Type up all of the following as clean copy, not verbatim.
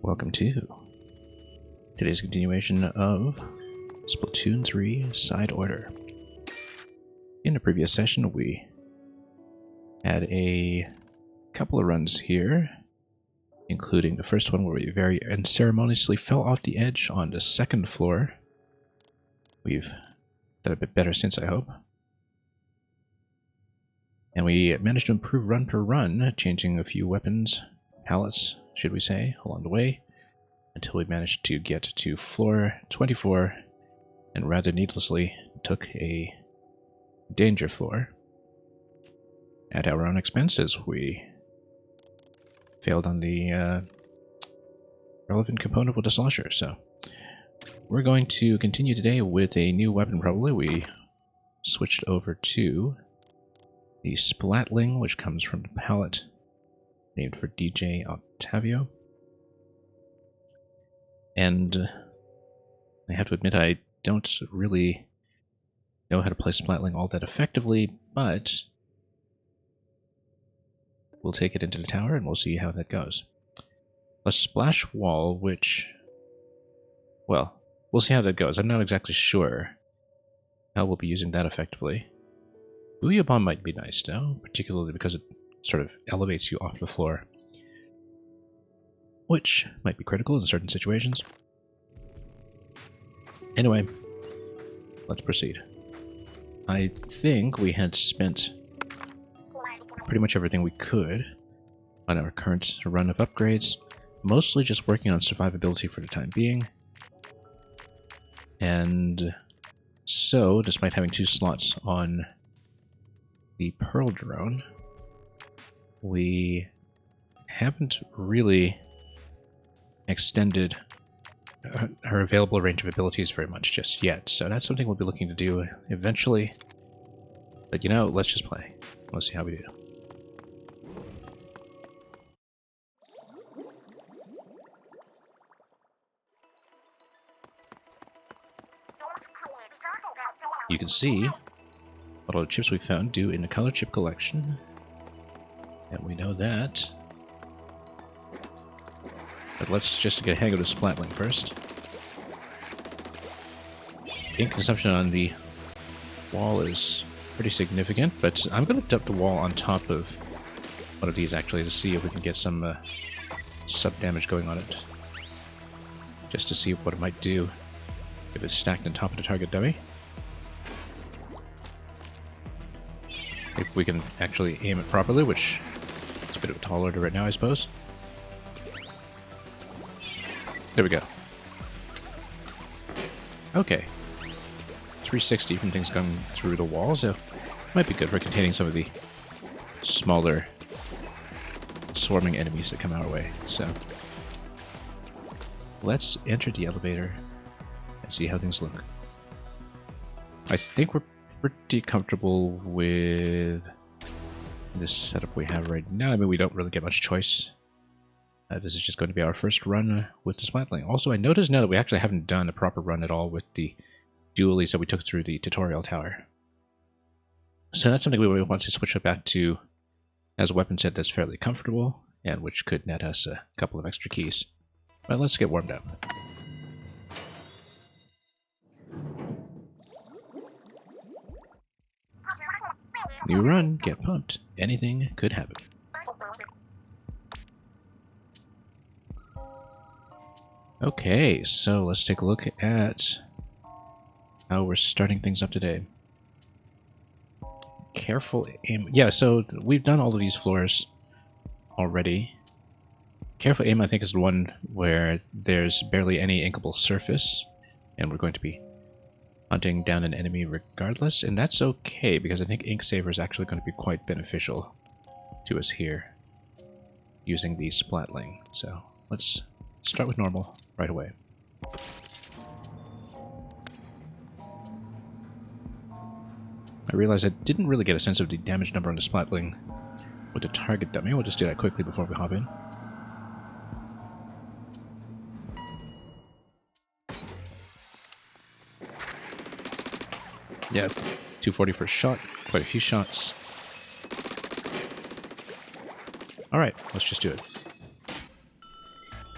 welcome to today's continuation of Splatoon 3 Side Order. In the previous session, we had a couple of runs here, including the first one where we very unceremoniously fell off the edge on the second floor. We've done a bit better since, I hope. And we managed to improve run per run, changing a few weapons, pallets, should we say, along the way, until we managed to get to floor 24, and rather needlessly took a danger floor. At our own expenses, we failed on the relevant component with the slosher, so we're going to continue today with a new weapon probably. We switched over to the Splatling, which comes from the palette named for DJ Octavio. And I have to admit, I don't really know how to play Splatling all that effectively, but we'll take it into the tower and we'll see how that goes. A splash wall, which, well, we'll see how that goes. I'm not exactly sure how we'll be using that effectively. Booyah Bomb might be nice, though, particularly because it sort of elevates you off the floor, which might be critical in certain situations. Anyway, let's proceed. I think we had spent pretty much everything we could on our current run of upgrades, mostly just working on survivability for the time being. And so, despite having 2 slots on the Pearl drone, we haven't really extended her available range of abilities very much just yet, so that's something we'll be looking to do eventually. But you know, let's just play. Let's see how we do. You can see what all the chips we found do in the color chip collection, and we know that. But let's just get a hang of the Splatling first. Ink consumption on the wall is pretty significant, but I'm going to dump the wall on top of one of these actually to see if we can get some sub-damage going on it. Just to see what it might do if it's stacked on top of the target dummy. If we can actually aim it properly, which is a bit of a tall order right now, I suppose. There we go. Okay. 360 from things going through the wall, so might be good for containing some of the smaller swarming enemies that come our way. So let's enter the elevator and see how things look. I think we're pretty comfortable with this setup we have right now. I mean, we don't really get much choice. This is just going to be our first run with the Splatling. Also, I noticed now that we actually haven't done a proper run at all with the dualies that we took through the tutorial tower. So that's something we want to switch it back to as a weapon set that's fairly comfortable, and which could net us a couple of extra keys. But let's get warmed up. New run, get pumped. Anything could happen. Okay, so let's take a look at how we're starting things up today. Careful aim. Yeah, so we've done all of these floors already. Careful aim, I think, is the one where there's barely any inkable surface, and we're going to be hunting down an enemy regardless, and that's okay, because I think Ink Saver is actually going to be quite beneficial to us here, using the Splatling. So let's start with normal right away. I realized I didn't really get a sense of the damage number on the Splatling with the target dummy. We'll just do that quickly before we hop in. Yeah, 240 for a shot, quite a few shots. Alright, let's just do it.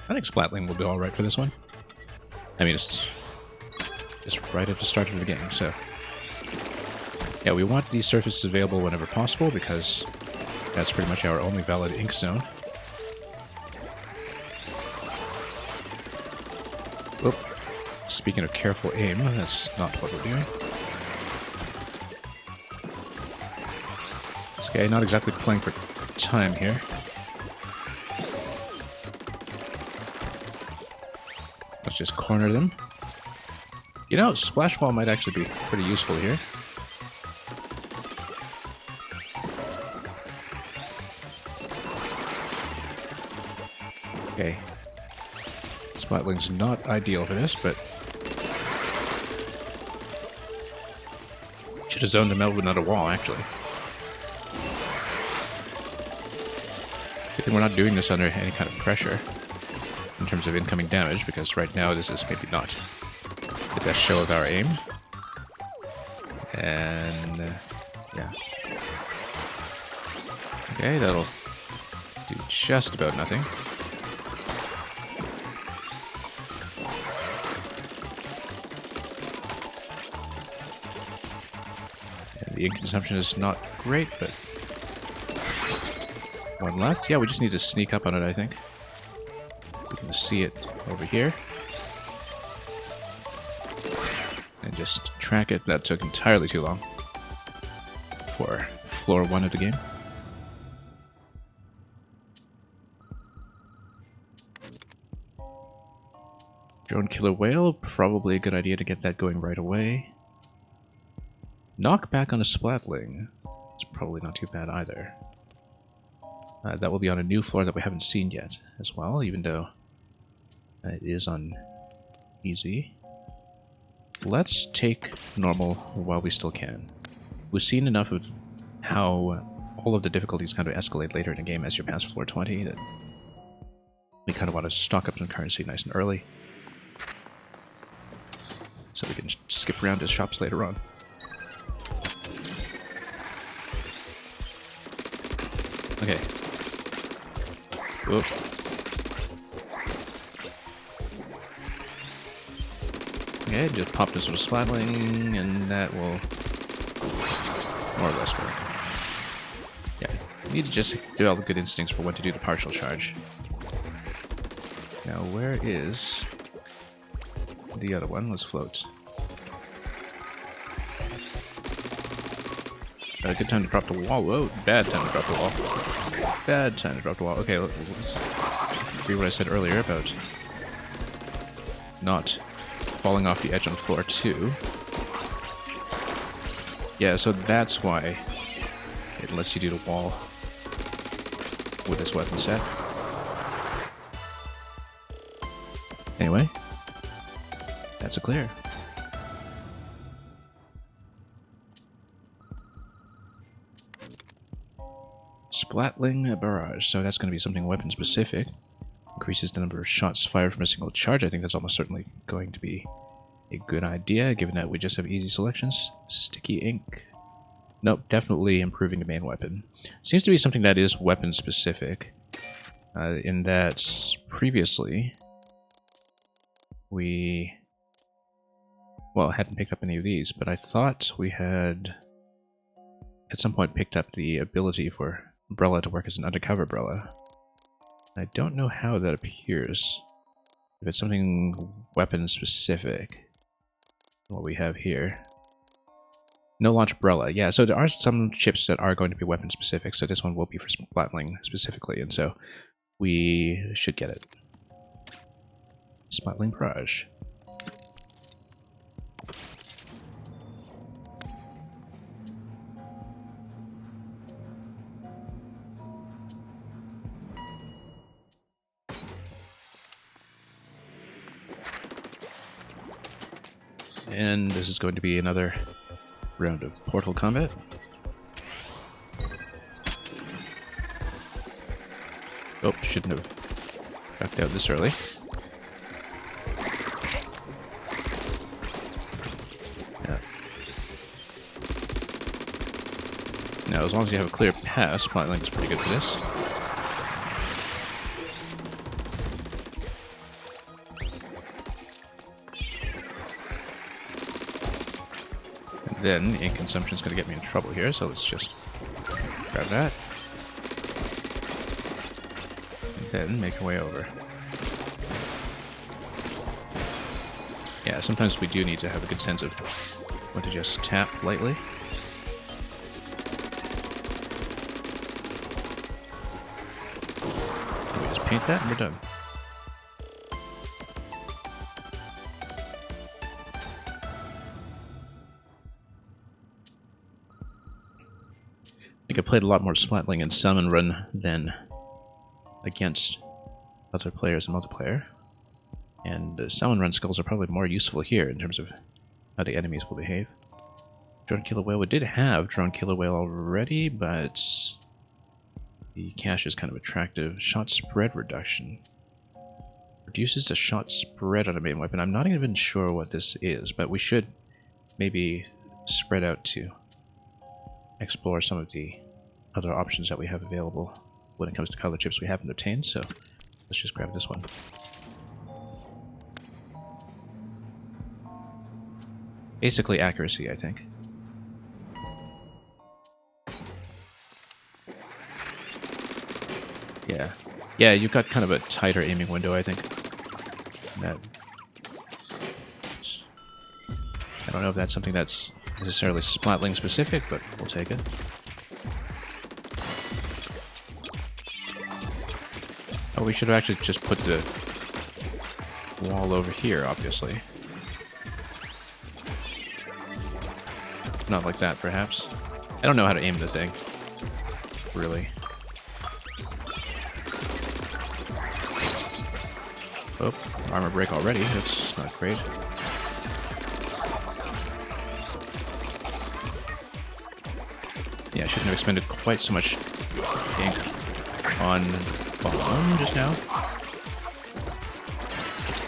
I think Splatling will do alright for this one. I mean, it's just right at the start of the game, so... Yeah, we want these surfaces available whenever possible, because that's pretty much our only valid ink zone. Oop. Speaking of careful aim, that's not what we're doing. It's okay, not exactly playing for time here. Let's just corner them. You know, Splash Ball might actually be pretty useful here. Okay. Splatling's not ideal for this, but... Should have zoned him out with another wall, actually. Good thing we're not doing this under any kind of pressure in terms of incoming damage, because right now this is maybe not the best show of our aim. And... yeah. Okay, that'll do just about nothing. The ink consumption is not great, but one left. Yeah, we just need to sneak up on it, I think. We can see it over here. And just track it. That took entirely too long for floor 1 of the game. Drone Killer Whale, probably a good idea to get that going right away. Knock back on a Splatling. It's probably not too bad either. That will be on a new floor that we haven't seen yet as well, even though it is on easy. Let's take normal while we still can. We've seen enough of how all of the difficulties kind of escalate later in the game as you're past floor 20 that we kind of want to stock up some currency nice and early, so we can skip around to shops later on. Okay. Whoop. Okay, just pop this with a Splatling, and that will more or less work. Yeah, you need to just develop good instincts for when to do the partial charge. Now, where is the other one? Let's float. A good time to drop the wall. Whoa, bad time to drop the wall. Bad time to drop the wall. Okay, let's read what I said earlier about not falling off the edge on floor 2. Yeah, so that's why it lets you do the wall with this weapon set. Anyway, that's a clear. Splatling barrage, so that's going to be something weapon specific. Increases the number of shots fired from a single charge. I think that's almost certainly going to be a good idea, given that we just have easy selections. Sticky ink. Nope, definitely improving the main weapon. Seems to be something that is weapon specific, in that previously we, well, hadn't picked up any of these, but I thought we had at some point picked up the ability for Umbrella to work as an undercover umbrella. I don't know how that appears. If it's something weapon specific, what we have here. No launch umbrella. Yeah, so there are some chips that are going to be weapon specific, so this one will be for Splatling specifically, and so we should get it. Splatling barrage. And this is going to be another round of portal combat. Oh, shouldn't have backed out this early. Yeah. Now, as long as you have a clear pass, Splatling is pretty good for this. then ink consumption is going to get me in trouble here, so let's just grab that. And then make our way over. Yeah, sometimes we do need to have a good sense of when to just tap lightly. We just paint that and we're done. I think I played a lot more Splatling in Salmon Run than against other players in multiplayer. And Salmon Run skills are probably more useful here in terms of how the enemies will behave. Drone Killer Whale, we did have Drone Killer Whale already, but the cache is kind of attractive. Shot spread reduction. Reduces the shot spread on a main weapon. I'm not even sure what this is, but we should maybe spread out to explore some of the other options that we have available when it comes to color chips we haven't obtained, so let's just grab this one. Basically accuracy, I think. Yeah. Yeah, you've got kind of a tighter aiming window, I think. That... I don't know if that's something that's necessarily Splatling specific, but we'll take it. Oh, we should have actually just put the wall over here, obviously. Not like that, perhaps. I don't know how to aim the thing. Really. Oh, armor break already. That's not great. Yeah, I shouldn't have expended quite so much ink on bomb just now.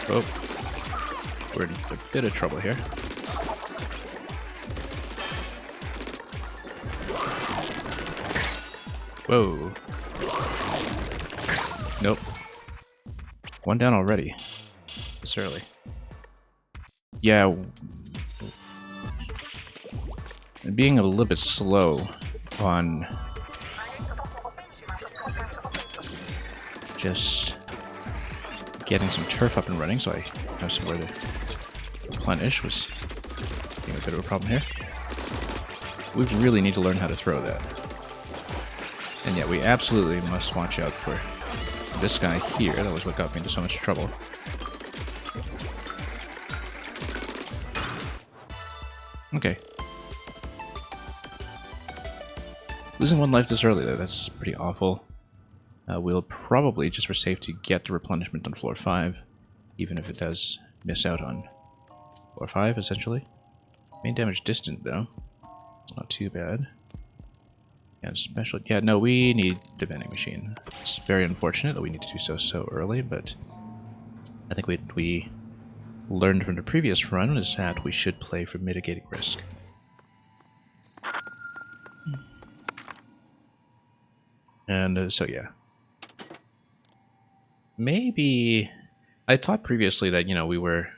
Oh, we're in a bit of trouble here. Whoa. Nope. One down already. This early. Yeah. And being a little bit slow on just getting some turf up and running, so I have somewhere to replenish was being a bit of a problem here. We really need to learn how to throw that. And yeah, we absolutely must watch out for this guy here. That was what got me into so much trouble. Okay. Losing one life this early, though, that's pretty awful. We'll probably, just for safety, get the replenishment on floor 5, even if it does miss out on floor 5, essentially. Main damage distant, though. It's not too bad. And special... Yeah, no, we need the vending machine. It's very unfortunate that we need to do so early, but I think we learned from the previous run is that we should play for mitigating risk. And so, yeah. Maybe... I thought previously that, you know, we were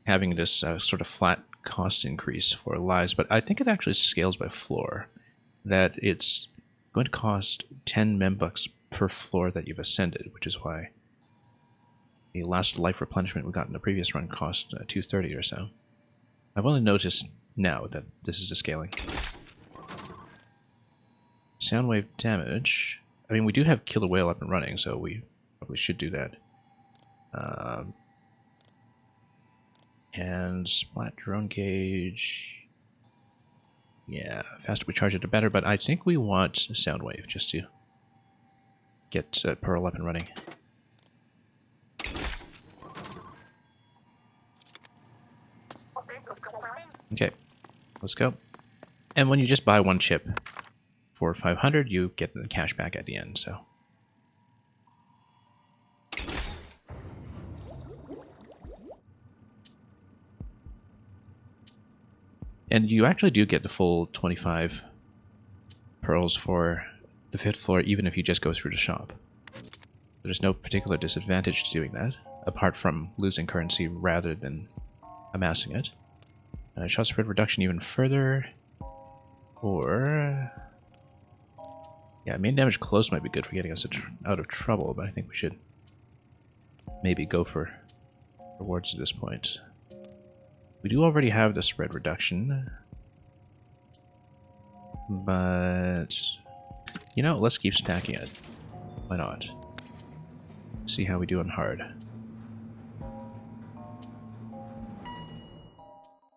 having this sort of flat cost increase for lives, but I think it actually scales by floor. That it's going to cost 10 membucks per floor that you've ascended, which is why the last life replenishment we got in the previous run cost 230 or so. I've only noticed now that this is the scaling. Soundwave damage. I mean, we do have Killer Whale up and running, so we probably should do that. And Splat Drone Gauge. Yeah, faster we charge it, the better, but I think we want Soundwave just to get Pearl up and running. Okay, let's go. And when you just buy one chip for 500, you get the cash back at the end, so... And you actually do get the full 25 pearls for the 5th floor, even if you just go through the shop. There's no particular disadvantage to doing that, apart from losing currency rather than amassing it. Shot spread reduction even further. Or... yeah, main damage close might be good for getting us out of trouble, but I think we should maybe go for rewards at this point. We do already have the spread reduction, but you know, let's keep stacking it. Why not? See how we do on hard.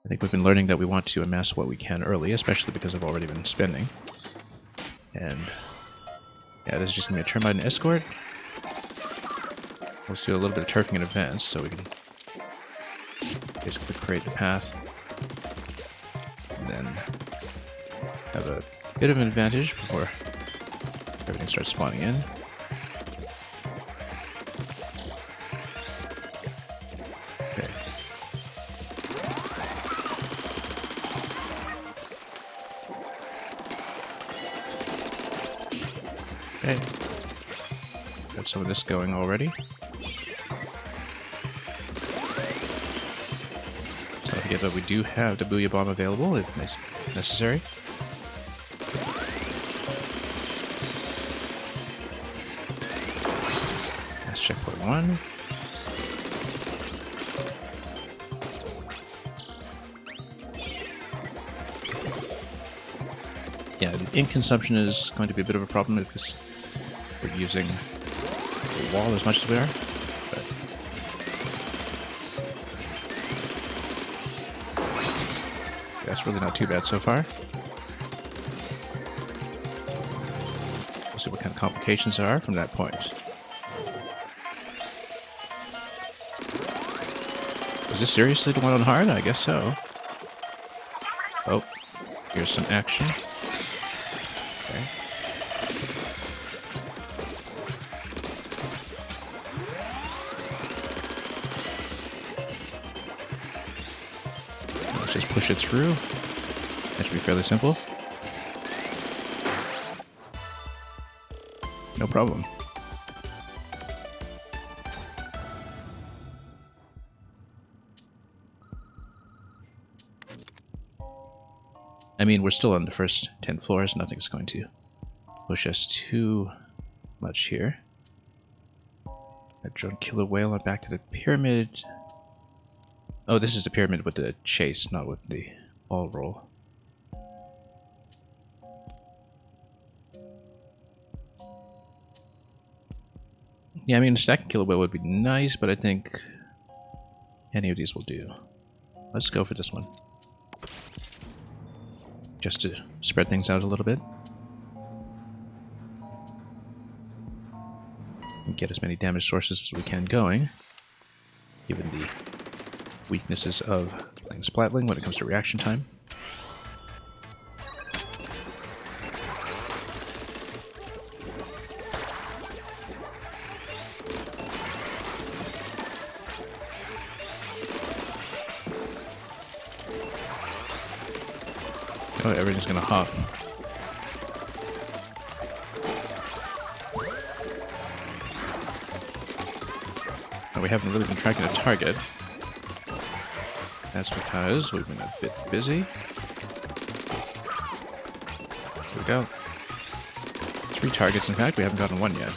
I think we've been learning that we want to amass what we can early, especially because I've already been spending. And yeah, this is just going to be a turn by an escort. Let's do a little bit of turfing in advance so we can basically create the path. And then have a bit of an advantage before everything starts spawning in. Okay. Okay. Got some of this going already. Don't forget that we do have the Booyah Bomb available if necessary. That's checkpoint 1. Yeah, ink consumption is going to be a bit of a problem if we're using the wall as much as we are. But that's really not too bad so far. We'll see what kind of complications there are from that point. Is this seriously the one on hard? I guess so. Oh, here's some action. Okay. Let's just push it through. That should be fairly simple. No problem. I mean, we're still on the first 10 floors. Nothing's going to push us too much here. I drone killer whale and back to the pyramid. Oh, this is the pyramid with the chase, not with the ball roll. Yeah, I mean, a stack killer whale would be nice, but I think any of these will do. Let's go for this one. Just to spread things out a little bit. And get as many damage sources as we can going, given the weaknesses of playing Splatling when it comes to reaction time. Oh, everything's gonna hop. We haven't really been tracking a target. That's because we've been a bit busy. Here we go. 3 targets, in fact. We haven't gotten 1 yet.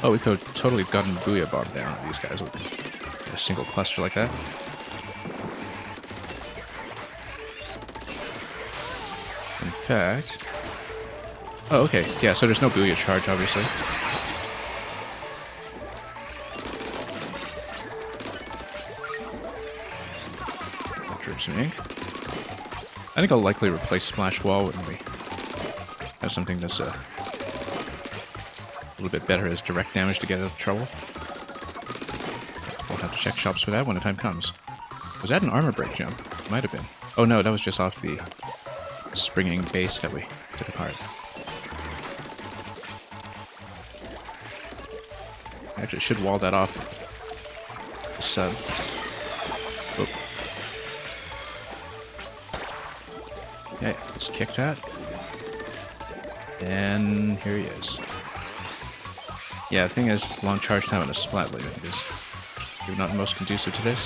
Oh, we could have totally gotten Booyah Bomb down on these guys with a single cluster like that. In fact... oh, okay. Yeah, so there's no Booyah charge, obviously. Some ink. I think I'll likely replace Splash Wall when we have something that's a little bit better as direct damage to get out of trouble. We'll have to check shops for that when the time comes. Was that an armor break jump? Might have been. Oh no, that was just off the springing base that we took apart. Actually, should wall that off. Sub. Oh. Okay, let's kick that. And here he is. Yeah, the thing is, long charge time on a Splatling is not most conducive to this.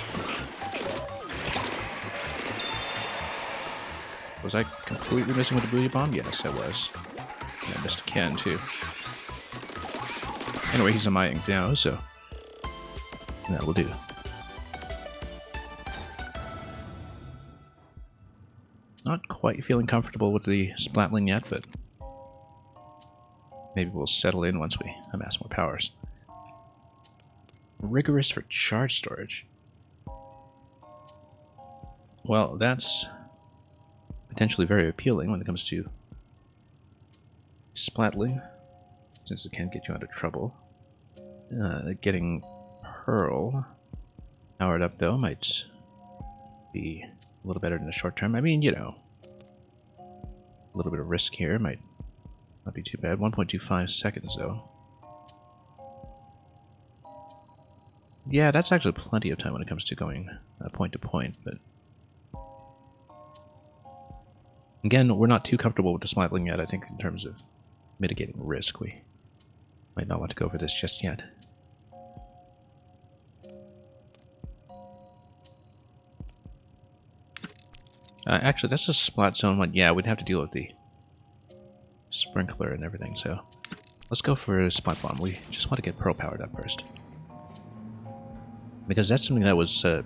Was I completely missing with the booyah bomb? Yes, I was. And I missed a can, too. Anyway, he's on my ink now, so that will do. Not quite feeling comfortable with the Splatling yet, but maybe we'll settle in once we amass more powers. Rigorous for charge storage. Well, that's potentially very appealing when it comes to Splatling, since it can get you out of trouble. Getting Pearl powered up, though, might be a little better in the short term. I mean, you know, a little bit of risk here might not be too bad. 1.25 seconds, though. Yeah, that's actually plenty of time when it comes to going point to point, but again, we're not too comfortable with the Splatling yet, I think, in terms of mitigating risk. We might not want to go for this just yet. Actually, that's a Splat Zone one. Yeah, we'd have to deal with the sprinkler and everything, so let's go for a Splat Bomb. We just want to get Pearl powered up first, because that's something that was a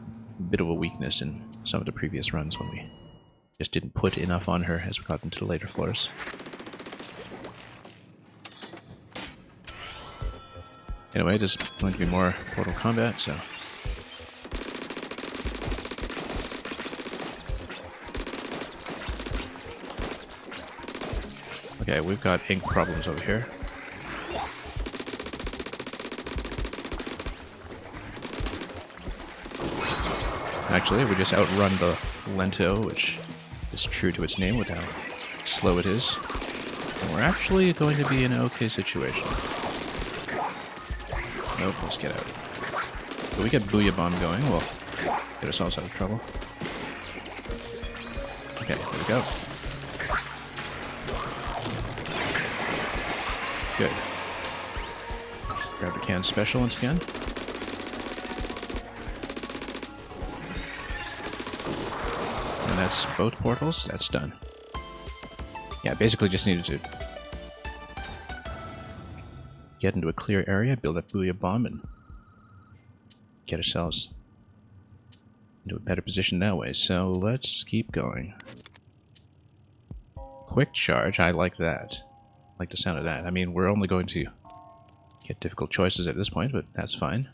bit of a weakness in some of the previous runs when we just didn't put enough on her as we got into the later floors. Anyway, there's going to be more Portal combat, so okay, we've got ink problems over here. Actually, we just outrun the Lento, which is true to its name with how slow it is. And we're actually going to be in an okay situation. Nope, let's get out. If we get Booyah Bomb going, we'll get ourselves out of trouble. Okay, there we go. Good. Grab the can special once again. And that's both portals. That's done. Yeah, basically just needed to get into a clear area, build up Booyah Bomb, and get ourselves into a better position that way. So let's keep going. Quick charge, I like that. I like the sound of that. I mean, we're only going to get difficult choices at this point, but that's fine.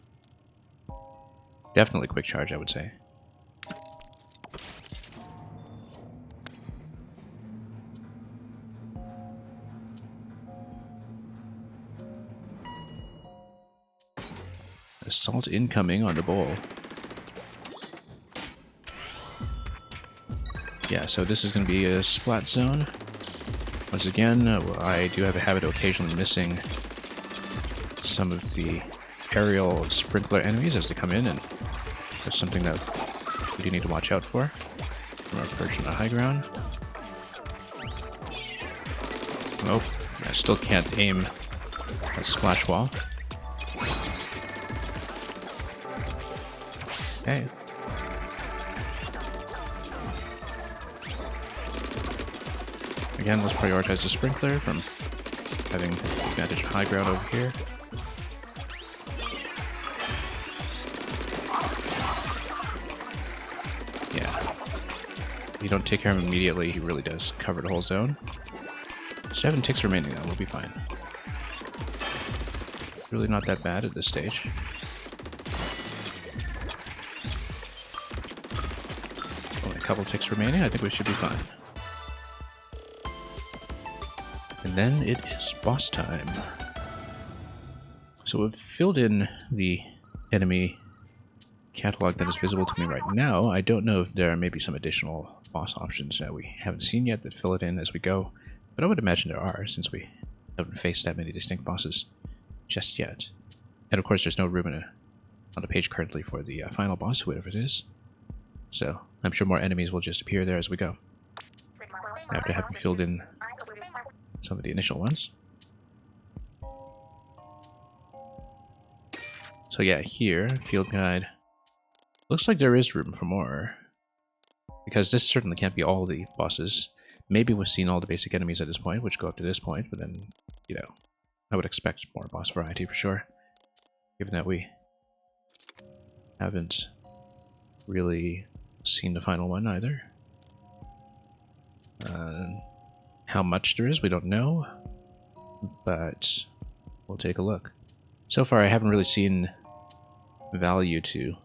Definitely quick charge, I would say. Assault incoming on the bowl. Yeah, so this is going to be a Splat Zone. Once again, I do have a habit of occasionally missing some of the aerial sprinkler enemies as they come in, and that's something that we do need to watch out for from our perch on the high ground. Nope, I still can't aim a splash wall. Okay. Again, let's prioritize the sprinkler from having advantage of high ground over here. Yeah. If you don't take care of him immediately, he really does cover the whole zone. 7 ticks remaining now, we'll be fine. Really not that bad at this stage. Only a couple ticks remaining, I think we should be fine. And then it is boss time. So we've filled in the enemy catalog that is visible to me right now. I don't know if there may be some additional boss options that we haven't seen yet that fill it in as we go, but I would imagine there are, since we haven't faced that many distinct bosses just yet. And of course there's no room on the page currently for the final boss, whoever it is. So I'm sure more enemies will just appear there as we go, after having filled in some of the initial ones. So yeah, here, field guide. Looks like there is room for more. Because this certainly can't be all the bosses. Maybe we've seen all the basic enemies at this point, which go up to this point, but then, you know, I would expect more boss variety for sure. Given that we haven't really seen the final one either. How much there is, we don't know, but we'll take a look. So far, I haven't really seen value to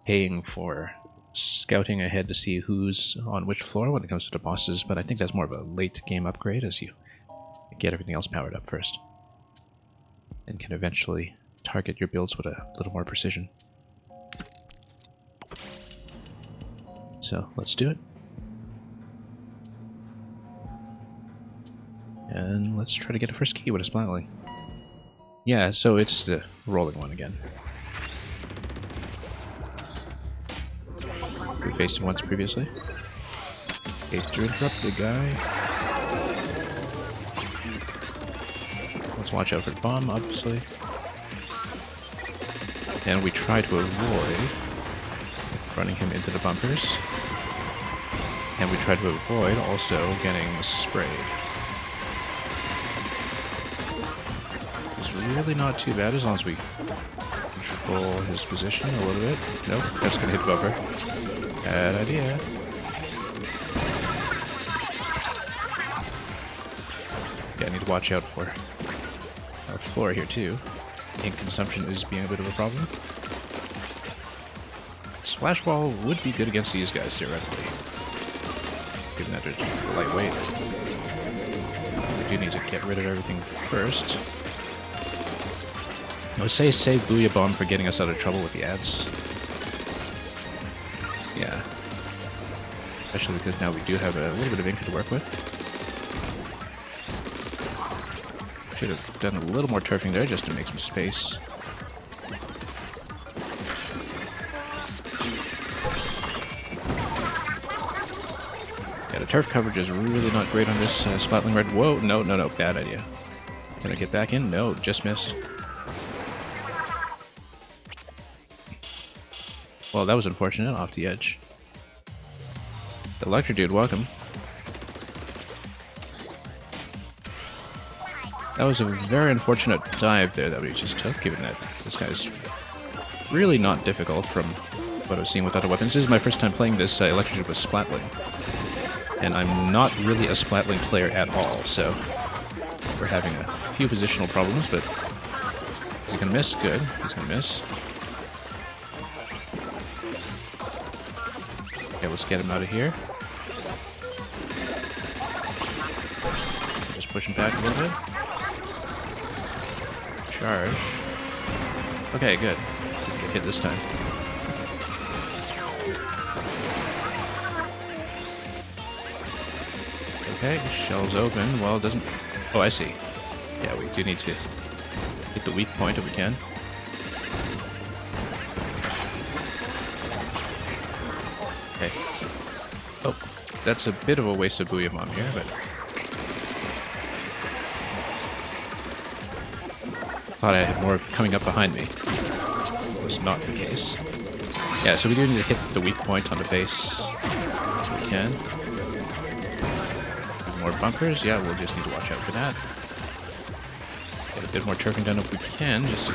paying for scouting ahead to see who's on which floor when it comes to the bosses, but I think that's more of a late game upgrade as you get everything else powered up first and can eventually target your builds with a little more precision. So let's do it. And let's try to get a first key with a Splatling. Yeah, so it's the rolling one again. We faced him once previously. Hate to interrupt the guy. Let's watch out for the bomb, obviously. And we try to avoid running him into the bumpers. And we try to avoid also getting sprayed. It's really not too bad as long as we control his position a little bit. Nope, that's gonna hit the bumper. Bad idea. Yeah, I need to watch out for our floor here too. Ink consumption is being a bit of a problem. Splash Ball would be good against these guys theoretically, given that they're lightweight. We do need to get rid of everything first. I would say save Booyah Bomb for getting us out of trouble with the ads. Yeah. Especially because now we do have a little bit of ink to work with. Should have done a little more turfing there just to make some space. Yeah, the turf coverage is really not great on this Splatling Red. Whoa, no, no, no, bad idea. Can I get back in? No, just missed. Well, that was unfortunate, off the edge. The Electro Dude, welcome. That was a very unfortunate dive there that we just took, given that this guy's really not difficult from what I've seen with other weapons. This is my first time playing this Electro Dude with Splatling. And I'm not really a Splatling player at all, so we're having a few positional problems, but is he gonna miss? Good, he's gonna miss. Okay, let's get him out of here. Just push him back a little bit. Charge. Okay, good. Didn't get hit this time. Okay, shell's open. Well, it doesn't... Oh, I see. Yeah, we do need to hit the weak point if we can. Okay. Oh, that's a bit of a waste of Booyah Bomb here, but... Thought I had more coming up behind me. That was not the case. Yeah, so we do need to hit the weak point on the face if we can. More bumpers? Yeah, we'll just need to watch out for that. Get a bit more turfing done if we can, just to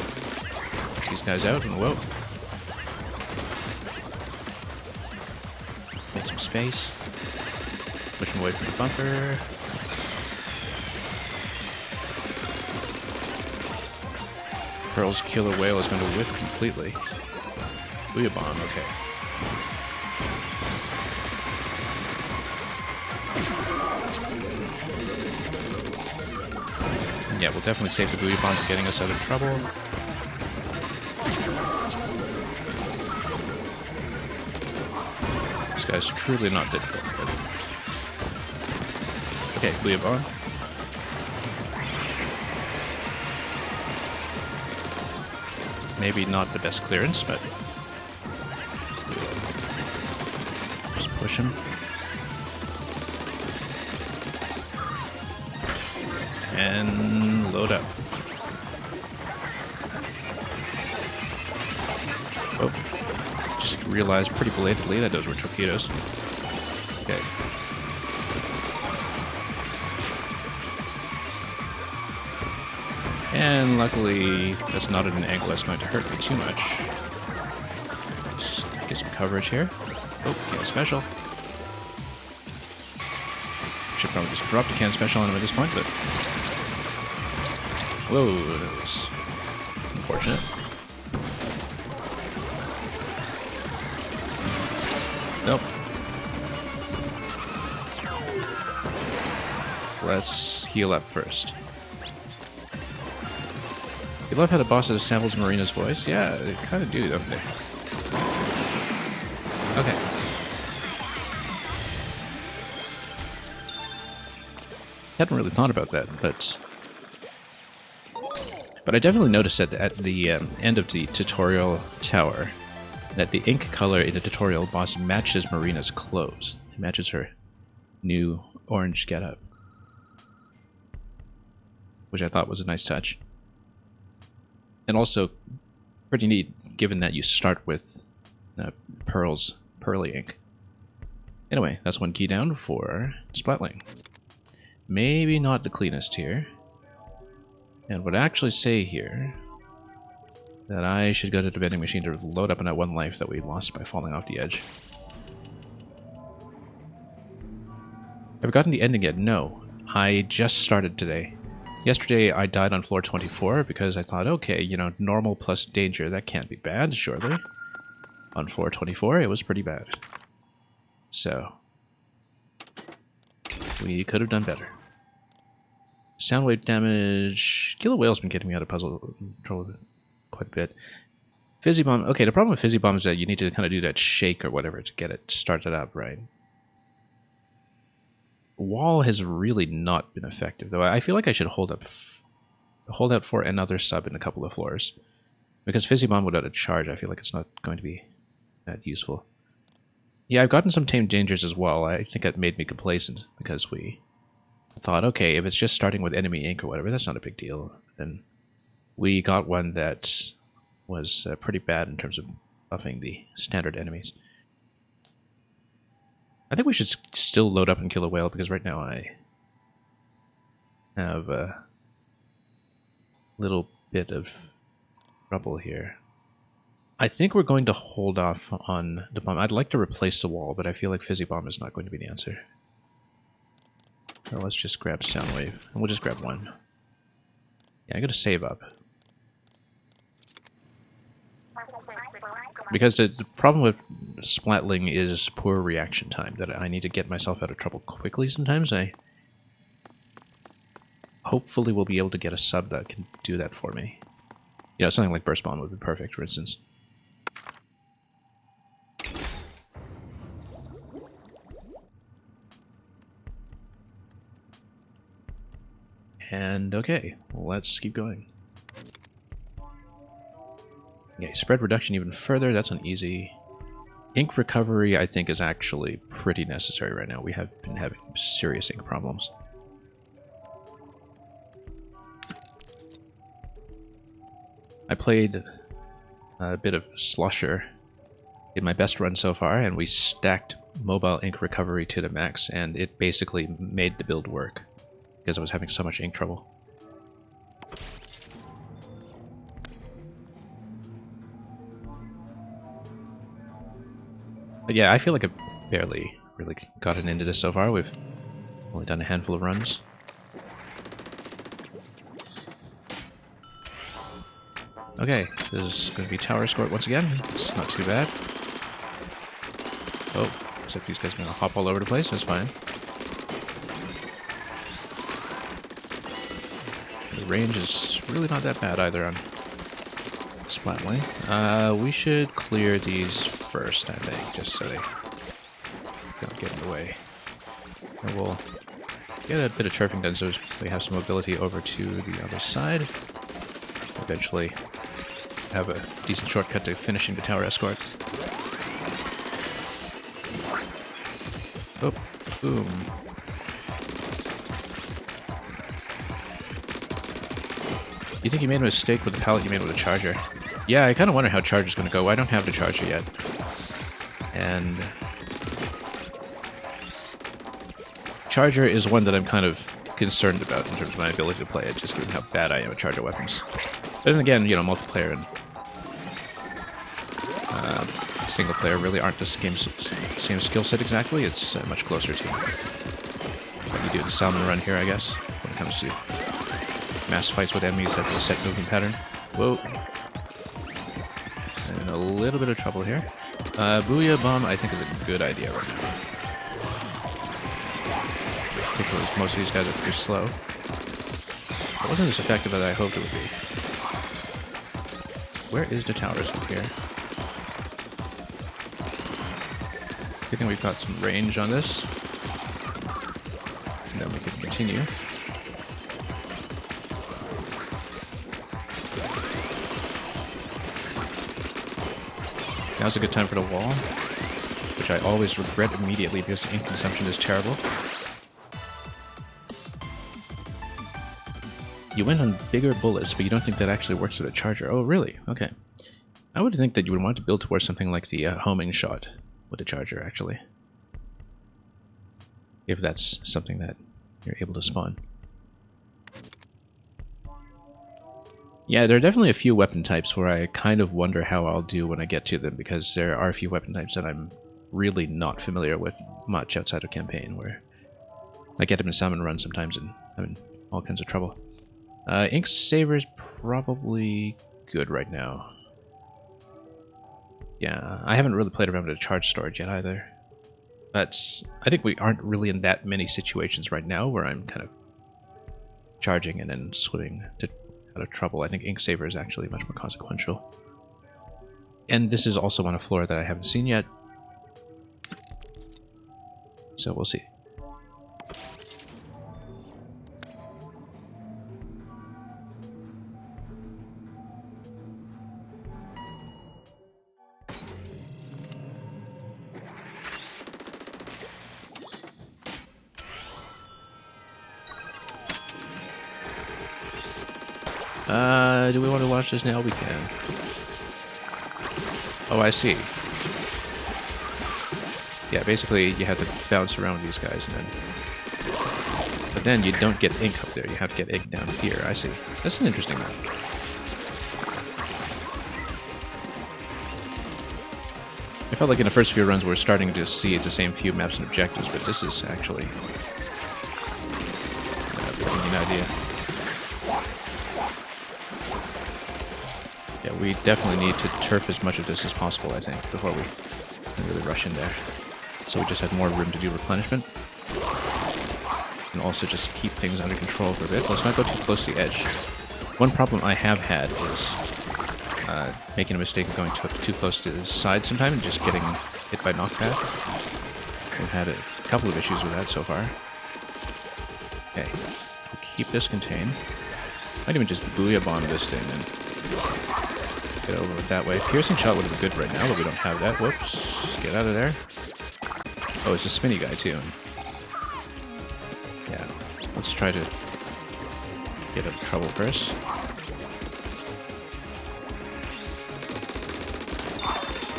get these guys out, and whoa. Make some space. Push him away from the bumper. Pearl's Killer Whale is going to whiff completely. Booyah Bomb, okay. Yeah, we'll definitely save the Booyah Bomb for getting us out of trouble. This guy's truly not difficult. Okay, Booyah Bomb. Maybe not the best clearance, but just push him. And load up. Oh, just realized pretty belatedly that those were torpedoes. Okay. And luckily, that's not at an angle that's going to hurt me too much. Just get some coverage here. Oh, get a special. Should probably just drop the can special on him at this point, but... Whoa, that was unfortunate. Nope. Let's heal up first. You love how the boss samples Marina's voice? Yeah, they kind of do, don't they? Okay. Hadn't really thought about that, but I definitely noticed that at the end of the tutorial tower that the ink color in the tutorial boss matches Marina's clothes. It matches her new orange getup, which I thought was a nice touch. And also pretty neat, given that you start with pearly ink. Anyway, that's one key down for Splatling. Maybe not the cleanest here. And would actually say here that I should go to the vending machine to load up on that one life that we lost by falling off the edge. Have I gotten the ending yet? No. I just started today. Yesterday I died on floor 24 because I thought, okay, you know, normal plus danger, that can't be bad, surely. On floor 24, it was pretty bad. So, we could have done better. Sound wave damage. Killer Whale's been getting me out of puzzle trouble quite a bit. Fizzy Bomb. Okay, the problem with Fizzy Bomb is that you need to kind of do that shake or whatever to get it started up, right? Wall has really not been effective, though. I feel like I should hold out for another sub in a couple of floors. Because Fizzy Bomb without a charge, I feel like it's not going to be that useful. Yeah, I've gotten some Tamed Dangers as well. I think that made me complacent, because we thought, okay, if it's just starting with enemy ink or whatever, that's not a big deal. And we got one that was pretty bad in terms of buffing the standard enemies. I think we should still load up and kill a whale, because right now I have a little bit of trouble here. I think we're going to hold off on the bomb. I'd like to replace the wall, but I feel like Fizzy Bomb is not going to be the answer. So let's just grab Soundwave, and we'll just grab one. Yeah, I gotta save up. Because the problem with Splatling is poor reaction time, that I need to get myself out of trouble quickly sometimes. I hopefully will be able to get a sub that can do that for me. You know, something like Burst Bomb would be perfect, for instance. And okay, let's keep going. Okay, spread reduction even further, that's an easy. Ink recovery, I think, is actually pretty necessary right now. We have been having serious ink problems. I played a bit of Slosher in my best run so far, and we stacked mobile ink recovery to the max, and it basically made the build work, because I was having so much ink trouble. But yeah, I feel like I've barely really gotten into this so far. We've only done a handful of runs. Okay, this is going to be tower escort once again. It's not too bad. Oh, except these guys are going to hop all over the place. That's fine. The range is really not that bad either on Splatling. We should clear these first, I think, just so they don't get in the way. And we'll get a bit of turfing done so we have some mobility over to the other side. Eventually have a decent shortcut to finishing the tower escort. Oh, boom. You think you made a mistake with the pallet you made with a charger? Yeah, I kind of wonder how charger's going to go. I don't have the charger yet. And Charger is one that I'm kind of concerned about in terms of my ability to play it, just given how bad I am at Charger weapons. But then again, you know, multiplayer and single player really aren't the same skill set exactly. It's much closer to what you do in Salmon Run here, I guess, when it comes to mass fights with enemies that have a set movement pattern. Whoa. I'm in a little bit of trouble here. Booyah Bomb, I think, is a good idea right now. Particularly as most of these guys are pretty slow. It wasn't as effective as I hoped it would be. Where is the towers up here? I think we've got some range on this. And then we can continue. Now's a good time for the wall, which I always regret immediately because the ink consumption is terrible. You went on bigger bullets, but you don't think that actually works with a charger. Oh, really? Okay. I would think that you would want to build towards something like the homing shot with a charger, actually. If that's something that you're able to spawn. Yeah, there are definitely a few weapon types where I kind of wonder how I'll do when I get to them, because there are a few weapon types that I'm really not familiar with much outside of campaign, where I get them in Salmon Run sometimes and I'm in all kinds of trouble. Ink Saver's probably good right now. Yeah, I haven't really played around with a charge storage yet either. But I think we aren't really in that many situations right now where I'm kind of charging and then swimming out of trouble. I think Ink Saver is actually much more consequential. And this is also on a floor that I haven't seen yet. So we'll see. Do we want to watch this now? We can. Oh, I see. Yeah, basically you have to bounce around these guys and then... But then you don't get ink up there, you have to get ink down here. I see. That's an interesting map. I felt like in the first few runs we're starting to see the same few maps and objectives, but this is actually... becoming an idea. Yeah, we definitely need to turf as much of this as possible, I think, before we really rush in there. So we just have more room to do replenishment. And also just keep things under control for a bit. Let's not go too close to the edge. One problem I have had is making a mistake of going too close to the side sometime and just getting hit by knockback. I've had a couple of issues with that so far. Okay, we'll keep this contained. Might even just Booyah Bomb this thing and get over it that way. Piercing shot would have been good right now, but we don't have that. Whoops. Get out of there. Oh, it's a spinny guy too. Yeah, let's try to get out of trouble first.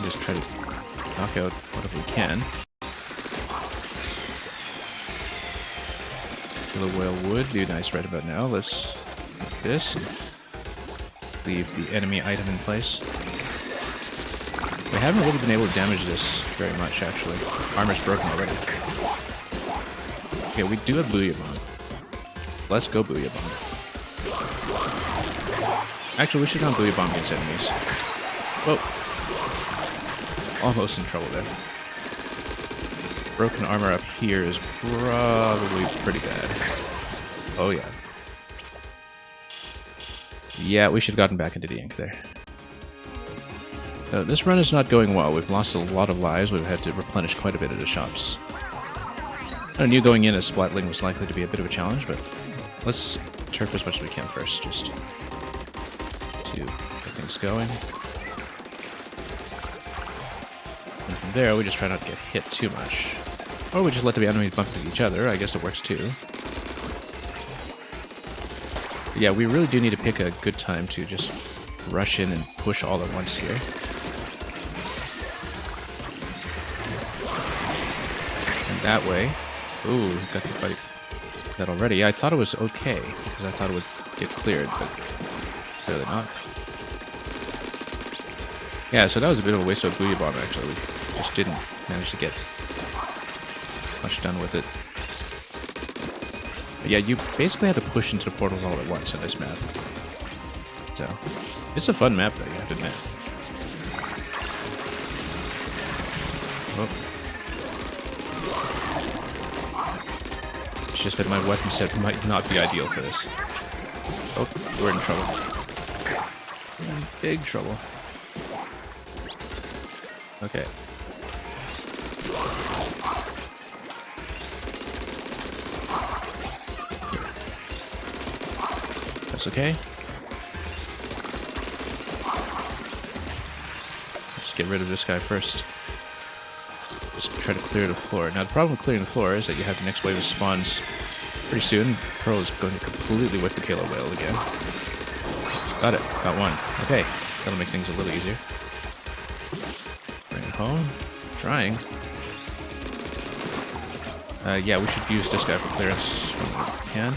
Just try to knock out whatever we can. Killer Whale would be nice right about now. Let's make this and leave the enemy item in place. We haven't really been able to damage this very much, actually. Armor's broken already. Okay, we do have Booyah Bomb. Let's go Booyah Bomb. Actually, we should not Booyah Bomb against enemies. Whoa. Almost in trouble there. Broken armor up here is probably pretty bad. Oh yeah. Yeah, we should have gotten back into the ink there. This run is not going well. We've lost a lot of lives. We've had to replenish quite a bit of the shops. I knew going in as Splatling was likely to be a bit of a challenge, but let's turf as much as we can first, just to get things going. And from there, we just try not to get hit too much. Or we just let the enemies bump into each other. I guess it works too. But yeah, we really do need to pick a good time to just rush in and push all at once here. that way. Ooh, got hit by that already. I thought it was okay, because I thought it would get cleared, but clearly not. Yeah, so that was a bit of a waste of a Booyah Bomb, actually. We just didn't manage to get much done with it. But yeah, you basically have to push into the portals all at once on this map. So, it's a fun map, though, you have to admit. Oh. It's just that my weapon set might not be ideal for this. Oh, we're in trouble. We're in big trouble. Okay. That's okay. Let's get rid of this guy first. Just try to clear the floor. Now the problem with clearing the floor is that you have the next wave of spawns pretty soon. Pearl is going to completely whip the killer whale again. Got it. Got one. Okay. That'll make things a little easier. Bring it home. Trying. Yeah, we should use this guy for clearance when we can.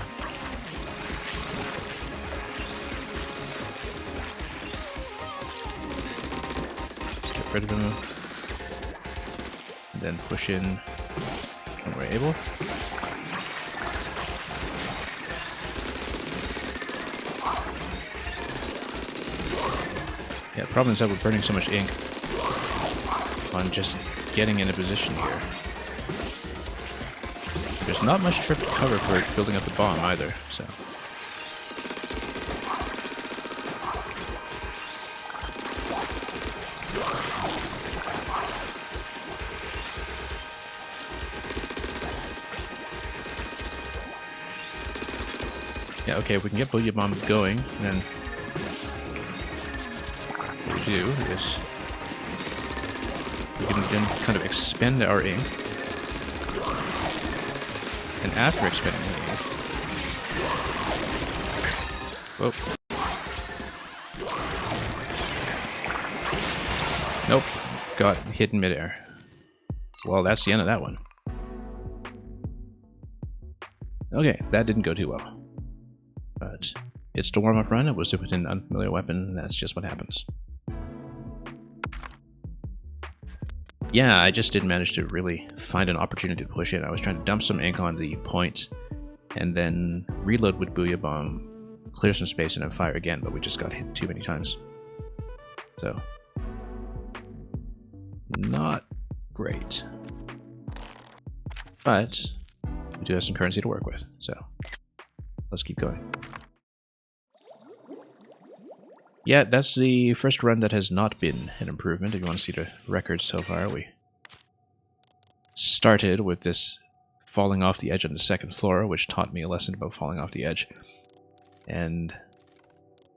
Just get rid of him. And then push in when we're able. Yeah, the problem is that we're burning so much ink on just getting in a position here. There's not much trip to cover for building up the bomb either, so. Yeah, okay, if we can get Booyah Bomb going, then what we do is we can then kind of expend our ink. And after expending the ink... Whoa. Nope. Got hit in midair. Well, that's the end of that one. Okay, that didn't go too well. But it's the warm-up run. It was with an unfamiliar weapon, and that's just what happens. Yeah, I just didn't manage to really find an opportunity to push it. I was trying to dump some ink on the point, and then reload with Booyah Bomb, clear some space, and then fire again, but we just got hit too many times. So, not great. But, we do have some currency to work with, so let's keep going. Yeah, that's the first run that has not been an improvement. If you want to see the records so far, we started with this falling off the edge on the second floor, which taught me a lesson about falling off the edge. And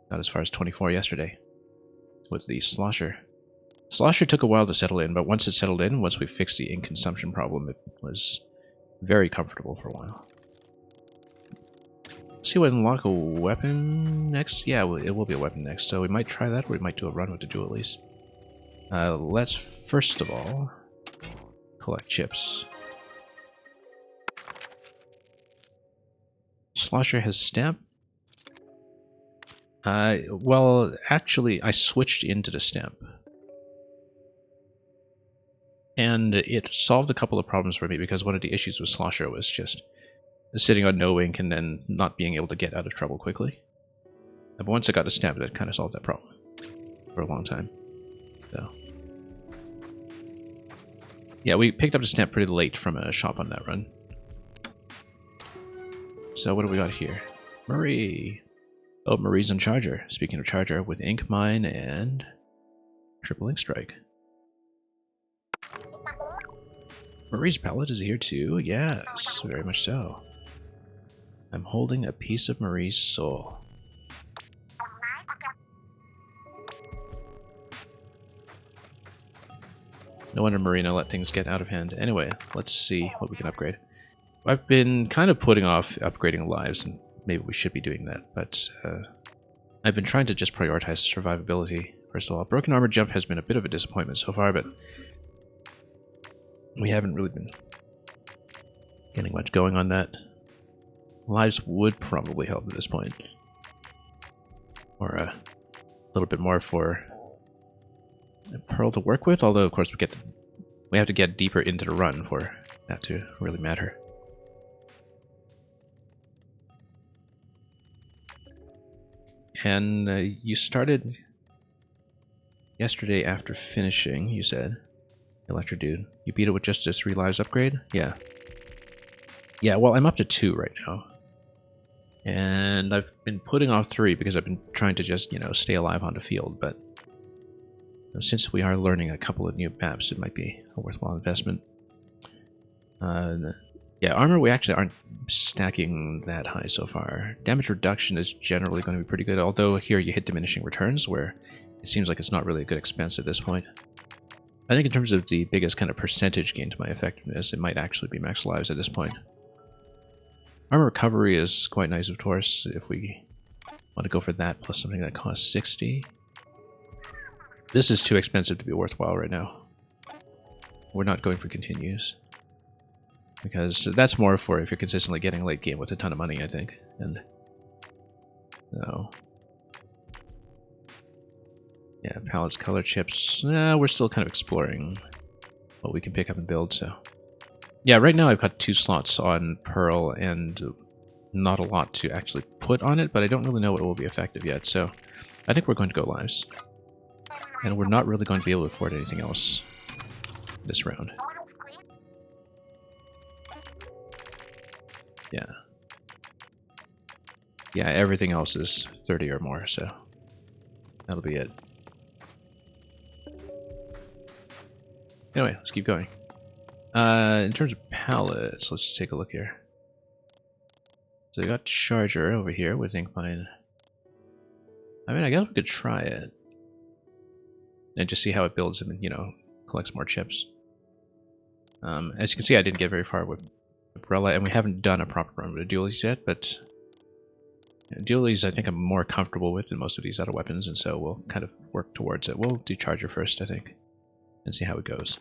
got as far as 24 yesterday with the Slosher. Slosher took a while to settle in, but once it settled in, once we fixed the ink consumption problem, it was very comfortable for a while. See what unlock a weapon next? Yeah, it will be a weapon next, so we might try that, or we might do a run with the dualies. Let's first of all collect chips. Slosher has stamp. Well, actually, I switched into the stamp. And it solved a couple of problems for me, because one of the issues with Slosher was just sitting on no ink and then not being able to get out of trouble quickly. But once I got the stamp, that kind of solved that problem for a long time. So, yeah, we picked up the stamp pretty late from a shop on that run. So what do we got here? Marie. Oh, Marie's on Charger. Speaking of Charger, with Ink Mine and Triple Ink Strike. Marie's palette is here too. Yes, very much so. I'm holding a piece of Marie's soul. No wonder Marina let things get out of hand. Anyway, let's see what we can upgrade. I've been kind of putting off upgrading lives, and maybe we should be doing that, but I've been trying to just prioritize survivability. First of all, Broken Armor Jump has been a bit of a disappointment so far, but we haven't really been getting much going on that. Lives would probably help at this point. Or a little bit more for Pearl to work with, although of course we have to get deeper into the run for that to really matter. And you started yesterday after finishing, you said. Electro Dude. You beat it with just a 3 lives upgrade? Yeah. Yeah, well, I'm up to 2 right now. And I've been putting off 3 because I've been trying to just, stay alive on the field, but since we are learning a couple of new maps, it might be a worthwhile investment. Yeah, armor we actually aren't stacking that high so far. Damage reduction is generally going to be pretty good, although here you hit diminishing returns, where it seems like it's not really a good expense at this point. I think in terms of the biggest kind of percentage gain to my effectiveness, it might actually be max lives at this point. Armor recovery is quite nice, of course, if we want to go for that, plus something that costs 60. This is too expensive to be worthwhile right now. We're not going for continues. Because that's more for if you're consistently getting late game with a ton of money, I think. And no. Yeah, palettes, color chips. We're still kind of exploring what we can pick up and build, so. Yeah, right now I've got 2 slots on Pearl and not a lot to actually put on it, but I don't really know what will be effective yet, so I think we're going to go lives. And we're not really going to be able to afford anything else this round. Yeah. Yeah, everything else is 30 or more, so that'll be it. Anyway, let's keep going. In terms of pallets, let's just take a look here. So we got Charger over here with Inkmine. I mean, I guess we could try it. And just see how it builds and, collects more chips. As you can see, I didn't get very far with Umbrella, and we haven't done a proper run with the dualies yet, but dualies I think I'm more comfortable with than most of these other weapons, and so we'll kind of work towards it. We'll do Charger first, I think, and see how it goes.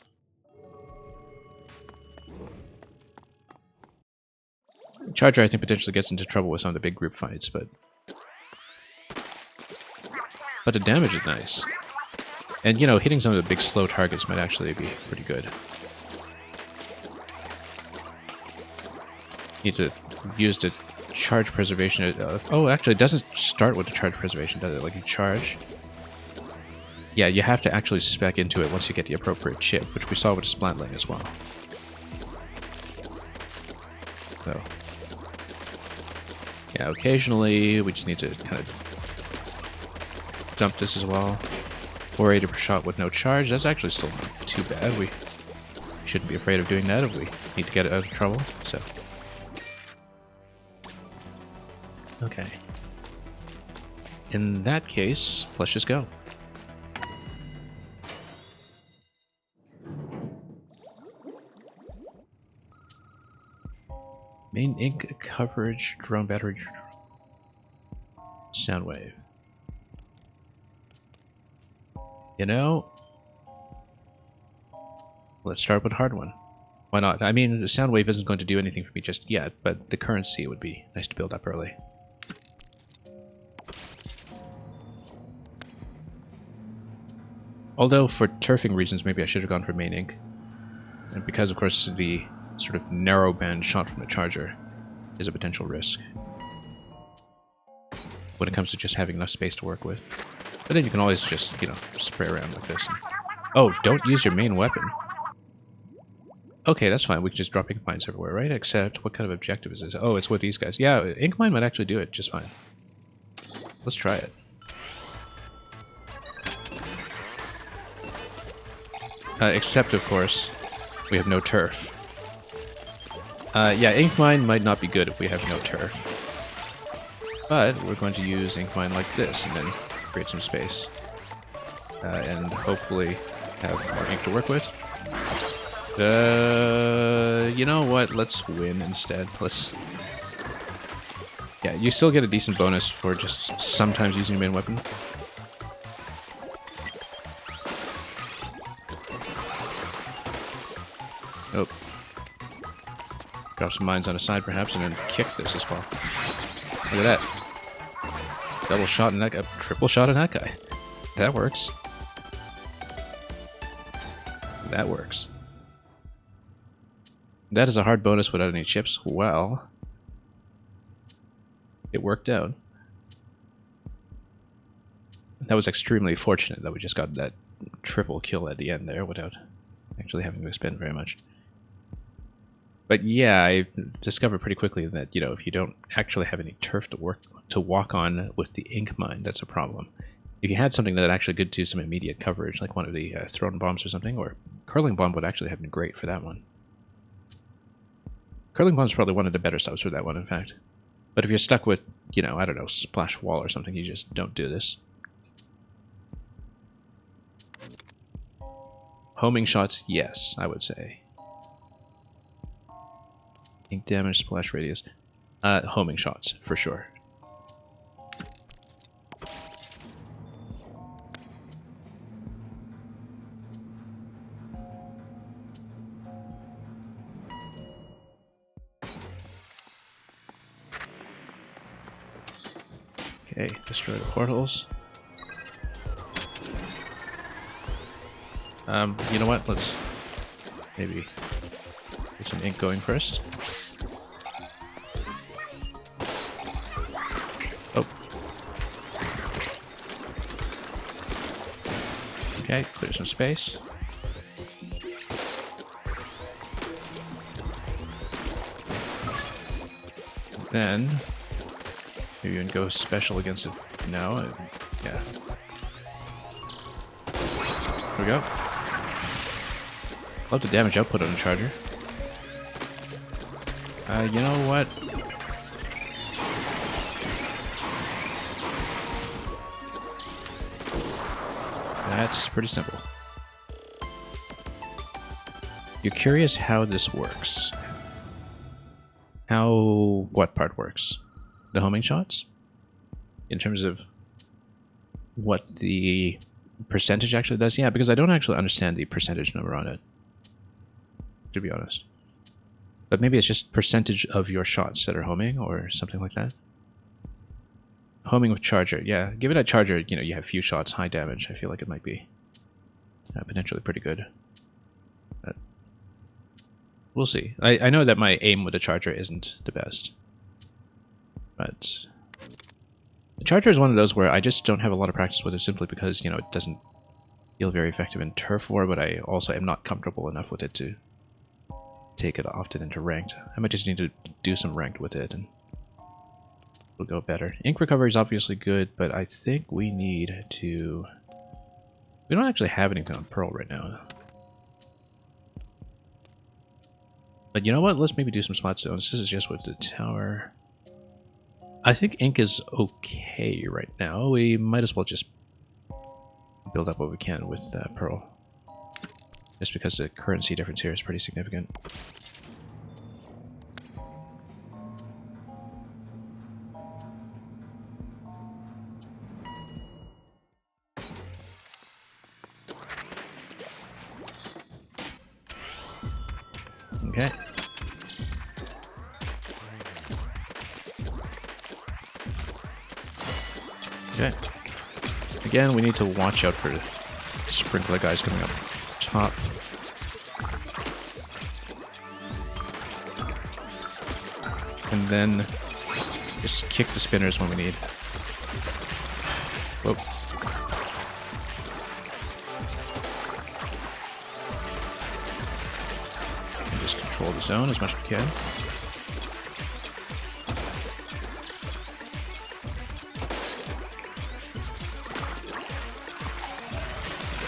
Charger I think potentially gets into trouble with some of the big group fights, but the damage is nice. And, hitting some of the big slow targets might actually be pretty good. Need to use the charge preservation. Oh, actually, it doesn't start with the charge preservation, does it? Like, you charge. Yeah, you have to actually spec into it once you get the appropriate chip, which we saw with the Splatling as well. So, yeah, occasionally we just need to kind of dump this as well. 480 per shot with no charge. That's actually still not too bad. We shouldn't be afraid of doing that if we need to get it out of trouble. So, okay. In that case, let's just go. Main ink coverage, drone battery, sound wave. Let's start with a hard one. Why not? I mean, the sound wave isn't going to do anything for me just yet, but the currency would be nice to build up early. Although, for turfing reasons, maybe I should have gone for main ink. And because, of course, the sort of narrow band shot from the charger is a potential risk when it comes to just having enough space to work with. But then you can always just, spray around like this. Oh, don't use your main weapon. Okay, that's fine. We can just drop ink mines everywhere, right? Except, what kind of objective is this? Oh, it's with these guys. Yeah, ink mine might actually do it just fine. Let's try it. Except, of course, we have no turf. Yeah, ink mine might not be good if we have no turf. But we're going to use ink mine like this and then create some space. And hopefully have more ink to work with. You know what? Let's win instead. Yeah, you still get a decent bonus for just sometimes using your main weapon. Oh. Drop some mines on the side, perhaps, and then kick this as well. Look at that. Double shot in that guy. Triple shot in that guy. That works. That works. That is a hard bonus without any chips. Well, it worked out. That was extremely fortunate that we just got that triple kill at the end there without actually having to expend very much. But yeah, I discovered pretty quickly that, you know, if you don't actually have any turf to walk on with the ink mine, that's a problem. If you had something that actually could do some immediate coverage, like one of the thrown bombs or something, or curling bomb would actually have been great for that one. Curling bomb is probably one of the better subs for that one, in fact. But if you're stuck with, you know, I don't know, splash wall or something, you just don't do this. Homing shots, yes, I would say. Ink damage, splash radius. Homing shots, for sure. Okay, destroy the portals. You know what? Let's maybe get some ink going first. Oh. Okay, clear some space. Then maybe you can go special against it now. Yeah. There we go. Love the damage output on the charger. You know what? That's pretty simple. You're curious how this works. How what part works? The homing shots? In terms of what the percentage actually does? Yeah, because I don't actually understand the percentage number on it, to be honest. But maybe it's just percentage of your shots that are homing or something like that. Homing with charger, yeah. Give it a charger, you know, you have few shots, high damage. I feel like it might be potentially pretty good. But we'll see. I know that my aim with the charger isn't the best. But the charger is one of those where I just don't have a lot of practice with it simply because, you know, it doesn't feel very effective in turf war, but I also am not comfortable enough with it to take it often into ranked. I might just need to do some ranked with it and it'll go better. Ink recovery is obviously good, but I think we need to... We don't actually have anything on Pearl right now. But you know what? Let's maybe do some spot stones. This is just with the tower. I think ink is okay right now. We might as well just build up what we can with Pearl. Just because the currency difference here is pretty significant. Okay. Okay. Again, we need to watch out for sprinkler guys coming up top. And then just kick the spinners when we need. Whoa. And just control the zone as much as we can.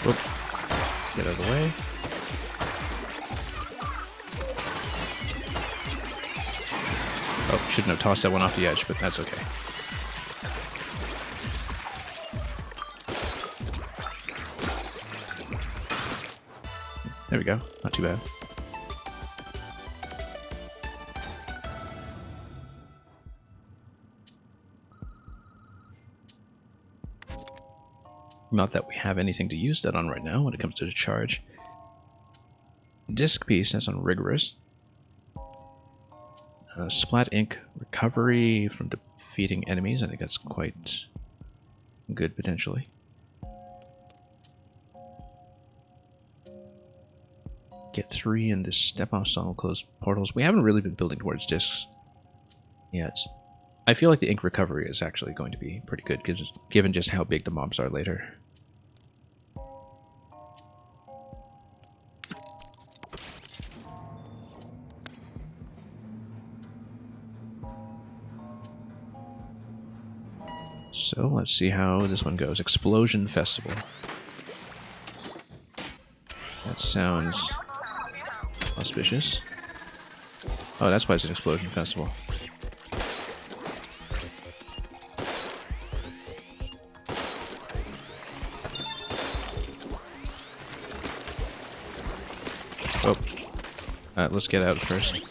Whoop. Get out of the way. Oh, shouldn't have tossed that one off the edge, but that's okay. There we go. Not too bad. Not that we have anything to use that on right now when it comes to the charge. Disc piece, that's on rigorous. Splat ink recovery from defeating enemies. I think that's quite good potentially. Get 3 in this step off song will close portals. We haven't really been building towards discs yet. I feel like the ink recovery is actually going to be pretty good, given just how big the mobs are later. So let's see how this one goes. Explosion Festival. That sounds auspicious. Oh, that's why it's an Explosion Festival. Oh. Let's get out first.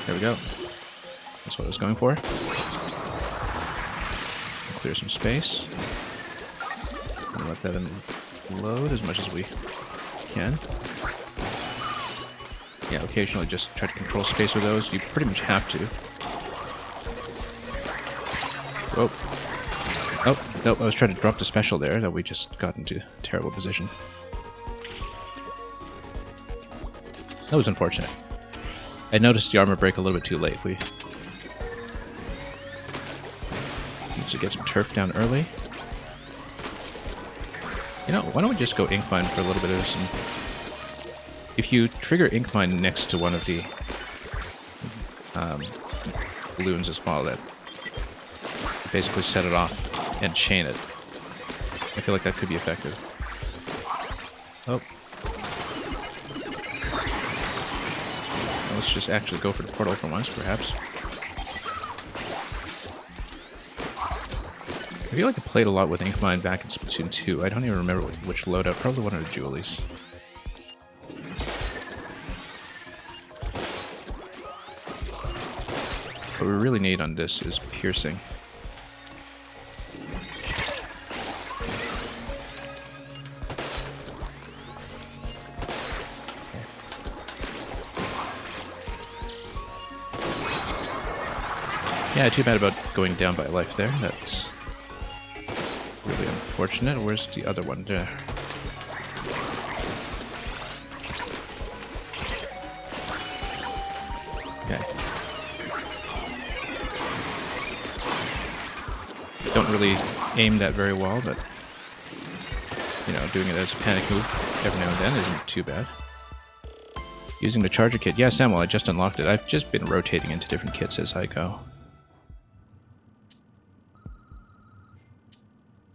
There we go. That's what I was going for. Clear some space. And let that load as much as we can. Yeah, occasionally just try to control space with those. You pretty much have to. Whoa. Oh, nope, I was trying to drop the special there that we just got into a terrible position. That was unfortunate. I noticed the armor break a little bit too late. We need to get some turf down early. You know, why don't we just go Ink Mine for a little bit of some... If you trigger Ink Mine next to one of the balloons as well, that basically set it off and chain it. I feel like that could be effective. Oh. Let's just actually go for the portal for once, perhaps. I feel like I played a lot with Ink Mine back in Splatoon 2. I don't even remember which loadout. Probably one of the Julies. What we really need on this is piercing. Yeah, too bad about going down by life there. That's really unfortunate. Where's the other one? There. Okay. Don't really aim that very well, but you know, doing it as a panic move every now and then isn't too bad. Using the charger kit. Yeah, Samuel, I just unlocked it. I've just been rotating into different kits as I go.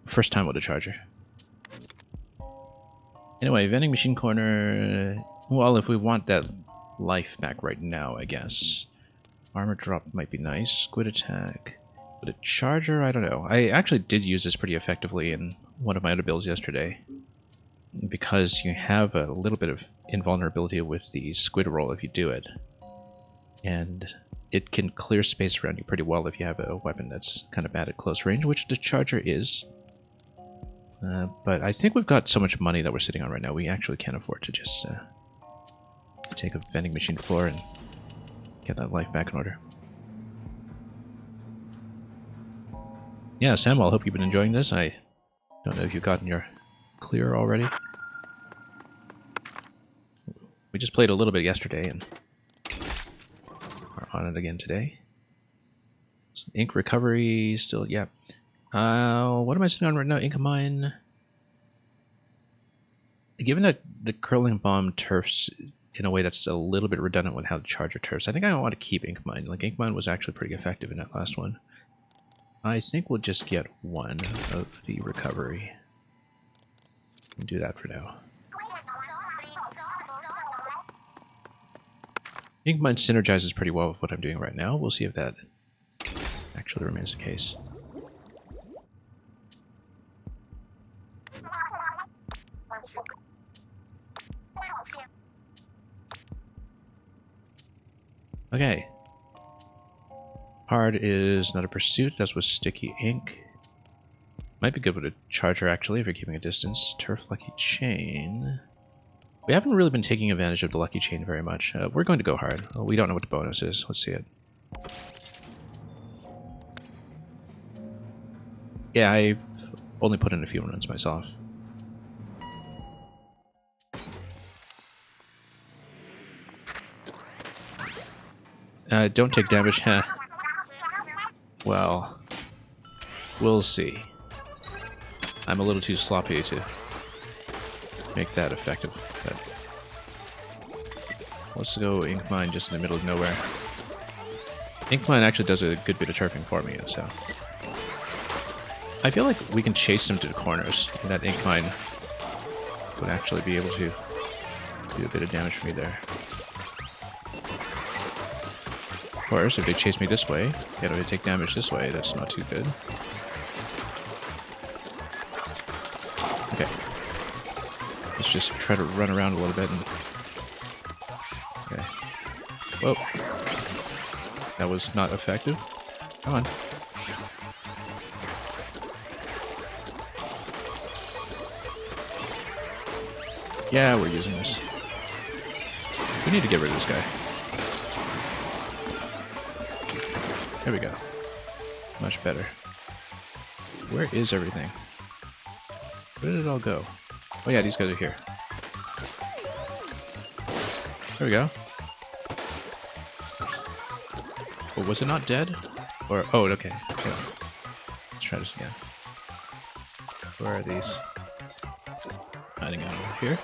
First time with a charger. Anyway, vending machine corner... Well, if we want that life back right now, I guess. Armor drop might be nice. Squid attack. But a charger, I don't know. I actually did use this pretty effectively in one of my other builds yesterday. Because you have a little bit of invulnerability with the squid roll if you do it. And it can clear space around you pretty well if you have a weapon that's kind of bad at close range, which the charger is. But I think we've got so much money that we're sitting on right now, we actually can't afford to just take a vending machine floor and get that life back in order. Yeah, Samuel, I hope you've been enjoying this. I don't know if you've gotten your clear already. We just played a little bit yesterday and are on it again today. Some ink recovery still, yeah. What am I sitting on right now? Ink Mine. Given that the curling bomb turfs in a way that's a little bit redundant with how the charger turfs, I think I want to keep Ink Mine. Like, Ink Mine was actually pretty effective in that last one. I think we'll just get one of the recovery. And do that for now. Ink Mine synergizes pretty well with what I'm doing right now. We'll see if that actually remains the case. Okay. Hard is not a pursuit. That's with sticky ink. Might be good with a charger, actually, if you're keeping a distance. Turf Lucky Chain. We haven't really been taking advantage of the lucky chain very much. We're going to go hard. Well, we don't know what the bonus is. Let's see it. Yeah, I've only put in a few runs myself. Don't take damage, huh? Well, we'll see. I'm a little too sloppy to make that effective. But let's go Ink Mine just in the middle of nowhere. Ink Mine actually does a good bit of turfing for me, so... I feel like we can chase them to the corners, and that Ink Mine would actually be able to do a bit of damage for me there. Of course, if they chase me this way, get to take damage this way, that's not too good. Okay. Let's just try to run around a little bit and... Okay. Whoa. That was not effective. Come on. Yeah, we're using this. We need to get rid of this guy. There we go. Much better. Where is everything? Where did it all go? Oh yeah, these guys are here. There we go. Oh, was it not dead? Or, oh, okay. Yeah. Let's try this again. Where are these? Hiding out over here.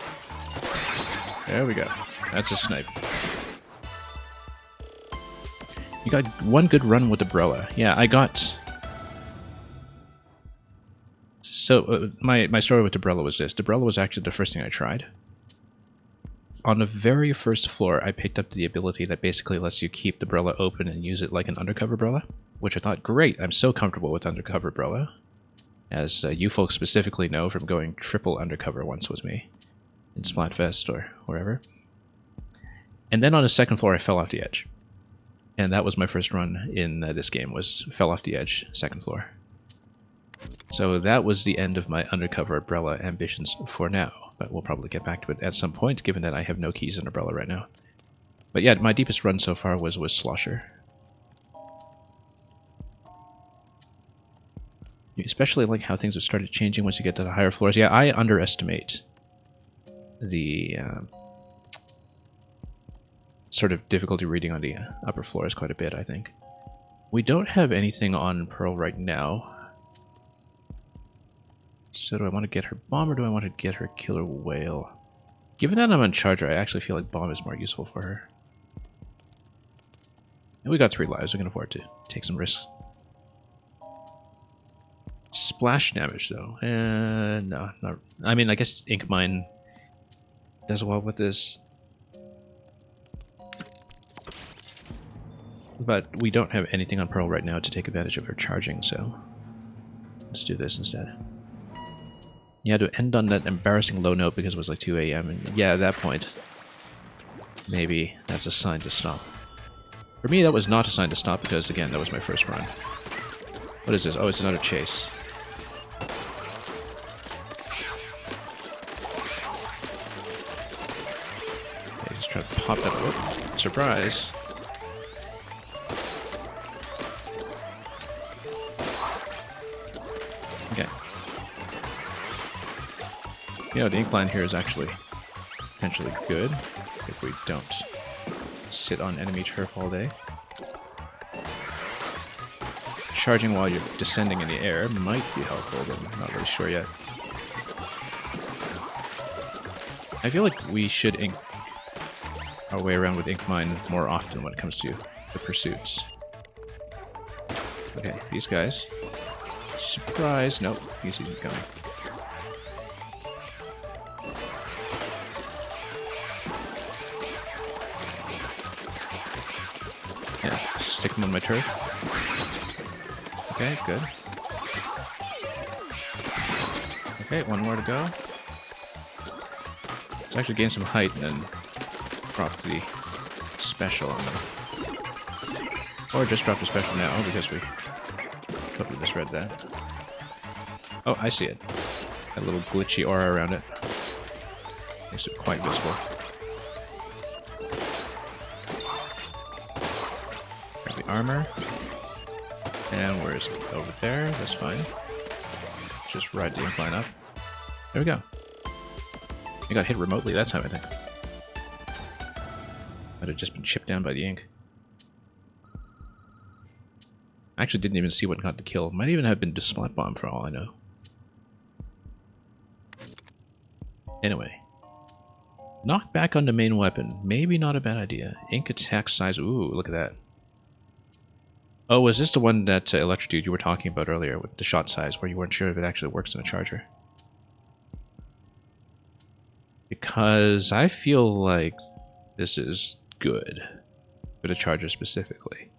There we go. That's a snipe. You got one good run with Umbrella. Yeah, I got... So, my story with Umbrella was this. Umbrella was actually the first thing I tried. On the very first floor, I picked up the ability that basically lets you keep the umbrella open and use it like an undercover umbrella, which I thought, great, I'm so comfortable with undercover umbrella. As you folks specifically know from going triple undercover once with me in Splatfest or wherever. And then on the second floor, I fell off the edge. And that was my first run in this game, was fell off the edge, second floor. So that was the end of my undercover umbrella ambitions for now. But we'll probably get back to it at some point, given that I have no keys in umbrella right now. But yeah, my deepest run so far was with Slosher. You especially like how things have started changing once you get to the higher floors. Yeah, I underestimate the sort of difficulty reading on the upper floors quite a bit, I think. We don't have anything on Pearl right now. So do I want to get her bomb or do I want to get her killer whale? Given that I'm on Charger, I actually feel like bomb is more useful for her. And we got 3 lives, we can afford to take some risks. Splash damage though. No, not. I mean, I guess Ink Mine does well with this. But we don't have anything on Pearl right now to take advantage of her charging, so let's do this instead. Yeah, to end on that embarrassing low note because it was like 2 AM, and yeah, at that point, maybe that's a sign to stop. For me, that was not a sign to stop because, again, that was my first run. What is this? Oh, it's another chase. Okay, just try to pop that. Whoop. Surprise. Okay. You know, the incline here is actually potentially good if we don't sit on enemy turf all day. Charging while you're descending in the air might be helpful, but I'm not really sure yet. I feel like we should ink our way around with Ink Mine more often when it comes to the pursuits. Okay, these guys. Surprise! Nope, he's even coming. Yeah, stick him on my turf. Okay, good. Okay, one more to go. Let's actually gain some height and then drop the special. Or just drop the special now because we totally misread that. Oh, I see it. A little glitchy aura around it. Makes it quite visible. Grab the armor. And where is it? Over there. That's fine. Just ride the incline up. There we go. I got hit remotely that time, I think. Might have just been chipped down by the ink. I actually didn't even see what got the kill. Might even have been the splat bomb for all I know. Anyway. Knockback on the main weapon. Maybe not a bad idea. Ink attack size. Ooh, look at that. Oh, was this the one that Electric Dude you were talking about earlier with the shot size where you weren't sure if it actually works in a charger? Because I feel like this is good for the charger specifically.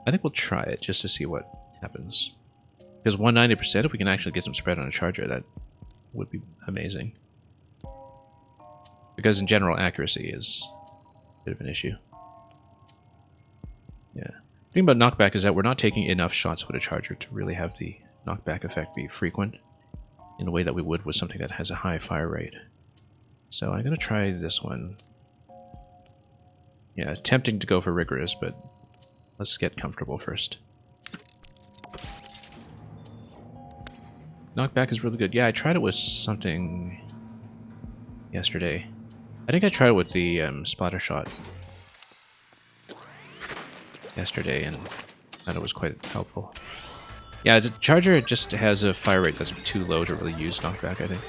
I think we'll try it just to see what happens. Because 190%, if we can actually get some spread on a charger, that would be amazing. Because in general, accuracy is a bit of an issue. Yeah. The thing about knockback is that we're not taking enough shots with a charger to really have the knockback effect be frequent in a way that we would with something that has a high fire rate. So I'm going to try this one. Yeah, tempting to go for rigorous, but let's get comfortable first. Knockback is really good. Yeah, I tried it with something yesterday. I think I tried it with the splatter shot yesterday, and I thought it was quite helpful. Yeah, the charger just has a fire rate that's too low to really use knockback, I think.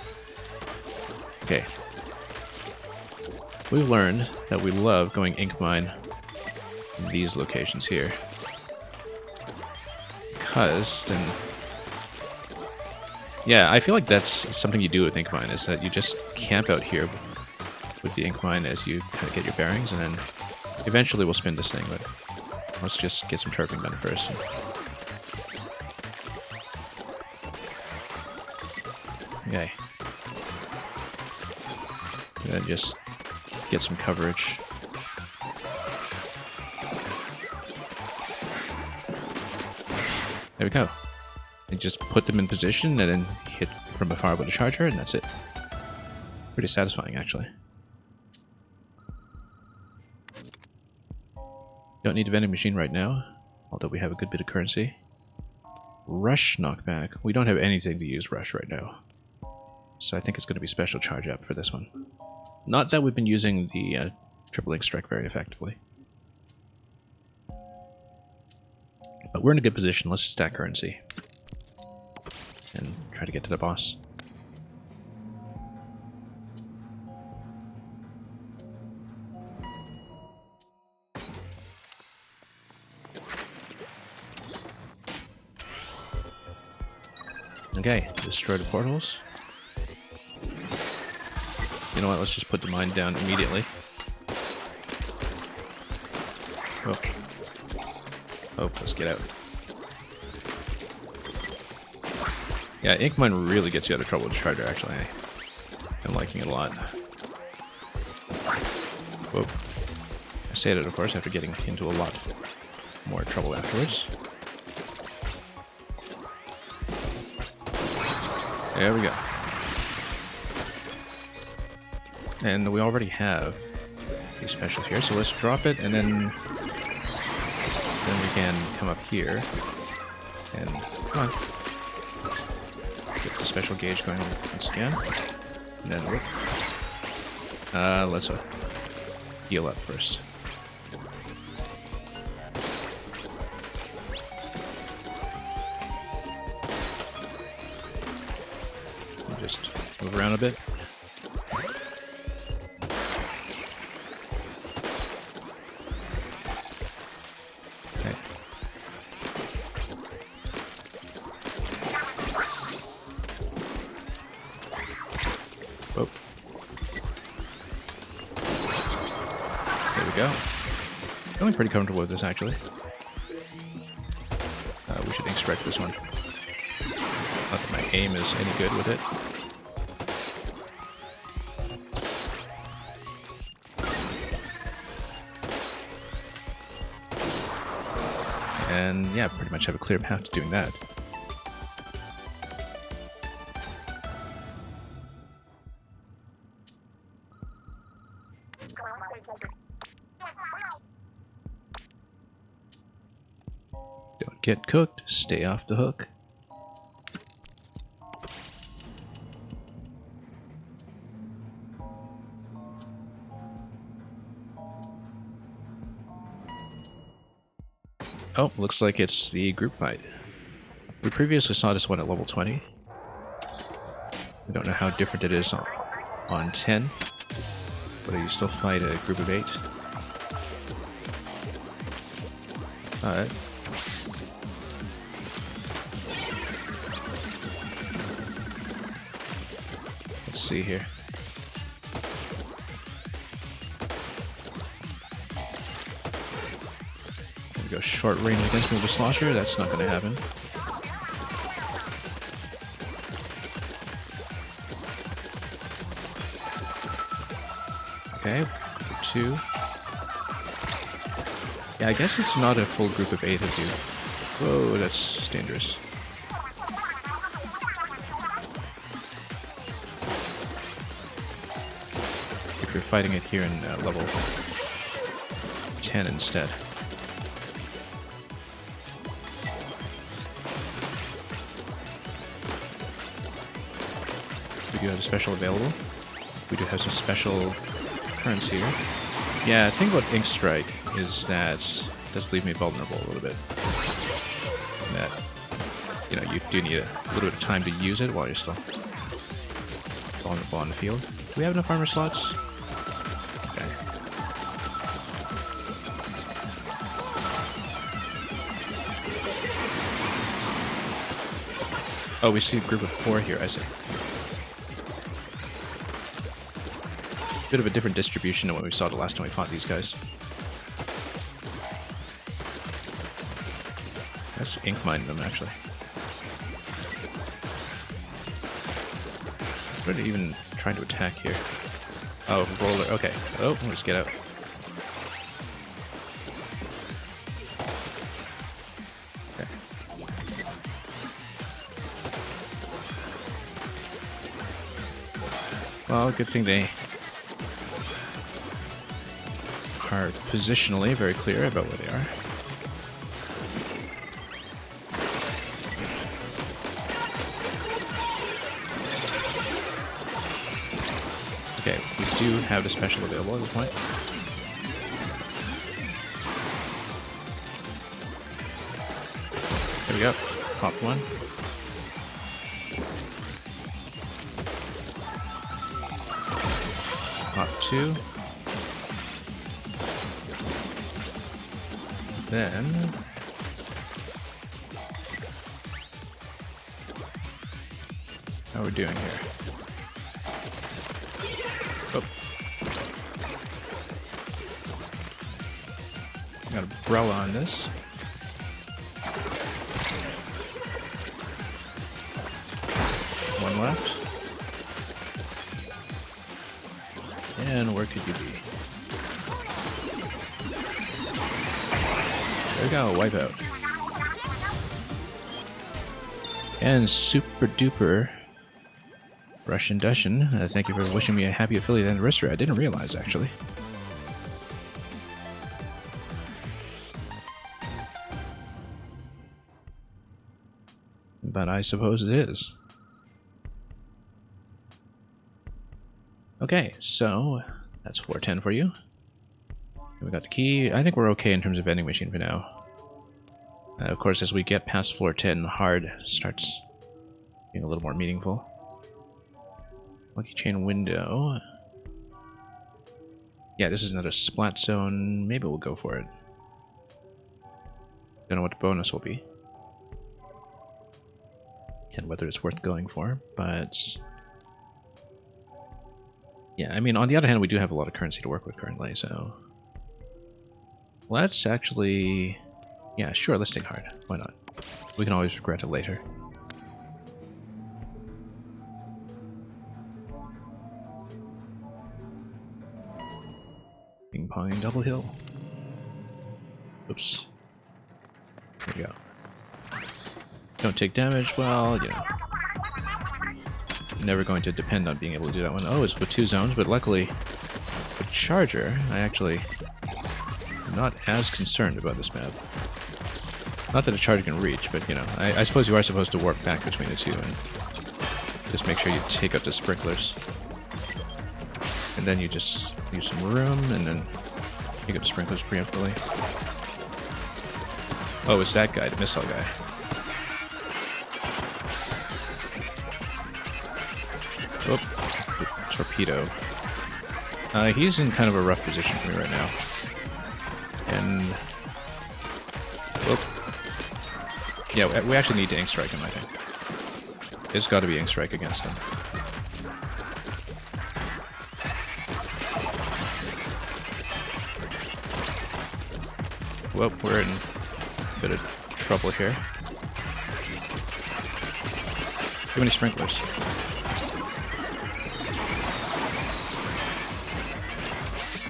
Okay. We've learned that we love going ink mine in these locations here. Because then... Yeah, I feel like that's something you do with ink mine, is that you just camp out here with the ink mine as you kind of get your bearings, and then eventually we'll spin this thing, but let's just get some turping done first. Okay. And then just get some coverage. There we go. And just put them in position and then hit from afar with a charger, and that's it. Pretty satisfying, actually. Don't need a vending machine right now, although we have a good bit of currency. Rush knockback. We don't have anything to use rush right now. So I think it's going to be special charge up for this one. Not that we've been using the triple ink strike very effectively. But we're in a good position. Let's stack currency. And try to get to the boss. Okay, destroy the portals. You know what, let's just put the mine down immediately. Oh. Oh, let's get out. Yeah, ink mine really gets you out of trouble with the charger, actually. I'm liking it a lot. Whoa. I say that, of course, after getting into a lot more trouble afterwards. There we go. And we already have these specials here, so let's drop it, and then we can come up here and come on. Get the special gauge going once again. And then whoop. Let's heal up first. Just move around a bit. Okay. Whoa. There we go. Feeling pretty comfortable with this, actually. We should ink strike this one. Not that my aim is any good with it. And yeah, pretty much have a clear path to doing that. Don't get cooked. Stay off the hook. Oh, looks like it's the group fight. We previously saw this one at level 20. I don't know how different it is on 10. But you still fight a group of 8. Alright. Let's see here. Go short range against me with a slosher, that's not going to happen. Okay, group of 2. Yeah, I guess it's not a full group of 8 of you. Whoa, that's dangerous. If you're fighting it here in level 10 instead. We do have a special available. We do have some special currency here. Yeah, the thing about Ink Strike is that it does leave me vulnerable a little bit. That, you know, you do need a little bit of time to use it while you're still vulnerable on the field. Do we have enough armor slots? Okay. Oh, we see a group of 4 here, I see. Bit of a different distribution than what we saw the last time we fought these guys. Let's ink mine them, actually. What are they even trying to attack here? Oh, roller. Okay. Oh, let's get out. Okay. Well, good thing they are positionally very clear about where they are. Okay, we do have the special available at this point. There we go. Popped one. Popped 2. Then how are we doing here? Oh, got a umbrella on this. One left. And where could you be? There we go, wipeout. And super duper Russian Dushin, thank you for wishing me a happy affiliate anniversary. I didn't realize, actually. But I suppose it is. Okay, so that's 410 for you. We got the key. I think we're okay in terms of vending machine for now. Of course, as we get past floor 10, hard starts being a little more meaningful. Lucky chain window. Yeah, this is another splat zone. Maybe we'll go for it. Don't know what the bonus will be. And whether it's worth going for, but... yeah, I mean, on the other hand, we do have a lot of currency to work with currently, so... let's actually... yeah, sure, let's take hard. Why not? We can always regret it later. Ping-ponging double hill. Oops. There we go. Don't take damage, well, you know. Never going to depend on being able to do that one. Oh, it's with 2 zones, but luckily a charger, I actually am not as concerned about this map. Not that a charger can reach, but you know, I suppose you are supposed to warp back between the two and just make sure you take out the sprinklers. And then you just use some room and then take out the sprinklers preemptively. Oh, it's that guy, the missile guy. Oh, the torpedo. He's in kind of a rough position for me right now. And... oh. Yeah, we actually need to ink strike him, I think. There's got to be ink strike against him. Well, we're in a bit of trouble here. Too many sprinklers.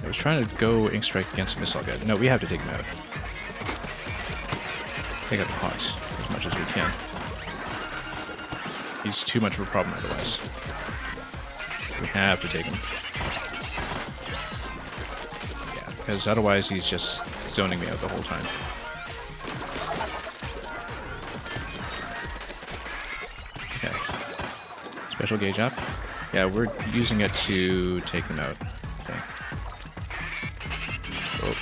I was trying to go ink strike against the missile guy. No, we have to take him out. Take out the pots as much as we can. He's too much of a problem otherwise. We have to take him. Yeah, because otherwise he's just zoning me out the whole time. Okay. Special gauge up. Yeah, we're using it to take them out. Okay. Oh.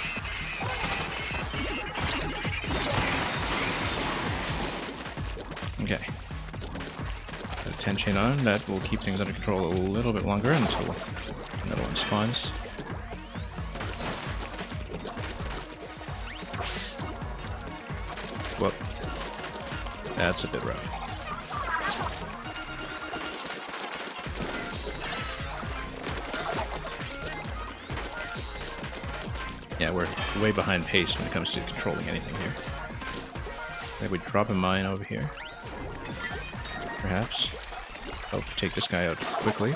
Okay. Got a 10 chain on. That will keep things under control a little bit longer until another one spawns. Well, that's a bit rough. Yeah, we're way behind pace when it comes to controlling anything here. Maybe we drop a mine over here. Perhaps. Oh, take this guy out quickly.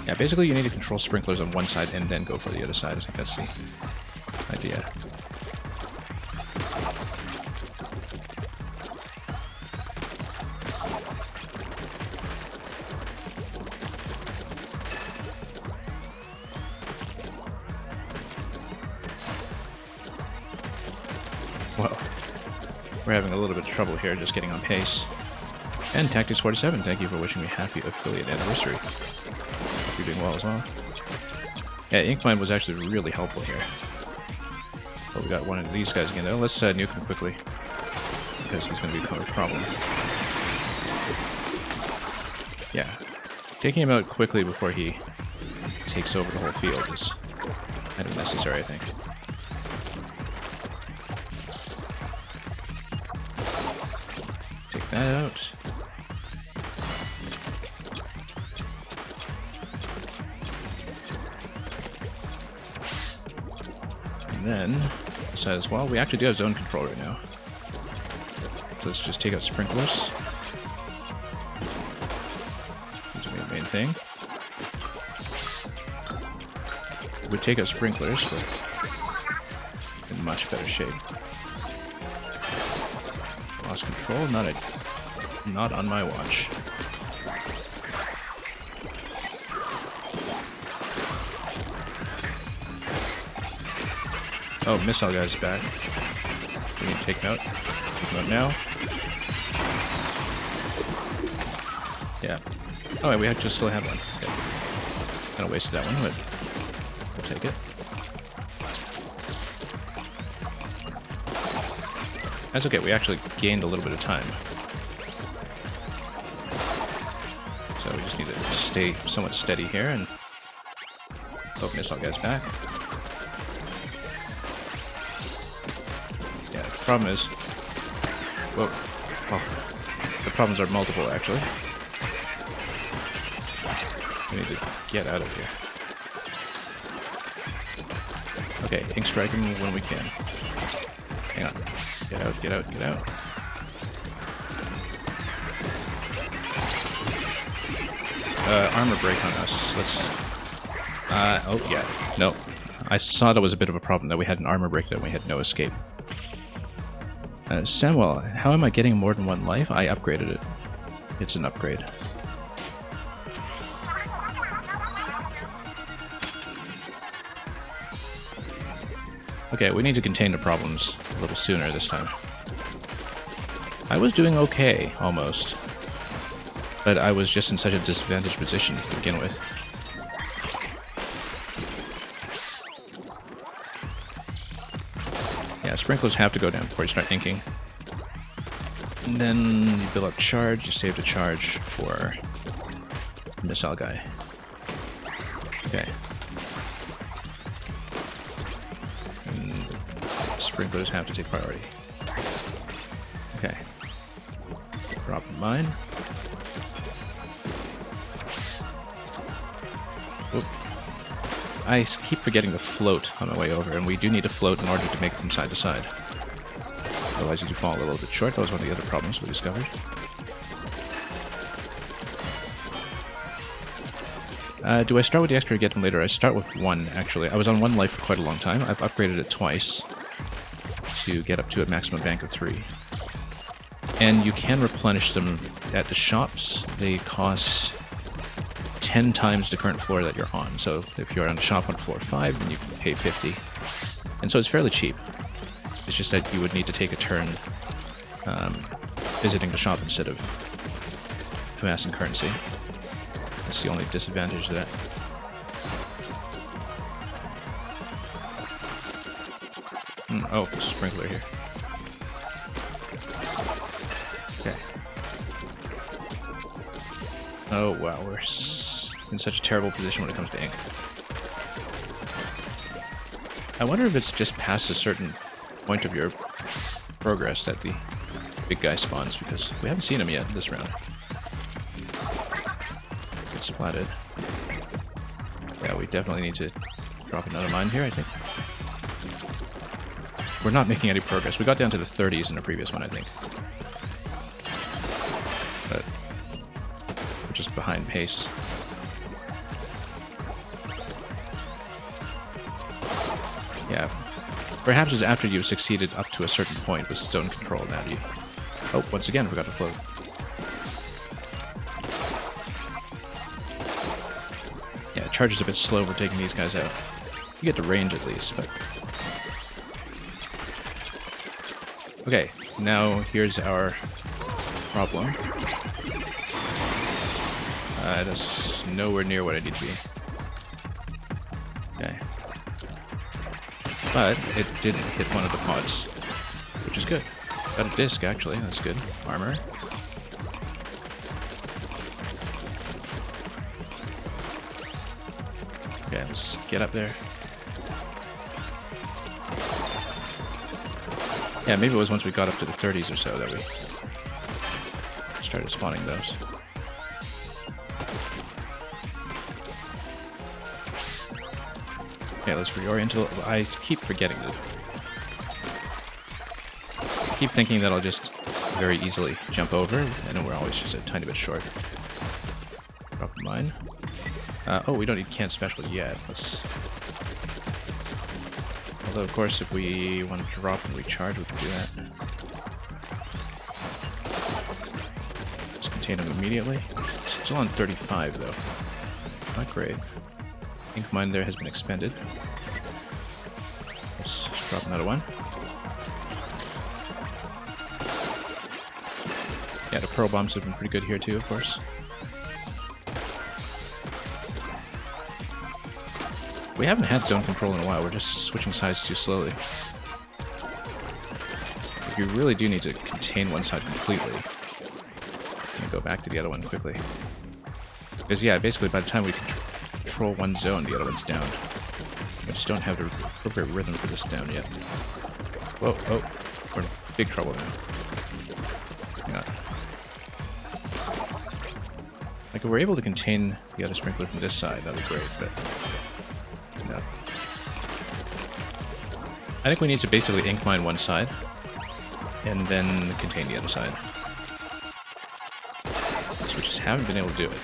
Yeah, basically you need to control sprinklers on one side and then go for the other side. I think that's the idea. Well, we're having a little bit of trouble here just getting on pace. And Tactics47, thank you for wishing me happy affiliate anniversary. Hope you're doing well as well. Yeah, Inkmine was actually really helpful here. Oh, we got one of these guys again though. Let's nuke him quickly, because he's going to become a problem. Yeah, taking him out quickly before he takes over the whole field is kind of necessary, I think. Take that out. And then, says, well, we actually do have zone control right now. So let's just take out sprinklers. These are the main thing. We would take out sprinklers, but in much better shape. Lost control? Not on my watch. Oh, missile guy's back. We need to take him out. Take him out now. Yeah. Oh, wait, we actually still have one. Okay. Kind of wasted that one, but we'll take it. That's okay, we actually gained a little bit of time. So we just need to stay somewhat steady here and... oh, missile guy's back. Yeah, the problem is... whoa. Oh, the problems are multiple, actually. We need to get out of here. Okay, ink strike him when we can. Hang on. Get out, get out, get out. Armor break on us. Let's... oh, yeah. No. I saw that was a bit of a problem, that we had an armor break, that we had no escape. Samuel, how am I getting more than one life? I upgraded it. It's an upgrade. Okay, we need to contain the problems a little sooner this time. I was doing okay, almost. But I was just in such a disadvantaged position to begin with. Yeah, sprinklers have to go down before you start inking. And then you build up charge, you save the charge for the missile guy. Okay. And sprinklers have to take priority. Okay. Drop mine. Oop. I keep forgetting to float on my way over, and we do need to float in order to make them side to side. Otherwise you do fall a little bit short. That was one of the other problems we discovered. Do I start with the extra or get them later? I start with 1, actually. I was on 1 life for quite a long time. I've upgraded it twice to get up to a maximum bank of 3. And you can replenish them at the shops. They cost 10 times the current floor that you're on. So if you're on the shop on floor 5, then you can pay 50. And so it's fairly cheap. It's just that you would need to take a turn visiting the shop instead of amassing currency. That's the only disadvantage to that. Oh, sprinkler here. Okay. Oh wow, we're in such a terrible position when it comes to ink. I wonder if it's just past a certain point of your progress that the big guy spawns, because we haven't seen him yet this round. Get splatted. Yeah, we definitely need to drop another mine here, I think. We're not making any progress. We got down to the 30s in the previous one, I think. But we're just behind pace. Yeah. Perhaps it's after you've succeeded up to a certain point with stone control. Now you... Oh, once again, forgot to float. Yeah, charge is a bit slow for taking these guys out. You get the range at least, but... Okay, now here's our problem. That's nowhere near what I need to be. Okay. But it didn't hit one of the pods, which is good. Got a disc, actually. That's good. Armor. Okay, let's get up there. Yeah, maybe it was once we got up to the 30s or so that we started spawning those. Okay, let's reorient. I keep forgetting to... I keep thinking that I'll just very easily jump over, and then we're always just a tiny bit short. Drop mine. Oh, we don't need can't special yet. Let's... Although, of course, if we want to drop and recharge, we can do that. Let's contain them immediately. Still on 35, though. Not great. Ink mine there has been expended. Let's drop another one. Yeah, the pearl bombs have been pretty good here, too, of course. We haven't had zone control in a while, we're just switching sides too slowly. You really do need to contain one side completely. And go back to the other one quickly. Because yeah, basically by the time we control one zone, the other one's down. We just don't have the appropriate rhythm for this down yet. Whoa, oh, we're in big trouble now. Hang on. Like if we're able to contain the other sprinkler from this side, that'd be great, but... No. I think we need to basically ink mine one side, and then contain the other side. So we just haven't been able to do it.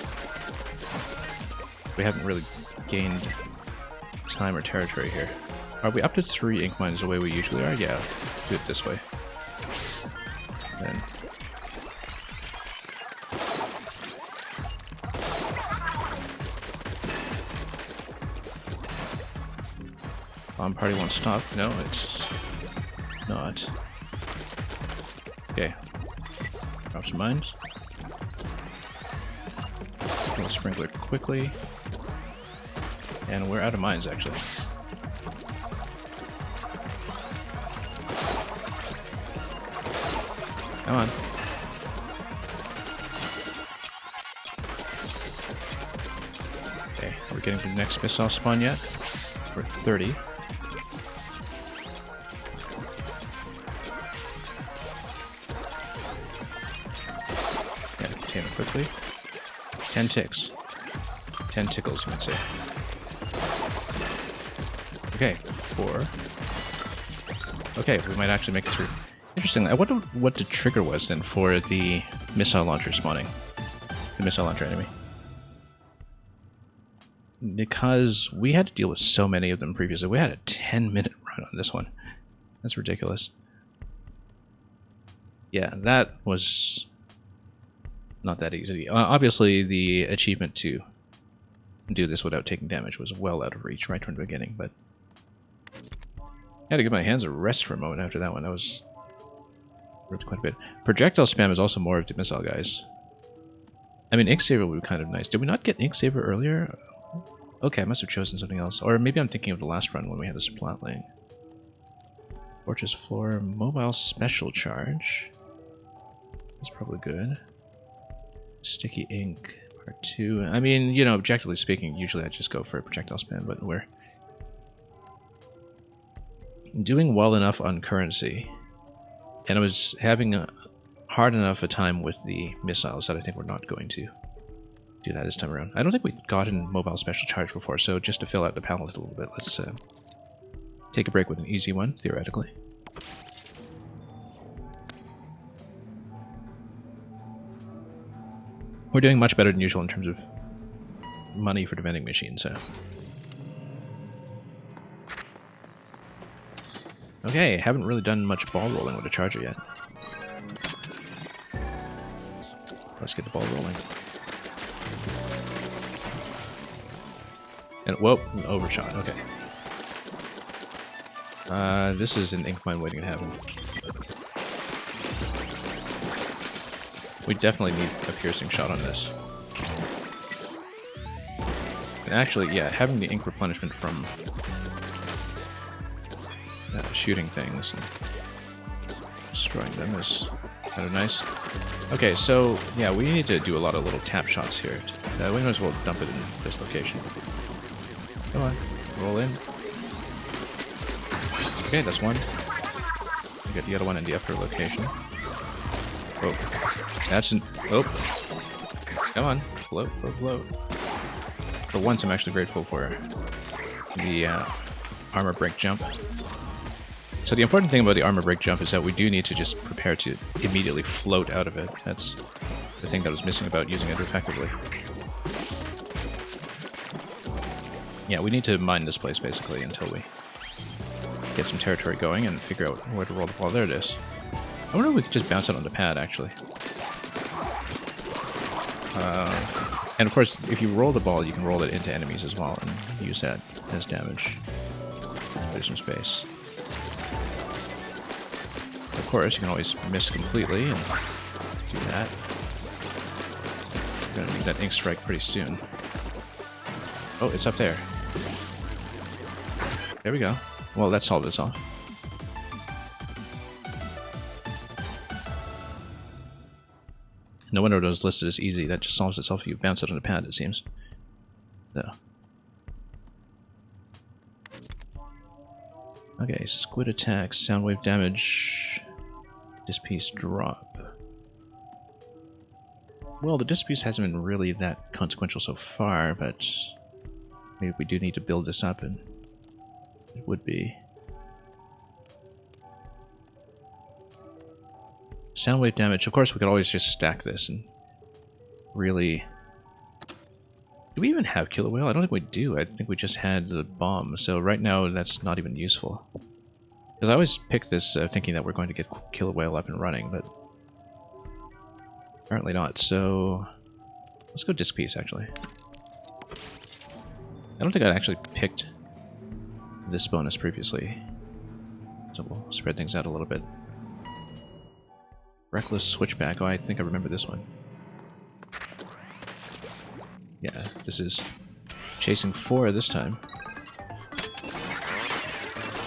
We haven't really gained time or territory here. Are we up to 3 ink mines the way we usually are? Yeah, do it this way. Then... Bomb party won't stop. No, it's not. Okay. Drop some mines. Kill the sprinkler quickly. And we're out of mines, actually. Come on. Okay, are we getting to the next missile spawn yet? We're at 30. Yeah, contain it quickly. 10 ticks. 10 tickles, you might say. Okay, 4. Okay, we might actually make it through. Interesting. I wonder what the trigger was then for the missile launcher spawning. The missile launcher enemy. Because we had to deal with so many of them previously. We had a 10-minute run on this one. That's ridiculous. Yeah, that was not that easy. Obviously, the achievement to do this without taking damage was well out of reach right from the beginning, but I had to give my hands a rest for a moment after that one. That was ripped quite a bit. Projectile spam is also more of the missile guys. I mean, Ink Saber would be kind of nice. Did we not get Ink Saber earlier? Okay, I must have chosen something else. Or maybe I'm thinking of the last run when we had the Splatling. Fortress Floor, Mobile Special Charge. That's probably good. Sticky Ink, Part 2. I mean, you know, objectively speaking, usually I just go for a projectile spam, but we're doing well enough on currency. And I was having a hard enough a time with the missiles that I think we're not going to do that this time around. I don't think we've gotten Mobile Special Charge before, so just to fill out the palette a little bit, let's take a break with an easy one, theoretically. We're doing much better than usual in terms of money for the vending machine, so... Okay, haven't really done much ball rolling with a charger yet. Let's get the ball rolling. And whoa, overshot. Okay. This is an ink mine waiting to happen. We definitely need a piercing shot on this. And actually, yeah, having the ink replenishment from shooting things and destroying them is kind of nice. Okay, so yeah, we need to do a lot of little tap shots here. We might as well dump it in this location. Come on, roll in. Okay, that's one. We got the other one in the upper location. Oh, that's an... Oh! Come on, float, float, float. For once, I'm actually grateful for the armor break jump. So the important thing about the armor break jump is that we do need to just prepare to immediately float out of it. That's the thing that was missing about using it effectively. Yeah, we need to mine this place basically until we get some territory going and figure out where to roll the ball. There it is. I wonder if we could just bounce it on the pad, actually. And of course, if you roll the ball, you can roll it into enemies as well and use that as damage. There's some space. Of course, you can always miss completely and do that. We're gonna need that ink strike pretty soon. Oh, it's up there. There we go. Well, that solved itself. No wonder it was listed as easy. That just solves itself if you bounce it on the pad, it seems. So. Okay, squid attack, sound wave damage, disc piece drop. Well, the disc piece hasn't been really that consequential so far, but maybe we do need to build this up, and it would be. Sound wave damage, of course we could always just stack this and really... Do we even have Killer Whale? I don't think we do. I think we just had the bomb, so right now that's not even useful. Because I always pick this thinking that we're going to get Killer Whale up and running, but apparently not, so let's go disc piece, actually. I don't think I actually picked this bonus previously. So we'll spread things out a little bit. Reckless Switchback. Oh, I think I remember this one. Yeah, this is chasing 4 this time.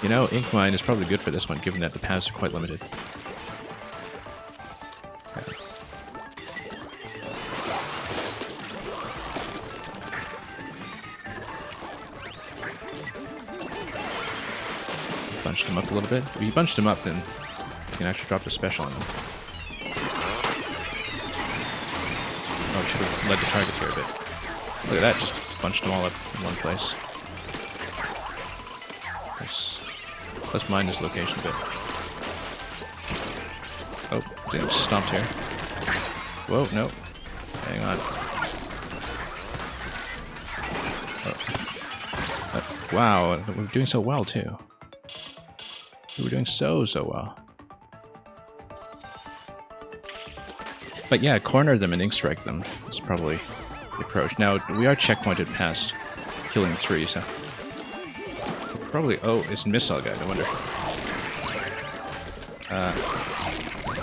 You know, Ink Mine is probably good for this one, given that the paths are quite limited. Bunched him up a little bit. If you bunched him up, then you can actually drop the special on him. Oh, I should have led the target here a bit. Look at that, just bunched them all up in one place. Let's mine this location a bit. Oh, they stomped here. Whoa, no. Hang on. Oh. Wow, we're doing so well, too. We were doing so well. But yeah, corner them and ink strike them is probably the approach. Now, we are checkpointed past killing 3, so... Probably... Oh, it's a missile guy, no wonder.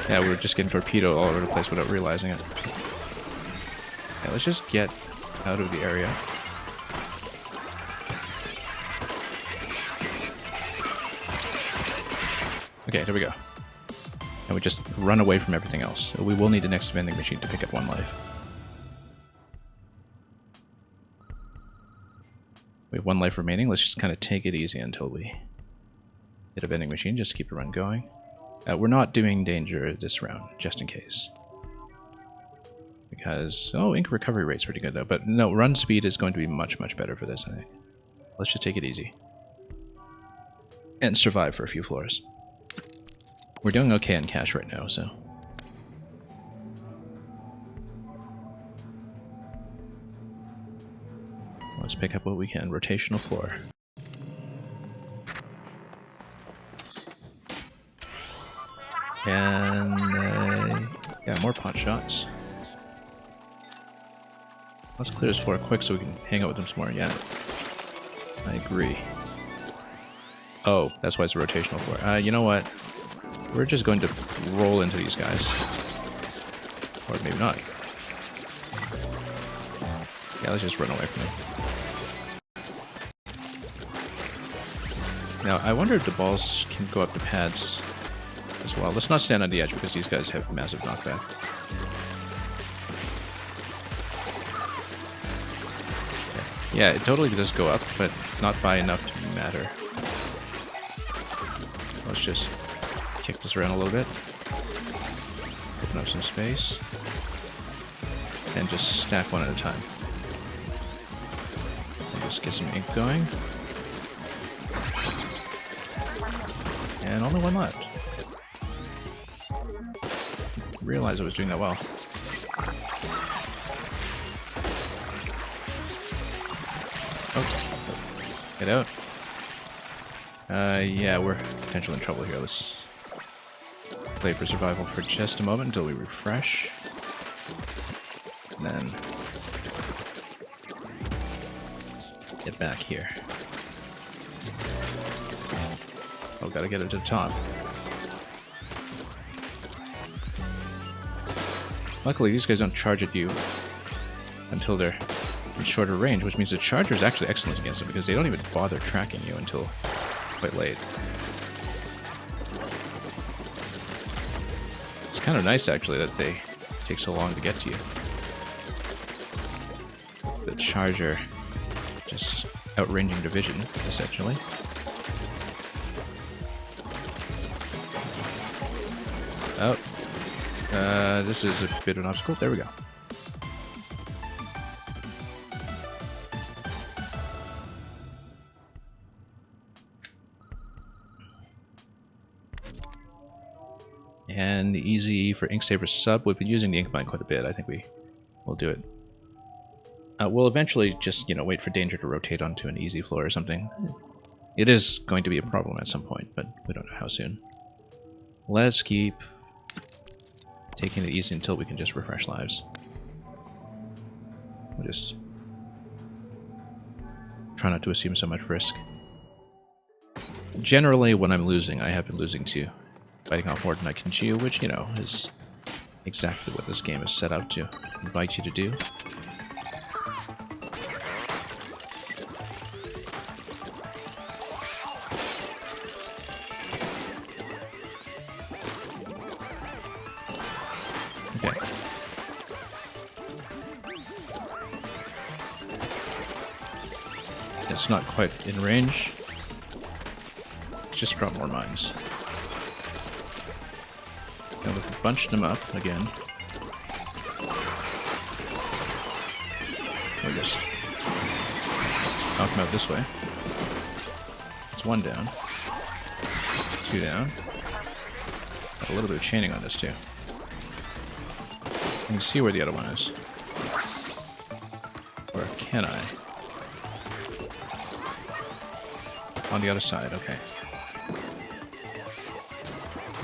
Yeah, we were just getting torpedoed all over the place without realizing it. Yeah, let's just get out of the area. Okay, there we go. And we just run away from everything else. We will need the next vending machine to pick up 1 life. We have 1 life remaining. Let's just kind of take it easy until we hit a vending machine. Just keep the run going. We're not doing danger this round, just in case. Because... Oh, ink recovery rate's pretty good, though. But no, run speed is going to be much, much better for this, I think. Let's just take it easy. And survive for a few floors. We're doing okay in cash right now, so... Let's pick up what we can. Rotational floor. And... yeah, more pot shots. Let's clear this floor quick so we can hang out with them some more. Yeah. I agree. Oh, that's why it's a rotational floor. You know what? We're just going to roll into these guys. Or maybe not. Yeah, let's just run away from them. Now, I wonder if the balls can go up the pads as well. Let's not stand on the edge because these guys have massive knockback. Yeah, it totally does go up, but not by enough to matter. Let's just kick this around a little bit. Open up some space. And just stack one at a time. And just get some ink going. And only 1 left. Realized I was doing that well. Oh. Get out. Yeah, we're potentially in trouble here. Let's play for survival for just a moment until we refresh. And then get back here. Oh, gotta get it to the top. Luckily, these guys don't charge at you until they're in shorter range, which means the charger is actually excellent against them because they don't even bother tracking you until quite late. It's kind of nice, actually, that they take so long to get to you. The charger just outranging division, essentially. Oh. This is a bit of an obstacle. There we go. And easy for Inksaber sub. We've been using the Ink Mine quite a bit. I think we will do it. We'll eventually just, you know, wait for danger to rotate onto an easy floor or something. It is going to be a problem at some point, but we don't know how soon. Let's keep taking it easy until we can just refresh lives. We'll just try not to assume so much risk. Generally, when I'm losing, I have been losing to fighting off Horde Knight Kenshio, which, you know, is exactly what this game is set out to invite you to do. Okay. It's not quite in range. Just drop more mines. Now we've bunched them up again. We'll just knock them out this way. It's one down. Two down. Got a little bit of chaining on this too. You can see where the other one is. Or can I? On the other side, okay.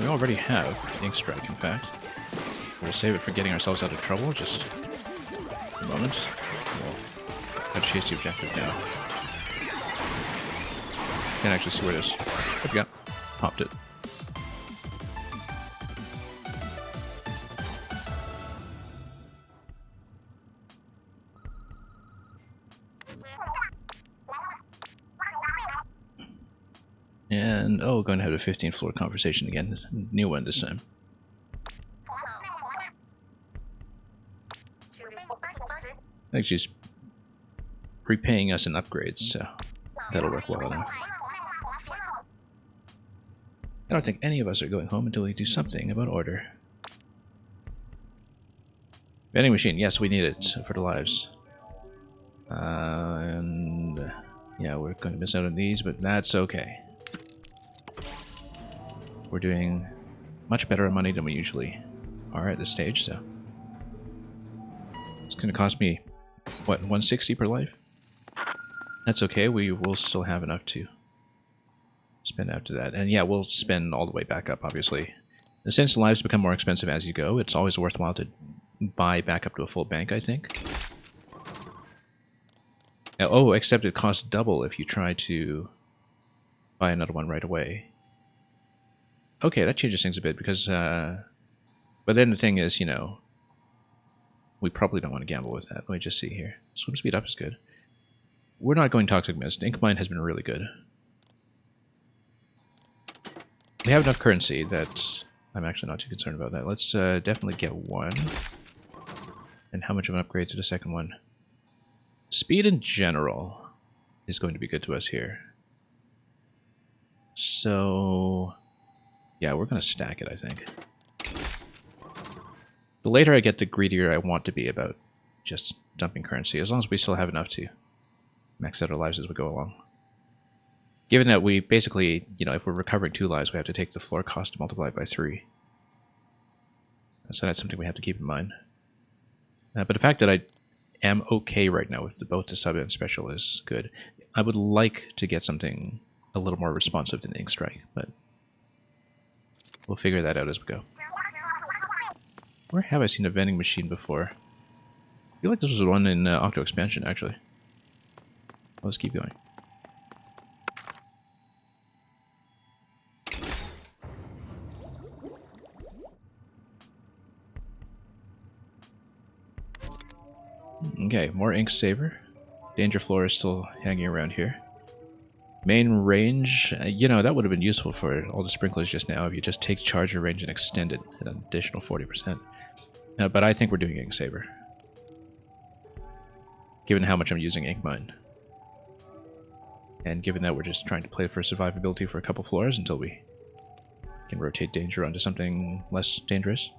We already have Ink Strike, in fact. We'll save it for getting ourselves out of trouble, just a moment. We'll try to chase the objective now. Can't actually see where it is. What we got? Popped it. And, oh, going to have a 15th floor conversation again. New one this time. Actually, she's repaying us in upgrades, so that'll work well enough. I don't think any of us are going home until we do something about order. Vending machine, yes, we need it for the lives. And yeah, we're going to miss out on these, but that's okay. We're doing much better on money than we usually are at this stage, so it's going to cost me, what, 160 per life? That's okay, we will still have enough to spend after that. And yeah, we'll spend all the way back up, obviously. Since lives become more expensive as you go, it's always worthwhile to buy back up to a full bank, I think. Oh, except it costs double if you try to buy another one right away. Okay, that changes things a bit because, but then the thing is, you know, we probably don't want to gamble with that. Let me just see here. Swim speed up is good. We're not going Toxic Mist. Ink Mine has been really good. We have enough currency that I'm actually not too concerned about that. Let's definitely get one. And how much of an upgrade to the second one? Speed in general is going to be good to us here. So yeah, we're going to stack it, I think. The later I get, the greedier I want to be about just dumping currency, as long as we still have enough to max out our lives as we go along. Given that we basically, you know, if we're recovering 2 lives, we have to take the floor cost to multiply it by 3. So that's something we have to keep in mind. But the fact that I am okay right now with both the sub and special is good. I would like to get something a little more responsive than Ink Strike, but we'll figure that out as we go. Where have I seen a vending machine before? I feel like this was one in Octo Expansion, actually. Let's keep going. Okay, more Ink Saver. Danger Floor is still hanging around here. Main range, you know, that would have been useful for all the sprinklers just now if you just take charger range and extend it at an additional 40%. But I think we're doing Ink Saver, given how much I'm using Ink Mine. And given that we're just trying to play for survivability for a couple floors until we can rotate danger onto something less dangerous.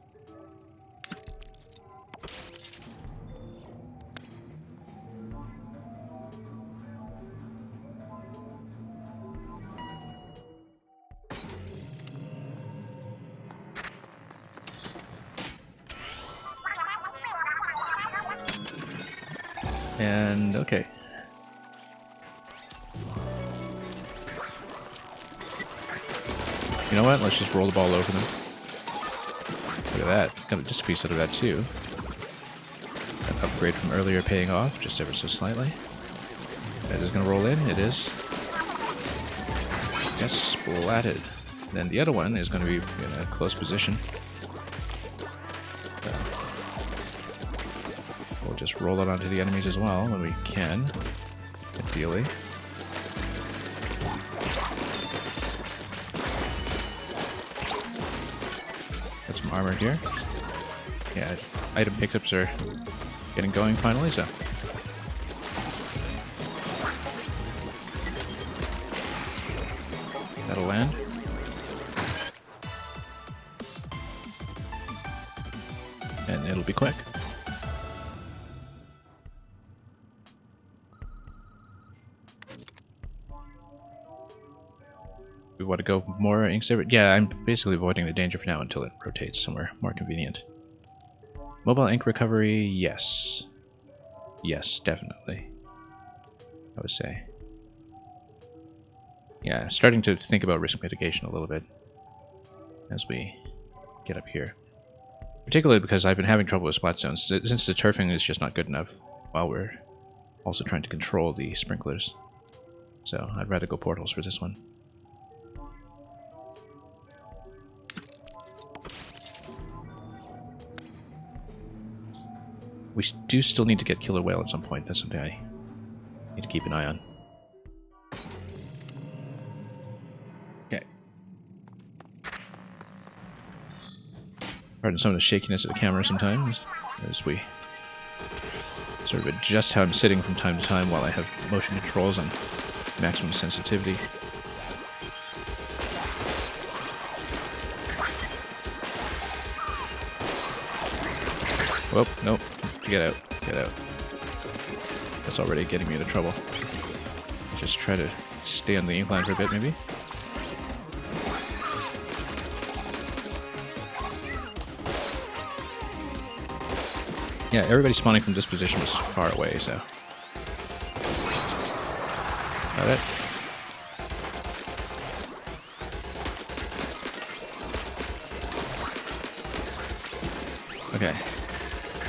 And okay. You know what? Let's just roll the ball over them. Look at that. Got just a piece out of that too. That upgrade from earlier paying off, just ever so slightly. That is going to roll in. It is. get splatted. Then the other one is going to be in a close position. We'll just roll it onto the enemies as well when we can, ideally. Got some armor here. Yeah, item pickups are getting going finally, so. That'll land. And it'll be quick. We want to go more ink saver? Yeah, I'm basically avoiding the danger for now until it rotates somewhere more convenient. Mobile ink recovery, yes. Yes, definitely. I would say. Yeah, starting to think about risk mitigation a little bit as we get up here. Particularly because I've been having trouble with splat zones, since the turfing is just not good enough while we're also trying to control the sprinklers. So I'd rather go portals for this one. We do still need to get killer whale at some point. That's something I need to keep an eye on. Okay. Pardon some of the shakiness of the camera sometimes, as we sort of adjust how I'm sitting from time to time while I have motion controls on maximum sensitivity. Whoop, nope. Get out. Get out. That's already getting me into trouble. Just try to stay on the incline for a bit, maybe. Yeah, everybody spawning from this position was far away, so. Got it. Okay.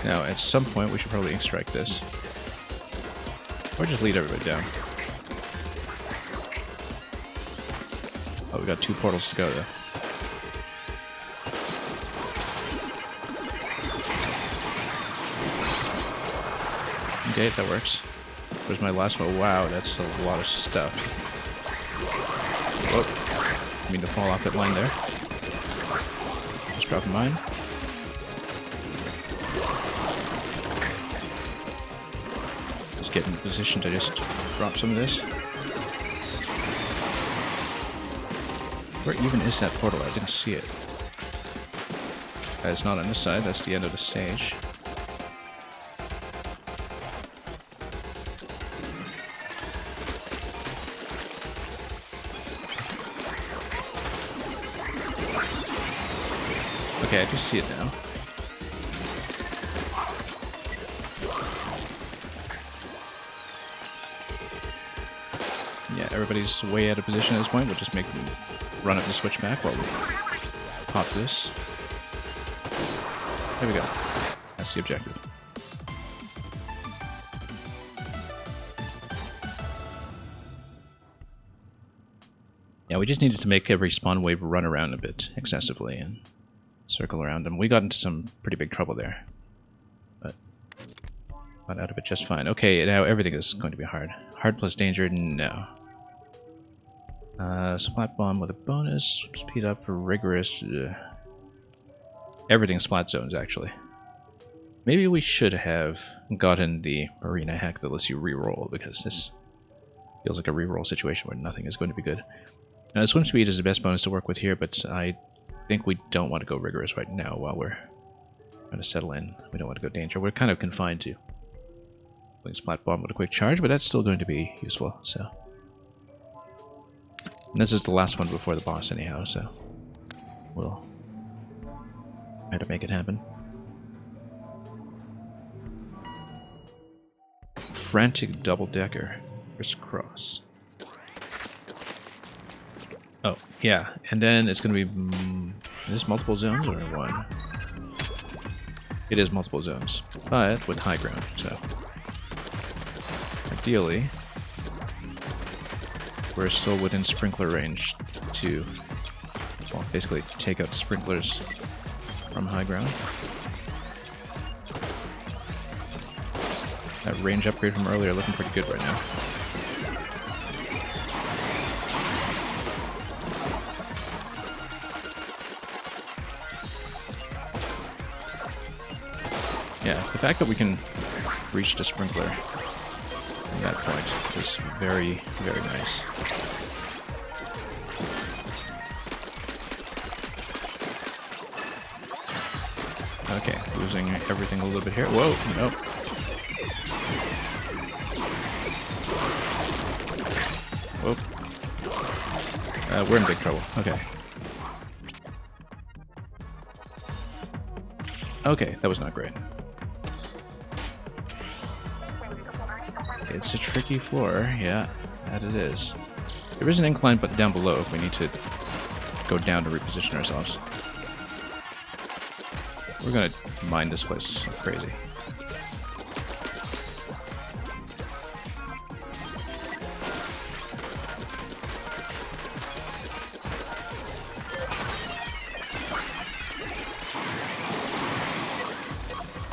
Now, at some point, we should probably ink strike this. Or just lead everybody down. Oh, we got 2 portals to go, though. Okay, that works. Where's my last one? Wow, that's a lot of stuff. Whoa. I mean to fall off that line there. Just dropping mine. Get in position to just drop some of this. Where even is that portal? I didn't see it. It's not on this side, that's the end of the stage. Okay, I do see it now. Yeah, everybody's way out of position at this point. We'll just make them run up the switchback while we pop this. There we go. That's the objective. Yeah, we just needed to make every spawn wave run around a bit excessively and circle around them. We got into some pretty big trouble there, but got out of it just fine. Okay, now everything is going to be hard. Hard plus danger, no. Splat bomb with a bonus, speed up for rigorous. Everything splat zones, actually. Maybe we should have gotten the arena hack that lets you reroll, because this feels like a reroll situation where nothing is going to be good. Swim speed is the best bonus to work with here, but I think we don't want to go rigorous right now while we're trying to settle in. We don't want to go danger. We're kind of confined to splat bomb with a quick charge, but that's still going to be useful, so. And this is the last one before the boss anyhow, so we'll try to make it happen. Frantic double-decker. Crisscross. Oh, yeah, and then it's going to be... is this multiple zones or one? It is multiple zones, but with high ground, so... ideally... we're still within sprinkler range to, well, basically take out the sprinklers from high ground. That range upgrade from earlier looking pretty good right now. Yeah, the fact that we can reach the sprinkler at that point is very, very nice. Okay, losing everything a little bit here. Whoa, nope. Whoa. We're in big trouble. Okay. Okay, that was not great. It's a tricky floor, yeah, that it is. There is an incline but down below if we need to go down to reposition ourselves. We're gonna mine this place like crazy.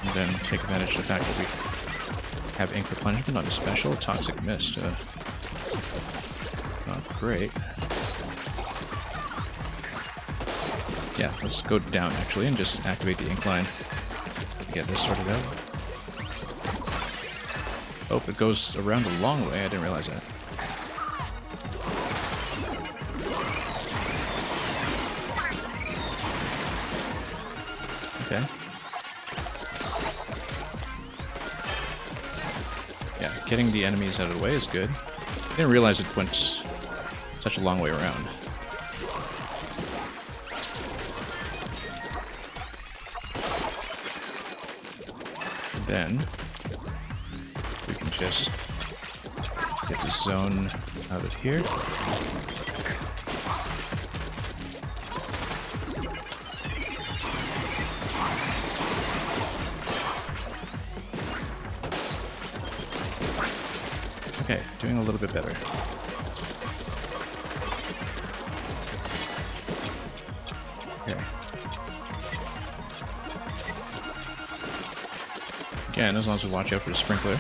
And then take advantage of the fact that we have ink replenishment on a special toxic mist. Not great. Yeah, let's go down actually and just activate the incline to get this sorted out. Oh, it goes around a long way. I didn't realize that. Okay. Yeah, getting the enemies out of the way is good. I didn't realize it went such a long way around. And then we can just get the zone out of here. Okay, doing a little bit better. Okay. Again, as long as we watch out for the sprinkler.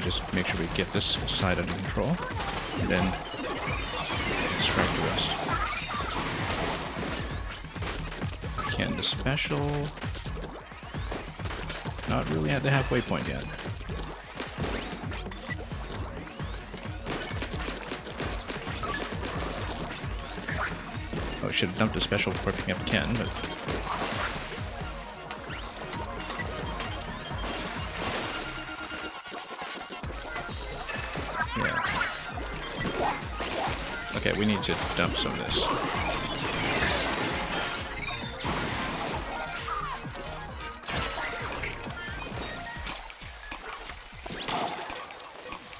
Just make sure we get this side under control, and then strike the rest. Again, the special, not really at the halfway point yet. Oh, I should have dumped a special before picking up Ken, but yeah. Okay, we need to dump some of this.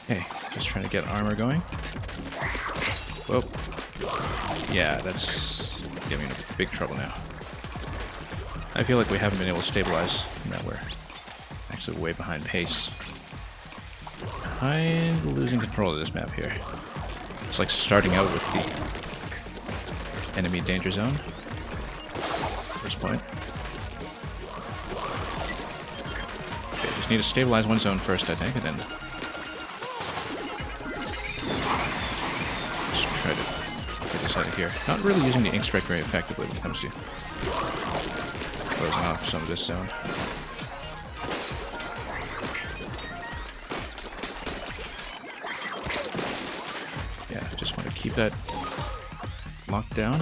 Okay, just trying to get armor going. Whoa. Yeah, that's getting me in big trouble now. I feel like we haven't been able to stabilize, and that we're actually way behind pace. Kind of losing control of this map here. It's like starting out with the enemy danger zone at this point. Okay, just need to stabilize one zone first, I think, and then just try to get this out of here. Not really using the ink strike very effectively when it comes to closing off some of this zone. Just want to keep that locked down.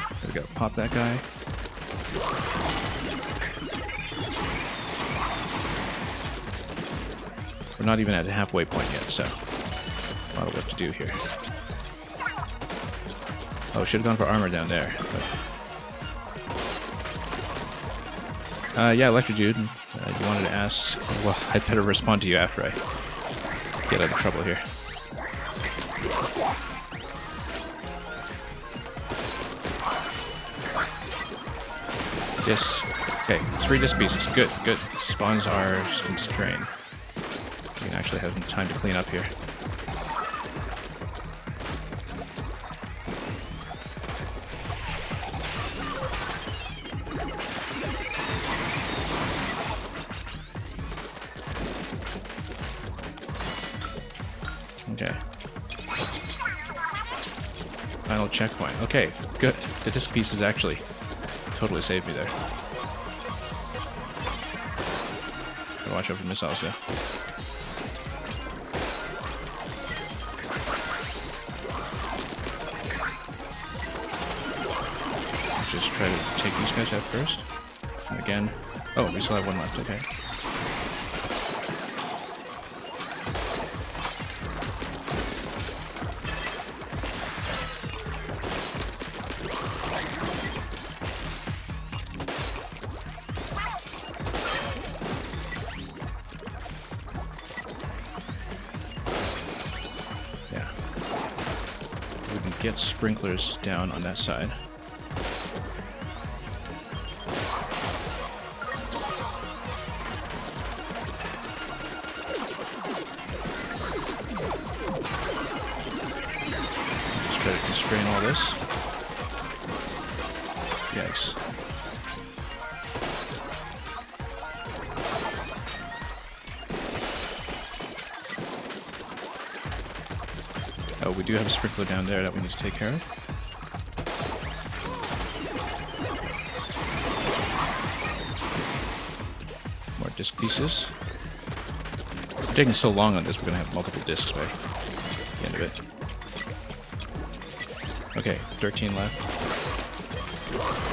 There we go. Pop that guy. We're not even at a halfway point yet, so a lot of work to do here. Oh, should have gone for armor down there. But yeah, Electrojude. You wanted to ask... Well, I'd better respond to you after I get out of trouble here. Yes. Okay, 3 disc pieces. Good, good. Spawns are constrained. We can actually have some time to clean up here. Okay. Final checkpoint. Okay, good. The disc pieces actually totally saved me there. Gotta watch out for missiles, yeah. Just try to take these guys out first. And again. Oh, we still have one left, okay. Get sprinklers down on that side. Just try to constrain all this. Yikes. Oh, we do have a sprinkler down there that we need to take care of. More disc pieces. We're taking so long on this, we're going to have multiple discs by the end of it. Okay, 13 left.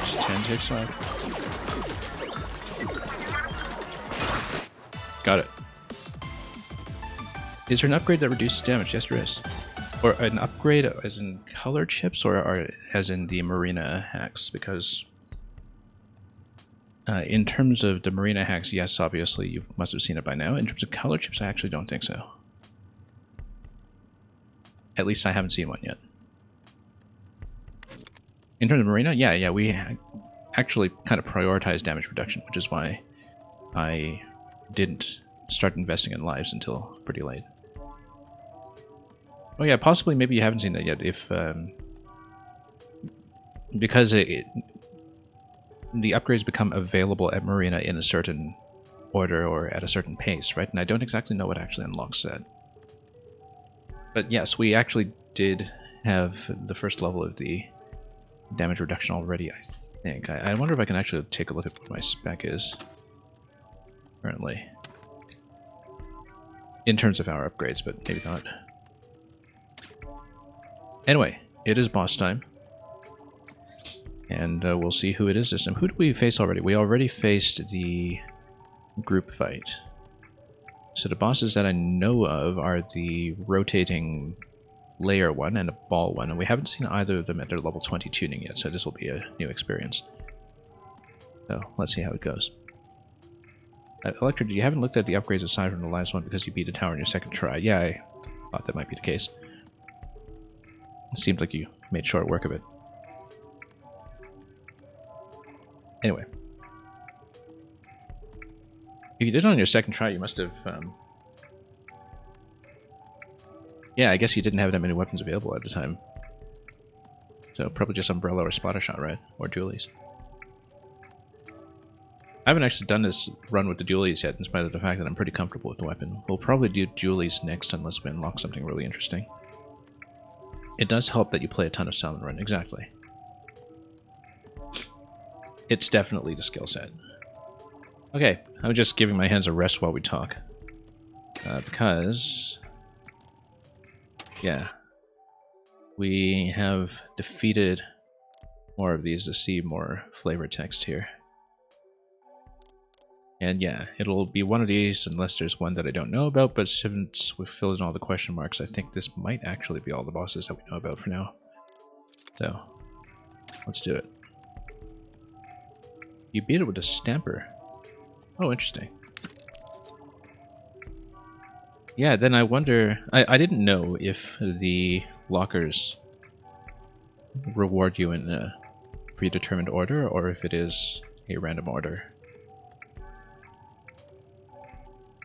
Just 10 ticks left. Got it. Is there an upgrade that reduces damage? Yes, there is. Or an upgrade as in color chips, or as in the marina hacks? Because in terms of the marina hacks, yes, obviously you must have seen it by now. In terms of color chips, I actually don't think so. At least I haven't seen one yet. In terms of marina, yeah, we actually kind of prioritize damage reduction, which is why I didn't start investing in lives until pretty late. Oh yeah, possibly maybe you haven't seen that yet, if because the upgrades become available at Marina in a certain order or at a certain pace, right? And I don't exactly know what actually unlocks that. But yes, we actually did have the first level of the damage reduction already, I think. I wonder if I can actually take a look at what my spec is currently. In terms of our upgrades, but maybe not. Anyway, it is boss time. And we'll see who it is this time. Who did we face already? We already faced the group fight. So the bosses that I know of are the rotating layer one and the ball one. And we haven't seen either of them at their level 20 tuning yet, so this will be a new experience. So let's see how it goes. Electra, you haven't looked at the upgrades aside from the last one because you beat the tower in your second try. Yeah, I thought that might be the case. It seemed like you made short work of it. Anyway. If you did it on your second try, you must have... Yeah, I guess you didn't have that many weapons available at the time. So probably just Umbrella or Splatter Shot, right? Or Dualies. I haven't actually done this run with the Dualies yet, in spite of the fact that I'm pretty comfortable with the weapon. We'll probably do Dualies next unless we unlock something really interesting. It does help that you play a ton of Silent Run, exactly. It's definitely the skill set. Okay, I'm just giving my hands a rest while we talk. Because... yeah. We have defeated more of these to see more flavor text here. And yeah, it'll be one of these unless there's one that I don't know about, but since we've filled in all the question marks, I think this might actually be all the bosses that we know about for now. So, let's do it. You beat it with a Stamper. Oh, interesting. Yeah, then I wonder... I didn't know if the lockers reward you in a predetermined order or if it is a random order.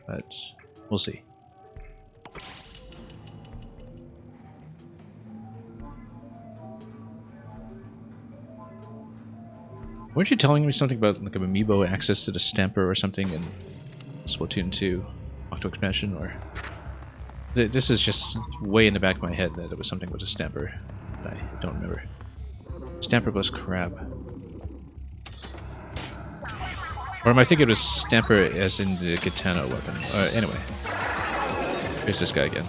But we'll see. Weren't you telling me something about like an amiibo access to the stamper or something in Splatoon 2 Octo Expansion? Or this is just way in the back of my head that it was something with a stamper. I don't remember. Stamper plus crab. Or am I thinking it was stamper as in the katana weapon? Anyway. Here's this guy again.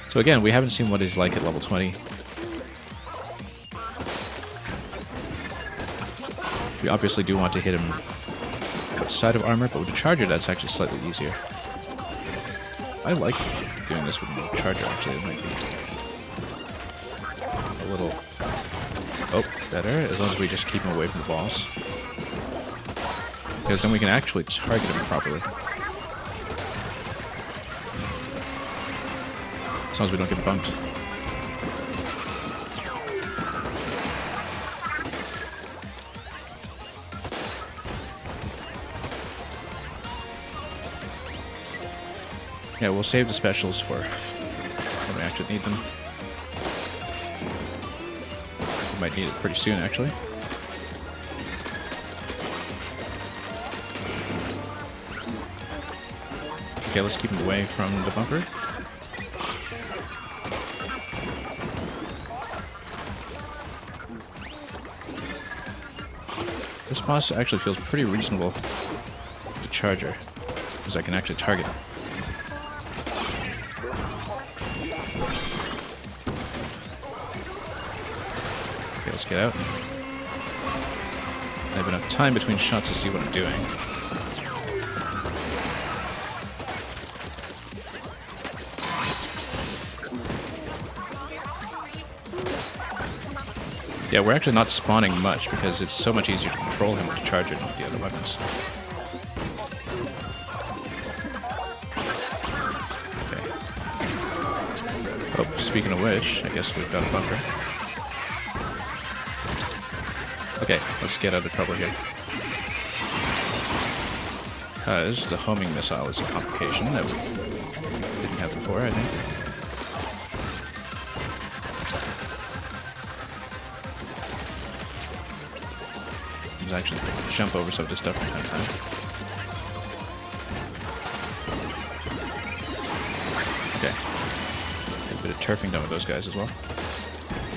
So again, we haven't seen what he's like at level 20. We obviously do want to hit him outside of armor, but with the charger that's actually slightly easier. I like doing this with the charger actually, it might be a little... Oh, better, as long as we just keep him away from the balls. Because then we can actually target him properly. As long as we don't get bumped. Yeah, we'll save the specials for when we actually need them. We might need it pretty soon, actually. Okay, let's keep him away from the bumper. This boss actually feels pretty reasonable with the charger, because I can actually target him. Okay, let's get out. I have enough time between shots to see what I'm doing. Yeah, we're actually not spawning much because it's so much easier to control him with the charger than with the other weapons. Okay. Oh, speaking of which, I guess we've got a bunker. Okay, let's get out of trouble here. Because the homing missile is a complication that we didn't have before, I think. Actually jump over some of this stuff from time to time. Okay. A bit of turfing done with those guys as well.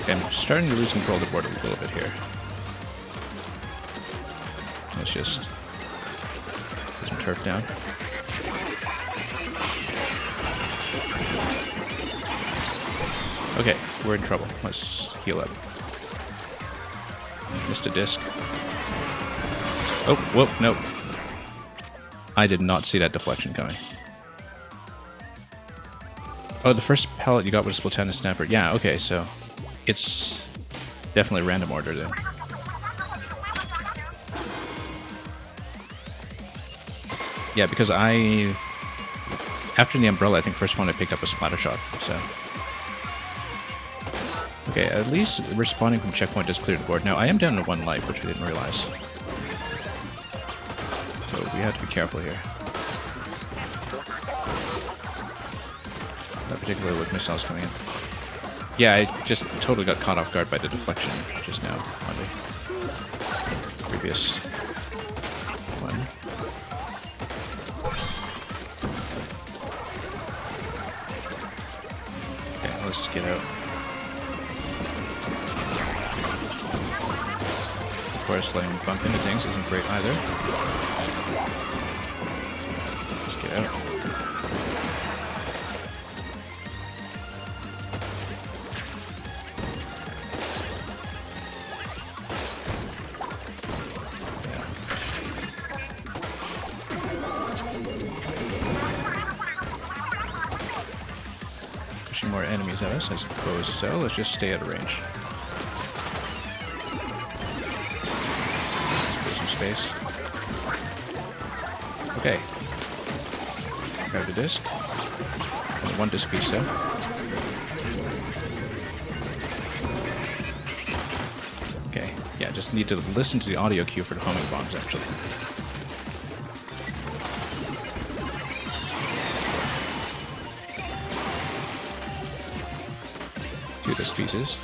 Okay, I'm starting to lose control of the board a little bit here. Let's just put some turf down. Okay, we're in trouble. Let's heal up. Missed a disc. Oh, whoa, no. I did not see that deflection coming. Oh, the first pallet you got was Splatoon Snapper. Yeah, okay, so it's definitely random order then. Yeah, because after the umbrella, I think first one I picked up was Splattershot, so... Okay, at least respawning from checkpoint does clear the board. Now, I am down to 1 life, which I didn't realize. So we have to be careful here. Particularly with missiles coming in. Yeah, I just totally got caught off guard by the deflection just now on the previous one. Okay, let's get out. Of course, letting me bump into things isn't great either. Let's get out. Pushing more enemies at us, I suppose, so let's just stay out of range. Space. Okay. Grab the disc. Only one disc piece though. Okay, yeah, just need to listen to the audio cue for the homing bombs actually. 2 disc pieces.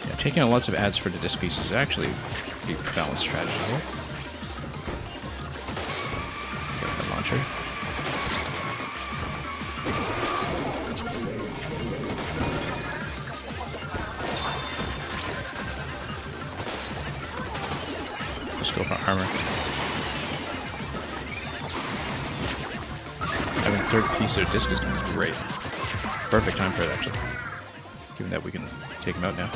Yeah, taking out lots of ads for the disc pieces is actually a balanced strategy here. Get the launcher. Let's go for armor. Having a 3rd piece of disc is great. Perfect time for it actually. Given that we can take him out now.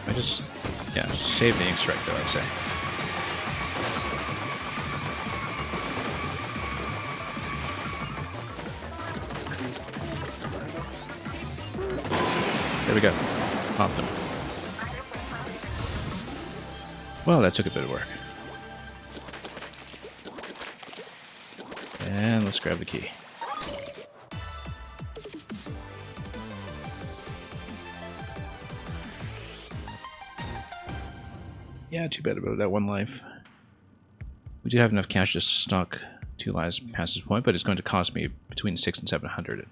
I just, yeah, save the ink strike though, I'd say. There we go. Popped them. Well, that took a bit of work. And let's grab the key. Yeah, too bad about that 1 life. We do have enough cash to stock 2 lives past this point, but it's going to cost me between 600 and 700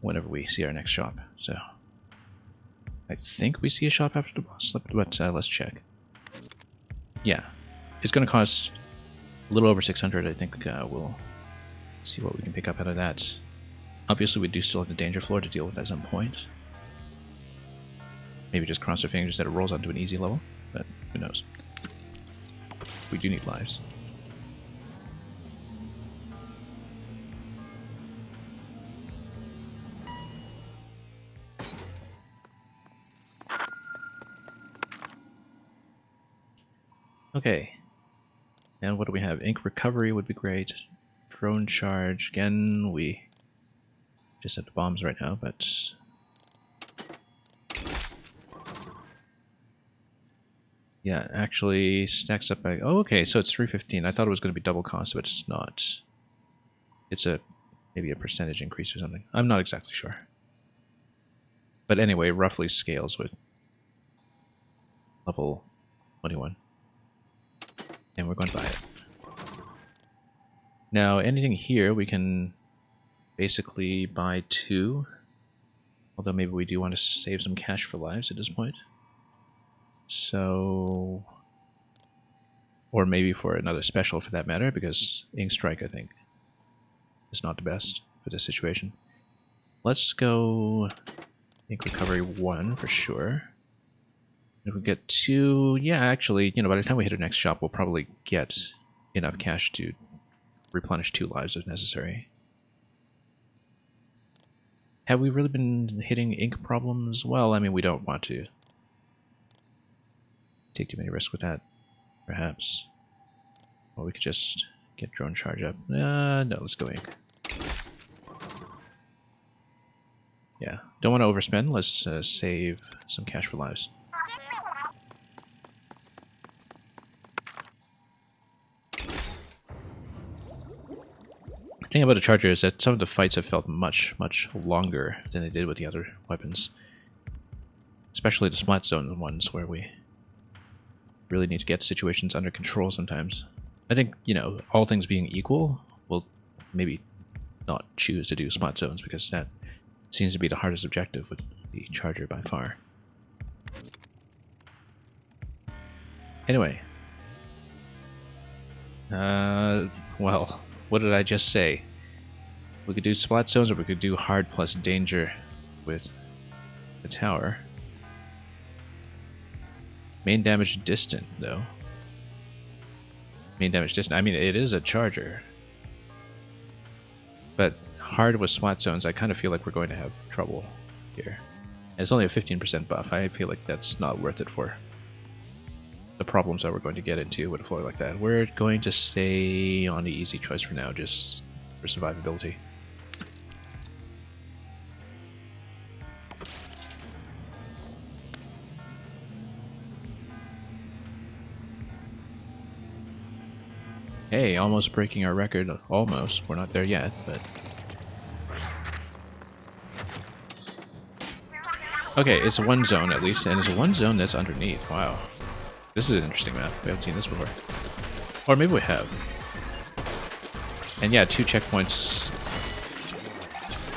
whenever we see our next shop. So I think we see a shop after the boss, but let's check. Yeah, it's going to cost a little over 600. I think we'll see what we can pick up out of that. Obviously, we do still have the danger floor to deal with at some point. Maybe just cross our fingers that it rolls onto an easy level, but who knows. We do need lives. Okay. And what do we have? Ink recovery would be great. Drone charge. Again, we just have the bombs right now, but yeah, actually stacks up by... Oh, okay, so it's 315. I thought it was going to be double cost, but it's not. It's maybe a percentage increase or something. I'm not exactly sure. But anyway, roughly scales with level 21. And we're going to buy it. Now, anything here we can basically buy 2. Although maybe we do want to save some cash for lives at this point. So... Or maybe for another special for that matter, because Ink Strike, I think, is not the best for this situation. Let's go Ink Recovery 1 for sure. If we get 2, yeah, actually, you know, by the time we hit our next shop, we'll probably get enough cash to replenish 2 lives if necessary. Have we really been hitting ink problems? Well, I mean, we don't want to take too many risks with that, perhaps. Or we could just get drone charge up. No, let's go ink. Yeah, don't want to overspend. Let's save some cash for lives. The thing about the charger is that some of the fights have felt much, much longer than they did with the other weapons. Especially the Splat Zone ones, where we really need to get situations under control sometimes. I think, you know, all things being equal, we'll maybe not choose to do Splat Zones, because that seems to be the hardest objective with the charger by far. Anyway. Well, what did I just say? We could do Splat Zones, or we could do hard plus danger with the tower. Main damage distant, though. Main damage distant. I mean, it is a charger. But hard with Splat Zones, I kind of feel like we're going to have trouble here. And it's only a 15% buff. I feel like that's not worth it for the problems that we're going to get into with a floor like that. We're going to stay on the easy choice for now, just for survivability. Hey, almost breaking our record. Almost. We're not there yet, but... Okay, it's one zone at least, and it's one zone that's underneath. Wow. This is an interesting map. We haven't seen this before. Or maybe we have. And yeah, 2 checkpoints.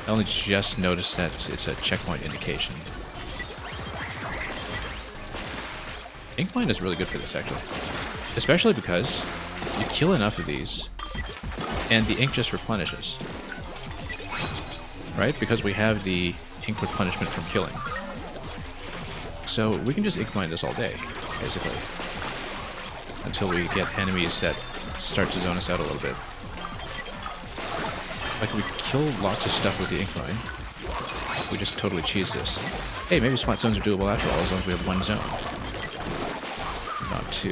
I only just noticed that it's a checkpoint indication. Ink mine is really good for this, actually. Especially because you kill enough of these, and the ink just replenishes. Right? Because we have the ink replenishment from killing. So we can just ink mine this all day, basically. Until we get enemies that start to zone us out a little bit. Like, we kill lots of stuff with the ink mine. We just totally cheese this. Hey, maybe spot zones are doable after all, as long as we have one zone. Not 2.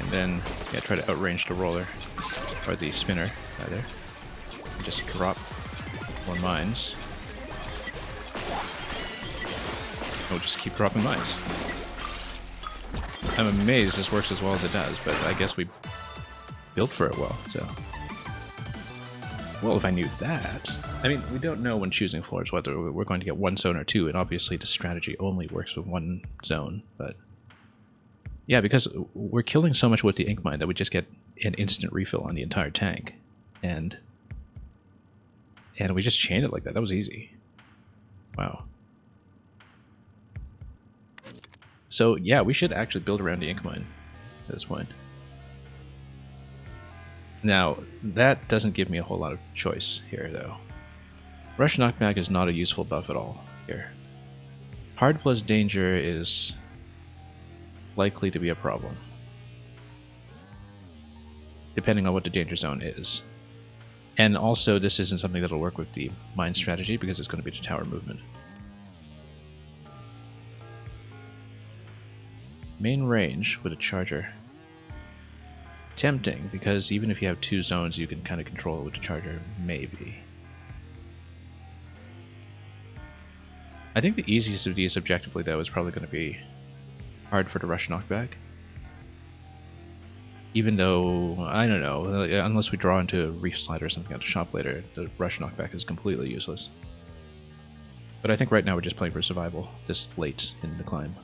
And then, yeah, try to outrange the roller. Or the spinner, rather. And just drop more mines. Oh, just keep dropping mines. I'm amazed this works as well as it does, but I guess we built for it well, so... Well, if I knew that... I mean, we don't know when choosing floors whether we're going to get one zone or 2, and obviously the strategy only works with one zone, but... Yeah, because we're killing so much with the ink mine that we just get an instant refill on the entire tank. And we just chained it like that. That was easy. Wow. So, yeah, we should actually build around the ink mine at this point. Now, that doesn't give me a whole lot of choice here, though. Rush Knockback is not a useful buff at all here. Hard plus Danger is likely to be a problem, depending on what the danger zone is. And also, this isn't something that'll work with the mine strategy because it's going to be the tower movement. Main range with a charger. Tempting, because even if you have 2 zones, you can kind of control it with the charger, maybe. I think the easiest of these objectively, though, is probably going to be hard for the rush knockback. Even though, I don't know, unless we draw into a reef slide or something at the shop later, the rush knockback is completely useless. But I think right now we're just playing for survival, this late in the climb.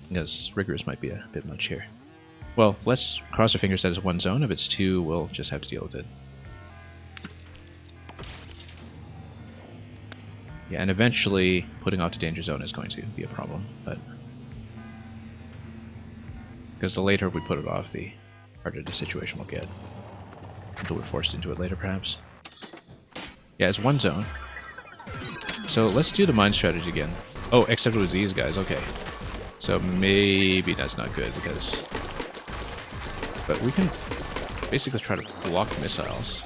Because rigorous might be a bit much here. Well, let's cross our fingers that it's one zone. If it's 2, we'll just have to deal with it. Yeah, and eventually putting off the danger zone is going to be a problem, but... Because the later we put it off, the harder the situation will get. Until we're forced into it later, perhaps. Yeah, it's one zone. So let's do the mine strategy again. Oh, except it was these guys, okay. So maybe that's not good, because... But we can basically try to block missiles.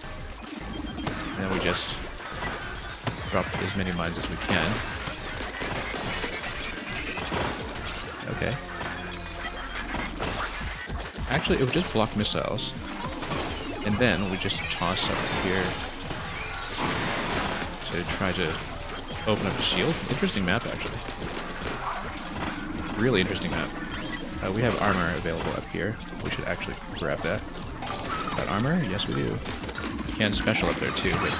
And then we just drop as many mines as we can. Okay. Actually, it would just block missiles. And then we just toss something here to try to open up the shield. Interesting map, actually. Really interesting map. We have armor available up here. We should actually grab that. Got armor? Yes, we do. We can special up there, too, but...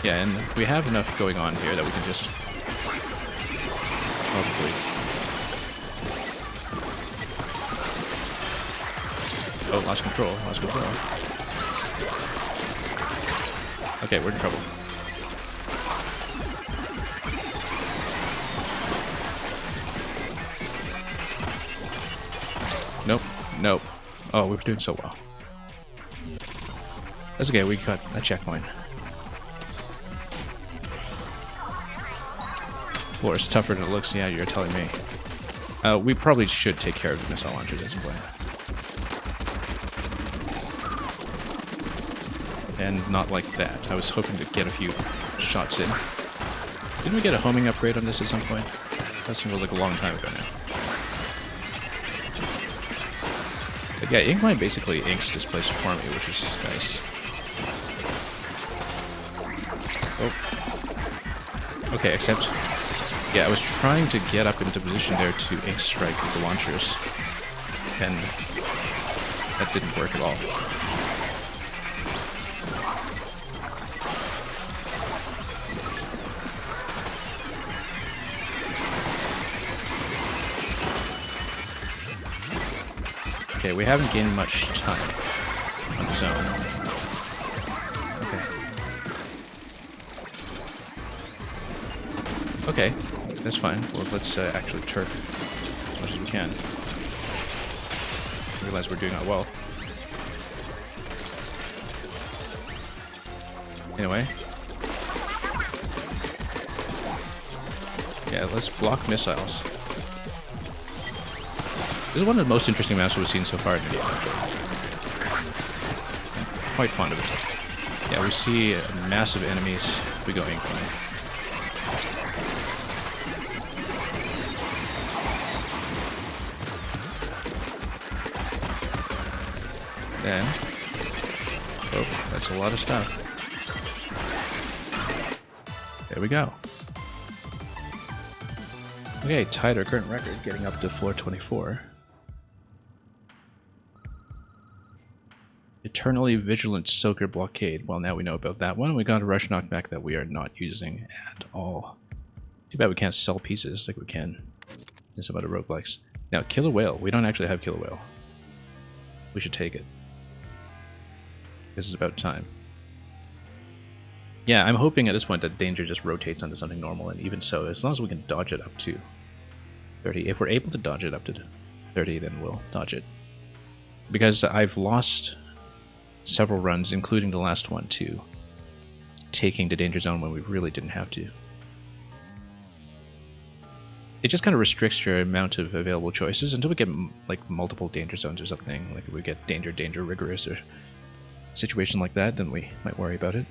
Yeah, and we have enough going on here that we can just... Probably... Oh, lost control. Lost control. Okay, we're in trouble. Nope. Nope. Oh, we were doing so well. That's okay, we got a checkpoint. Floor is tougher than it looks. Yeah, you're telling me. We probably should take care of the missile launchers at some point. And not like that. I was hoping to get a few shots in. Didn't we get a homing upgrade on this at some point? That seems like a long time ago now. But yeah, Inkmine basically inks this place for me, which is nice. Okay, except... Yeah, I was trying to get up into position there to ink strike with the launchers. And that didn't work at all. Okay, we haven't gained much time on the zone. Okay. Okay, that's fine. Well, let's actually turf as much as we can. I realize we're doing that well. Anyway. Yeah, let's block missiles. This is one of the most interesting maps we've seen so far in the game. I'm quite fond of it. Yeah, we see massive enemies. We go incline. Then, oh, that's a lot of stuff. There we go. Okay, tied our current record, getting up to floor 24. Eternally Vigilant Soaker Blockade. Well, now we know about that one. We got a rush knockback that we are not using at all. Too bad we can't sell pieces like we can in some other roguelikes. Now, Killer Whale. We don't actually have Killer Whale. We should take it. This is about time. Yeah, I'm hoping at this point that danger just rotates onto something normal, and even so, as long as we can dodge it up to 30. If we're able to dodge it up to 30, then we'll dodge it. Because I've lost several runs, including the last one, to taking the danger zone when we really didn't have to. It just kind of restricts your amount of available choices until we get like multiple danger zones or something. Like if we get danger, rigorous, or a situation like that, then we might worry about it.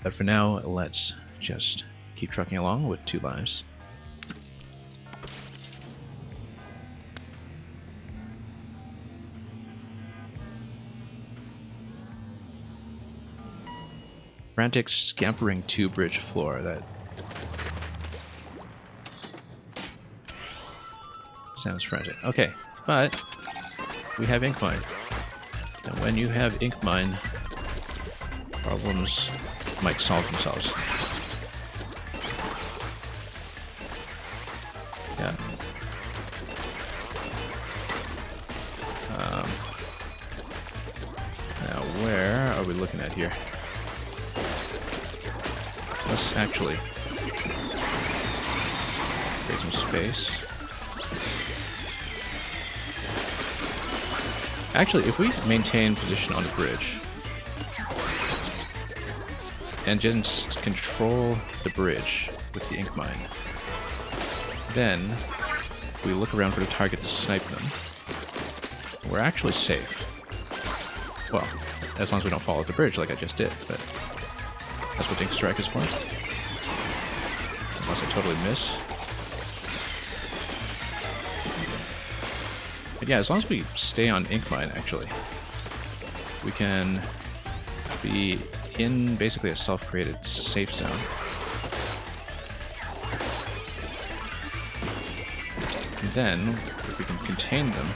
But for now, let's just keep trucking along with 2 lives. Frantic scampering to bridge floor. That sounds frantic. Okay, but we have ink mine, and when you have ink mine, problems might solve themselves. Yeah. Now, where are we looking at here? Let's actually create some space. Actually, if we maintain position on the bridge and just control the bridge with the ink mine, then we look around for the target to snipe them. We're actually safe. Well, as long as we don't fall off the bridge like I just did, but that's what ink strike is for. Unless I totally miss. But yeah, as long as we stay on ink mine, actually, we can be in basically a self-created safe zone. And then, if we can contain them,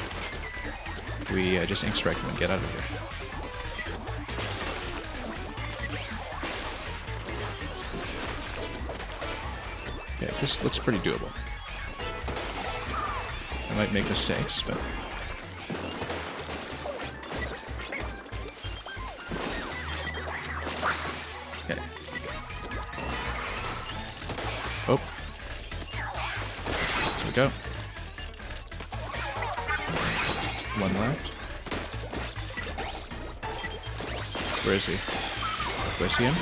we just ink strike them and get out of here. Okay, this looks pretty doable. I might make mistakes, but... Okay. Oh. There we go. One left. Where is he? Do I see him?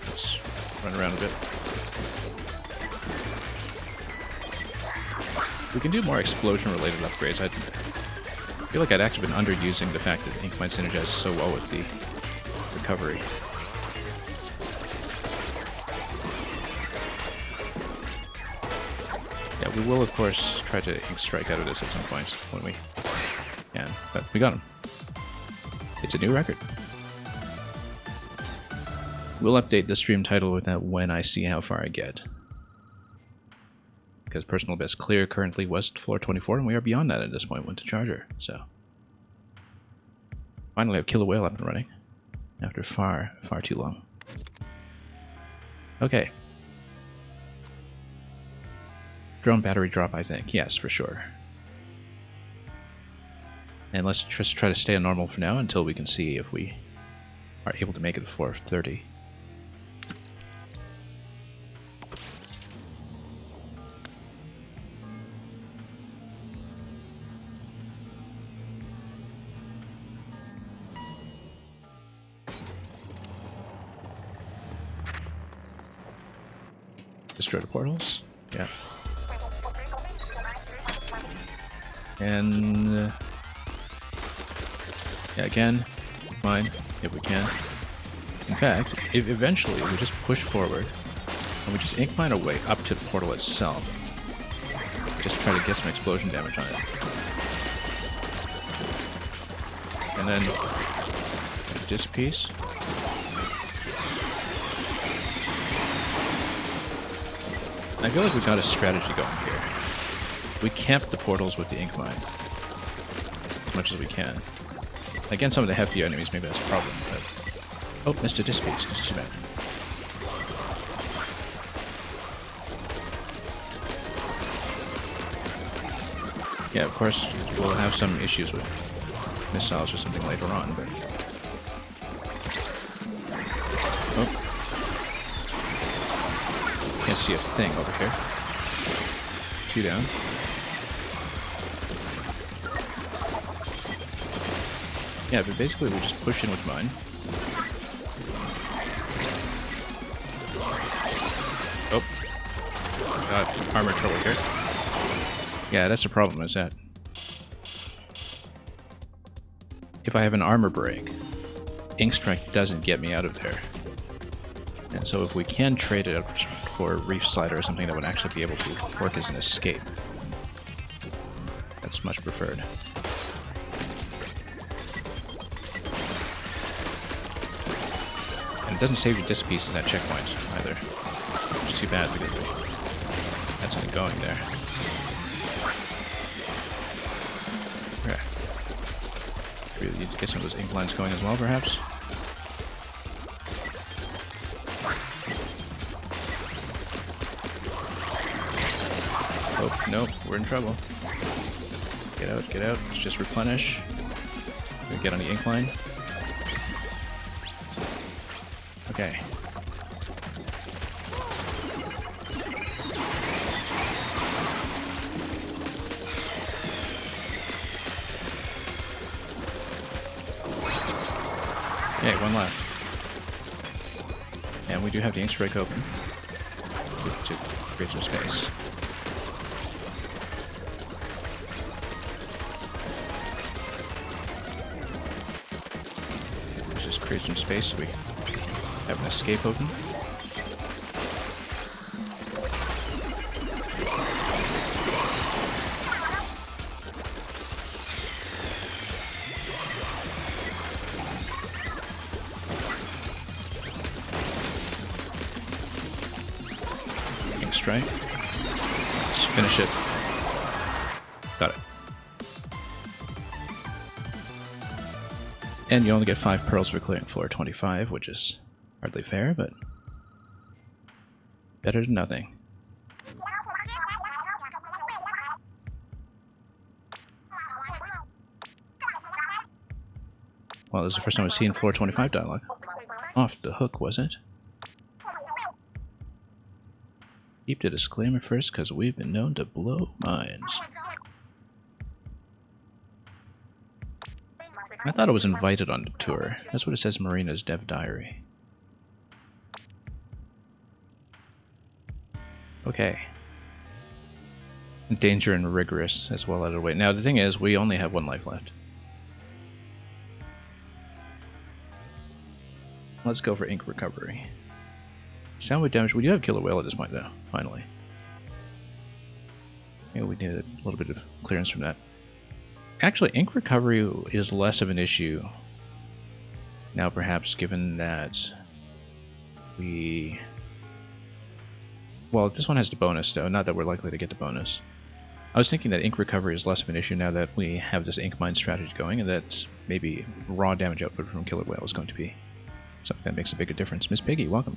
Let's run around a bit. We can do more explosion-related upgrades. I feel like I'd actually been underusing the fact that ink mine synergizes so well with the recovery. Yeah, we will of course try to ink strike out of this at some point when we can, but we got him. It's a new record. We'll update the stream title with that when I see how far I get. Because personal best clear currently was floor 24, and we are beyond that at this point with the charger. So finally have Killer Whale up and running after far too long. Okay. Drone battery drop, I think. Yes, for sure. And let's just try to stay on normal for now until we can see if we are able to make it to floor 30. Destroy the portals. Yeah. And yeah, again, fine, if we can. In fact, if eventually we just push forward and we just ink mine our way up to the portal itself, just try to get some explosion damage on it. And then this piece. I feel like we've got a strategy going here. We camp the portals with the ink mine as much as we can. Against some of the hefty enemies, maybe that's a problem, but... Oh, missed a disc piece. It's too bad. Yeah, of course, we'll have some issues with missiles or something later on, but... Oh. Can't see a thing over here. 2 down. Yeah, but basically we just push in with mine. Oh. Got armor trouble here. Yeah, that's the problem, is that if I have an armor break, Ink Strike doesn't get me out of there. And so if we can trade it for a Reef Slider or something that would actually be able to work as an escape, that's much preferred. And it doesn't save you disc pieces at checkpoints either, which is too bad because that's not going there. Okay. Really need to get some of those ink lines going as well, perhaps. Oh, no, we're in trouble. Get out, get out. Let's just replenish. We get on the ink line. Okay. Okay, one left. And we do have the ink strike open to create some space. Create some space so we have an escape open. Ink strike. Just finish it. Got it. And you only get 5 pearls for clearing floor 25, which is hardly fair, but better than nothing. Well, this is the first time I've seen floor 25 dialogue. Off the hook, was it? Keep the disclaimer first, because we've been known to blow minds. I thought I was invited on the tour. That's what it says in Marina's dev diary. Okay. Danger and rigorous as well out of the way. Now the thing is, we only have 1 life left. Let's go for ink recovery. Soundwave damage. We do have Killer Whale at this point though, finally. Maybe we need a little bit of clearance from that. Actually, ink recovery is less of an issue now, perhaps, given that Well, this one has the bonus, though. Not that we're likely to get the bonus. I was thinking that ink recovery is less of an issue now that we have this ink mine strategy going, and that maybe raw damage output from Killer Whale is going to be something that makes a bigger difference. Miss Piggy, welcome.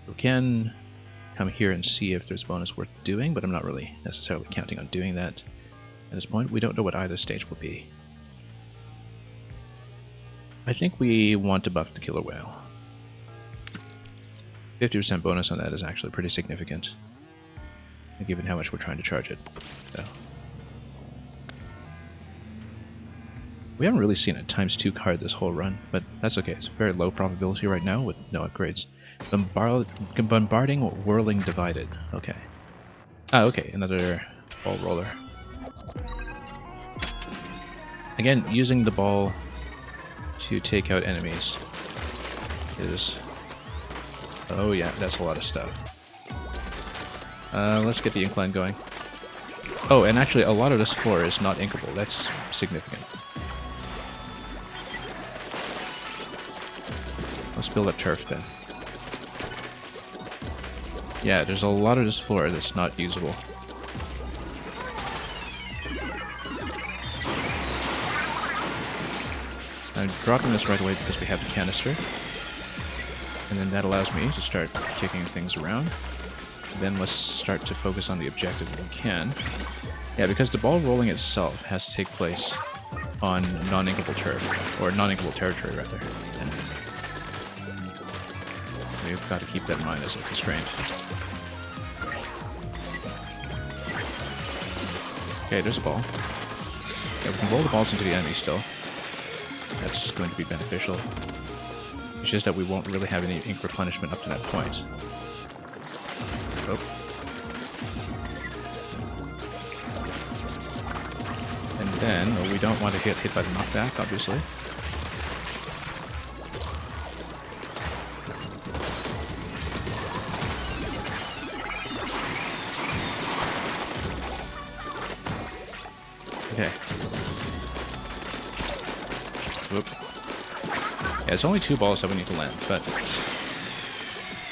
We can come here and see if there's a bonus worth doing, but I'm not really necessarily counting on doing that at this point. We don't know what either stage will be. I think we want to buff the Killer Whale. 50% bonus on that is actually pretty significant, given how much we're trying to charge it. So. We haven't really seen a ×2 card this whole run, but that's okay. It's very low probability right now with no upgrades. Bombarding, whirling, divided. Okay. Ah, okay, another ball roller. Again, using the ball to take out enemies is... Oh yeah, that's a lot of stuff. Let's get the incline going. Oh, and actually a lot of this floor is not inkable. That's significant. Let's build up turf then. Yeah, there's a lot of this floor that's not usable. I'm dropping this right away because we have the canister. And then that allows me to start kicking things around. Then let's start to focus on the objective if we can. Yeah, because the ball rolling itself has to take place on non-inkable turf, or non-inkable territory rather. And we've got to keep that in mind as a constraint. Okay, there's a ball. Yeah, we can roll the balls into the enemy still. That's going to be beneficial. It's just that we won't really have any ink replenishment up to that point. Oh. And then, well, we don't want to get hit by the knockback, obviously. Okay. Whoop. Yeah, it's only 2 balls that we need to land, but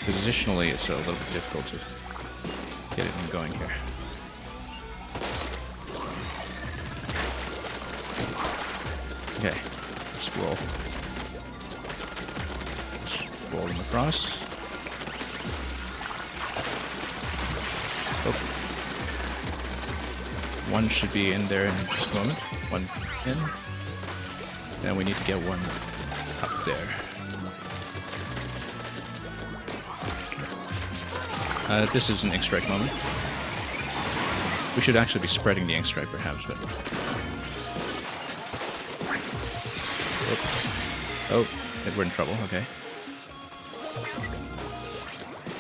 positionally it's a little bit difficult to get it going here. Okay, let's roll. Let's roll them across. Oh. One should be in there in just a moment. One in. And we need to get one up there. This is an ink strike moment. We should actually be spreading the ink strike perhaps, but... Oh, we're in trouble, okay.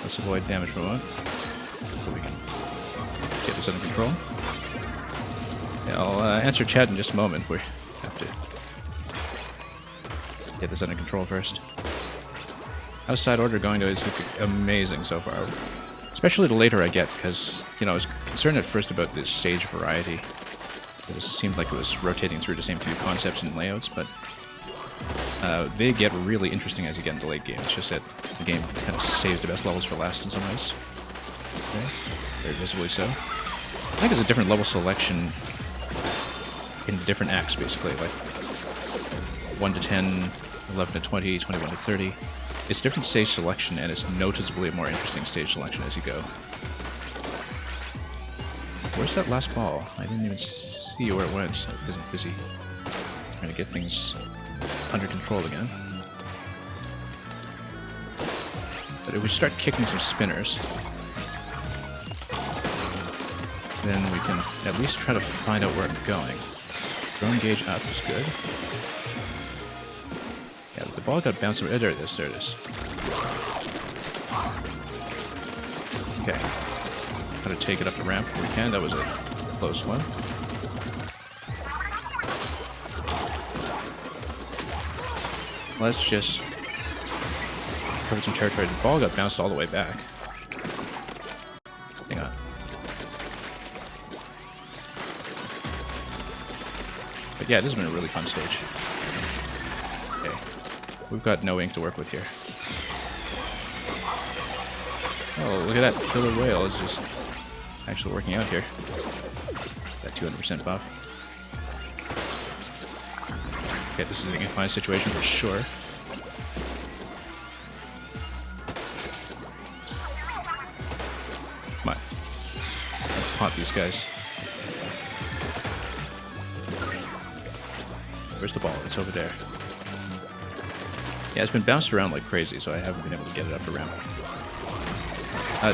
Let's avoid damage for a moment, so we can get this under control. Yeah, I'll answer chat in just a moment. We have to get this under control first. How's side order going though? It's amazing so far. Especially the later I get, because, you know, I was concerned at first about the stage variety. It seemed like it was rotating through the same few concepts and layouts, but they get really interesting as you get into late game. It's just that the game kind of saves the best levels for last in some ways. Okay, very visibly so. I think it's a different level selection in the different acts, basically, like 1 to 10, 11 to 20, 21 to 30. It's different stage selection, and it's noticeably a more interesting stage selection as you go. Where's that last ball? I didn't even see where it went, so I wasn't busy trying to get things under control again. But if we start kicking some spinners, then we can at least try to find out where I'm going. Drone gauge up is good. Yeah, the ball got bounced over. There it is, there it is. Okay. How to take it up the ramp if we can. That was a close one. Let's just cover some territory. The ball got bounced all the way back. Hang on. But yeah, this has been a really fun stage. Okay. we've got no ink to work with here. Oh, look at that. Killer whale is just actually working out here. That 200% buff. Okay, this is a fine situation for sure. Come on. Let's pot these guys. Where's the ball? It's over there. Yeah, it's been bounced around like crazy, so I haven't been able to get it up around.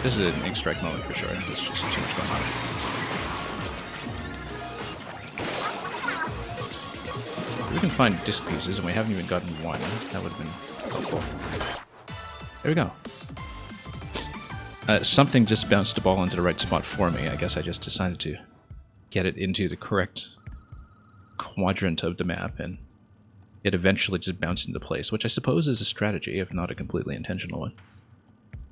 This is an ink strike moment for sure. There's just too much going on. If we can find disc pieces, and we haven't even gotten one, that would have been helpful. There we go. Something just bounced the ball into the right spot for me. I guess I just decided to get it into the correct quadrant of the map, and it eventually just bounced into place, which I suppose is a strategy, if not a completely intentional one.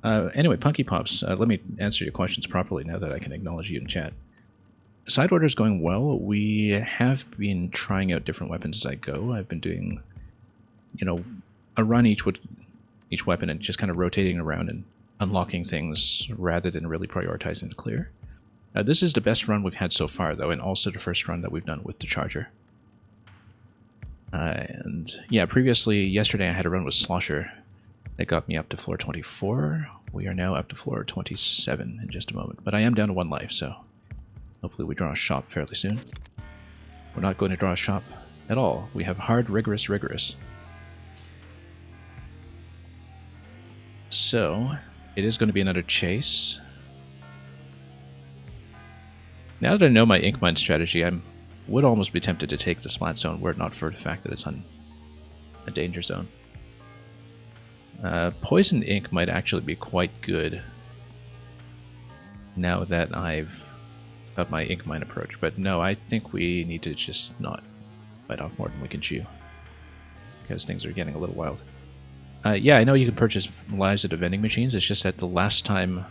Anyway, Punky Pops, let me answer your questions properly now that I can acknowledge you in chat. Side order is going well. We have been trying out different weapons as I go. I've been doing, you know, a run each with each weapon and just kind of rotating around and unlocking things rather than really prioritizing the clear. This is the best run we've had so far, though, and also the first run that we've done with the Charger. And yeah, previously, yesterday I had a run with Slosher. That got me up to floor 24. We are now up to floor 27 in just a moment. But I am down to 1 life, so hopefully we draw a shop fairly soon. We're not going to draw a shop at all. We have hard, rigorous, rigorous. So, it is going to be another chase. Now that I know my ink mine strategy, I would almost be tempted to take the Splat Zone were it not for the fact that it's on a danger zone. Poison ink might actually be quite good now that I've got my ink mine approach, but no, I think we need to just not bite off more than we can chew, because things are getting a little wild. Yeah, I know you can purchase lives at the vending machines, it's just that the last time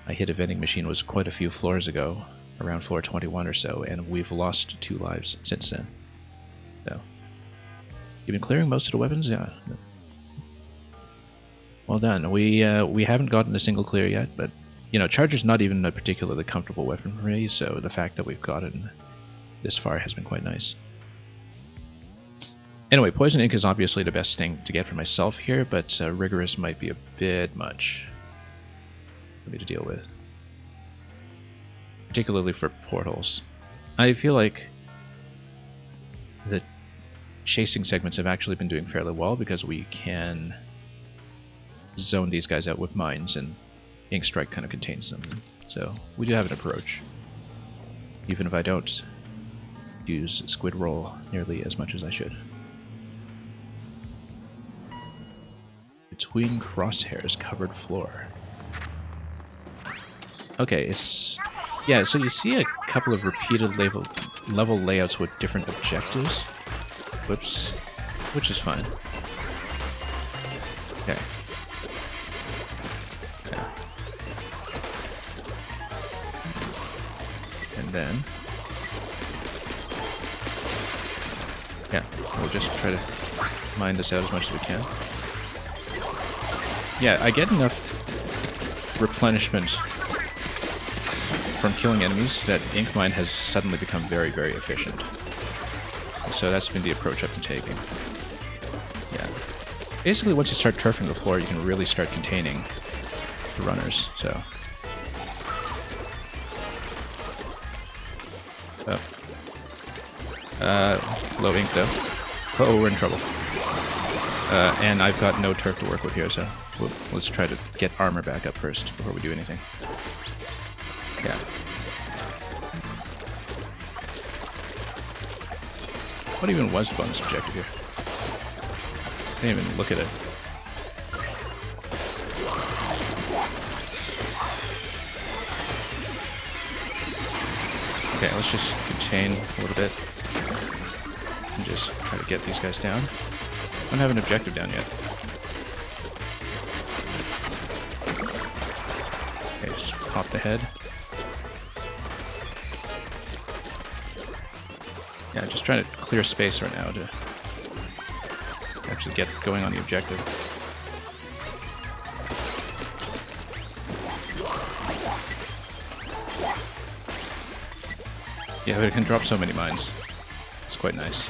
I hit a vending machine was quite a few floors ago, around floor 21 or so, and we've lost 2 lives since then. So, you've been clearing most of the weapons? Yeah. Well done. We haven't gotten a single clear yet, but, you know, Charger's not even a particularly comfortable weapon for me, so the fact that we've gotten this far has been quite nice. Anyway, Poison Ink is obviously the best thing to get for myself here, but Rigorous might be a bit much for me to deal with. Particularly for portals. I feel like the chasing segments have actually been doing fairly well because we can zone these guys out with mines, and Ink Strike kind of contains them. So we do have an approach, even if I don't use Squid Roll nearly as much as I should. Between crosshairs, covered floor. Okay, it's... yeah, so you see a couple of repeated level layouts with different objectives. Whoops. Which is fine. Okay. Yeah. And then... yeah, we'll just try to mine this out as much as we can. Yeah, I get enough replenishment from killing enemies that Ink Mine has suddenly become very, very efficient. So that's been the approach I've been taking. Yeah. Basically, once you start turfing the floor, you can really start containing the runners, so... oh. Low ink, though. Oh, we're in trouble. And I've got no turf to work with here, so let's try to get armor back up first before we do anything. Yeah. What even was the bonus objective here? I didn't even look at it. Okay, let's just contain a little bit. And just try to get these guys down. I don't have an objective down yet. Okay, just pop the head. Yeah, just trying to clear space right now to actually get going on the objective. Yeah, but it can drop so many mines. It's quite nice.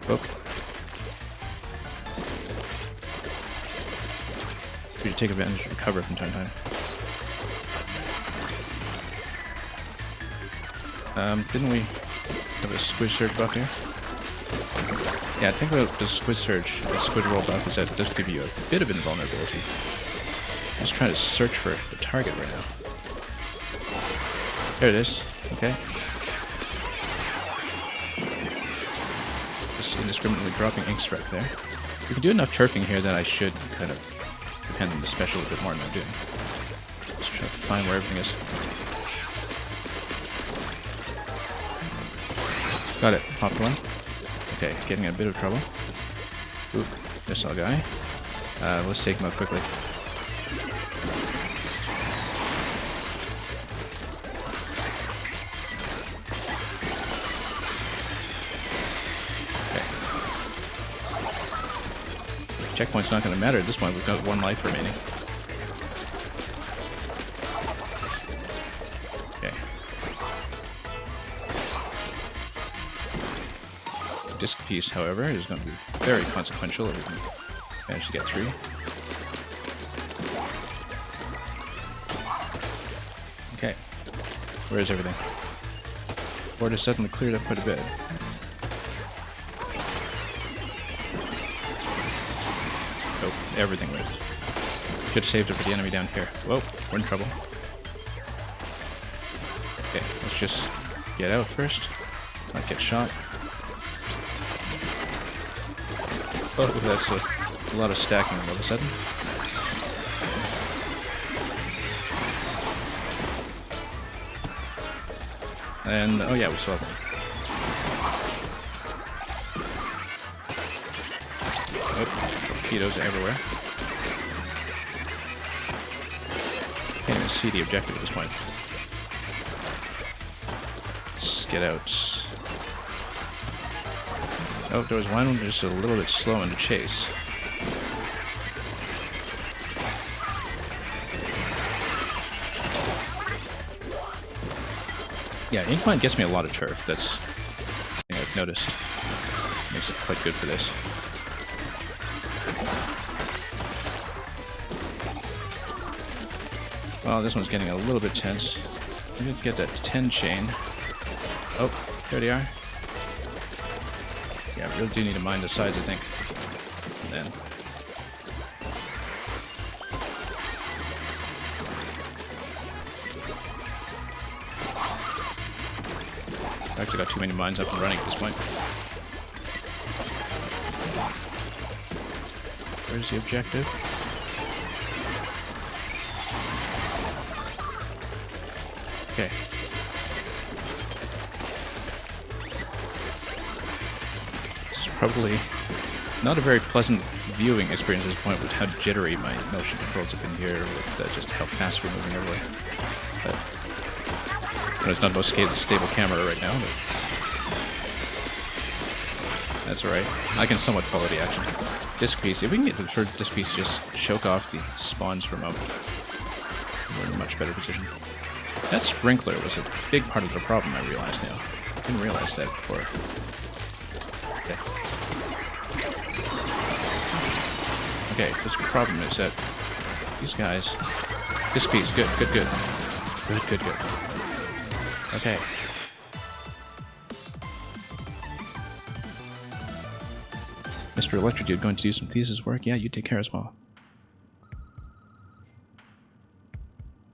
Oh. We should take advantage of the cover from time to time. Didn't we have a Squid Surge buff here? Yeah, I think the Squid Surge, the Squid Roll buff, is that it does give you a bit of invulnerability. I'm just trying to search for the target right now. There it is. Okay. Just indiscriminately dropping ink strike there. If we can do enough turfing here, then I should kind of depend on the special a bit more than I'm doing. Just try to find where everything is. Got it. Popped one. Okay, getting in a bit of trouble. Ooh, missile guy. Let's take him out quickly. Checkpoint's not going to matter at this point. We've got 1 life remaining. Okay. Disc piece, however, is going to be very consequential if we can manage to get through. Okay. Where is everything? Board has suddenly cleared up quite a bit. Everything with. Should have saved it for the enemy down here. Whoa, we're in trouble. Okay, let's just get out first. Not get shot. Oh, that's a lot of stacking all of a sudden. And, oh yeah, we still have one. Oh, torpedoes everywhere. Can't even see the objective at this point. Let's get out. Oh, there was one just a little bit slow in the chase. Yeah, Inkmine gets me a lot of turf. That's something I've noticed. Makes it quite good for this. Well, this one's getting a little bit tense. We need to get that 10 chain. Oh, there they are. Yeah, we really do need to mind the sides, I think. And then. I've actually got too many mines up and running at this point. Where's the objective? Okay. It's probably not a very pleasant viewing experience at this point with how jittery my motion controls have been here, with just how fast we're moving everywhere. But it's not the most stable camera right now, but that's alright. I can somewhat follow the action. Disc piece, if we can get the disc piece to just choke off the spawns for a moment, we're in a much better position. That sprinkler was a big part of the problem, I realize now. I didn't realize that before. Okay, this problem is that these guys... This piece, good. Good. Okay. Mr. Electrodude going to do some thesis work? Yeah, you take care as well.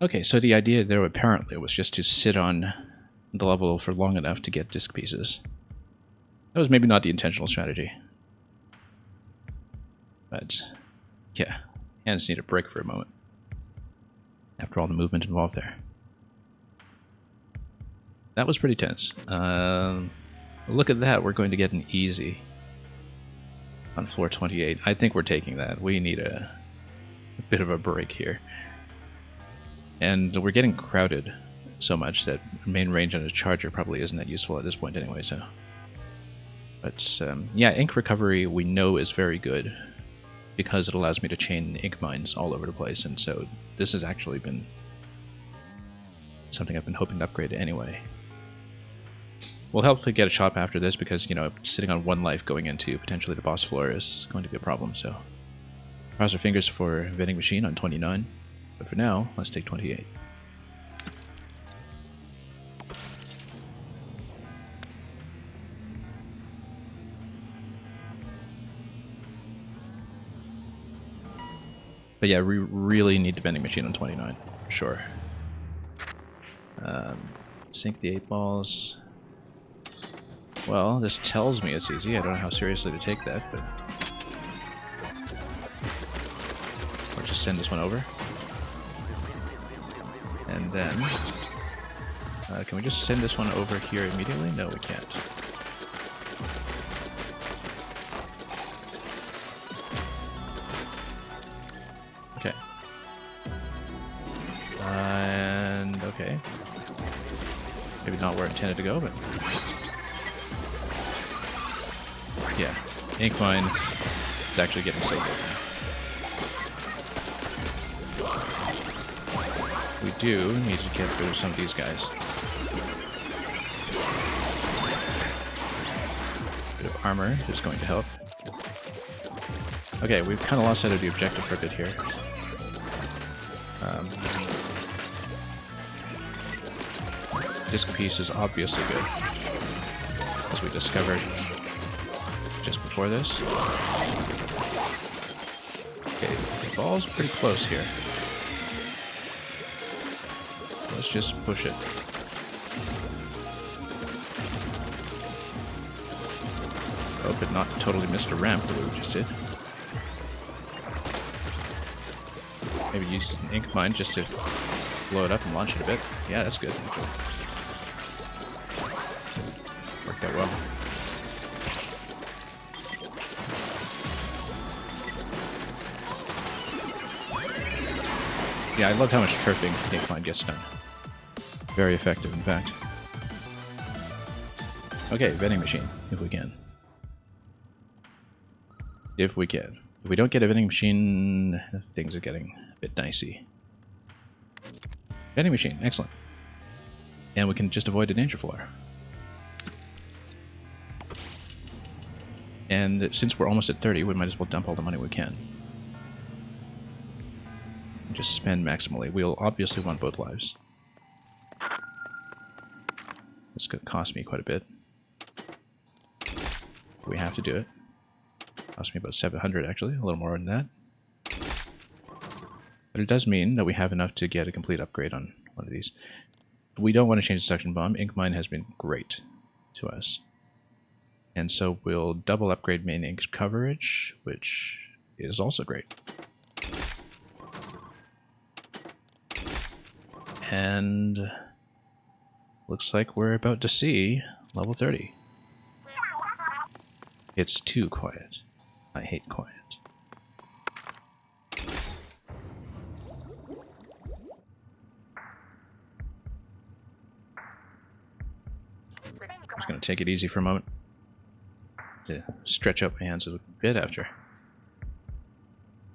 Okay, so the idea there apparently was just to sit on the level for long enough to get disc pieces. That was maybe not the intentional strategy. But, yeah, hands need a break for a moment. After all the movement involved there. That was pretty tense. Look at that, we're going to get an easy on floor 28. I think we're taking that. We need a bit of a break here. And we're getting crowded so much that main range on a charger probably isn't that useful at this point anyway, so... But yeah, ink recovery we know is very good because it allows me to chain ink mines all over the place, and so this has actually been something I've been hoping to upgrade anyway. We'll hopefully get a shop after this because, you know, sitting on 1 life going into potentially the boss floor is going to be a problem, so cross our fingers for vending machine on 29, but for now, let's take 28. But yeah, we really need the vending machine on 29, for sure. Sink the 8 balls. Well, this tells me it's easy. I don't know how seriously to take that, but... Or just send this one over. And then... can we just send this one over here immediately? No, we can't. Okay. And... okay. Maybe not where I intended to go, but... yeah, ink mine is actually getting so good now. We do need to get rid of some of these guys. Bit of armor is going to help. Okay, we've kind of lost sight of the objective for a bit here. Disc piece is obviously good, as we discovered just before this. Okay, the ball's pretty close here. Let's just push it. Oh, but not totally missed a ramp the way we just did. Maybe use an ink mine just to blow it up and launch it a bit. Yeah, that's good. Worked out well. Yeah, I loved how much turfing the ink mine gets done. Very effective, in fact. Okay, vending machine, if we can. If we can. If we don't get a vending machine, things are getting a bit dicey. Vending machine, excellent. And we can just avoid the danger floor. And since we're almost at 30, we might as well dump all the money we can. Just spend maximally. We'll obviously want both lives. It's going to cost me quite a bit. We have to do it. Cost me about 700 actually, a little more than that. But it does mean that we have enough to get a complete upgrade on one of these. We don't want to change the suction bomb. Ink mine has been great to us. And so we'll double upgrade main ink coverage, which is also great. And looks like we're about to see level 30. It's too quiet. I hate quiet. I'm just going to take it easy for a moment to stretch out my hands a bit after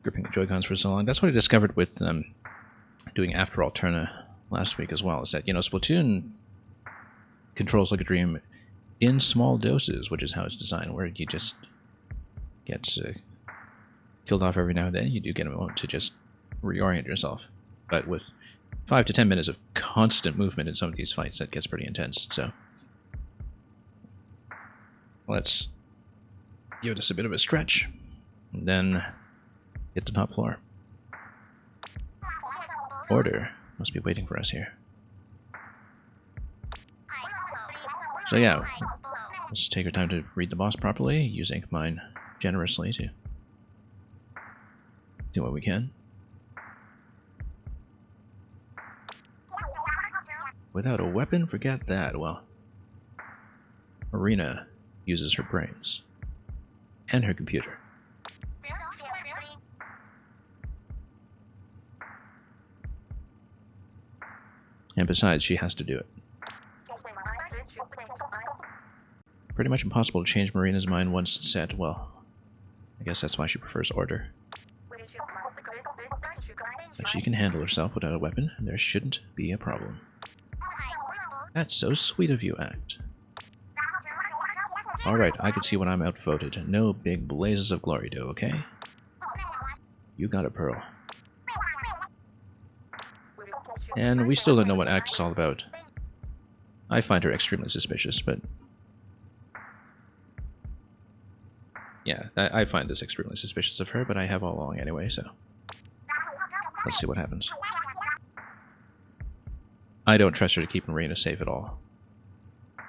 gripping the Joy-Cons for so long. That's what I discovered with doing After Alterna last week as well, is that, you know, Splatoon controls like a dream in small doses, which is how it's designed, where you just get killed off every now and then. You do get a moment to just reorient yourself. But with 5 to 10 minutes of constant movement in some of these fights, that gets pretty intense. So let's give this a bit of a stretch, and then hit the top floor. Order must be waiting for us here. So yeah, let's take our time to read the boss properly, use ink mine generously to do what we can. Without a weapon, forget that. Well, Marina uses her brains and her computer. And besides, she has to do it. Pretty much impossible to change Marina's mind once it's set. Well, I guess that's why she prefers order. But she can handle herself without a weapon, and there shouldn't be a problem. That's so sweet of you, Act. Alright, I can see when I'm outvoted. No big blazes of glory, though, okay? You got it, Pearl. And we still don't know what Act is all about. I find her extremely suspicious, but... yeah, I find this extremely suspicious of her, but I have all along anyway, so... let's see what happens. I don't trust her to keep Marina safe at all.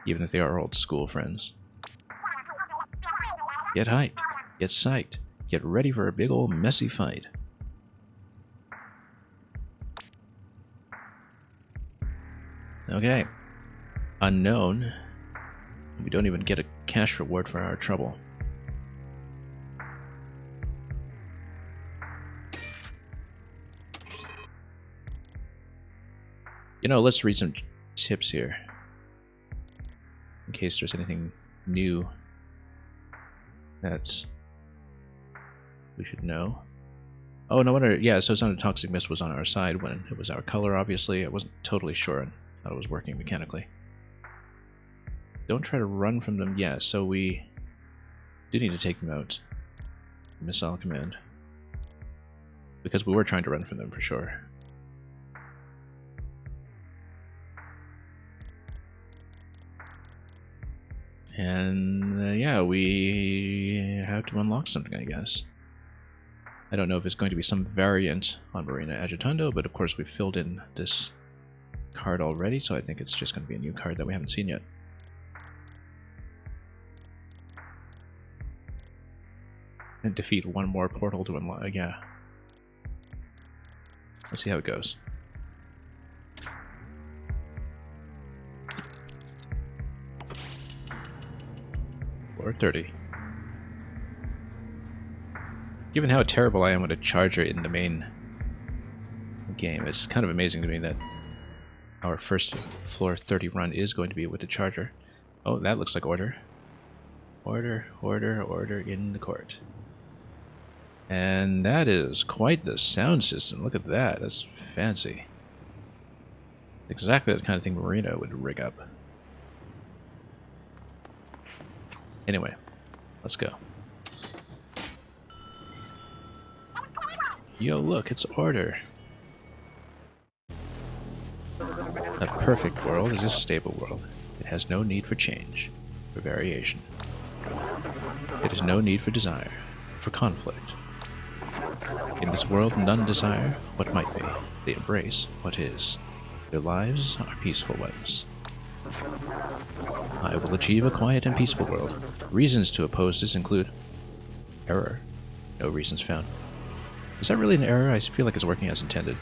Even if they are old school friends. Get hyped. Get psyched. Get ready for a big old messy fight. Okay. Unknown. We don't even get a cash reward for our trouble. You know, let's read some tips here. In case there's anything new that we should know. Oh, no wonder. Yeah, so Sound of Toxic Mist was on our side when it was our color, obviously. I wasn't totally sure on how it was working mechanically. Don't try to run from them. Yeah, so we do need to take them out. Missile command. Because we were trying to run from them for sure. And yeah, we have to unlock something, I guess. I don't know if it's going to be some variant on Marina Agitando, but of course we've filled in this card already, so I think it's just going to be a new card that we haven't seen yet. And defeat one more portal to unlock, yeah. Let's see how it goes. Or 30. Given how terrible I am with a charger in the main game, it's kind of amazing to me that our first floor 30 run is going to be with the charger. Oh, that looks like order. Order, order, order in the court. And that is quite the sound system. Look at that. That's fancy. Exactly the kind of thing Marina would rig up. Anyway, let's go. Yo, look, it's order. A perfect world is a stable world. It has no need for change, for variation. It has no need for desire, for conflict. In this world, none desire what might be. They embrace what is. Their lives are peaceful ones. I will achieve a quiet and peaceful world. Reasons to oppose this include error. No reasons found. Is that really an error? I feel like it's working as intended.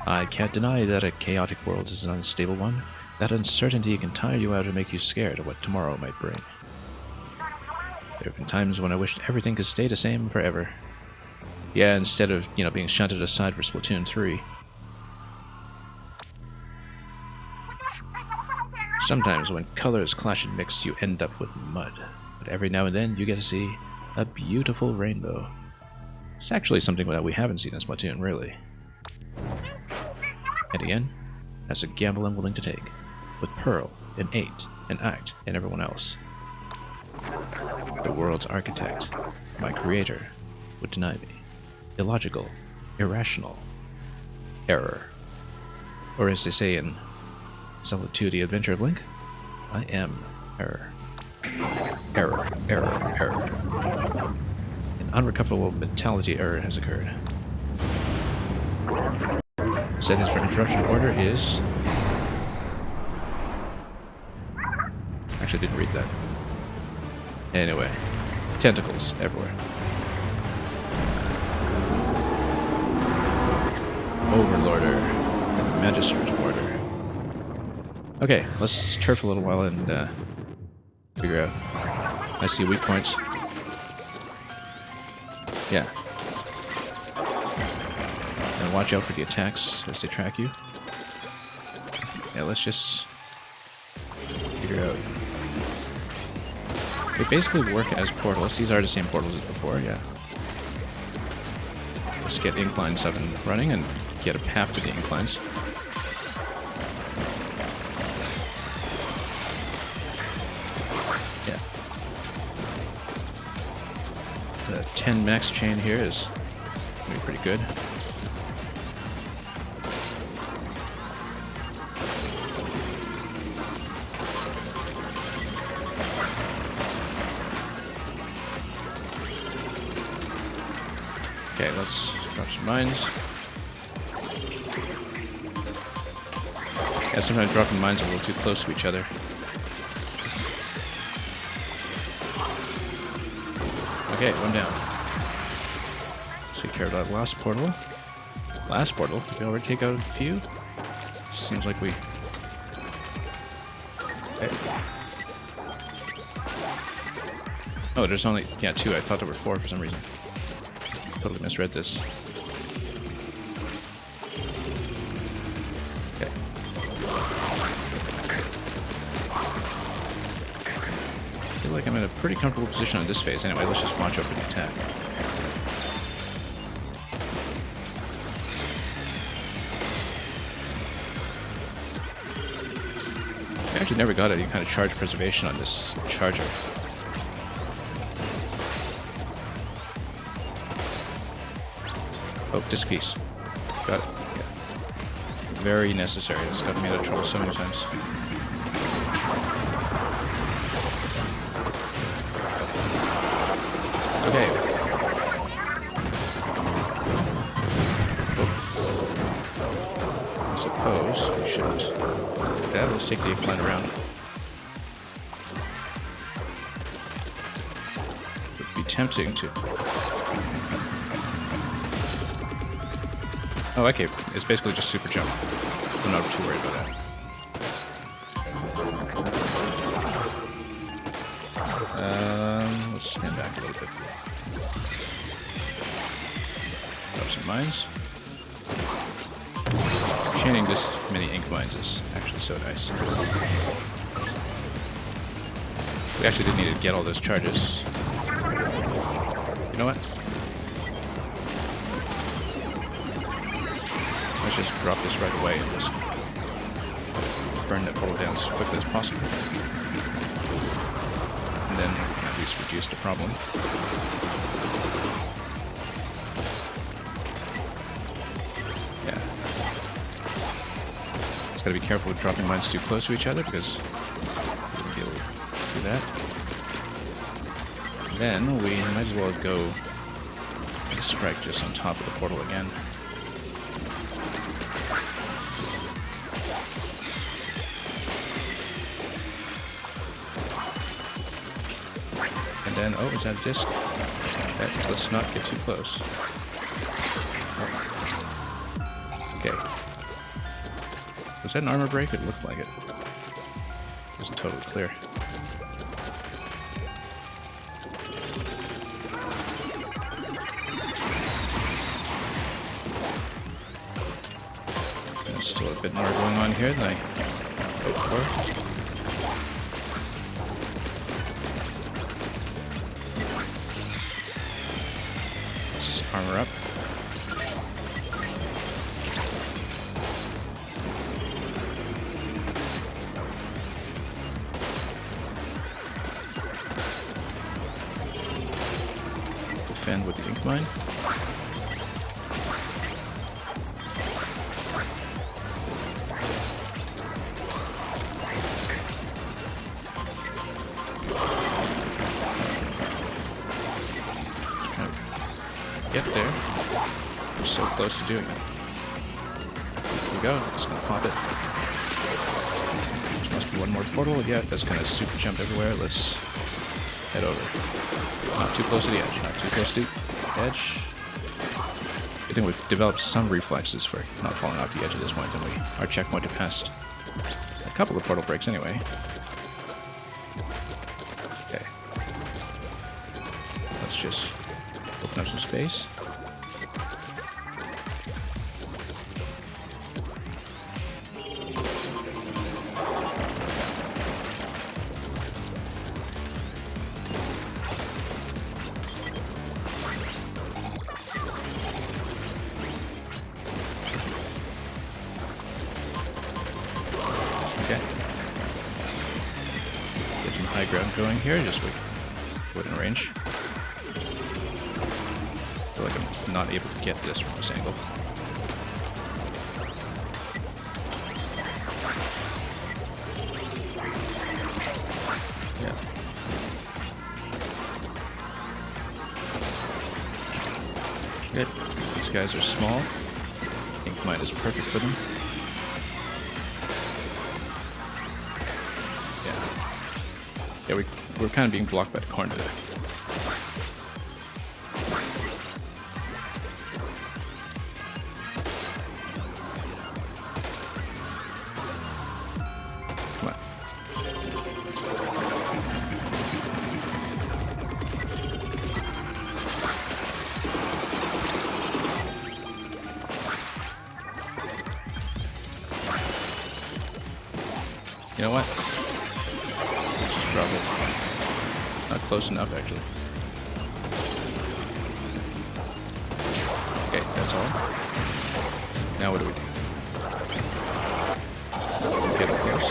I can't deny that a chaotic world is an unstable one. That uncertainty can tire you out and make you scared of what tomorrow might bring. There have been times when I wished everything could stay the same forever. Yeah, instead of, you know, being shunted aside for Splatoon 3. Sometimes when colors clash and mix, you end up with mud. But every now and then, you get to see a beautiful rainbow. It's actually something that we haven't seen in Splatoon, really. And again, that's a gamble I'm willing to take. With Pearl, and 8, and Act, and everyone else. The world's architect, my creator, would deny me. Illogical, irrational, error. Or as they say in Zelda 2: The Adventure of Link, I am error. Error, error, error. An unrecoverable mentality error has occurred. Settings for interruption order is... Actually, I didn't read that. Anyway, tentacles everywhere. Overlorder and Magistrate order. Okay, let's turf a little while and figure out. I see weak points. Yeah. And watch out for the attacks as they track you. Yeah, let's just figure out. They basically work as portals. These are the same portals as before, yeah. Let's get inclines up and running and get a path to the inclines. Yeah. The 10 max chain here is going to be pretty good. Okay, let's drop some mines. Yeah, sometimes dropping mines are a little too close to each other. Okay, one down. Let's take care of that last portal. Last portal? Did we already take out a few? Seems like we... Okay. Oh, there's only... yeah, 2. I thought there were 4 for some reason. Totally misread this. Okay. I feel like I'm in a pretty comfortable position on this phase. Anyway, let's just watch out for the attack. I actually never got any kind of charge preservation on this charger. Oh, disc piece. Got it. Yeah. Very necessary. It's got me out of trouble so many times. Okay. Oh. I suppose we shouldn't. Yeah, let's take the incline around. It would be tempting to... Oh, okay. It's basically just super jump. I'm not too worried about that. Let's stand back a little bit. Drop some mines. Chaining this many ink mines is actually so nice. We actually did need to get all those charges. You know what? Let's just drop this right away and just burn that portal down as quickly as possible. And then at least reduce the problem. Yeah. Just gotta be careful with dropping mines too close to each other because we wouldn't be able to do that. Then we might as well go strike just on top of the portal again. And then, oh, is that a disc? Okay, let's not get too close. Okay. Was that an armor break? It looked like it. It wasn't totally clear. There's still a bit more going on here than I hoped for. Armor up. Defend with the ink mine. Get there. We're so close to doing it. Here we go. Just gonna pop it. There must be one more portal. Yeah, that's gonna super jump everywhere. Let's head over. Not too close to the edge. Not too close to the edge. I think we've developed some reflexes for not falling off the edge at this point, and our checkpoint had passed a couple of portal breaks anyway. Okay. Let's just open up some space. going here, just within range. I feel like I'm not able to get this from this angle. Yeah. Good. These guys are small. Ink Mine is perfect for them. Yeah, we're kind of being blocked by the corner there. Come on. You know what? Let's just drop it. Not close enough, actually. Okay, that's all. Now what do we do? Get it close.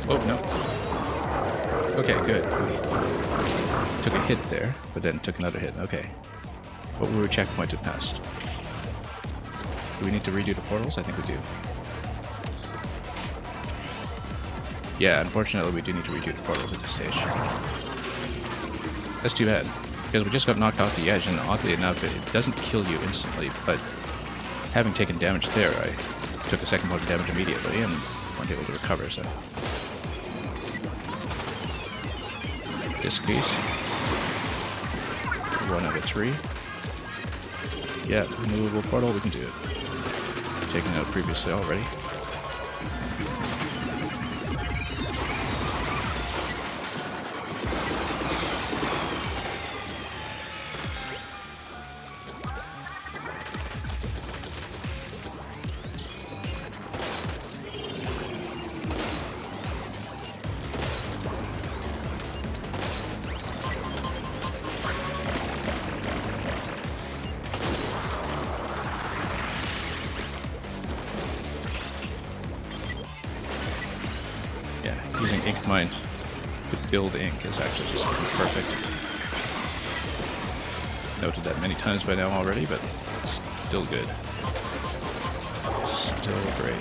Oh, no. Okay, good. Took a hit there, but then took another hit. Okay. What were we checkpointed past? Do we need to redo the portals? I think we do. Yeah, unfortunately we do need to redo the portals at this stage. That's too bad, because we just got knocked off the edge, and oddly enough it doesn't kill you instantly, but having taken damage there, I took a second point of damage immediately and weren't able to recover, so... Disc piece. 1 out of 3. Yeah, movable portal, we can do it. Taken out previously already. Using Ink Mine to build ink is actually just perfect. Noted that many times by now already, but it's still good. Still great.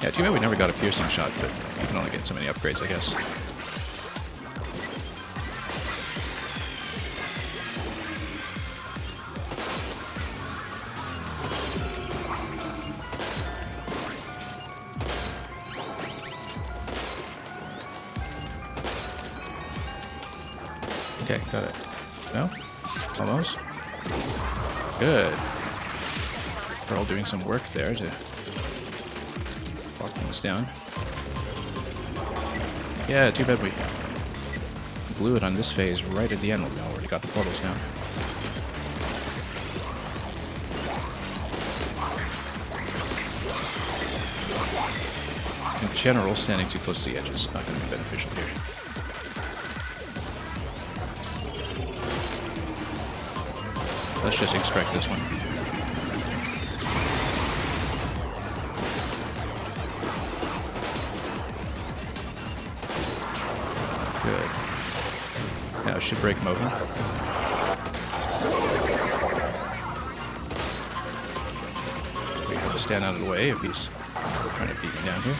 Yeah, too bad we never got a piercing shot, but you can only get so many upgrades, I guess. Okay, got it. No? Almost? Good. We're all doing some work there to lock things down. Yeah, too bad we blew it on this phase right at the end when we already got the portals down. In general, standing too close to the edge is not going to be beneficial here. Let's just extract this one. Good. Now it should break him open. We have to stand out of the way if he's trying to beat me down here.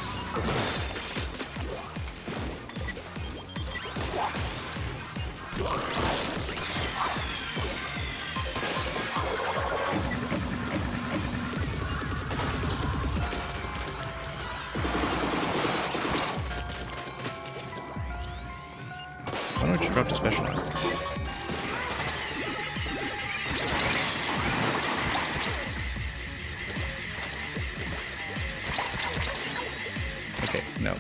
Why don't you drop the special armor? Okay, no.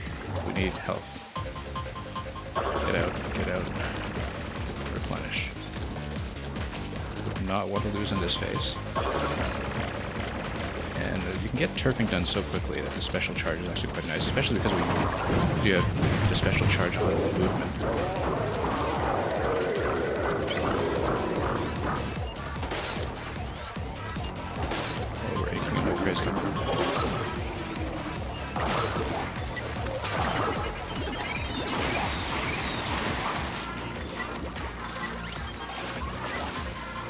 We need health. Get out, get out. Replenish. Do not want to lose in this phase. You can get turfing done so quickly that the special charge is actually quite nice, especially because we do have the special charge on movement. Oh, we're getting more crazy.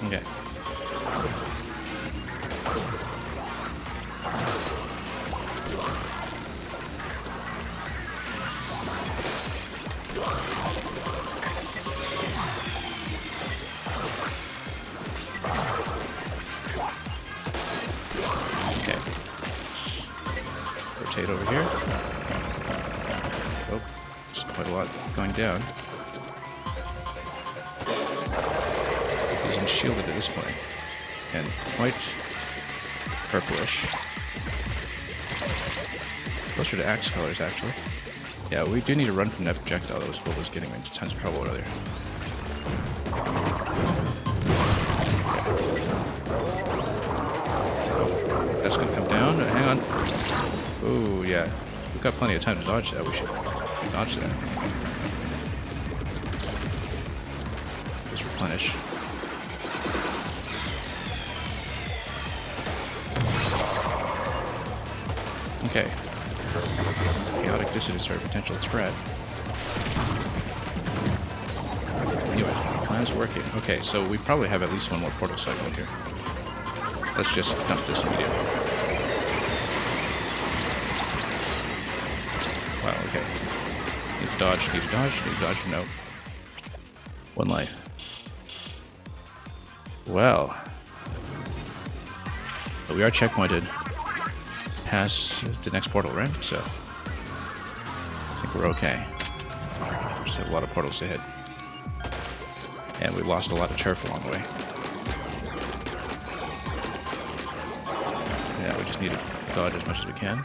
Okay. Rotate over here. Oh, there's quite a lot going down. He's shielded at this point, and quite purplish. Closer to axe colors, actually. Yeah, we do need to run from that projectile. That was what was getting me into tons of trouble earlier. Oh, that's gonna come down. Hang on. Oh, yeah. We've got plenty of time to dodge that. We should dodge that. Just replenish. Okay. Chaotic dissonance or potential threat. Anyway, the plan is working. Okay, so we probably have at least one more portal cycle here. Let's just dump this immediately. Wow, okay. Need to dodge, need to dodge, need to dodge. No. One life. Well. But we are checkpointed past the next portal, right? So I think we're okay. There's a lot of portals ahead. And we lost a lot of turf along the way. Yeah, we just need to dodge as much as we can.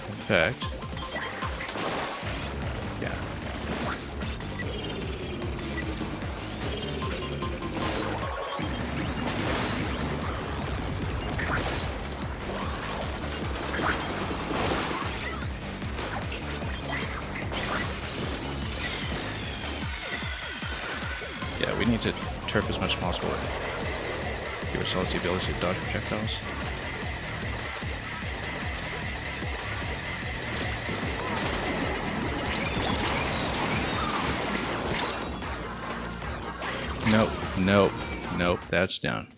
In fact, yeah. Yeah, we need to turf as much as possible. Give ourselves the ability to dodge projectiles. Nope, nope, nope, that's down.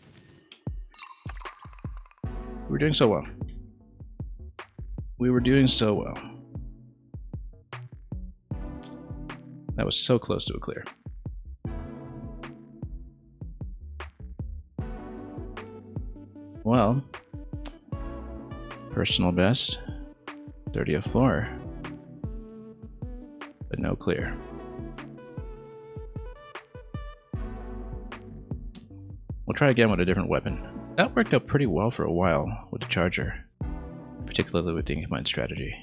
We were doing so well. We were doing so well. That was so close to a clear. Well, personal best, 30th floor, but no clear. We'll try again with a different weapon. That worked out pretty well for a while with the charger, particularly with the Inkmine strategy.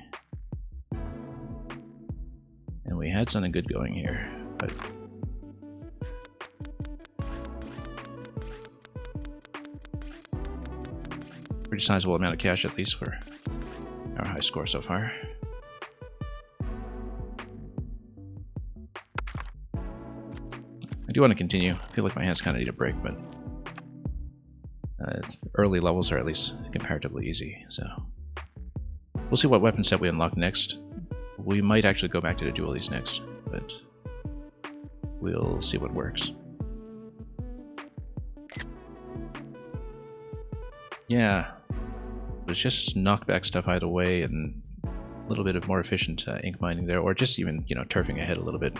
And we had something good going here, but pretty sizable amount of cash, at least for our high score so far. I do want to continue. I feel like my hands kind of need a break, but early levels are at least comparatively easy, so we'll see what weapon set we unlock next. We might actually go back to the dualies next, but we'll see what works. Yeah, let's just knock back stuff either way, and a little bit of more efficient ink mining there, or just even, you know, turfing ahead a little bit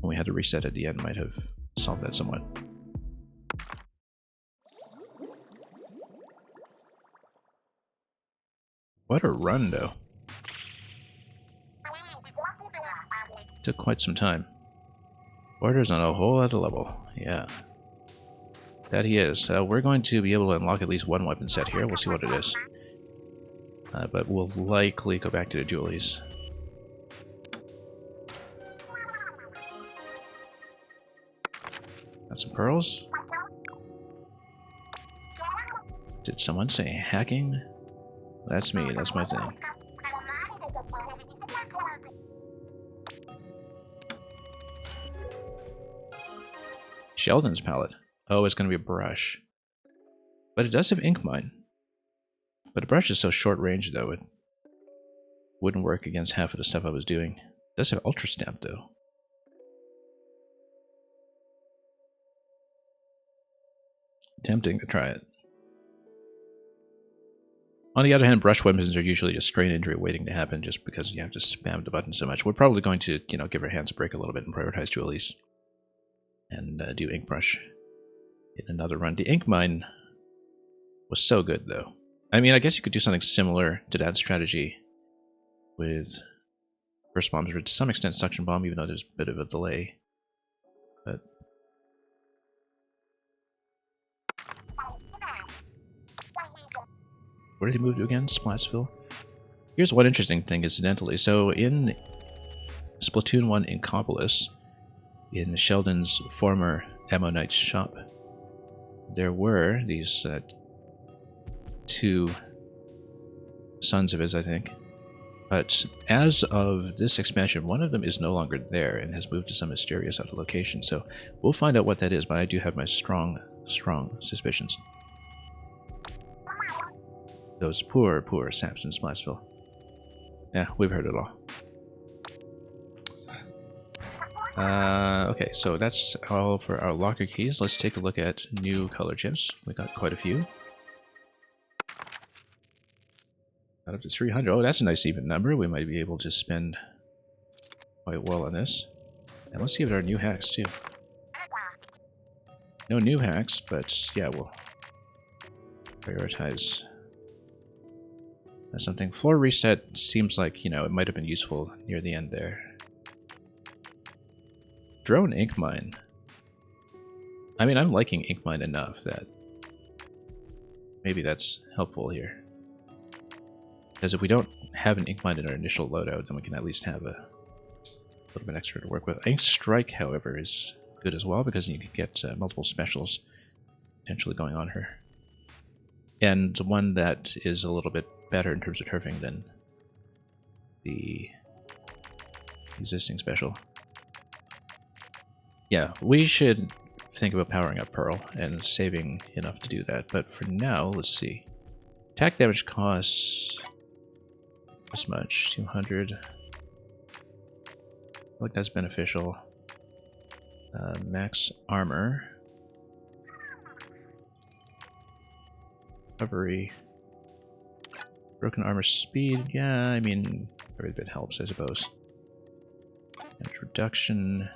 when we had to reset at the end might have solved that somewhat. What a run, though. Took quite some time. Borders on a whole other level, yeah. That he is. We're going to be able to unlock at least one weapon set here. We'll see what it is. But we'll likely go back to the dualies. Got some pearls. Did someone say hacking? That's me, that's my thing. Sheldon's palette. Oh, it's going to be a brush. But it does have ink mine. But a brush is so short range, though, it wouldn't work against half of the stuff I was doing. It does have ultra stamp, though. Tempting to try it. On the other hand, brush weapons are usually a strain injury waiting to happen just because you have to spam the button so much. We're probably going to, give our hands a break a little bit and prioritize Julie's. And do ink brush in another run. The ink mine was so good, though. I mean, I guess you could do something similar to that strategy with burst bombs, or to some extent suction bomb, even though there's a bit of a delay. But where did he move to again? Splatsville? Here's one interesting thing, incidentally. So in Splatoon 1 Inkopolis, in Sheldon's former Ammo Knight's shop, there were these two sons of his, I think. But as of this expansion, one of them is no longer there and has moved to some mysterious other location. So we'll find out what that is, but I do have my strong suspicions. Those poor saps in Splatsville. Yeah, we've heard it all. Okay, so that's all for our locker keys. Let's take a look at new color chips. We got quite a few. Got up to 300. Oh, that's a nice even number. We might be able to spend quite well on this. And let's see if there are new hacks, too. No new hacks, but yeah, we'll prioritize something. Floor reset seems like, it might have been useful near the end there. Drone ink mine. I mean, I'm liking ink mine enough that maybe that's helpful here. Because if we don't have an ink mine in our initial loadout, then we can at least have a little bit extra to work with. Ink strike, however, is good as well because you can get multiple specials potentially going on her. And one that is a little bit better in terms of turfing than the existing special. Yeah, we should think about powering up Pearl and saving enough to do that. But for now, let's see. Attack damage costs this much, 200. I feel like that's beneficial. Max armor. Recovery. Broken armor speed. Yeah, I mean, every bit helps, I suppose. Damage reduction.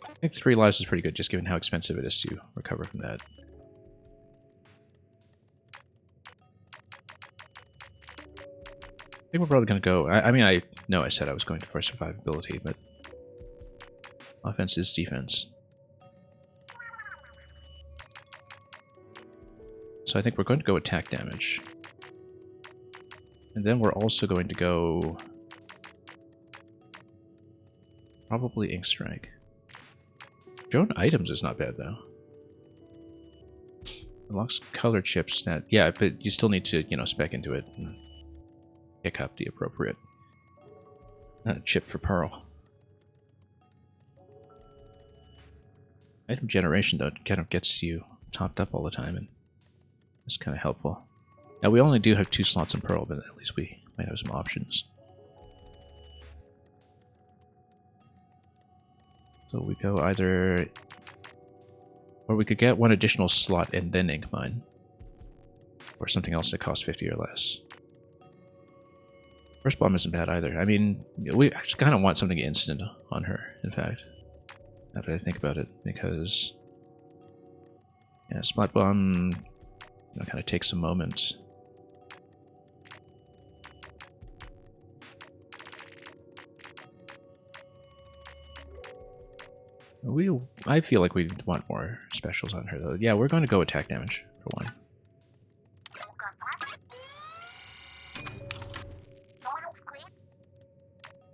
I think 3 lives is pretty good, just given how expensive it is to recover from that. I think we're probably going to go... I mean, I know I said I was going for survivability, but offense is defense. So I think we're going to go attack damage. And then we're also going to go... probably ink strike. Drone items is not bad, though. Unlocks color chips. That, yeah, but you still need to, spec into it and pick up the appropriate chip for Pearl. Item generation, though, kind of gets you topped up all the time, and it's kind of helpful. Now, we only do have 2 slots in Pearl, but at least we might have some options. So we go either... or we could get 1 additional slot and then ink mine. Or something else that costs 50 or less. Burst bomb isn't bad either. I mean, we actually kind of want something instant on her, in fact. Now that I think about it, because... yeah, splat bomb... kind of takes a moment. I feel like we want more specials on her, though. Yeah, we're going to go attack damage, for 1.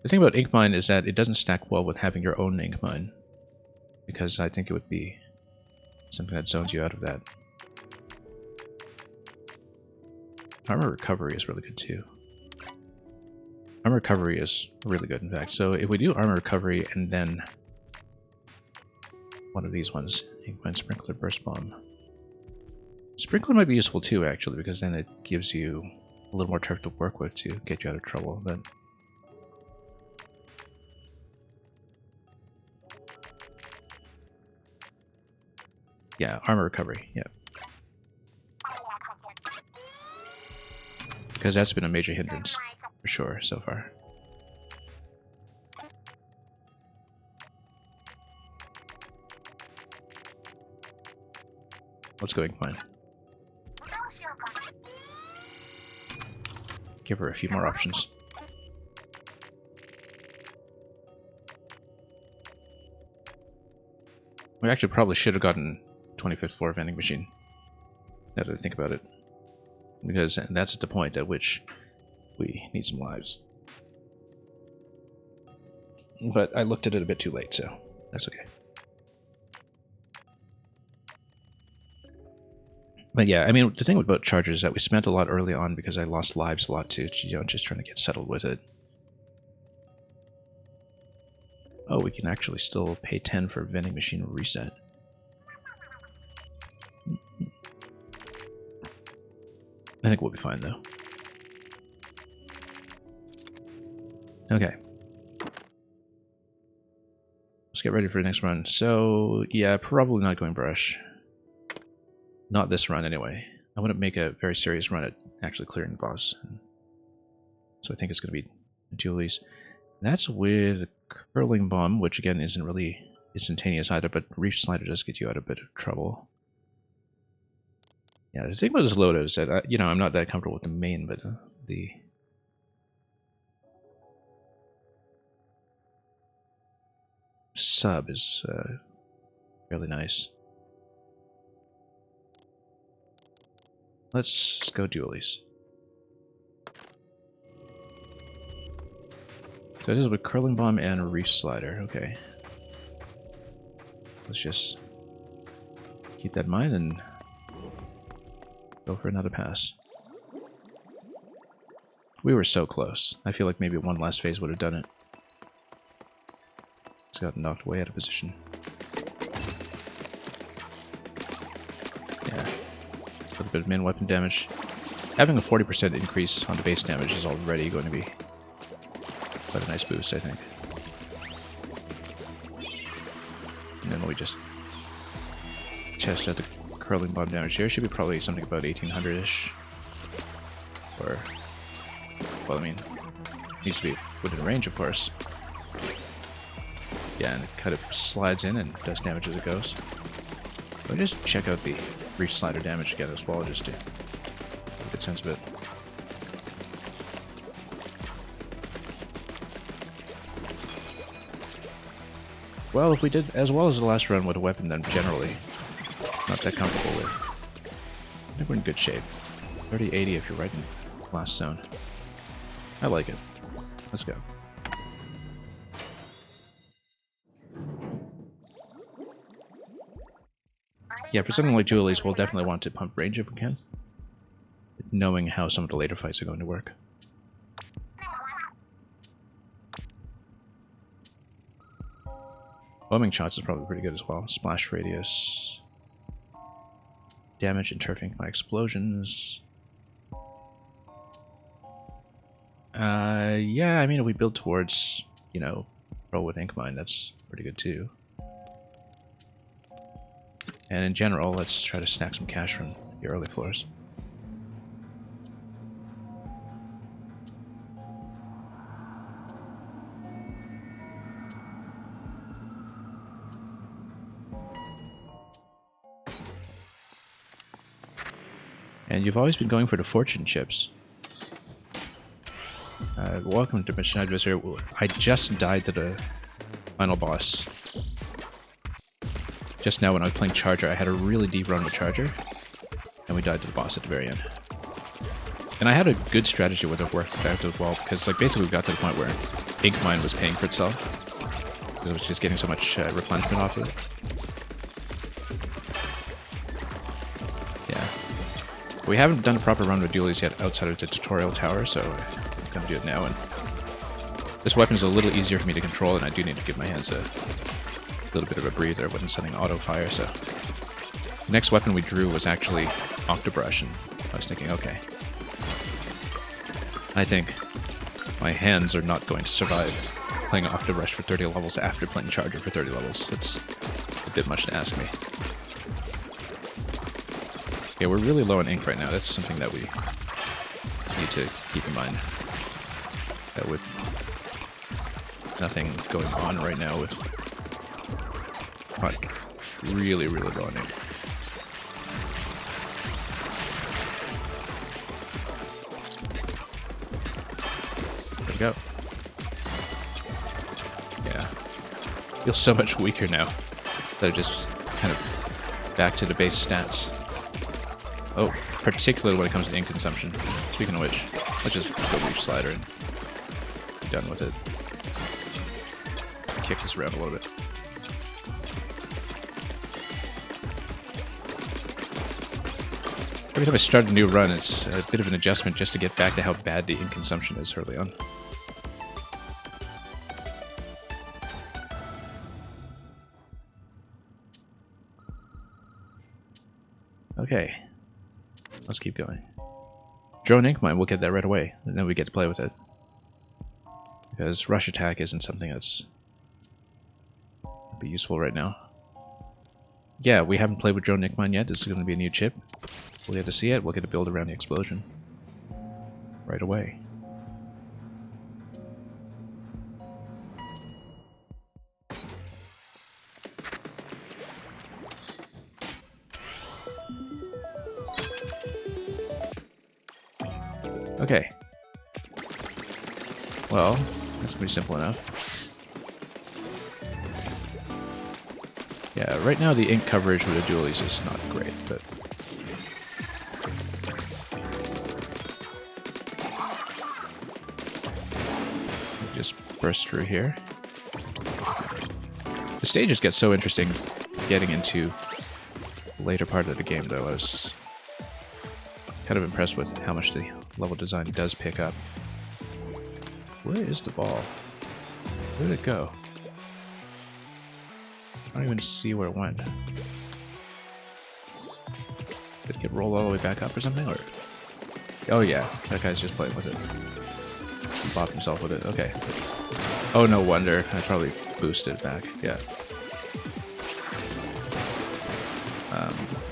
The thing about ink mine is that it doesn't stack well with having your own ink mine, because I think it would be something that zones you out of that. Armor recovery is really good too. Armor recovery is really good, in fact. So if we do armor recovery and then one of these ones, Inkmine Sprinkler, Burst Bomb. Sprinkler might be useful too, actually, because then it gives you a little more turf to work with to get you out of trouble. But yeah, armor recovery, yeah. Because that's been a major hindrance, for sure, so far. Let's go Inkmine. Give her a few more options. We actually probably should have gotten 25th floor vending machine, now that I think about it. Because that's the point at which we need some lives. But I looked at it a bit too late, so that's okay. But yeah, I mean, the thing about chargers is that we spent a lot early on because I lost lives a lot too, you know, just trying to get settled with it. Oh, we can actually still pay 10 for vending machine reset. I think we'll be fine though. Okay. Let's get ready for the next run. So, yeah, probably not going brush. Not this run, anyway. I want to make a very serious run at actually clearing the boss. So I think it's going to be Julie's. That's with Curling Bomb, which again isn't really instantaneous either, but Reef Slider does get you out of a bit of trouble. Yeah, the thing about this loadout is that, you know, I'm not that comfortable with the main, but the... sub is really nice. Let's go dualies. So it is with Curling Bomb and Reef Slider, okay. Let's just keep that in mind and go for another pass. We were so close. I feel like maybe one last phase would have done it. Just got knocked way out of position. Yeah. A little bit of min weapon damage. Having a 40% increase on the base damage is already going to be quite a nice boost, I think. And then we just test out the Curling Bomb damage here. Should be probably something about 1800-ish. Or, well, I mean, needs to be within range, of course. Yeah, and it kind of slides in and does damage as it goes. Let me just check out the Reef Slider damage again as well, just to get a good sense of it. Well, if we did as well as the last run with a weapon, then generally not that comfortable with. I think we're in good shape. 30-80 if you're right in the last zone. I like it. Let's go. Yeah, for something like Julie's, we'll definitely want to pump range if we can, knowing how some of the later fights are going to work. Bombing shots is probably pretty good as well. Splash radius, damage and turfing by explosions. Yeah, I mean, if we build towards, you know, Pro with Inkmine, that's pretty good too. And in general, let's try to snack some cash from the early floors. And you've always been going for the fortune chips. Welcome to Mission Adversary. I just died to the final boss. Just now when I was playing Charger, I had a really deep run with Charger, and we died to the boss at the very end. And I had a good strategy with it worked out as well, because like basically we got to the point where Inkmine was paying for itself, because I was just getting so much replenishment off of it. Yeah. We haven't done a proper run with dualies yet outside of the tutorial tower, so I'm going to do it now. And this weapon is a little easier for me to control, and I do need to give my hands a little bit of a breather when sending auto fire. So the next weapon we drew was actually Octobrush, and I was thinking, okay, I think my hands are not going to survive playing Octobrush for 30 levels after playing Charger for 30 levels. It's a bit much to ask me. Okay, we're really low on ink right now. That's something that we need to keep in mind. That with nothing going on right now with really, really low on ink. There we go. Yeah. Feel so much weaker now. That are just kind of back to the base stats. Oh, particularly when it comes to ink consumption. Speaking of which, let's just go reach slider and be done with it. Kick this around a little bit. Every time I start a new run, it's a bit of an adjustment just to get back to how bad the ink consumption is early on. Okay, let's keep going. Drone ink mine, we'll get that right away, and then we get to play with it. Because rush attack isn't something that's be useful right now. Yeah, we haven't played with drone ink mine yet. This is going to be a new chip. We'll get to see it. We'll get to build around the explosion right away. Okay. Well, that's pretty simple enough. Yeah, right now the ink coverage with the dualies is not great, but just burst through here. The stages get so interesting getting into the later part of the game, though. I was kind of impressed with how much the level design does pick up. Where is the ball? Where did it go? I don't even see where it went. Did it get rolled all the way back up or something? Or oh yeah, that guy's just playing with it. He bopped himself with it. Okay. Oh, no wonder. I probably boosted it back. Yeah.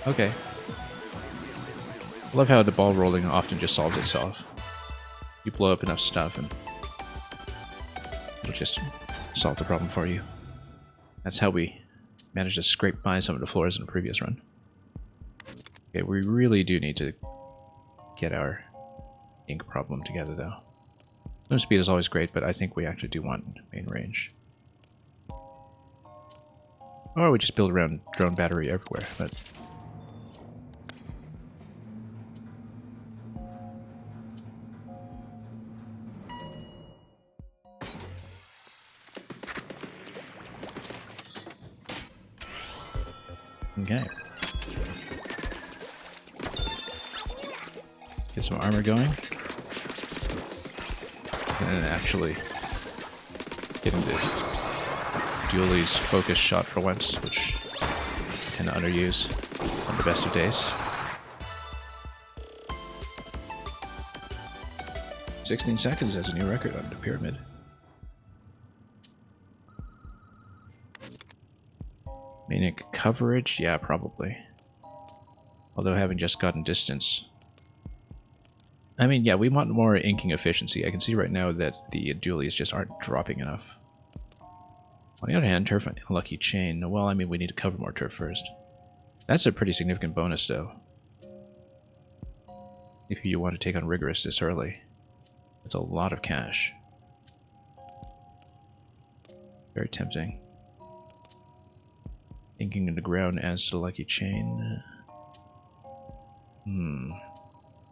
Okay. I love how the ball rolling often just solves itself. You blow up enough stuff and it'll just solve the problem for you. That's how we managed to scrape by some of the floors in the previous run. Okay, we really do need to get our ink problem together, though. Movement speed is always great, but I think we actually do want main range. Or we just build around drone battery everywhere, but okay. Get some armor going. And then actually getting the dualies focus shot for once, which I tend to underuse on the best of days. 16 seconds as a new record on the pyramid. Main ink coverage? Yeah, probably. Although having just gotten distance. I mean, yeah, we want more inking efficiency. I can see right now that the dualies just aren't dropping enough. On the other hand, turf lucky chain. Well, I mean, we need to cover more turf first. That's a pretty significant bonus, though. If you want to take on rigorous this early. It's a lot of cash. Very tempting. Inking in the ground adds to the lucky chain.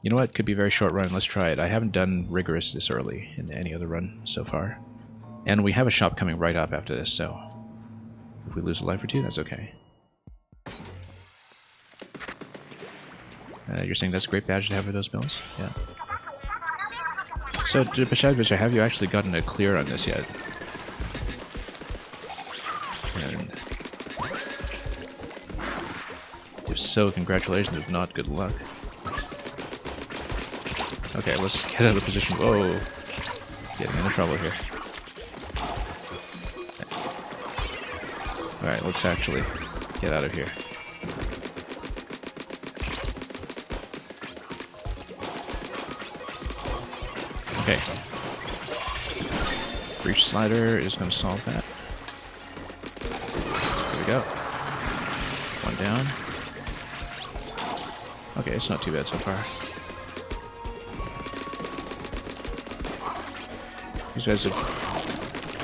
You know what? Could be a very short run. Let's try it. I haven't done rigorous this early in any other run so far. And we have a shop coming right up after this, so if we lose a life or two, that's okay. You're saying that's a great badge to have for those builds? Yeah. So, Bashad, have you actually gotten a clear on this yet? And if so, congratulations. If not, good luck. Okay, let's get out of position. Whoa! Getting into trouble here. Alright, let's actually get out of here. Okay. Breach slider is going to solve that. There we go. One down. Okay, it's not too bad so far. These guys are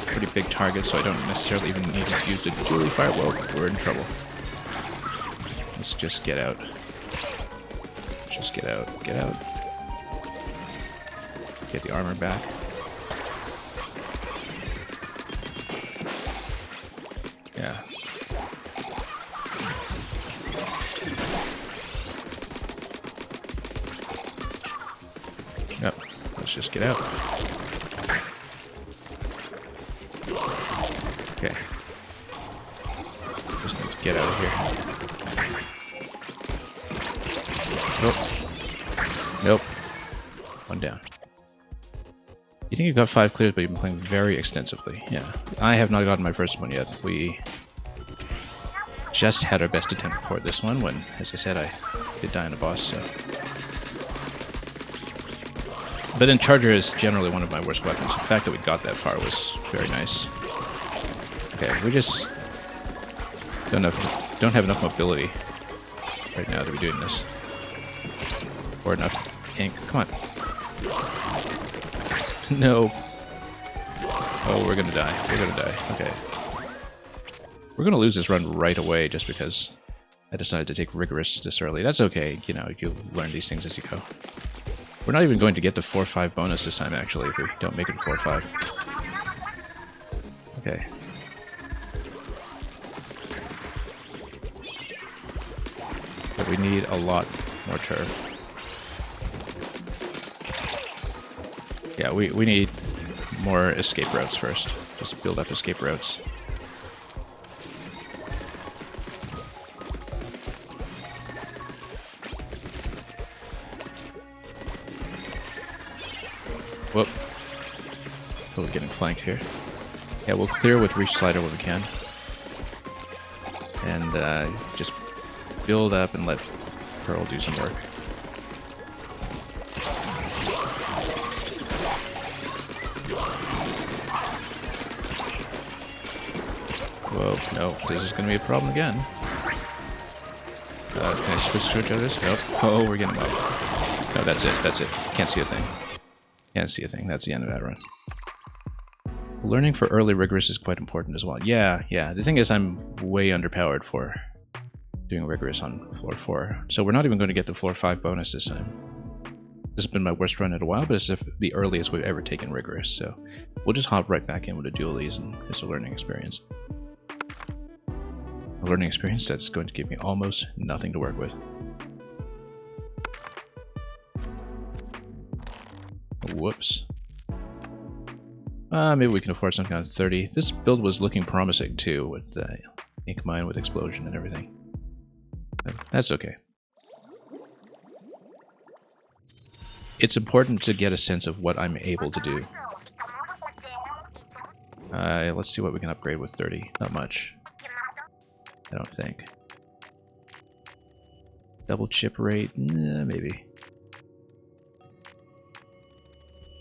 pretty big targets, so I don't necessarily even need to use the dually fire. Well, we're in trouble. Let's just get out. Just get out. Get out. Get the armor back. Yeah. Yep. Let's just get out. Okay. Just need to get out of here. Nope. Nope. One down. You think you got 5 clears, but you've been playing very extensively. Yeah. I have not gotten my first one yet. We just had our best attempt for this one when, as I said, I did die on a boss, so. But then Charger is generally one of my worst weapons. The fact that we got that far was very nice. Okay, we just don't have enough mobility right now to be doing this. Or enough ink. Come on. No. Oh, we're gonna die. We're gonna die. Okay. We're gonna lose this run right away just because I decided to take Rigorous this early. That's okay. You know, you learn these things as you go. We're not even going to get the 4-5 bonus this time, actually, if we don't make it 4-5. Okay. But we need a lot more turf. Yeah, we need more escape routes first. Just build up escape routes. Whoop. Oh, we're getting flanked here. Yeah, we'll clear with Reach Slider when we can. And just build up and let Pearl do some work. Whoa, no, this is going to be a problem again. Can I switch out of this? Nope. Oh, we're getting wiped. No, that's it, that's it. Can't see a thing. Can't see a thing. That's the end of that run. Learning for early Rigorous is quite important as well. Yeah, yeah. The thing is, I'm way underpowered for doing Rigorous on floor 4. So we're not even going to get the floor 5 bonus this time. This has been my worst run in a while, but it's the earliest we've ever taken Rigorous. So we'll just hop right back in with the dualies, and it's a learning experience. A learning experience that's going to give me almost nothing to work with. Whoops. Maybe we can afford something on 30. This build was looking promising too, with the ink mine with explosion and everything. That's okay. It's important to get a sense of what I'm able to do. Let's see what we can upgrade with 30. Not much. I don't think. Double chip rate? Maybe.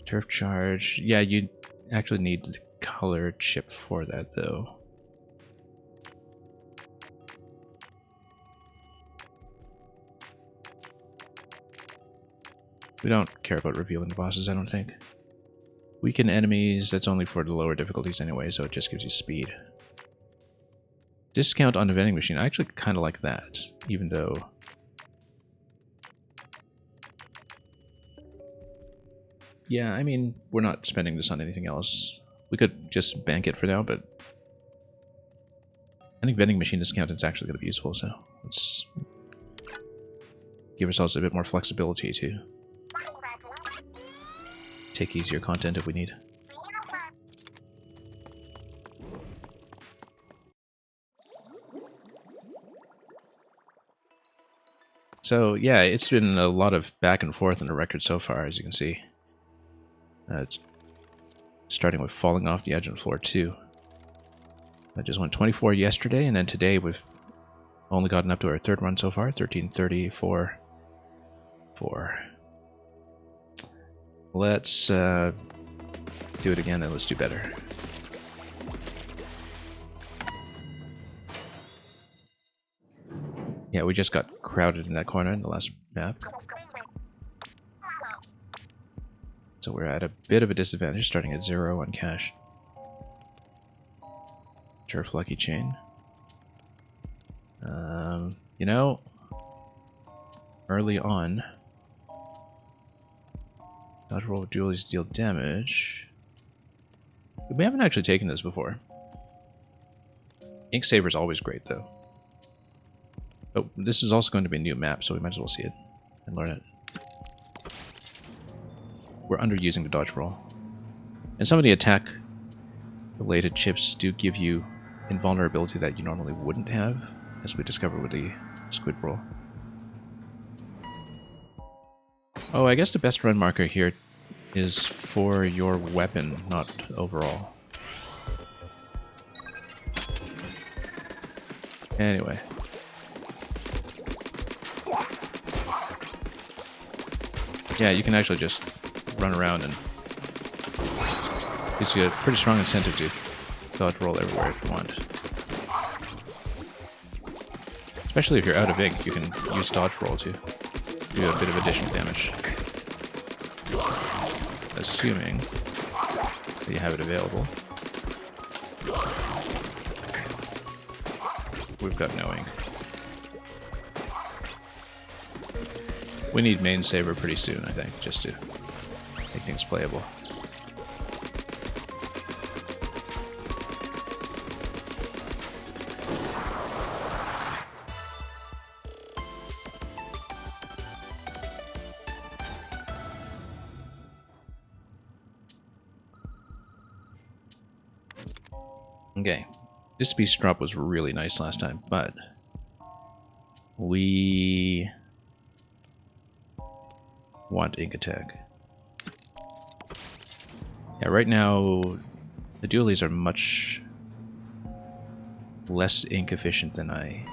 Turf charge. Yeah, you actually need the color chip for that, though. We don't care about revealing the bosses, I don't think. Weaken enemies, that's only for the lower difficulties anyway, so it just gives you speed. Discount on the vending machine. I actually kind of like that, even though... Yeah, I mean, we're not spending this on anything else. We could just bank it for now, but... I think vending machine discount is actually going to be useful, so let's give ourselves a bit more flexibility to take easier content if we need. So yeah, it's been a lot of back and forth in the record so far, as you can see. It's starting with falling off the edge on floor 2. I just went 24 yesterday, and then today we've only gotten up to our third run so far, 13:34. 4. Let's do it again, and let's do better. Yeah, we just got crowded in that corner in the last map. So we're at a bit of a disadvantage, starting at 0 on cash. Turf Lucky Chain. You know, early on, dodge roll with dualies deal damage. We haven't actually taken this before. Ink Saver is always great, though. But this is also going to be a new map, so we might as well see it and learn it. We're underusing the dodge roll. And some of the attack-related chips do give you invulnerability that you normally wouldn't have, as we discovered with the squid roll. Oh, I guess the best run marker here is for your weapon, not overall. Anyway. Yeah, you can actually just run around and gives you a pretty strong incentive to dodge roll everywhere if you want. Especially if you're out of ink, you can use dodge roll to do a bit of additional damage. Assuming that you have it available. We've got no ink. We need main saber pretty soon, I think, just to make things playable. Okay, this beast drop was really nice last time, but we want ink attack. Yeah, right now the dualies are much less ink efficient than I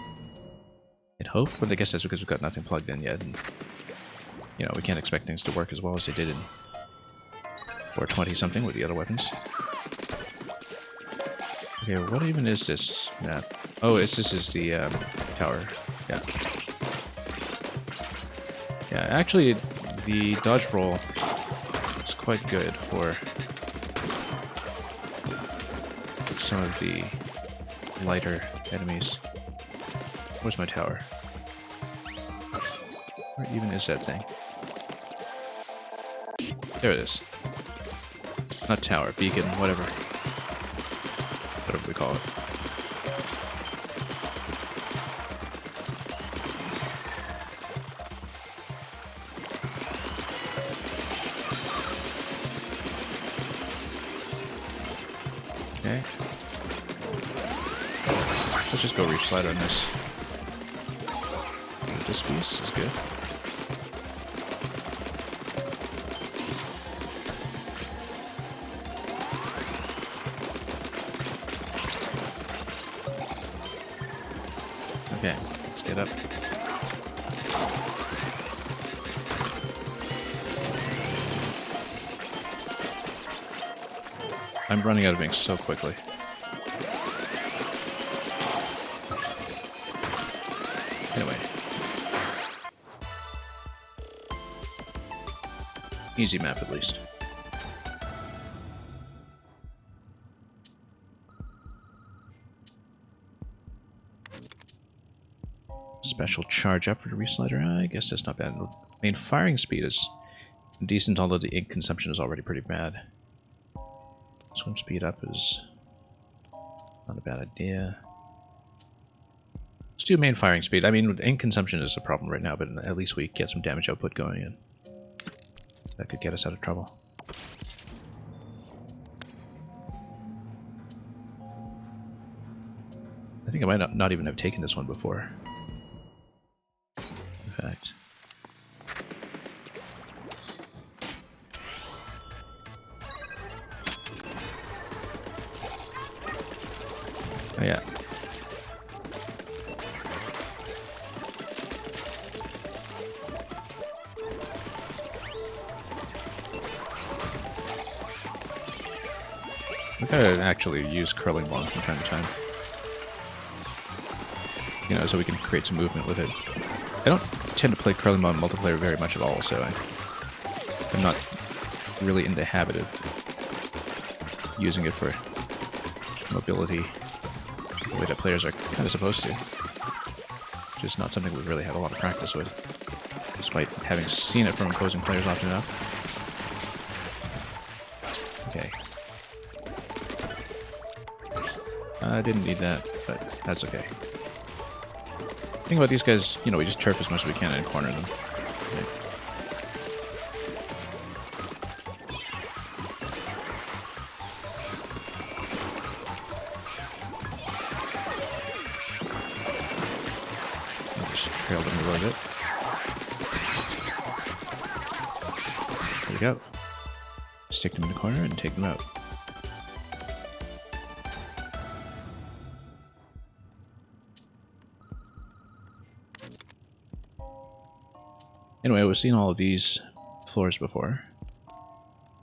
had hoped, but I guess that's because we've got nothing plugged in yet, and you know, we can't expect things to work as well as they did in 420 something with the other weapons. Okay, what even is this map? Oh, this is the tower. Yeah. Yeah, actually, the dodge roll is quite good for some of the lighter enemies. Where's my tower? Where even is that thing? There it is. Not tower, beacon, whatever. Whatever we call it. Okay. Let's just go reach slide on this. This piece is good. Okay, let's get up. I'm running out of ink so quickly. Anyway. Easy map at least. Special charge up for the reslider. I guess that's not bad. Main firing speed is decent, although the ink consumption is already pretty bad. Swim speed up is not a bad idea. Let's do main firing speed. I mean, ink consumption is a problem right now, but at least we get some damage output going in. That could get us out of trouble. I think I might not even have taken this one before. In fact. Oh yeah. We gotta actually use curling bomb from time to time. You know, so we can create some movement with it. I don't tend to play curling bomb multiplayer very much at all, so I'm not really in the habit of using it for mobility the way that players are kind of supposed to. Just not something we've really had a lot of practice with, despite having seen it from opposing players often enough. Okay. I didn't need that, but that's okay. The thing about these guys, you know, we just turf as much as we can and corner them. Okay. I'll just trail them a little bit. There we go. Stick them in the corner and take them out. Anyway, we've seen all of these floors before.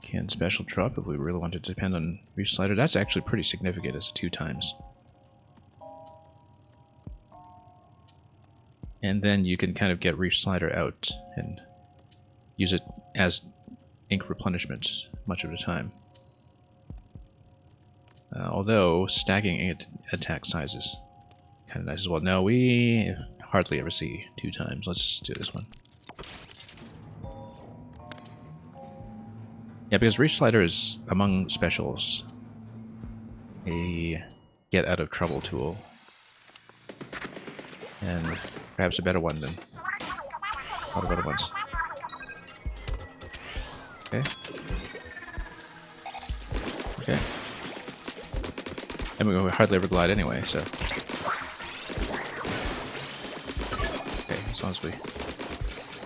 Can special drop if we really want to depend on reach slider. That's actually pretty significant. It's 2 times. And then you can kind of get reach slider out and use it as ink replenishment much of the time. Although stacking attack sizes kind of nice as well. No, we hardly ever see 2 times. Let's just do this one. Yeah, because Reach Slider is, among specials, a get-out-of-trouble tool. And perhaps a better one than a lot of other ones. Okay. Okay. And we hardly ever glide anyway, so... Okay, as long as we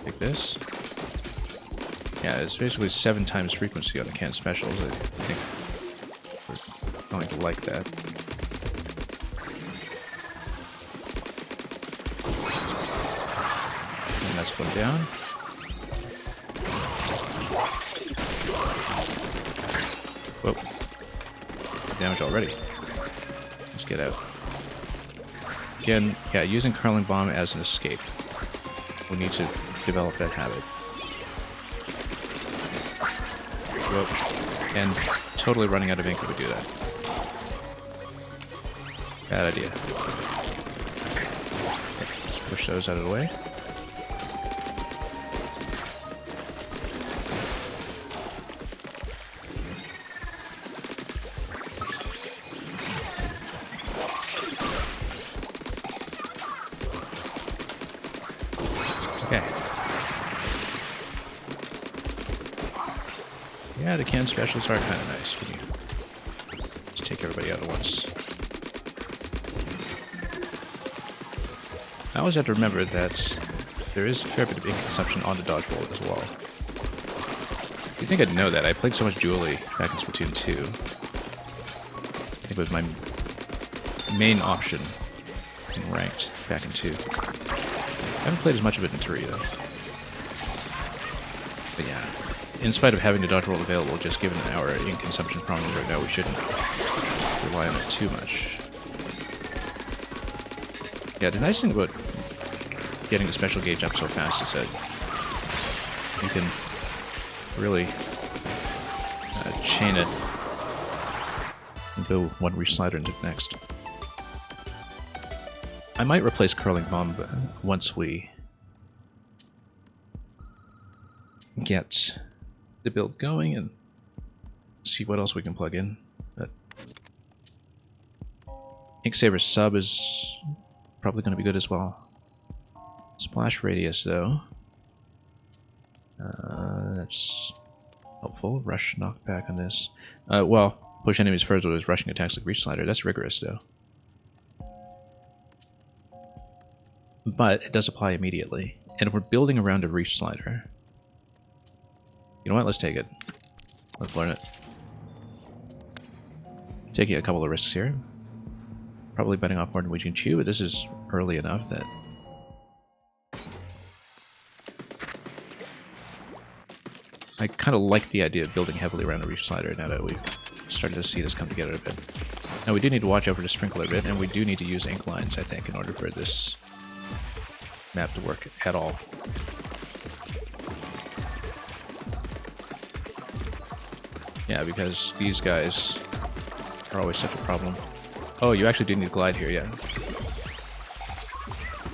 take this... Yeah, it's basically 7 times frequency on the canned specials. I think we're going to like that. And that's going down. Whoa. Damage already. Let's get out. Again, yeah, using curling bomb as an escape. We need to develop that habit. Whoa. And totally running out of ink if we do that. Bad idea. Okay, let's push those out of the way. Okay. Yeah, the canned specials are kind of nice when you just take everybody out at once. I always have to remember that there is a fair bit of ink consumption on the dodge roll as well. You'd think I'd know that. I played so much Julie back in Splatoon 2. I think it was my main option in ranked back in 2. I haven't played as much of it in 3 though. But yeah. In spite of having the dodge roll available, just given our ink consumption problem right now, we shouldn't rely on it too much. Yeah, the nice thing about getting the special gauge up so fast is that you can really chain it and go one reach slider into the next. I might replace curling bomb once we get the build going and see what else we can plug in. But Ink Saber sub is probably going to be good as well. Splash radius, though. That's helpful. Rush knockback on this. Well, push enemies further with rushing attacks like Reach Slider. That's rigorous, though. But it does apply immediately. And if we're building around a Reach Slider... You know what? Let's take it. Let's learn it. Taking a couple of risks here. Probably betting off more Norwegian Chew, but this is early enough that... I kind of like the idea of building heavily around a Reach Slider now that we've started to see this come together a bit. Now we do need to watch over the sprinkler a bit, and we do need to use ink lines, I think, in order for this map to work at all. Yeah, because these guys are always such a problem. Oh, you actually do need to glide here, yeah.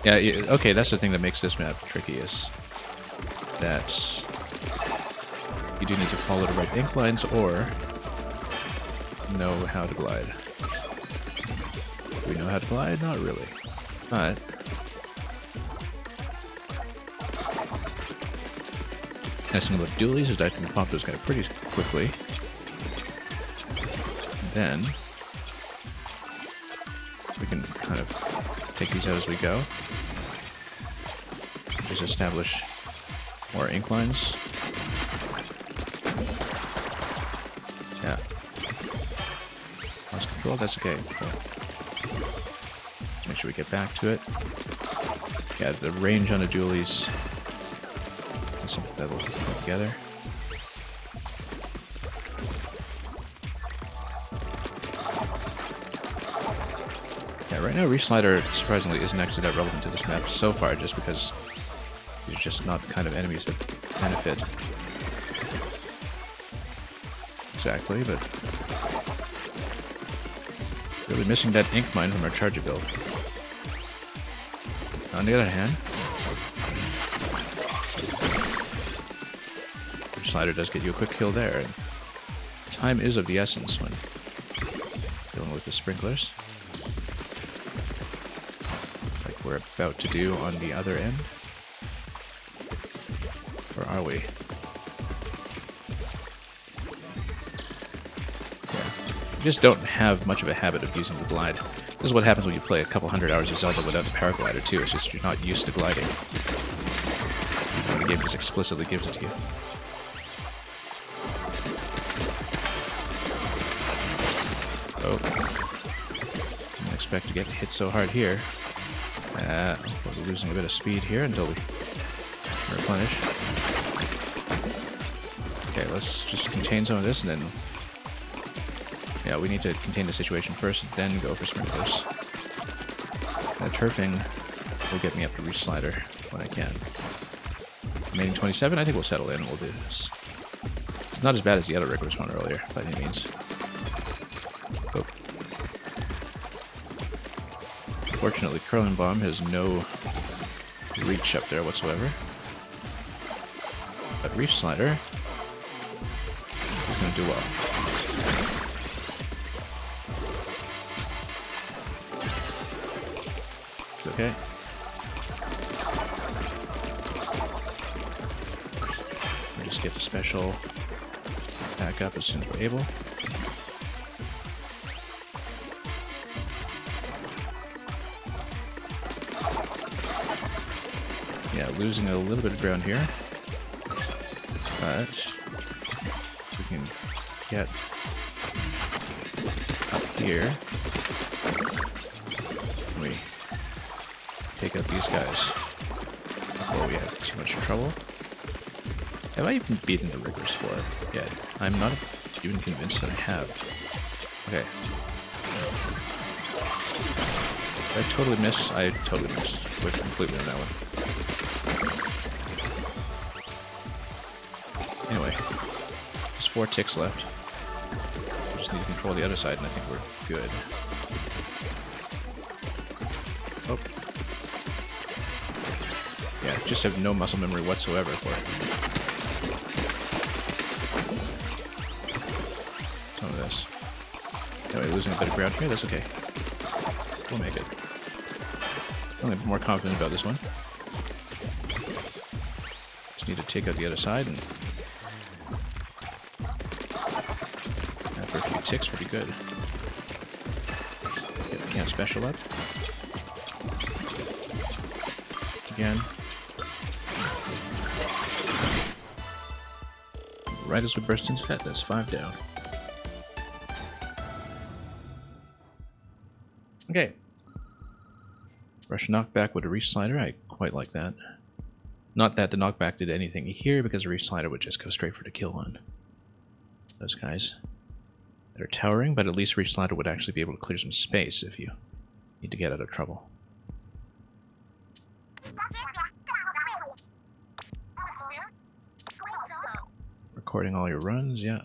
Yeah, okay, that's the thing that makes this map tricky, is that you do need to follow the right ink lines or know how to glide. Do we know how to glide? Not really. But nice thing about dualies is that I can pop those guys pretty quickly. Then we can kind of take these out as we go. Just establish more ink lines. Yeah. Lost control, that's okay. Let's make sure we get back to it. Yeah, the range on the dualies is something that will put together. Yeah, right now Reach Slider surprisingly isn't actually that relevant to this map so far, just because they're just not the kind of enemies that benefit exactly, but really missing that ink mine from our charger build. On the other hand, Reach Slider does get you a quick kill there, and time is of the essence when dealing with the sprinklers. Like we're about to do on the other end. Or are we? You just don't have much of a habit of using the glide. This is what happens when you play a couple hundred hours of Zelda without the paraglider too. It's just you're not used to gliding. Even when the game just explicitly gives it to you. Oh. Didn't expect to get hit so hard here. We're losing a bit of speed here until we replenish. Okay, let's just contain some of this and then... Yeah, we need to contain the situation first, then go for sprinklers. And the turfing will get me up to Reach Slider when I can. Remaining 27, I think we'll settle in and we'll do this. It's not as bad as the other rigorous one earlier, by any means. Oh. Fortunately, Curling Bomb has no reach up there whatsoever. But Reach Slider is going to do well. Okay. We'll just get the special back up as soon as we're able. Yeah, losing a little bit of ground here. But we can get up here. We take out these guys before we have too much trouble. Have I even beaten the Rigorous 4 yet? I'm not even convinced that I have. Okay. Did I totally miss? I totally missed. Went completely on that one. Anyway, there's 4 ticks left. We just need to control the other side and I think we're good. Oh. Yeah, just have no muscle memory whatsoever for it. Some of this. Anyway, losing a bit of ground here, that's okay. We'll make it. I'm a bit more confident about this one. Just need to take out the other side, and after a few ticks will be good. Get the camp special up. Again. Right as we burst into that, that's 5 down. Okay. Rush knockback with a reach slider, I quite like that. Not that the knockback did anything here, because the reach slider would just go straight for the kill on those guys that are towering, but at least reach slider would actually be able to clear some space if you need to get out of trouble. Recording all your runs, yeah.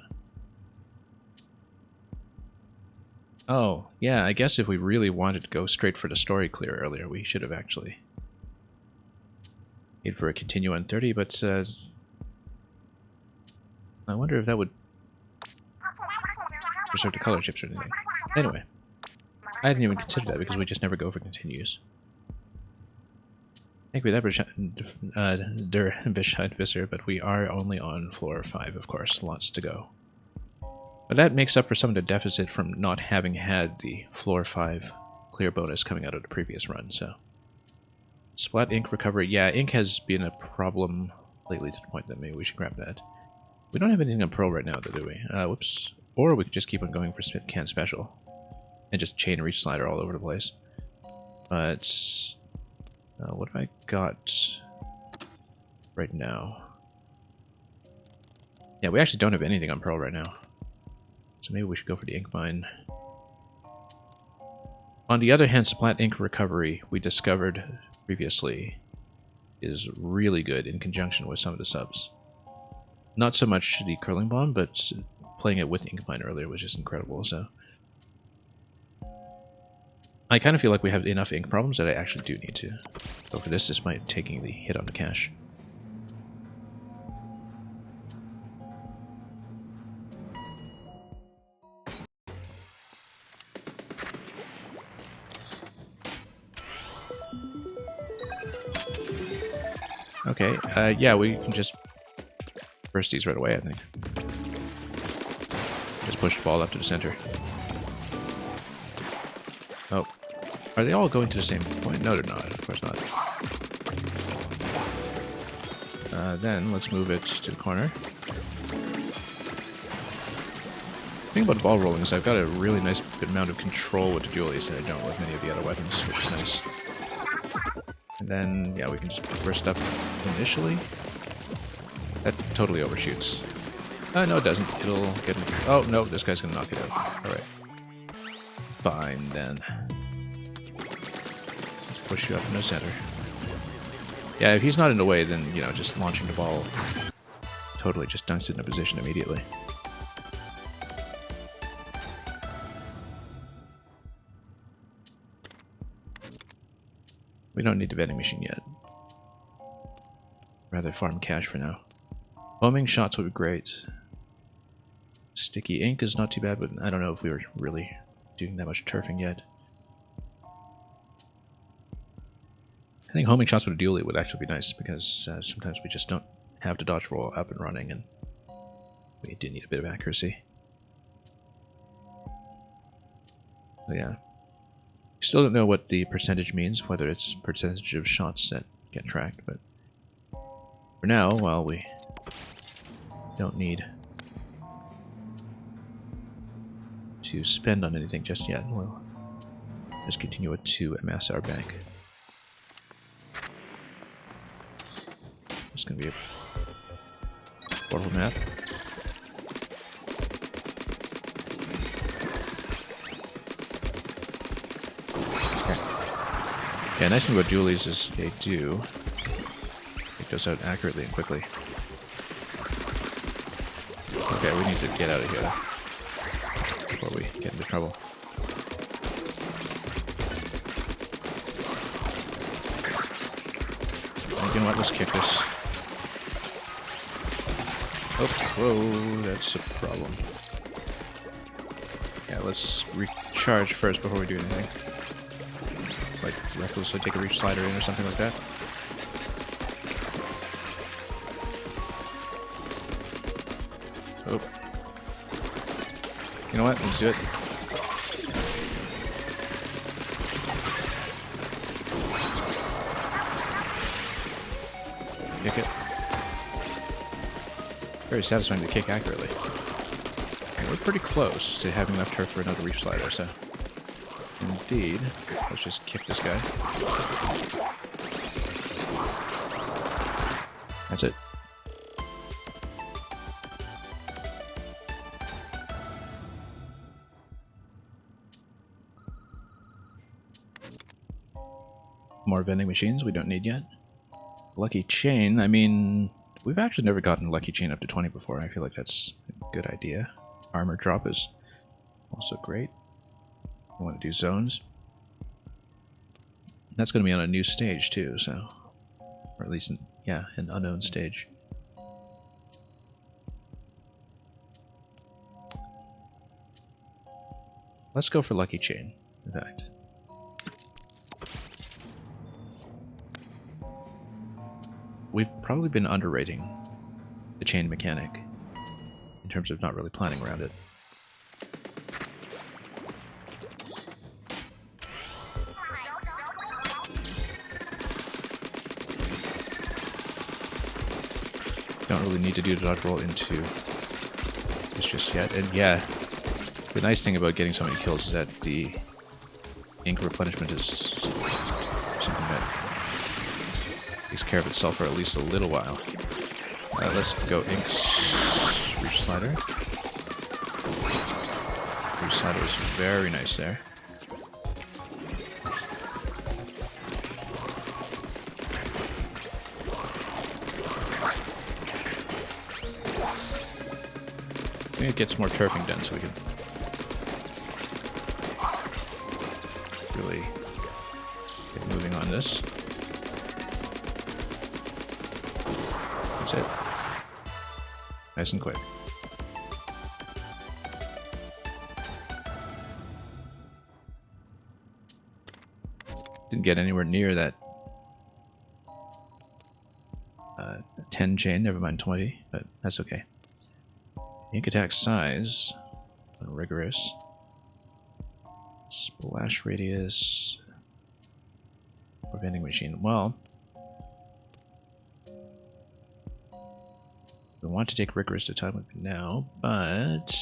Oh, yeah, I guess if we really wanted to go straight for the story clear earlier, we should have actually made for a continue on 30, but I wonder if that would preserve the color chips or anything. Anyway, I didn't even consider that because we just never go for continues. Thank you for that, Der Bescheid Visser, but we are only on floor 5, of course. Lots to go. But that makes up for some of the deficit from not having had the floor 5 clear bonus coming out of the previous run, so. Splat ink recovery. Yeah, ink has been a problem lately to the point that maybe we should grab that. We don't have anything on Pearl right now, though, do we? Whoops. Or we could just keep on going for Can Special. And just chain reach slider all over the place. But what have I got right now? Yeah, we actually don't have anything on Pearl right now. So maybe we should go for the ink mine. On the other hand, Splat ink recovery, we discovered previously, is really good in conjunction with some of the subs. Not so much the curling bomb, but playing it with ink mine earlier was just incredible, so. I kind of feel like we have enough ink problems that I actually do need to go for this, despite taking the hit on the cash. Okay, yeah, we can just burst these right away, I think. Just push the ball up to the center. Oh. Are they all going to the same point? No, they're not. Of course not. Then, let's move it to the corner. The thing about ball rolling is I've got a really nice amount of control with the dualies that I don't with many of the other weapons, which is nice. And then, yeah, we can just burst up initially. That totally overshoots. No, it doesn't. It'll get... Oh, no, this guy's gonna knock it out. Alright. Fine, then. Let's push you up in the center. Yeah, if he's not in the way, then, you know, just launching the ball totally just dunks it in a position immediately. We don't need the vending machine yet. Rather farm cash for now. Homing shots would be great. Sticky ink is not too bad, but I don't know if we were really doing that much turfing yet. I think homing shots with a dually would actually be nice, because sometimes we just don't have the dodge roll up and running, and we do need a bit of accuracy. So yeah. Still don't know what the percentage means, whether it's percentage of shots that get tracked, but for now, while we don't need to spend on anything just yet, we'll just continue to amass our bank. It's going to be a portal map. Yeah, nice thing about dualies is they do take those out accurately and quickly. Okay, we need to get out of here before we get into trouble. You know what, let's kick this. Oh, whoa, that's a problem. Yeah, let's recharge first before we do anything. like recklessly take a reach slider in or something like that. Oh. You know what? Let's do it. Kick it. Very satisfying to kick accurately. And we're pretty close to having enough turf for another reach slider, so... Indeed. Let's just kick this guy. That's it. More vending machines we don't need yet. Lucky chain, I mean, we've actually never gotten lucky chain up to 20 before. I feel like that's a good idea. Armor drop is also great. I want to do zones. That's going to be on a new stage too, so... Or at least, yeah, an unknown stage. Let's go for lucky chain, in fact. We've probably been underrating the chain mechanic in terms of not really planning around it. Don't really need to do the dodge roll into this just yet. And yeah, the nice thing about getting so many kills is that the ink replenishment is something that takes care of itself for at least a little while. Let's go inks. Reach slider. Reach slider is very nice there. I think it gets more turfing done so we can really get moving on this. That's it. Nice and quick. Didn't get anywhere near that 10 chain, never mind 20, but that's okay. Ink attack size, rigorous. Splash radius, or vending machine. Well, we want to take rigorous to time with me now, but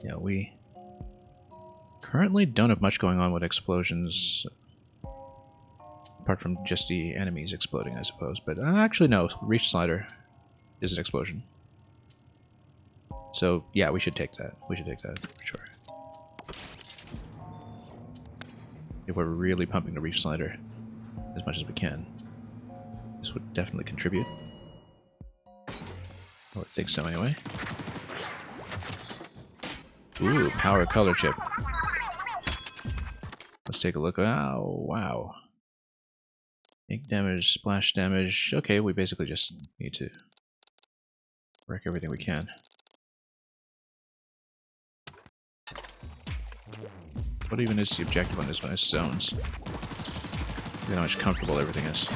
yeah, we currently don't have much going on with explosions, apart from just the enemies exploding, I suppose. But actually, no, reach slider is an explosion. So yeah, we should take that. We should take that for sure. If we're really pumping the reach slider as much as we can, this would definitely contribute. Well, I think so anyway. Ooh, power color chip. Let's take a look. Oh, wow. Ink damage, splash damage. Okay, we basically just need to wreck everything we can. What even is the objective on this one? It's zones. Look at how much comfortable everything is.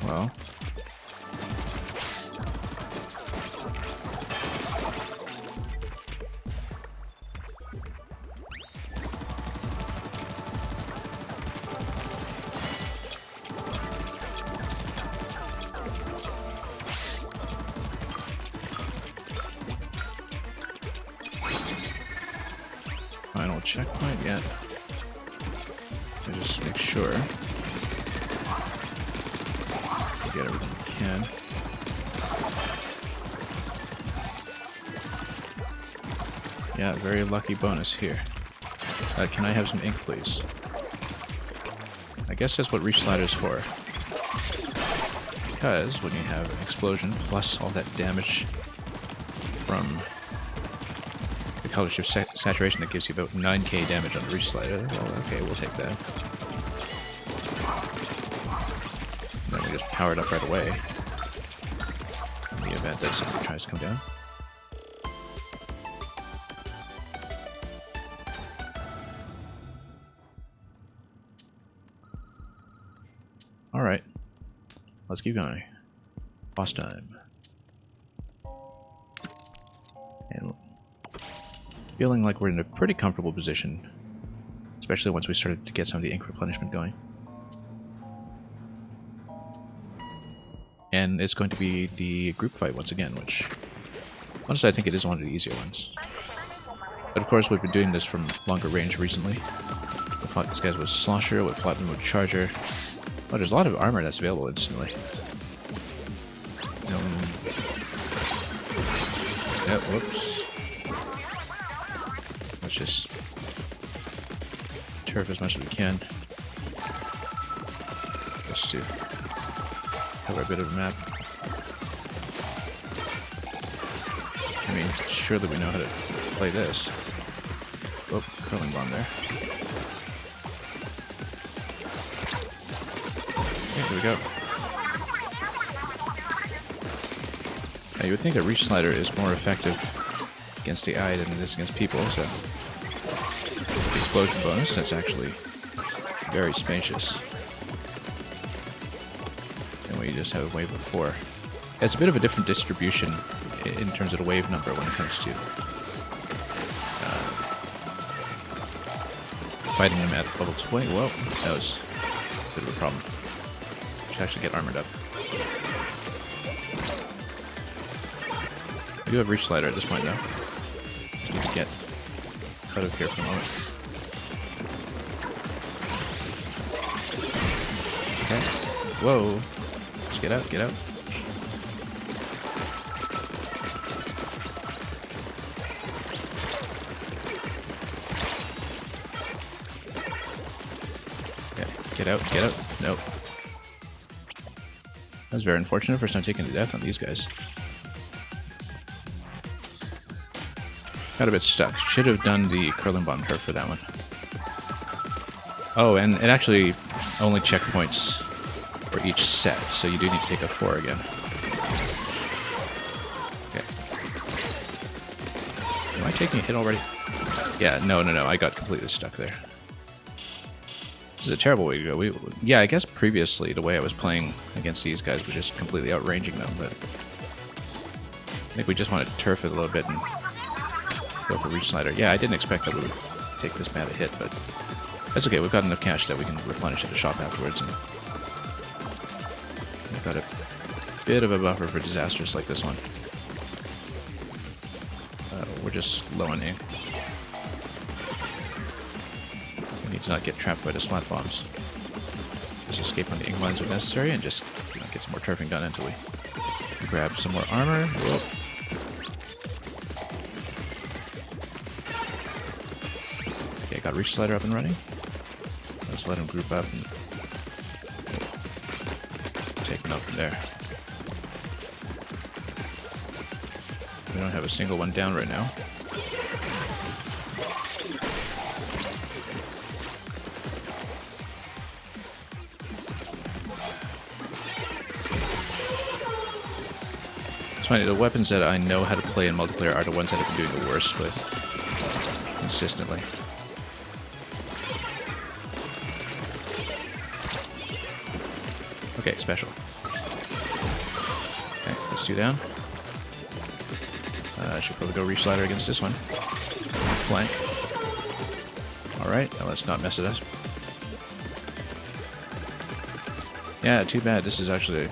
Well. Final checkpoint yet. Let me just make sure we get everything we can. Yeah, very lucky bonus here. Can I have some ink, please? I guess that's what reach slider is for. Because when you have an explosion plus all that damage from color shift saturation, that gives you about 9k damage on the reach slider. Well, okay, we'll take that. And then we just power it up right away in the event that something tries to come down. Alright. Let's keep going. Boss time. And feeling like we're in a pretty comfortable position. Especially once we started to get some of the ink replenishment going. And it's going to be the group fight once again, which... honestly, I think it is one of the easier ones. But of course, we've been doing this from longer range recently. We fought these guys with Slosher, we fought them with Charger. Oh, there's a lot of armor that's available instantly. Yeah, whoops. Let's just turf as much as we can. Just to cover a bit of a map. I mean, surely we know how to play this. Oh, curling bomb there. Okay, here we go. Now, you would think a reach slider is more effective against the eye than it is against people, so... the explosion bonus, that's actually very spacious. And we just have a wave of 4. It's a bit of a different distribution in terms of the wave number when it comes to fighting them at level 20. Whoa, that was a bit of a problem. Should actually get armored up. We do have Reach Slider at this point, though. Just need to get out of here for a moment. Okay. Whoa. Just get out, get out. Get out, get out. Nope. That was very unfortunate. First time taking the death on these guys. Got a bit stuck. Should have done the curling bomb turf for that one. Oh, and it actually only checkpoints for each set, so you do need to take a 4 again. Okay. Am I taking a hit already? Yeah, no, I got completely stuck there. This is a terrible way to go. Yeah, I guess previously the way I was playing against these guys was just completely outranging them, but I think we just wanted to turf it a little bit and go for Reach Slider. Yeah, I didn't expect that we would take this bad a hit, but that's okay. We've got enough cash that we can replenish at the shop afterwards, and we've got a bit of a buffer for disasters like this one. We're just low on ink. To not get trapped by the splat bombs. Just escape on the ink lines if necessary, and just get some more turfing done until we grab some more armor. Whoa. Okay, got Reach Slider up and running. Let's let him group up and take him out from there. We don't have a single one down right now. It's funny, the weapons that I know how to play in multiplayer are the ones that I've been doing the worst with consistently. Okay, special. Okay, let's 2 down. I should probably go Reach Slider against this one. Flank. Alright, now let's not mess it up. Yeah, too bad. This is actually a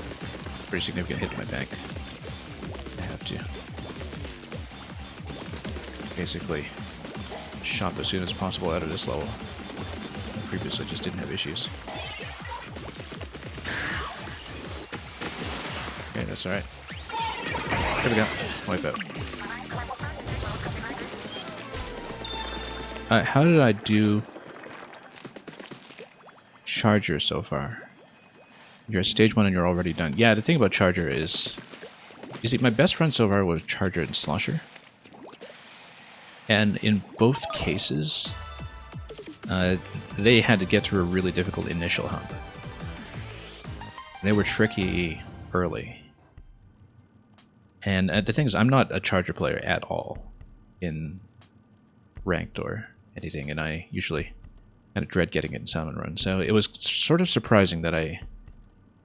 pretty significant hit to my bank. To basically shop as soon as possible out of this level. I previously just didn't have issues. Okay, that's alright. Here we go. Wipe out. How did I do Charger so far? You're at stage 1 and you're already done. Yeah, the thing about Charger is... you see, my best run so far was Charger and Slosher. And in both cases, they had to get through a really difficult initial hump. They were tricky early. And the thing is, I'm not a Charger player at all in ranked or anything, and I usually kind of dread getting it in Salmon Run. So it was sort of surprising that I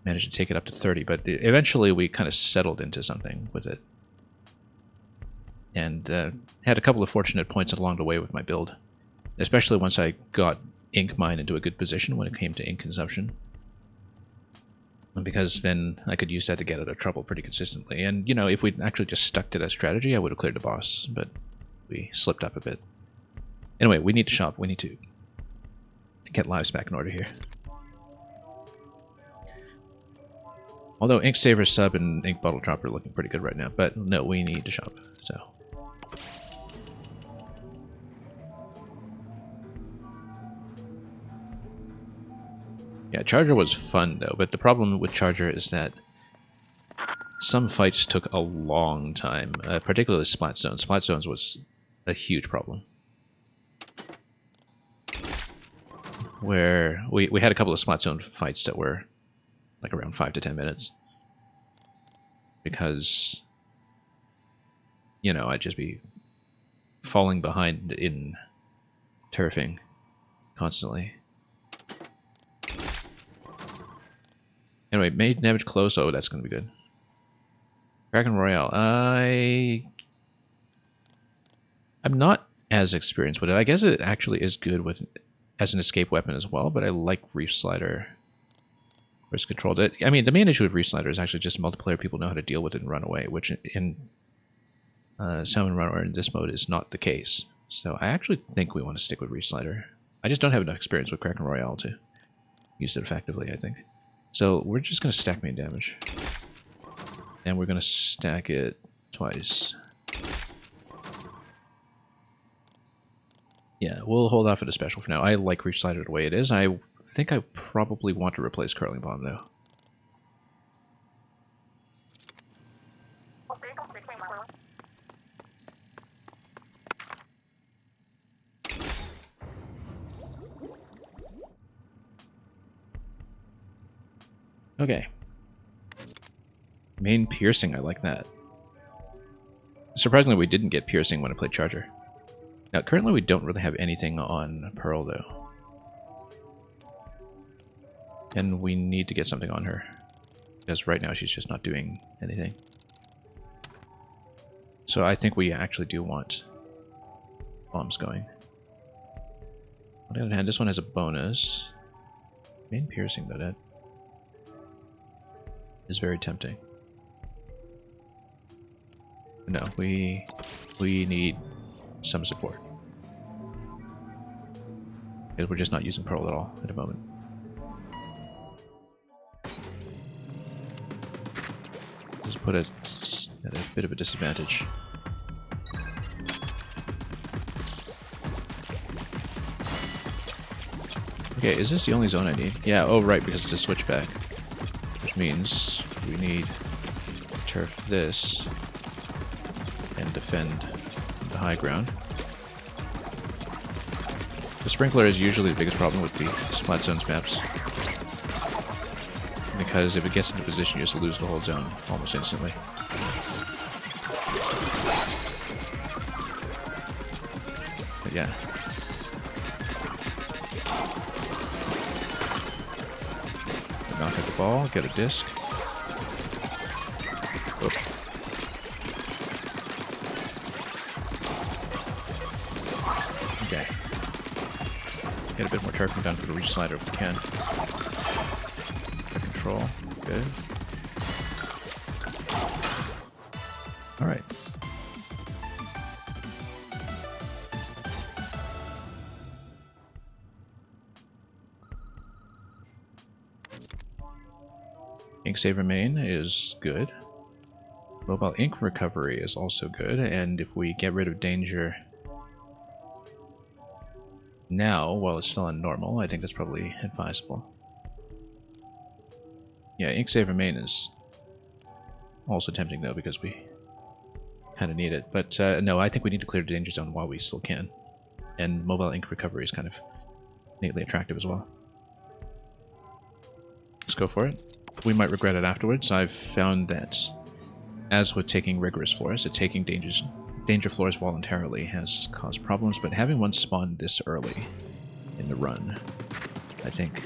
managed to take it up to 30, but eventually we kind of settled into something with it. And had a couple of fortunate points along the way with my build, especially once I got ink mine into a good position when it came to ink consumption. Because then I could use that to get out of trouble pretty consistently. And, you know, if we'd actually just stuck to that strategy, I would have cleared the boss, but we slipped up a bit. Anyway, we need to shop. We need to get lives back in order here. Although Ink Saver Sub and Ink Bottle Dropper are looking pretty good right now, but no, we need to shop, so... Yeah, Charger was fun, though, but the problem with Charger is that some fights took a long time, particularly Splat Zones. Splat Zones was a huge problem. Where we had a couple of Splat Zone fights that were like around 5 to 10 minutes. Because, you know, I'd just be falling behind in turfing constantly. Anyway, made damage close. Oh, that's going to be good. Kraken Royale. I'm not as experienced with it. I guess it actually is good with as an escape weapon as well, but I like Reef Slider. Risk controlled it. I mean, the main issue with Reef Slider is actually just multiplayer people know how to deal with it and run away, which in Salmon Run or in this mode is not the case. So I actually think we want to stick with Reef Slider. I just don't have enough experience with Kraken Royale to use it effectively, I think. So we're just going to stack main damage. And we're going to stack it twice. Yeah, we'll hold off at a special for now. I like Reef Slider the way it is. I think I probably want to replace Curling Bomb, though. Okay. Main Piercing, I like that. Surprisingly, we didn't get Piercing when I played Charger. Now, currently we don't really have anything on Pearl, though. And we need to get something on her. Because right now she's just not doing anything. So I think we actually do want bombs going. On the other hand, this one has a bonus. Main Piercing, though, that is very tempting. No, we need some support. Because we're just not using Pearl at all at the moment. Just put it at a bit of a disadvantage. Okay, is this the only zone I need? Yeah, oh right, because it's a switchback. Which means we need to turf this and defend the high ground. The sprinkler is usually the biggest problem with the Splat Zones maps. Because if it gets into position, you just lose the whole zone almost instantly. But yeah. Knock at the ball, get a disc. Oop. Okay. Get a bit more turfing done for the Reach Slider if we can. Control. Good. Alright. Ink Saver main is good. Mobile ink recovery is also good, and if we get rid of danger now, while it's still on normal, I think that's probably advisable. Yeah, Ink Saver main is also tempting though, because we kind of need it. But no, I think we need to clear the danger zone while we still can. And mobile ink recovery is kind of neatly attractive as well. Let's go for it. We might regret it afterwards. I've found that, as with taking rigorous floors, that taking danger floors voluntarily has caused problems, but having one spawn this early in the run, I think,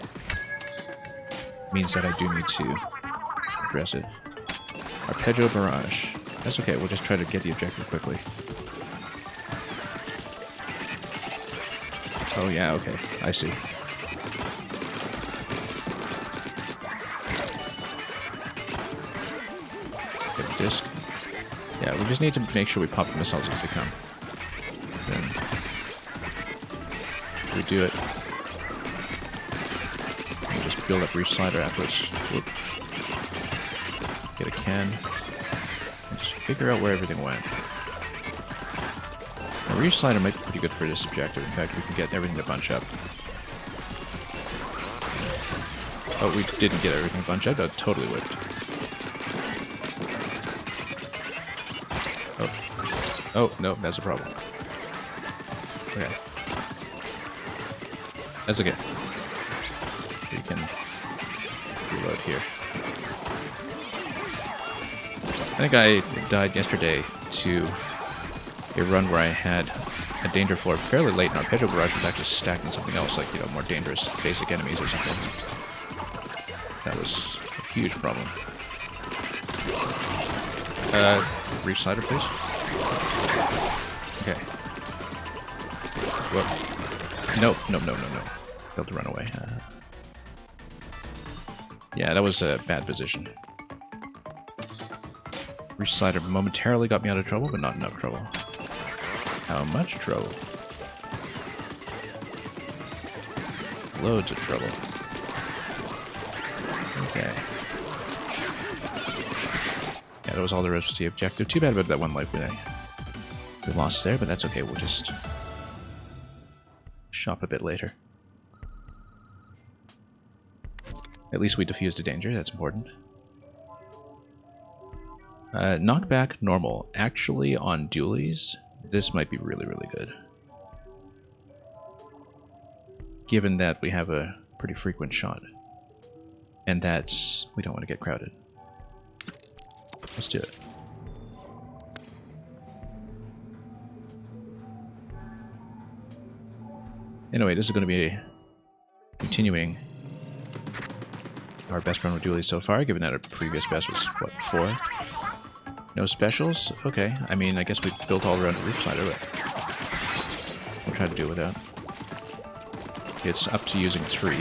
means that I do need to address it. Arpeggio barrage. That's okay, we'll just try to get the objective quickly. Oh yeah, okay, I see. Get a disc. Yeah, we just need to make sure we pop the missiles as they come. Then we do it. And just build up reef slider afterwards. Whoop. Get a can. And just figure out where everything went. A reef slider might be pretty good for this objective. In fact, we can get everything to bunch up. Oh, we didn't get everything to bunch up. That totally whipped. Oh, no, that's a problem. Okay. That's okay. We can reload here. I think I died yesterday to a run where I had a danger floor fairly late, and our Arpeggio Barrage was actually stacked in something else, like, you know, more dangerous basic enemies or something. That was a huge problem. Reef slider, please. Okay. Whoop. Nope, no. Failed to run away. Yeah, that was a bad position. Reef slider momentarily got me out of trouble, but not enough trouble. How much trouble? Loads of trouble. Okay. Yeah, that was all there was to the objective. Too bad about that one life we lost there, but that's okay. We'll just shop a bit later. At least we defused a danger. That's important. Knockback normal. Actually, on dualies, this might be really, really good. Given that we have a pretty frequent shot. And that's... we don't want to get crowded. Let's do it. Anyway, this is going to be continuing our best run with dualies so far, given that our previous best was, what, 4? No specials? Okay. I mean, I guess we built all around the reef slider, but we'll try to do with that. It's up to using 3.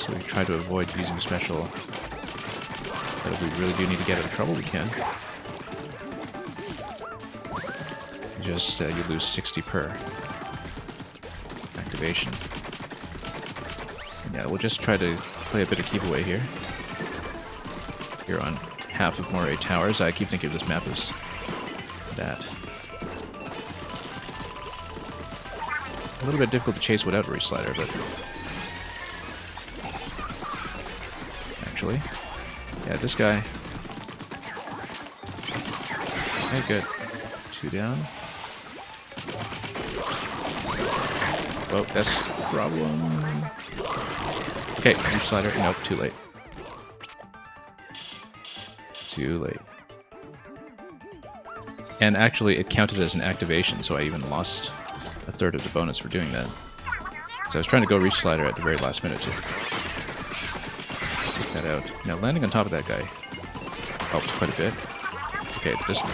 So we try to avoid using special. But if we really do need to get out of trouble, we can. Just, you lose 60 per activation. Yeah, we'll just try to play a bit of keep away here. You're on half of Moray Towers. I keep thinking of this map as that. A little bit difficult to chase without Reef Slider, but... actually... yeah, this guy... okay, good. 2 down. Oh, that's a problem. Okay, Reef Slider. Nope, too late. Too late. And actually, it counted as an activation, so I even lost a third of the bonus for doing that. So I was trying to go Reef Slider at the very last minute to take that out. Now, landing on top of that guy helps quite a bit. Okay, just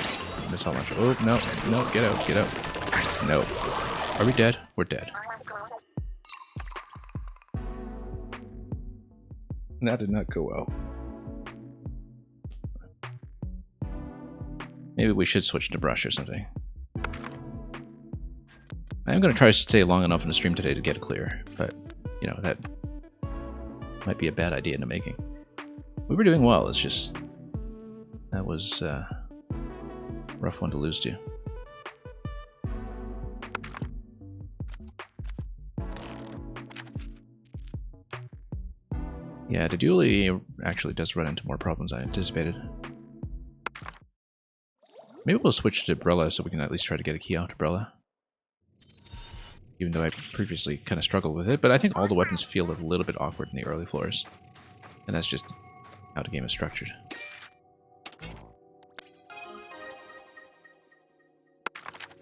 missile launcher. Oh, no, get out. No. Are we dead? We're dead. That did not go well. Maybe we should switch to brush or something. I'm going to try to stay long enough in the stream today to get it clear, but, you know, that might be a bad idea in the making. We were doing well, it's just... that was a rough one to lose to. Yeah, the dually actually does run into more problems than I anticipated. Maybe we'll switch to Brella so we can at least try to get a key out to Brella. Even though I previously kind of struggled with it, but I think all the weapons feel a little bit awkward in the early floors. And that's just how the game is structured.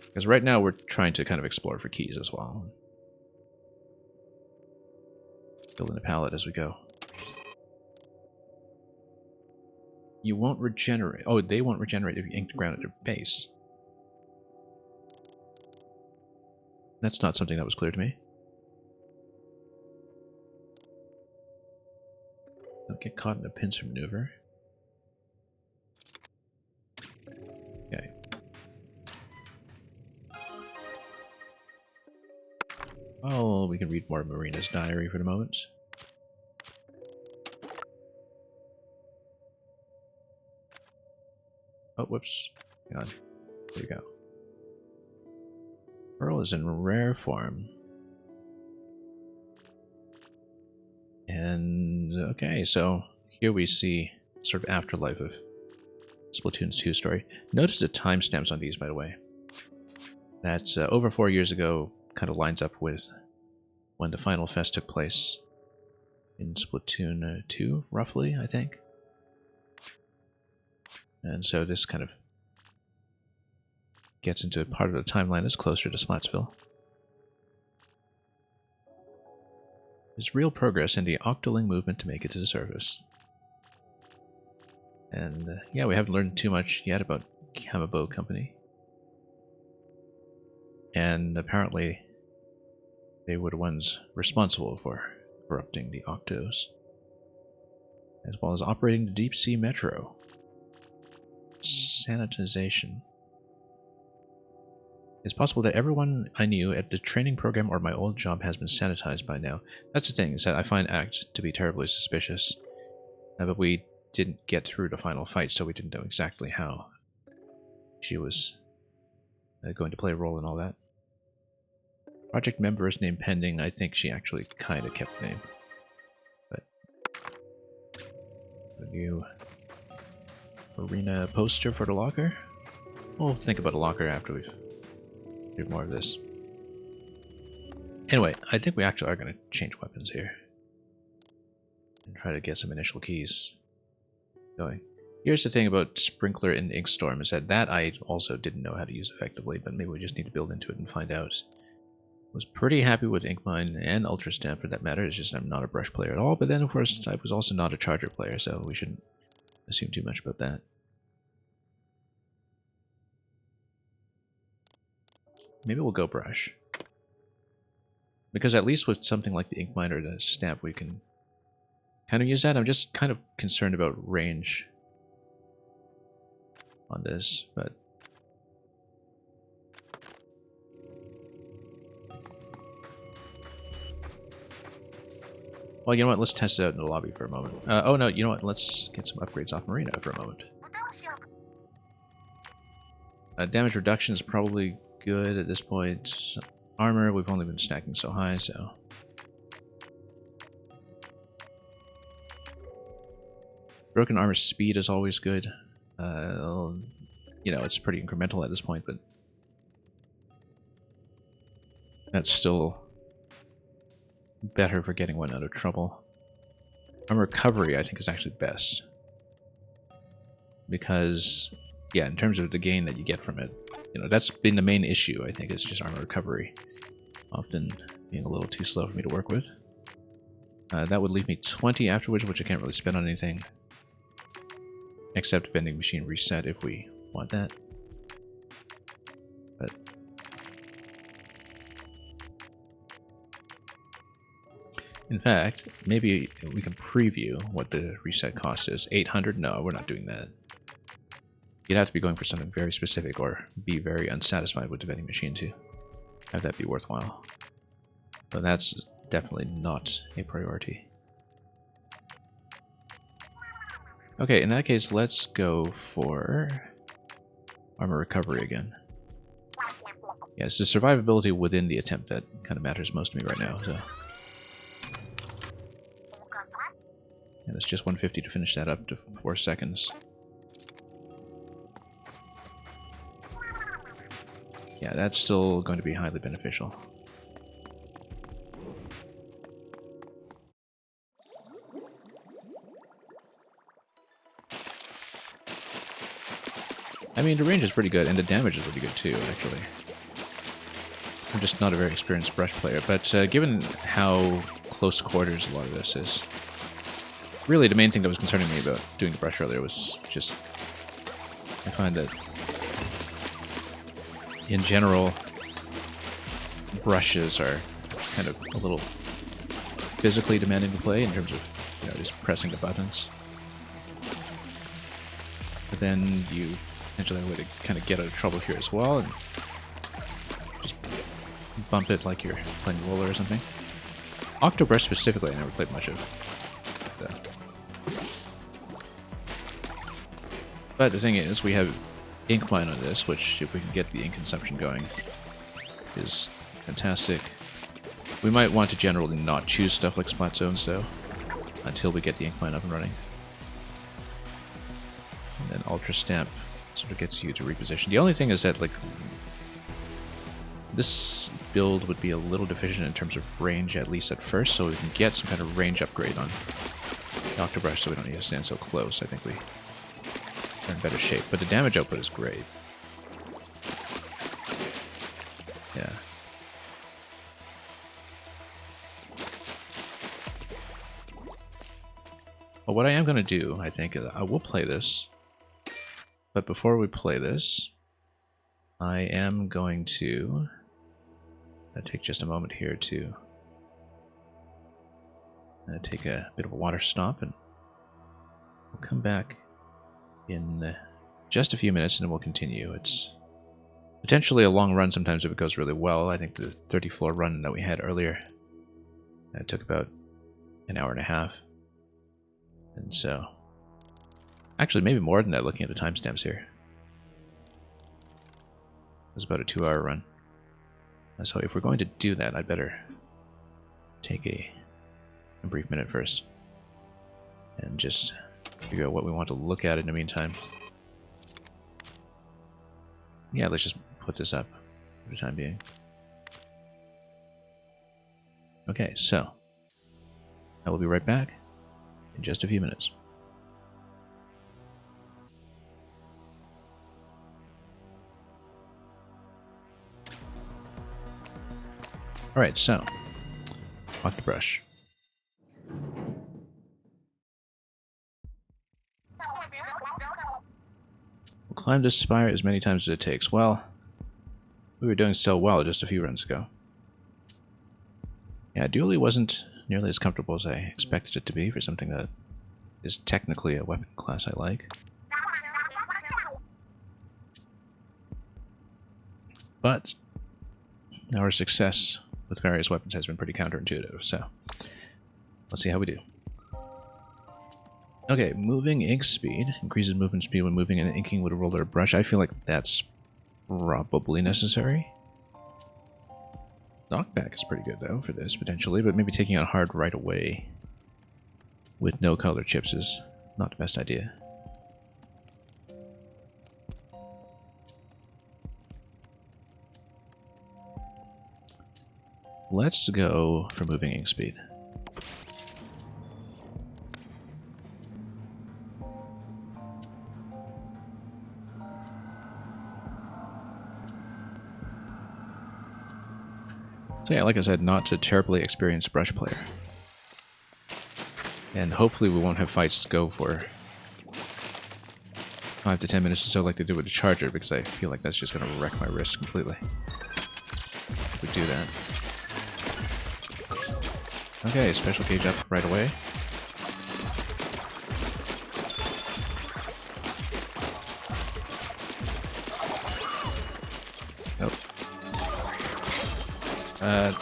Because right now we're trying to kind of explore for keys as well. Building a palette as we go. You won't regenerate. Oh, they won't regenerate if you ink the ground at their base. That's not something that was clear to me. Don't get caught in a pincer maneuver. Okay. Oh, we can read more of Marina's diary for the moment. Oh, whoops. Hang on. There you go. Pearl is in rare form. And, okay, so here we see sort of afterlife of Splatoon 2 story. Notice the timestamps on these, by the way. That's over 4 years ago, kind of lines up with when the final fest took place in Splatoon 2, roughly, I think. And so this kind of gets into part of the timeline that's closer to Splatsville. There's real progress in the octoling movement to make it to the surface. And yeah, we haven't learned too much yet about Kamabo Company. And apparently they were the ones responsible for corrupting the Octos, as well as operating the deep sea metro. Sanitization. It's possible that everyone I knew at the training program or my old job has been sanitized by now. That's the thing, is that I find ACT to be terribly suspicious. But we didn't get through the final fight, so we didn't know exactly how she was going to play a role in all that. Project members name pending. I think she actually kind of kept the name. But a new arena poster for the locker. We'll think about a locker after we've do more of this. Anyway, I think we actually are going to change weapons here and try to get some initial keys going. Here's the thing about Sprinkler and Inkstorm, is that I also didn't know how to use effectively, but maybe we just need to build into it and find out. Was pretty happy with Inkmine and Ultrastamp for that matter. It's just I'm not a brush player at all, but then of course I was also not a charger player, so we shouldn't assume too much about that. Maybe we'll go brush. Because at least with something like the Inkmine or the Stamp, we can kind of use that. I'm just kind of concerned about range on this, but... Well, you know what? Let's test it out in the lobby for a moment. Oh no, you know what? Let's get some upgrades off Marina for a moment. Damage reduction is probably good at this point. Armor, we've only been stacking so high, so... Broken armor speed is always good. You know, it's pretty incremental at this point, but... that's still better for getting one out of trouble. Armor recovery, I think, is actually best. Because, yeah, in terms of the gain that you get from it, you know, that's been the main issue, I think, is just armor recovery. Often being a little too slow for me to work with. That would leave me 20 afterwards, which I can't really spend on anything. Except vending machine reset if we want that. But... in fact, maybe we can preview what the reset cost is. 800? No, we're not doing that. You'd have to be going for something very specific or be very unsatisfied with the vending machine to have that be worthwhile. So that's definitely not a priority. Okay, in that case, let's go for armor recovery again. Yeah, it's the survivability within the attempt that kind of matters most to me right now. So. And it's just 150 to finish that up to 4 seconds. Yeah, that's still going to be highly beneficial. I mean, the range is pretty good, and the damage is pretty good too, actually. I'm just not a very experienced brush player, but given how close quarters a lot of this is, really the main thing that was concerning me about doing the brush earlier was just, I find that in general, brushes are kind of a little physically demanding to play in terms of, you know, just pressing the buttons. But then you potentially have a way to kind of get out of trouble here as well, and just bump it like you're playing roller or something. Octobrush specifically, I never played much of. But the thing is, we have ink mine on this, which, if we can get the ink consumption going, is fantastic. We might want to generally not choose stuff like splat zones, though, until we get the ink mine up and running. And then Ultra Stamp sort of gets you to reposition. The only thing is that, like, this build would be a little deficient in terms of range, at least at first, so we can get some kind of range upgrade on the Octobrush so we don't need to stand so close. I think we are in better shape. But the damage output is great. Yeah. Well, what I am going to do, I think, I will play this. But before we play this, I am going to take just a moment here to take a bit of a water stop, and we'll come back in just a few minutes and then we'll continue. It's potentially a long run sometimes if it goes really well. I think the 30 floor run that we had earlier took about an hour and a half. And so, actually maybe more than that looking at the timestamps here. It was about a 2-hour run. So if we're going to do that, I'd better take a brief minute first and just figure out what we want to look at in the meantime. Yeah, let's just put this up for the time being. Okay, so I will be right back in just a few minutes. Alright, so, Octobrush. We'll climb this spire as many times as it takes. Well, we were doing so well just a few runs ago. Yeah, Dually wasn't nearly as comfortable as I expected it to be for something that is technically a weapon class I like. But our success with various weapons has been pretty counterintuitive, so let's see how we do. Okay, moving ink speed. Increases movement speed when moving and inking with a roller or brush. I feel like that's probably necessary. Knockback is pretty good, though, for this, potentially, but maybe taking out hard right away with no color chips is not the best idea. Let's go for moving ink speed. So yeah, like I said, not a terribly experienced brush player. And hopefully we won't have fights go for 5 to 10 minutes or so like they do with the charger, because I feel like that's just going to wreck my wrist completely if we do that. Okay, special gauge up right away.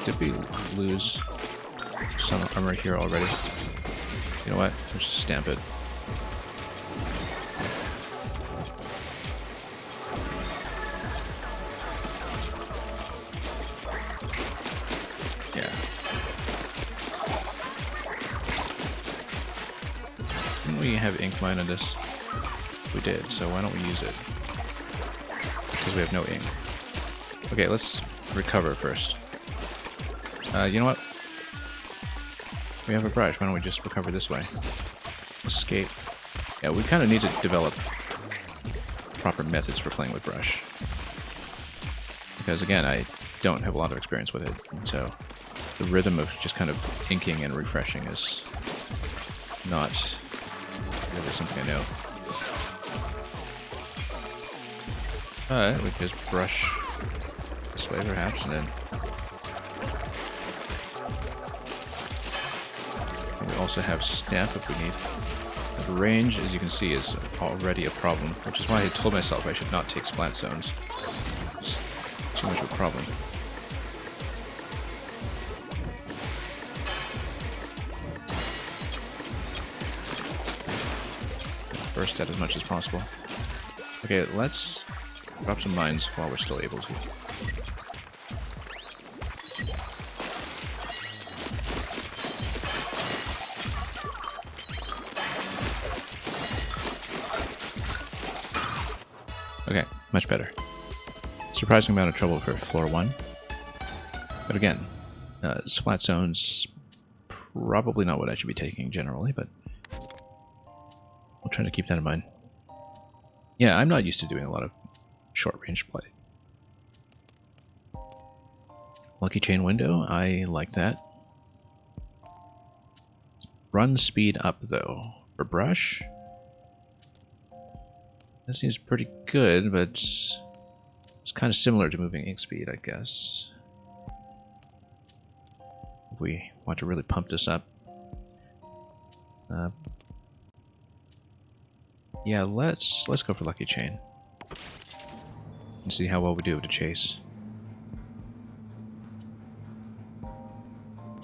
Did we lose some armor here already? You know what? Let's just stamp it. Yeah. Didn't we have ink mine on this? We did, so why don't we use it? Because we have no ink. Okay, let's recover first. You know what? We have a brush. Why don't we just recover this way? Escape. Yeah, we kind of need to develop proper methods for playing with brush. Because again, I don't have a lot of experience with it. So the rhythm of just kind of inking and refreshing is not really something I know. But we can just brush this way perhaps, and then we also have stamp if we need. The range, as you can see, is already a problem, which is why I told myself I should not take splat zones. It's too much of a problem. Burst that as much as possible. Okay, let's drop some mines while we're still able to. Okay, much better. Surprising amount of trouble for floor 1. But again, splat zones, probably not what I should be taking generally, but we'll try to keep that in mind. Yeah, I'm not used to doing a lot of short-range play. Lucky chain window, I like that. Run speed up, though. For brush, that seems pretty good, but it's kind of similar to moving ink speed, I guess. If we want to really pump this up. Yeah, let's go for Lucky Chain. And see how well we do with the chase.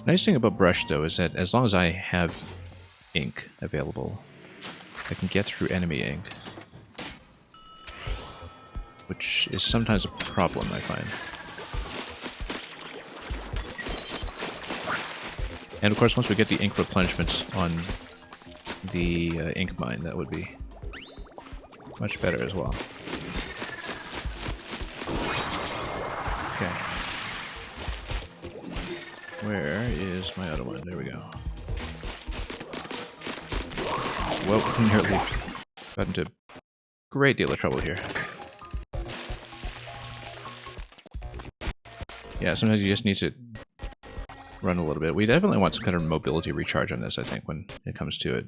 Nice thing about brush, though, is that as long as I have ink available, I can get through enemy ink. Which is sometimes a problem, I find. And of course, once we get the ink replenishment on the ink mine, that would be much better as well. Okay. Where is my other one? There we go. Whoa, nearly got into a great deal of trouble here. Yeah, sometimes you just need to run a little bit. We definitely want some kind of mobility recharge on this, I think, when it comes to it.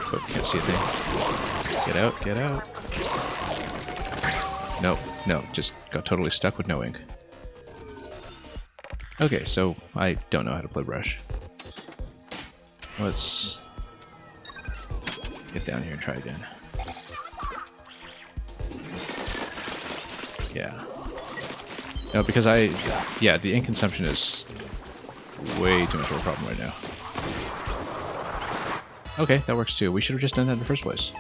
Oh, can't see a thing. Get out, get out. No, no, just got totally stuck with no ink. Okay, so I don't know how to play brush. Let's get down here and try again. Yeah. No, because yeah, the ink consumption is way too much of a problem right now. Okay, that works too. We should have just done that in the first place.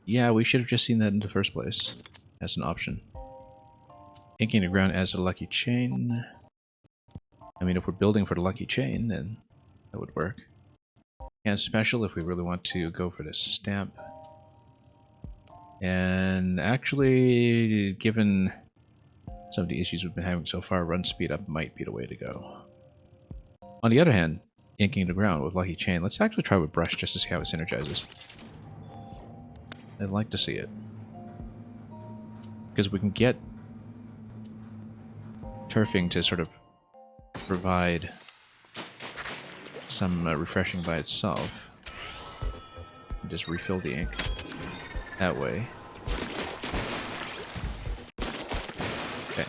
Yeah, we should have just seen that in the first place as an option. Inking the ground as a lucky chain. I mean, if we're building for the lucky chain, then that would work. And special if we really want to go for this stamp. And actually, given some of the issues we've been having so far, run speed up might be the way to go. On the other hand, inking the ground with lucky chain, let's actually try with brush just to see how it synergizes. I'd like to see it. Because we can get turfing to sort of provide some refreshing by itself. And just refill the ink that way. Okay.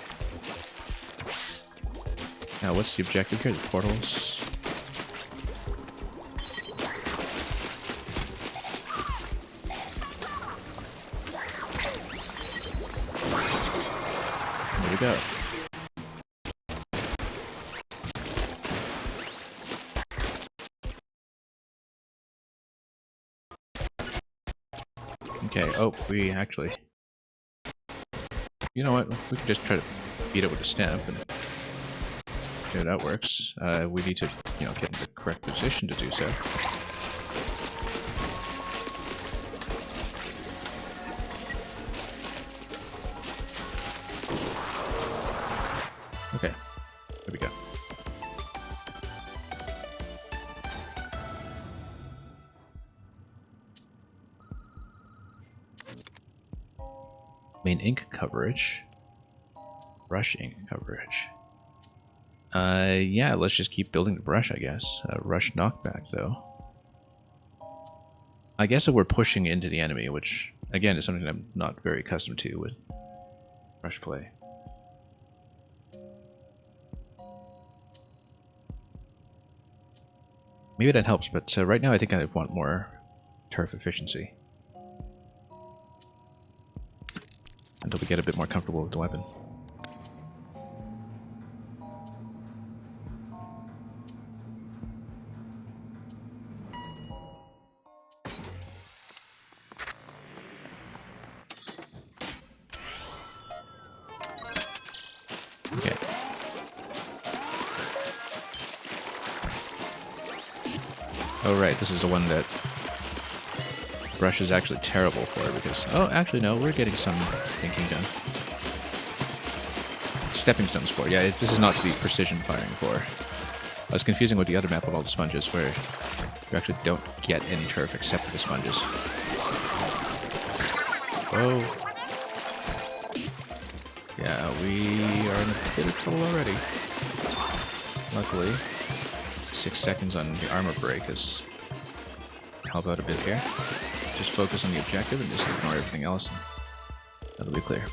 Now what's the objective here? The portals. Go. Okay, oh, we actually... You know what, we can just try to beat it with a stamp, and okay, that works. We need to, you know, get in the correct position to do so. Okay. Main ink coverage. Brush ink coverage. Yeah, let's just keep building the brush, I guess. Rush knockback, though. I guess if we're pushing into the enemy, which, again, is something I'm not very accustomed to with brush play. Maybe that helps, but right now I think I want more turf efficiency. Until we get a bit more comfortable with the weapon. Okay. Oh right, this is the one that brush is actually terrible for because... Oh, actually no, we're getting some thinking done. Stepping stones for, yeah, this is not the precision firing for. I was confusing with the other map with all the sponges where you actually don't get any turf except for the sponges. Whoa. Yeah, we are in a bit of trouble already. Luckily, 6 seconds on the armor break has helped out a bit here. Just focus on the objective and just ignore everything else, and that'll be clear.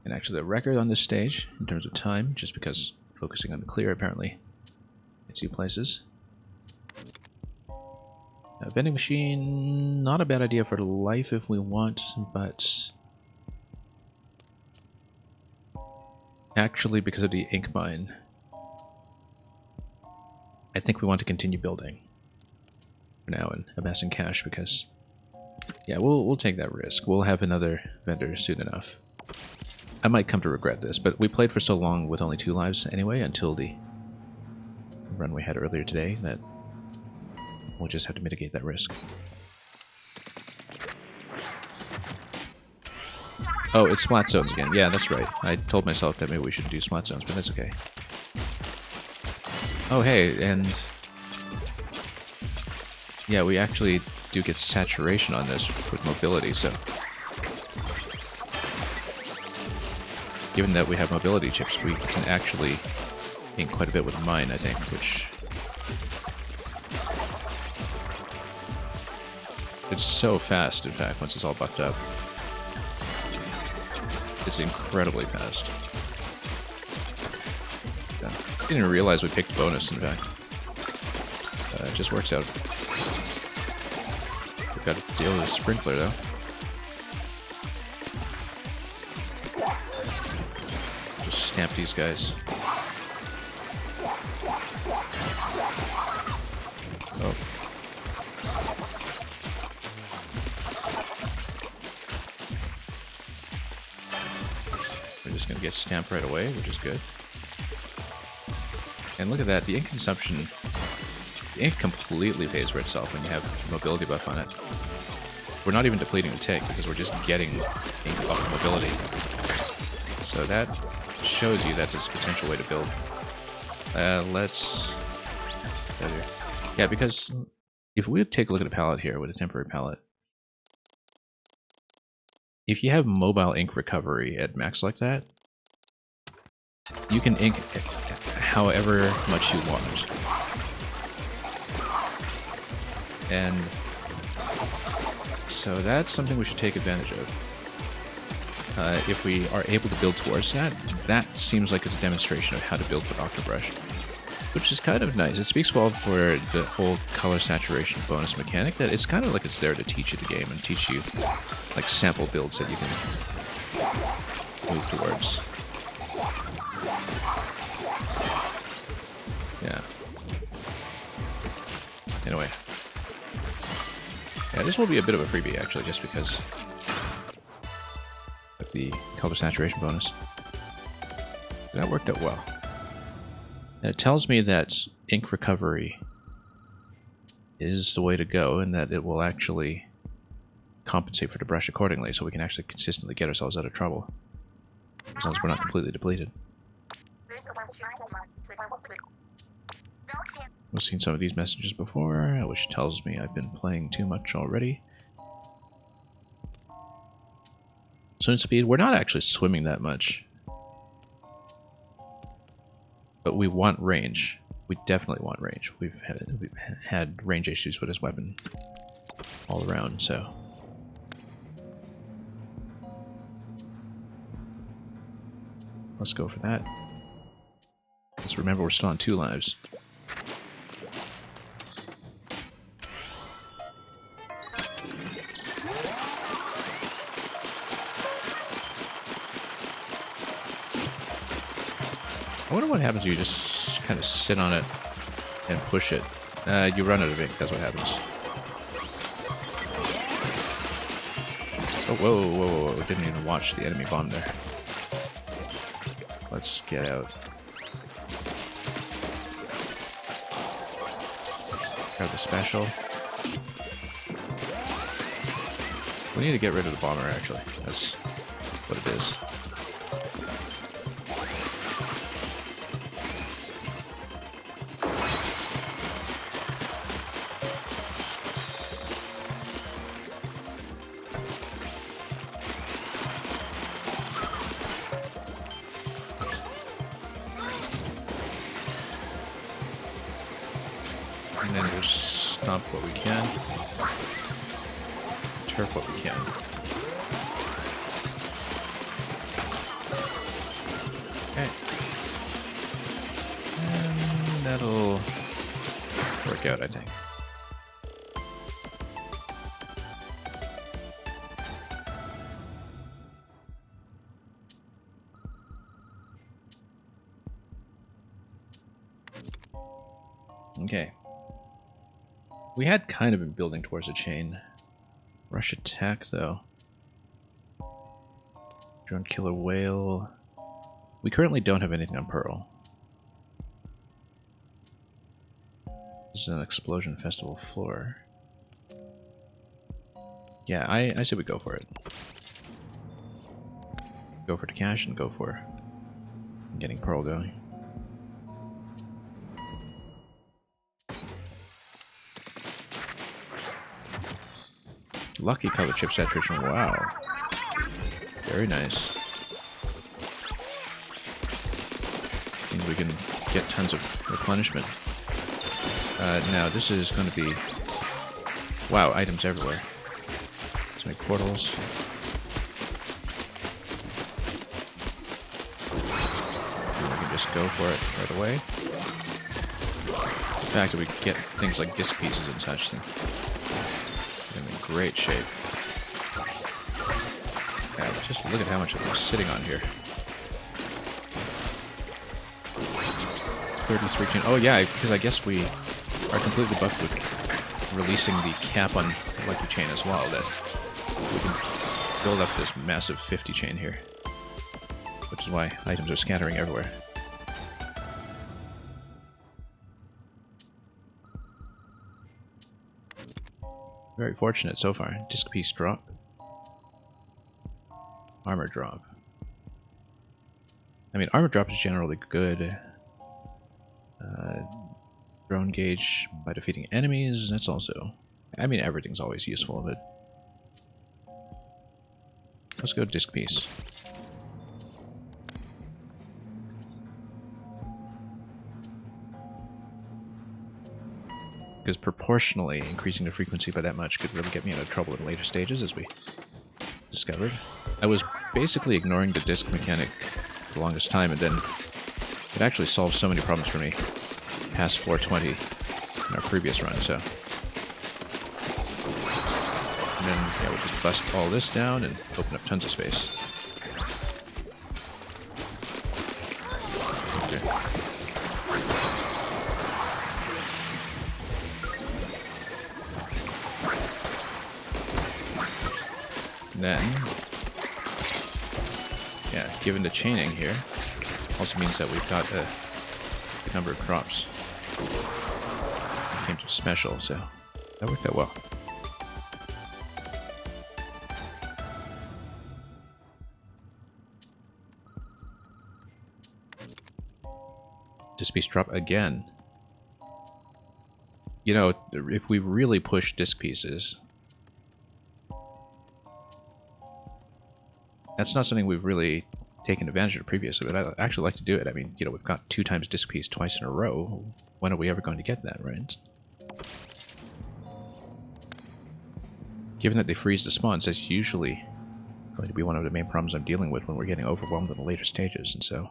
And actually the record on this stage, in terms of time, just because focusing on the clear apparently gets you places. A vending machine, not a bad idea for life if we want, but actually because of the ink mine, I think we want to continue building for now and amassing cash because, yeah, we'll take that risk. We'll have another vendor soon enough. I might come to regret this, but we played for so long with only 2 lives anyway until the run we had earlier today that we'll just have to mitigate that risk. Oh, it's splat zones again. Yeah, that's right. I told myself that maybe we shouldn't do splat zones, but that's okay. Oh, hey, and yeah, we actually do get saturation on this with mobility, so given that we have mobility chips, we can actually ink quite a bit with mine, I think, which it's so fast, in fact, once it's all bucked up. It's incredibly fast. I didn't even realize we picked bonus, in fact. It just works out. We've got to deal with a sprinkler, though. Just stamp these guys. Oh. We're just going to get stamped right away, which is good. And look at that, the ink consumption, the ink completely pays for itself when you have mobility buff on it. We're not even depleting the tick because we're just getting ink off of mobility. So that shows you that's a potential way to build. Let's... Yeah, because if we take a look at a palette here with a temporary palette, if you have mobile ink recovery at max like that, you can ink however much you want. And so that's something we should take advantage of. If we are able to build towards that, that seems like it's a demonstration of how to build with Octobrush, which is kind of nice. It speaks well for the whole color saturation bonus mechanic, that it's kind of like it's there to teach you the game and teach you like sample builds that you can move towards. Yeah. Anyway. Yeah, this will be a bit of a freebie, actually, just because of the color saturation bonus. That worked out well. And it tells me that ink recovery is the way to go, and that it will actually compensate for the brush accordingly, so we can actually consistently get ourselves out of trouble. As long as we're not completely depleted. I've seen some of these messages before, which tells me I've been playing too much already. Swim speed, we're not actually swimming that much. But we want range. We definitely want range. We've had range issues with this weapon all around, so... Let's go for that. Let's remember we're still on 2 lives. I wonder what happens if you just kind of sit on it and push it. You run out of ink, that's what happens. Oh, whoa, whoa, whoa, didn't even watch the enemy bomb there. Let's get out. Grab the special. We need to get rid of the bomber, actually. That's what it is. And then just stomp what we can. Turf what we can. Okay. And that'll work out, I think. Okay. We had kind of been building towards a chain. Rush attack, though. Drone killer whale. We currently don't have anything on Pearl. This is an explosion festival floor. Yeah, I say we go for it. Go for the cash and go for getting Pearl going. Lucky color chip saturation. Wow. Very nice. Means we can get tons of replenishment. Now, this is going to be... Wow, items everywhere. Let's make portals. And we can just go for it right away. The fact that we get things like disc pieces and such things. In great shape. Yeah, just look at how much we're sitting on here. 33 chain. Oh yeah, because I guess we are completely buffed with releasing the cap on Lucky Chain as well, that we can build up this massive 50 chain here. Which is why items are scattering everywhere. Very fortunate so far. Disc piece drop. Armor drop. I mean, armor drop is generally good. Drone gauge by defeating enemies. That's also... I mean, everything's always useful, but... Let's go disc piece. Because proportionally, increasing the frequency by that much could really get me into trouble in later stages, as we discovered. I was basically ignoring the disc mechanic for the longest time, and then it actually solved so many problems for me past 420 in our previous run, so... And then, yeah, we'll just bust all this down and open up tons of space. Okay. Then, yeah, given the chaining here, also means that we've got a good number of crops. It came to the special, so that worked out well. This piece drop again. You know, if we really push disc pieces, that's not something we've really taken advantage of previously, but I'd actually like to do it. I mean, you know, we've got 2 times disc piece twice in a row. When are we ever going to get that, right? Given that they freeze the spawns, that's usually going to be one of the main problems I'm dealing with when we're getting overwhelmed in the later stages, and so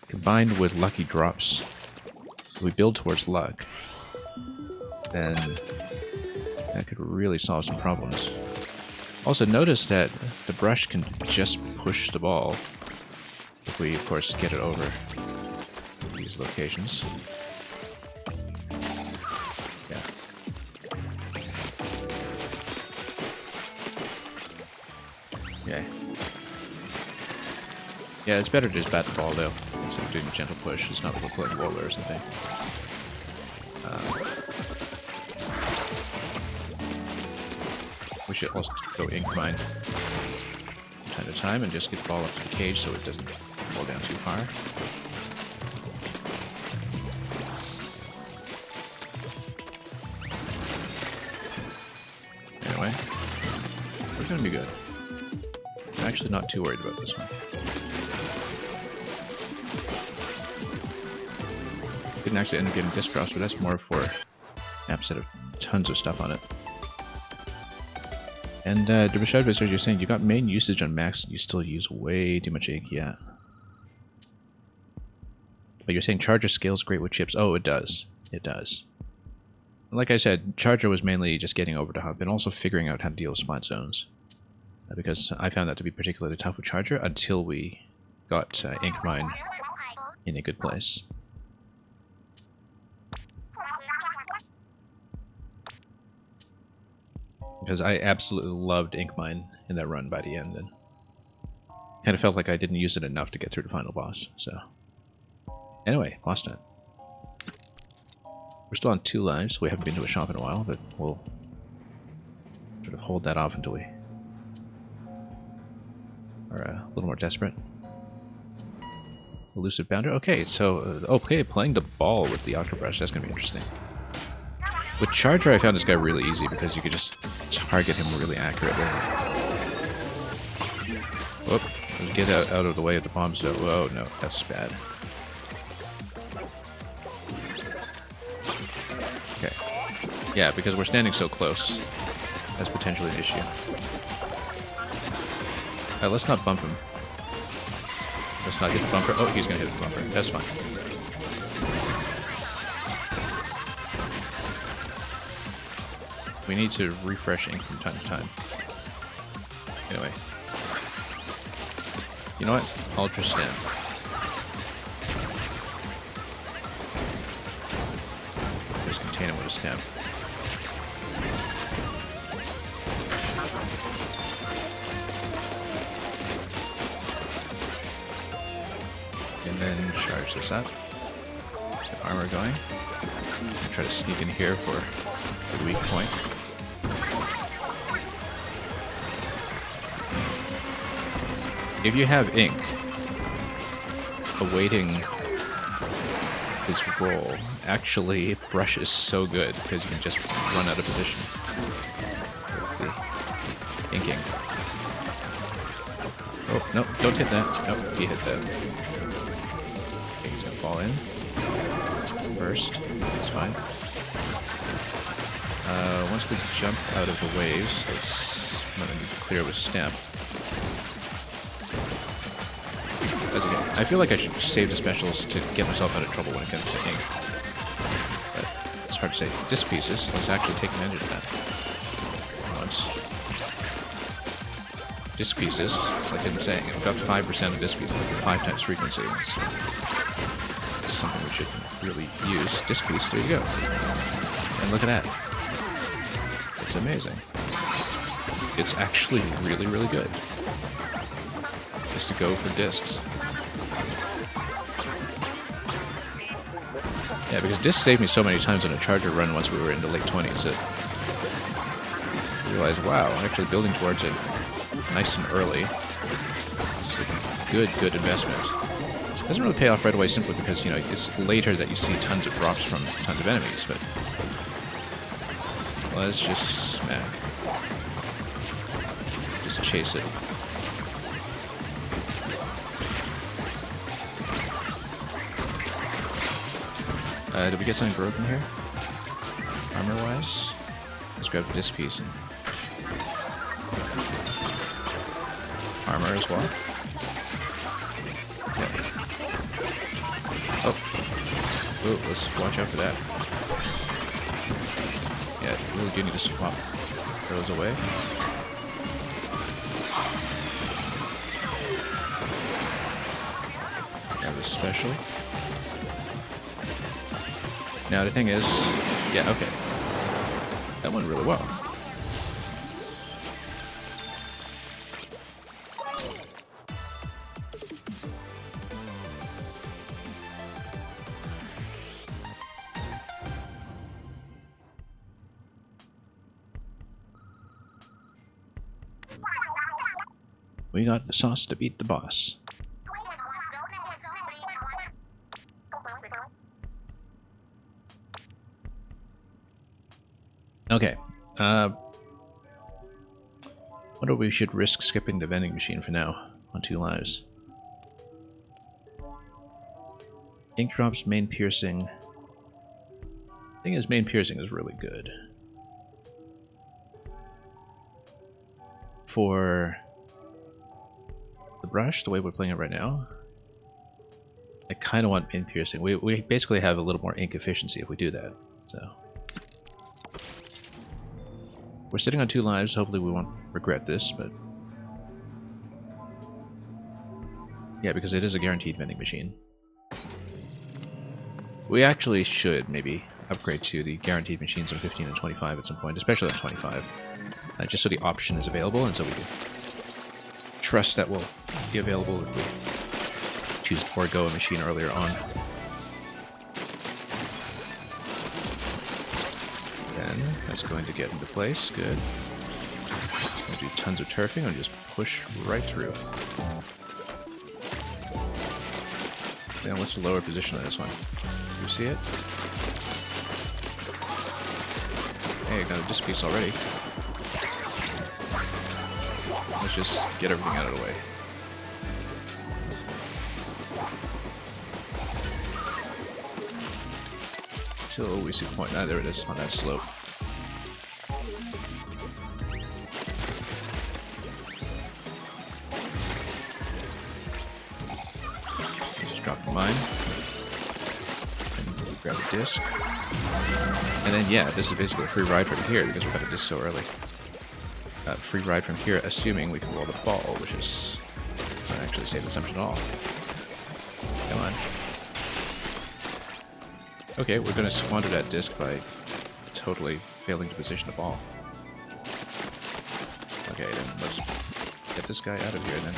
combined with lucky drops, if we build towards luck, then that could really solve some problems. Also, notice that the brush can just push the ball if we, of course, get it over these locations. Yeah. Okay. Yeah, it's better to just bat the ball, though, instead of doing a gentle push. It's not like we're playing roller or something. We should also go ink mine from time to time and just get the ball up to the cage so it doesn't fall down too far. Anyway, we're going to be good. I'm actually not too worried about this one. Didn't actually end up getting disc drops, but that's more for maps that have tons of stuff on it. And the Rashad Visor, you're saying you got main usage on max and you still use way too much ink, yeah. But you're saying Charger scales great with chips. Oh, it does. It does. Like I said, Charger was mainly just getting over the hump and also figuring out how to deal with spot zones. Because I found that to be particularly tough with Charger until we got Ink Mine in a good place. Because I absolutely loved Ink Mine in that run by the end, and kind of felt like I didn't use it enough to get through the final boss, so... Anyway, boss time. We're still on 2 lives, so we haven't been to a shop in a while, but we'll sort of hold that off until we are a little more desperate. Elusive Bounder. Okay, so, okay, playing the ball with the Octobrush, that's gonna be interesting. With Charger, I found this guy really easy because you could just target him really accurately. Whoop, get out of the way of the bombs though. Whoa, no, that's bad. Okay. Yeah, because we're standing so close, that's potentially an issue. Alright, let's not bump him. Let's not hit the bumper. Oh, he's gonna hit the bumper. That's fine. We need to refresh ink from time to time. Anyway. You know what? Ultra Stem. Just contain him with a stem. And then charge this up. Get armor going. Try to sneak in here for the weak point. If you have ink awaiting his roll, actually brush is so good because you can just run out of position with the inking. Oh, no, don't hit that. Nope, he hit that. Okay, he's gonna fall in. First, that's fine. Once we jump out of the waves, I'm gonna need to clear with Stamp. That's okay. I feel like I should save the specials to get myself out of trouble when it comes to ink. But it's hard to say. Disc pieces, let's actually take advantage of that. Once. Disc pieces, like I'm saying, we've got 5% of disc pieces, like 5 times frequency. It's something we should really use. Disc piece, there you go. And look at that. It's amazing. It's actually really, really good. Just to go for discs. Yeah, because discs saved me so many times on a Charger run once we were in the late 20s that I realized, wow, actually building towards it nice and early is a good investment. Doesn't really pay off right away simply because, you know, it's later that you see tons of drops from tons of enemies, but let's just smack. Just chase it. Did we get something broken here? Armor-wise? Let's grab this piece and armor as well. Okay. Oh. Ooh, let's watch out for that. Yeah, really do need to swap those away. Grab this special. Now the thing is, yeah, okay. That went really well. We got the sauce to beat the boss. Okay. Wonder if we should risk skipping the vending machine for now on 2 lives. Ink drops, main piercing. Thing is, main piercing is really good. For the brush, the way we're playing it right now, I kind of want main piercing. We basically have a little more ink efficiency if we do that. So we're sitting on 2 lives. Hopefully we won't regret this, but yeah, because it is a guaranteed vending machine. We actually should maybe upgrade to the guaranteed machines on 15 and 25 at some point, especially on 25, just so the option is available and so we can trust that will be available if we choose to forego a machine earlier on. Then that's going to get into place. Good. Going to do tons of turfing and just push right through. Now, what's the lower position on this one? Do you see it? Hey, I got a disc piece already. Let's just get everything out of the way. Until we see the point. Ah, there it is, on that slope. Just drop the mine. And grab a disc. And then, yeah, this is basically a free ride from here because we got a disc so early. Free ride from here, assuming we can roll the ball, which is not actually a safe assumption at all. Come on. Okay, we're going to squander that disc by totally failing to position the ball. Okay, then let's get this guy out of here then.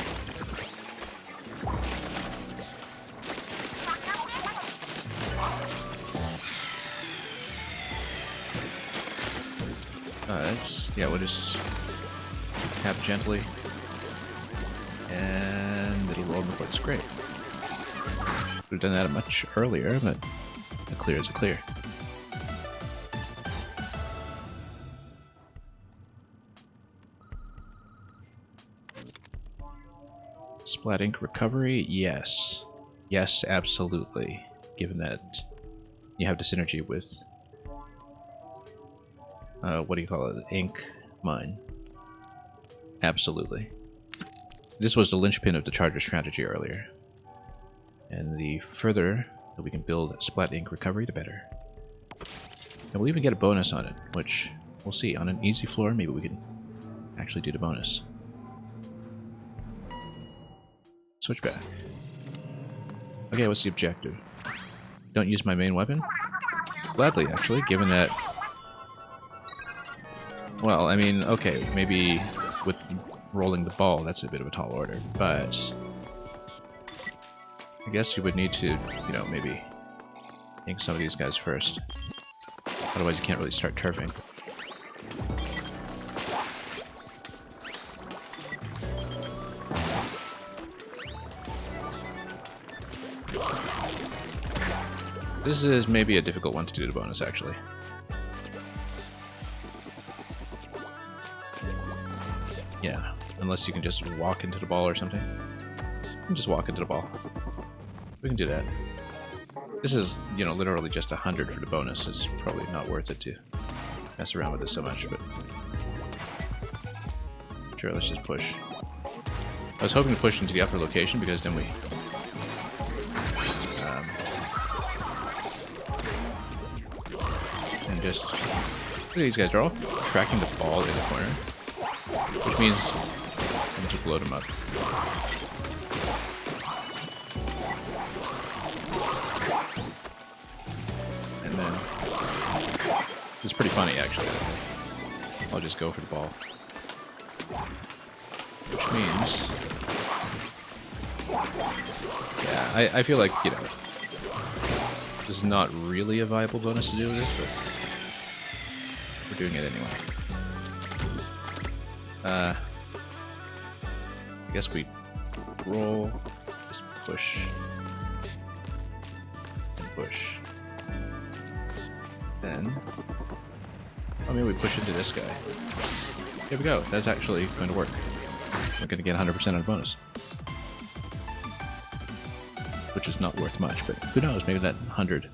Yeah, we'll just tap gently, and it'll roll in the foot. Great. We've done that much earlier, but a clear is a clear. Splat ink recovery, yes. Yes, absolutely. Given that you have the synergy with what do you call it? Ink mine. Absolutely. This was the linchpin of the Charger strategy earlier. And the further that we can build Splat ink recovery, the better. And we'll even get a bonus on it, which we'll see. On an easy floor, maybe we can actually do the bonus. Switch back. Okay, what's the objective? Don't use my main weapon? Gladly, actually, given that... Well, I mean, okay, maybe with rolling the ball, that's a bit of a tall order, but... I guess you would need to, you know, maybe ink some of these guys first. Otherwise you can't really start turfing. This is maybe a difficult one to do to bonus, actually. Yeah, unless you can just walk into the ball or something. You can just walk into the ball. We can do that. This is, you know, literally just 100 for the bonus. It's probably not worth it to mess around with this so much, but... Sure, let's just push. I was hoping to push into the upper location because then we... and just... Look at these guys, they're all tracking the ball in the corner. Which means I need to blow them up. And then... It's pretty funny, actually. I'll just go for the ball. Which means... Yeah, I feel like, you know... This is not really a viable bonus to do with this, but... We're doing it anyway. I guess we roll, just push, and push. Then, oh, maybe we push into this guy. Here we go. That's actually going to work. We're going to get 100% on a bonus, which is not worth much. But who knows? Maybe that 100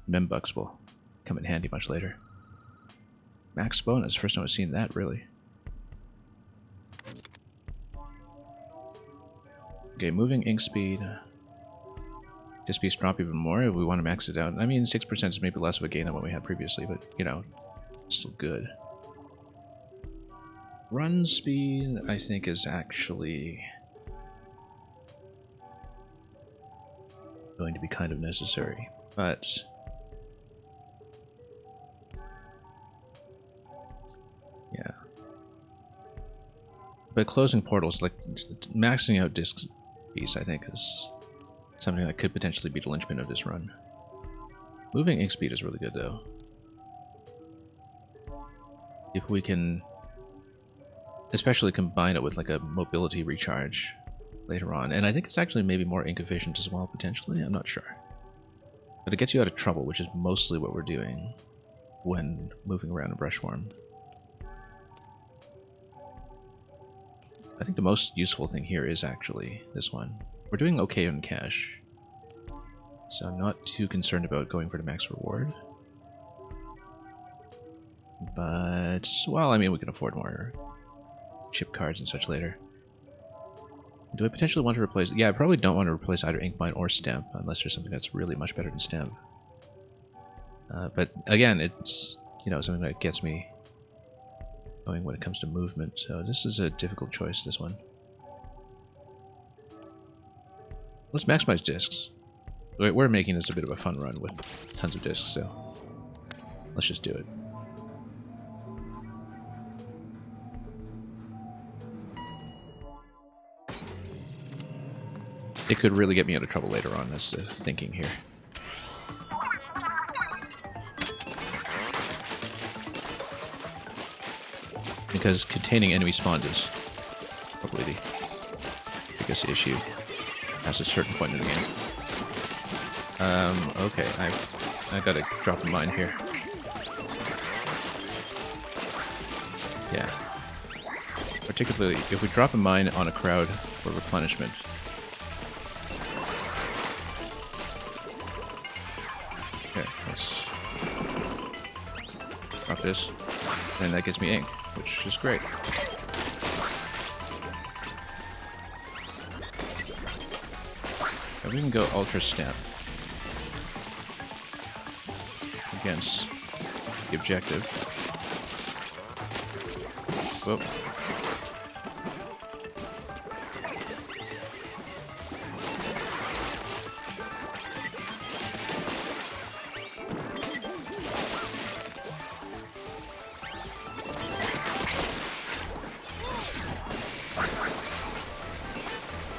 membucks will come in handy much later. Max bonus. First time I've seen that, really. Okay, moving ink speed. This piece drop even more if we want to max it out. I mean, 6% is maybe less of a gain than what we had previously, but, you know, still good. Run speed, I think, is actually going to be kind of necessary, but... Yeah. But closing portals, like, maxing out disc piece, I think, is something that could potentially be the linchpin of this run. Moving ink speed is really good, though. If we can especially combine it with like a mobility recharge later on, and I think it's actually maybe more ink efficient as well, potentially, I'm not sure. But it gets you out of trouble, which is mostly what we're doing when moving around in brush form. I think the most useful thing here is actually this one. We're doing okay on cash, so I'm not too concerned about going for the max reward. But, well, I mean, we can afford more chip cards and such later. Do I potentially want to replace... Yeah, I probably don't want to replace either ink mine or stamp, unless there's something that's really much better than stamp. But again, it's, you know, something that gets me going when it comes to movement, so this is a difficult choice, this one. Let's maximize discs. We're making this a bit of a fun run with tons of discs, so let's just do it. It could really get me out of trouble later on, that's the thinking here. Because containing enemy spawns is probably the biggest issue at a certain point in the game. Okay, I gotta drop a mine here. Yeah. Particularly if we drop a mine on a crowd for replenishment. Okay, let's drop this, and that gets me ink, which is great. And we can go Ultra Stamp against the objective. Whoa.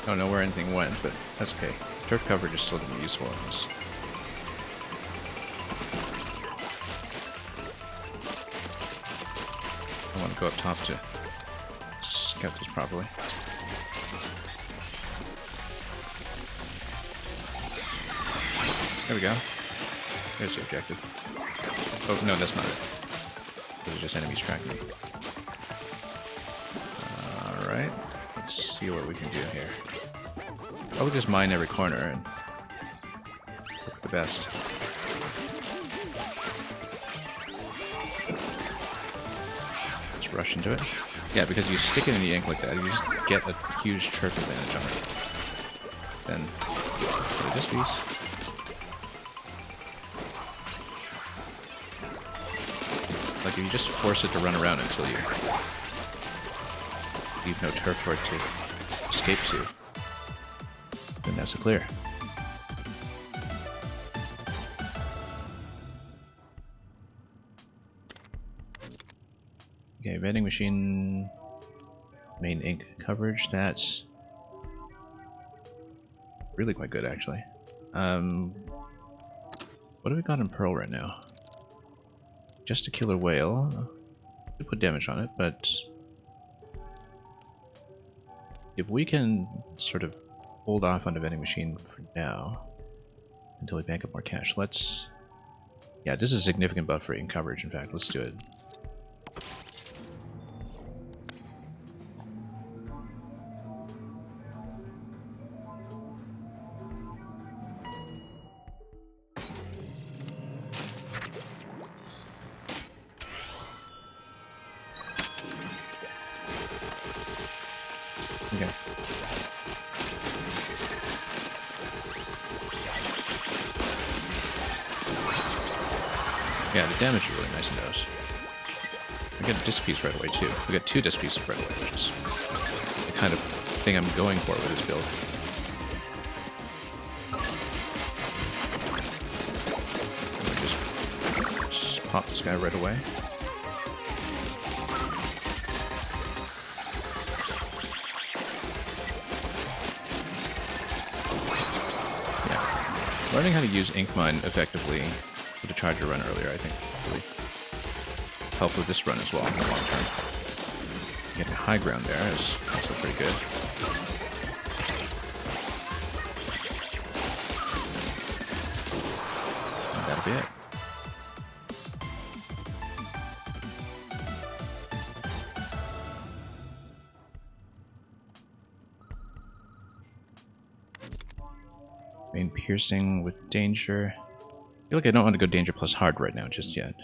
I don't know where anything went, but that's okay. Turf coverage is still going to be useful in this. I want to go up top to scout this properly. There we go. There's the objective. Oh, no, that's not it. Those are just enemies tracking me. Alright. Let's see what we can do here. I'll just mine every corner and hope for the best. Let's rush into it. Yeah, because you stick it in the ink like that, you just get a huge turf advantage on it. Then, go to this piece. Like, if you just force it to run around until you leave no turf for it to escape to, then that's a clear. Okay, vending machine, main ink coverage, that's really quite good, actually. What do we got in Pearl right now? Just a killer whale. We put damage on it, but if we can sort of hold off on the vending machine for now until we bank up more cash, let's... Yeah, this is a significant buff for ink coverage, in fact. Let's do it. Okay. Yeah, the damage is really nice in those. We get a disc piece right away too. We got 2 disc pieces right away, which is the kind of thing I'm going for with this build. And just pop this guy right away. Learning how to use Ink Mine effectively with the charger run earlier, I think, really helped with this run as well in the long term. Getting high ground there is also pretty good. And that'll be it. Main piercing with danger. I feel like I don't want to go danger plus hard right now just yet.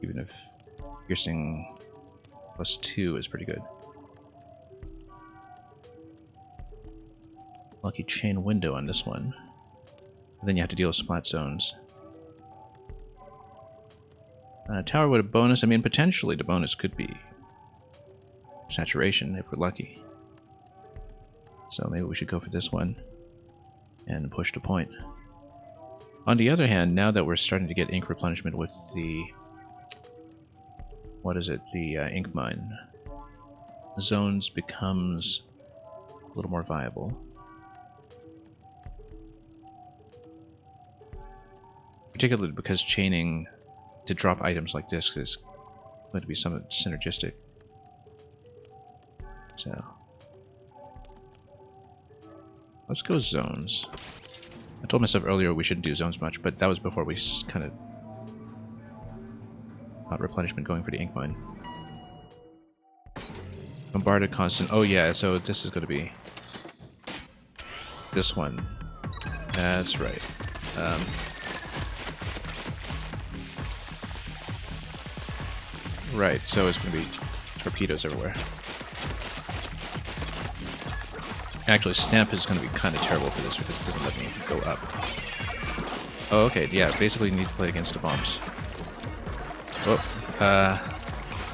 Even if piercing plus 2 is pretty good. Lucky chain window on this one. And then you have to deal with splat zones. Tower with a bonus. I mean, potentially the bonus could be saturation if we're lucky. So maybe we should go for this one and push to point. On the other hand, now that we're starting to get ink replenishment with the... what is it? The ink mine. Zones becomes a little more viable. Particularly because chaining to drop items like this is going to be somewhat synergistic. So... let's go zones. I told myself earlier we shouldn't do zones much, but that was before we kind of got replenishment going for the ink mine. Bombarded constant. Oh yeah, so this is going to be this one. That's right. Right, so it's going to be torpedoes everywhere. Actually, Stamp is going to be kind of terrible for this because it doesn't let me go up. Oh, okay, yeah, basically you need to play against the bombs. Oh,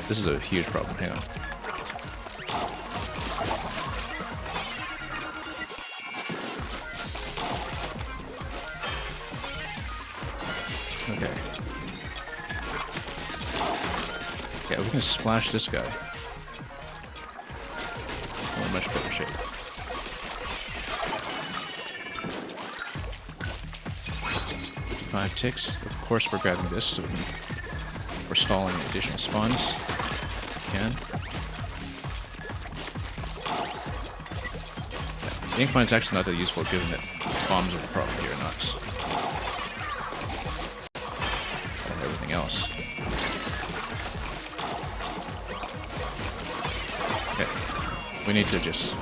this is a huge problem, hang on. Okay. Yeah, we can splash this guy. Oh, much better shape. Five ticks. Of course we're grabbing this so we can forestall any additional spawns. If we can. The ink mine's actually not that useful given that bombs are the problem here, not everything else. Okay. We need to just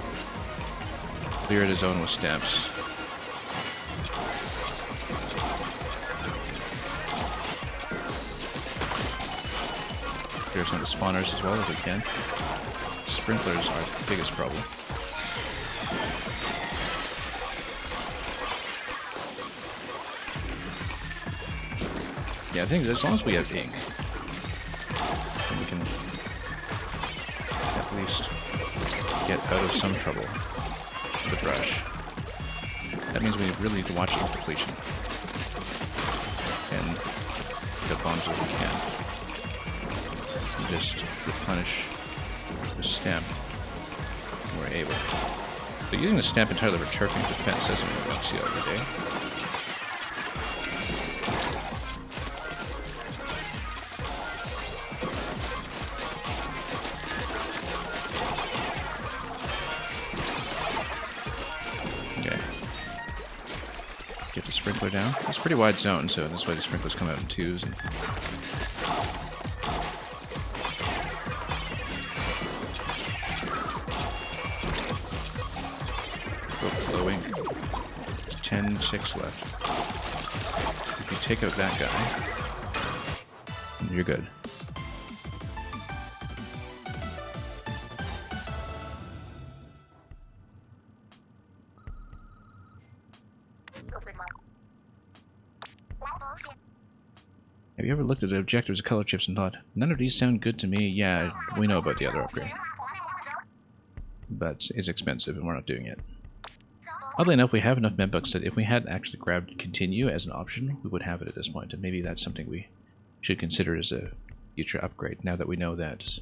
clear the zone with stamps. Clear some of the spawners as well as we can. Sprinklers are the biggest problem. Yeah, I think as long as we have ink, then we can at least get out of some trouble with rush. That means we really need to watch ink depletion and get bombs if we can. And just replenish the stamp when we're able. So using the stamp entirely for turfing defense, that's something we don't see every day. Get the sprinkler down. It's a pretty wide zone, so that's why the sprinklers come out in twos. And flowing. 10-6 left. If you take out that guy, you're good. Have you ever looked at the objectives of color chips and thought, none of these sound good to me? Yeah, we know about the other upgrade. But it's expensive and we're not doing it. Oddly enough, we have enough medbucks that if we had actually grabbed continue as an option, we would have it at this point. And maybe that's something we should consider as a future upgrade, now that we know that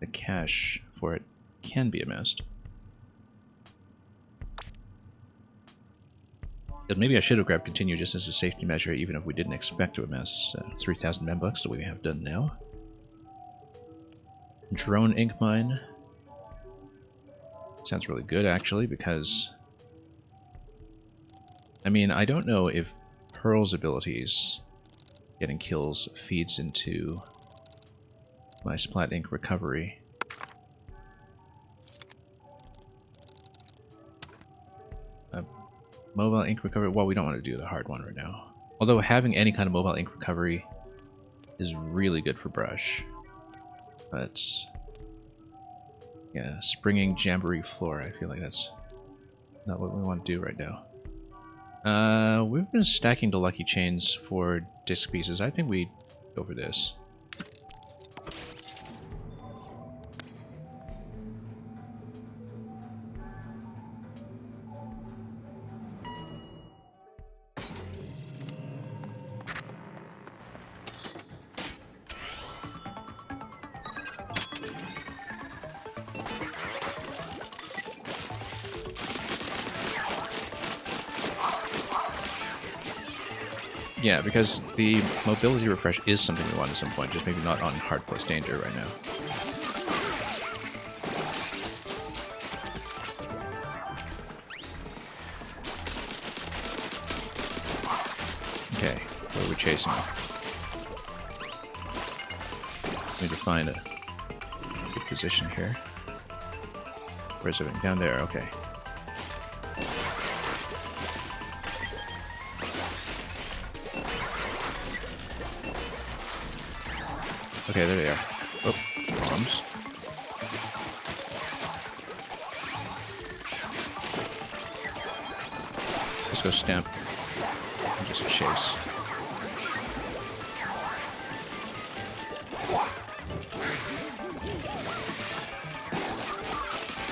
the cache for it can be amassed. But maybe I should have grabbed continue just as a safety measure, even if we didn't expect to amass 3,000 medbucks the way we have done now. Drone ink mine. Sounds really good, actually, because I mean, I don't know if Pearl's abilities, getting kills, feeds into my Splat ink recovery. Mobile ink recovery, well, we don't want to do the hard one right now. Although having any kind of mobile ink recovery is really good for brush. But yeah, springing jamboree floor, I feel like that's not what we want to do right now. We've been stacking the lucky chains for disc pieces. I think we go for this. Yeah, because the mobility refresh is something we want at some point, just maybe not on hard plus danger right now. Okay, where are we chasing? Need to find a good position here. Where's it? Down there, okay. Okay, there they are. Oh, bombs. Let's go stamp and just chase.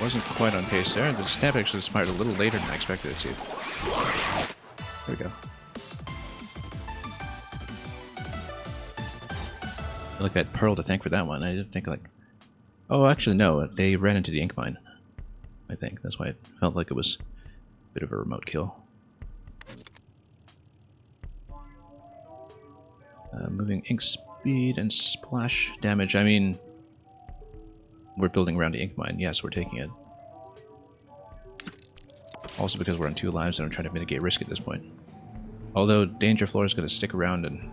Wasn't quite on pace there. The stamp actually expired a little later than I expected it to. There we go. I like that Pearl to thank for that one. I didn't think like... Oh, actually no, they ran into the ink mine. I think. That's why it felt like it was a bit of a remote kill. Moving ink speed and splash damage. I mean, we're building around the ink mine. Yes, we're taking it. Also because we're on 2 lives and I'm trying to mitigate risk at this point. Although danger floor is going to stick around and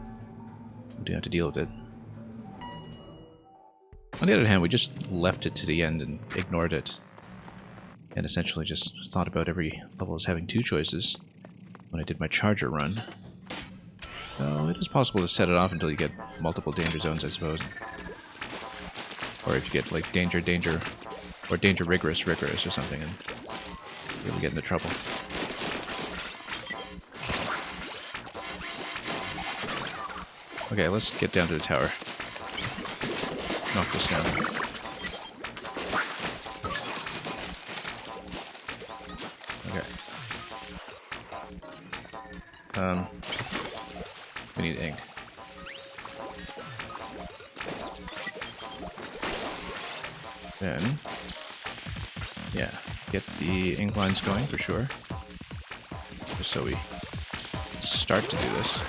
we do have to deal with it. On the other hand, we just left it to the end and ignored it. And essentially just thought about every level as having 2 choices when I did my charger run. So it is possible to set it off until you get multiple danger zones, I suppose. Or if you get like danger, danger, or danger rigorous, rigorous or something and really get into trouble. Okay, let's get down to the tower. Knock this down. Okay. We need ink. Then, yeah, get the ink lines going for sure. Just so we start to do this.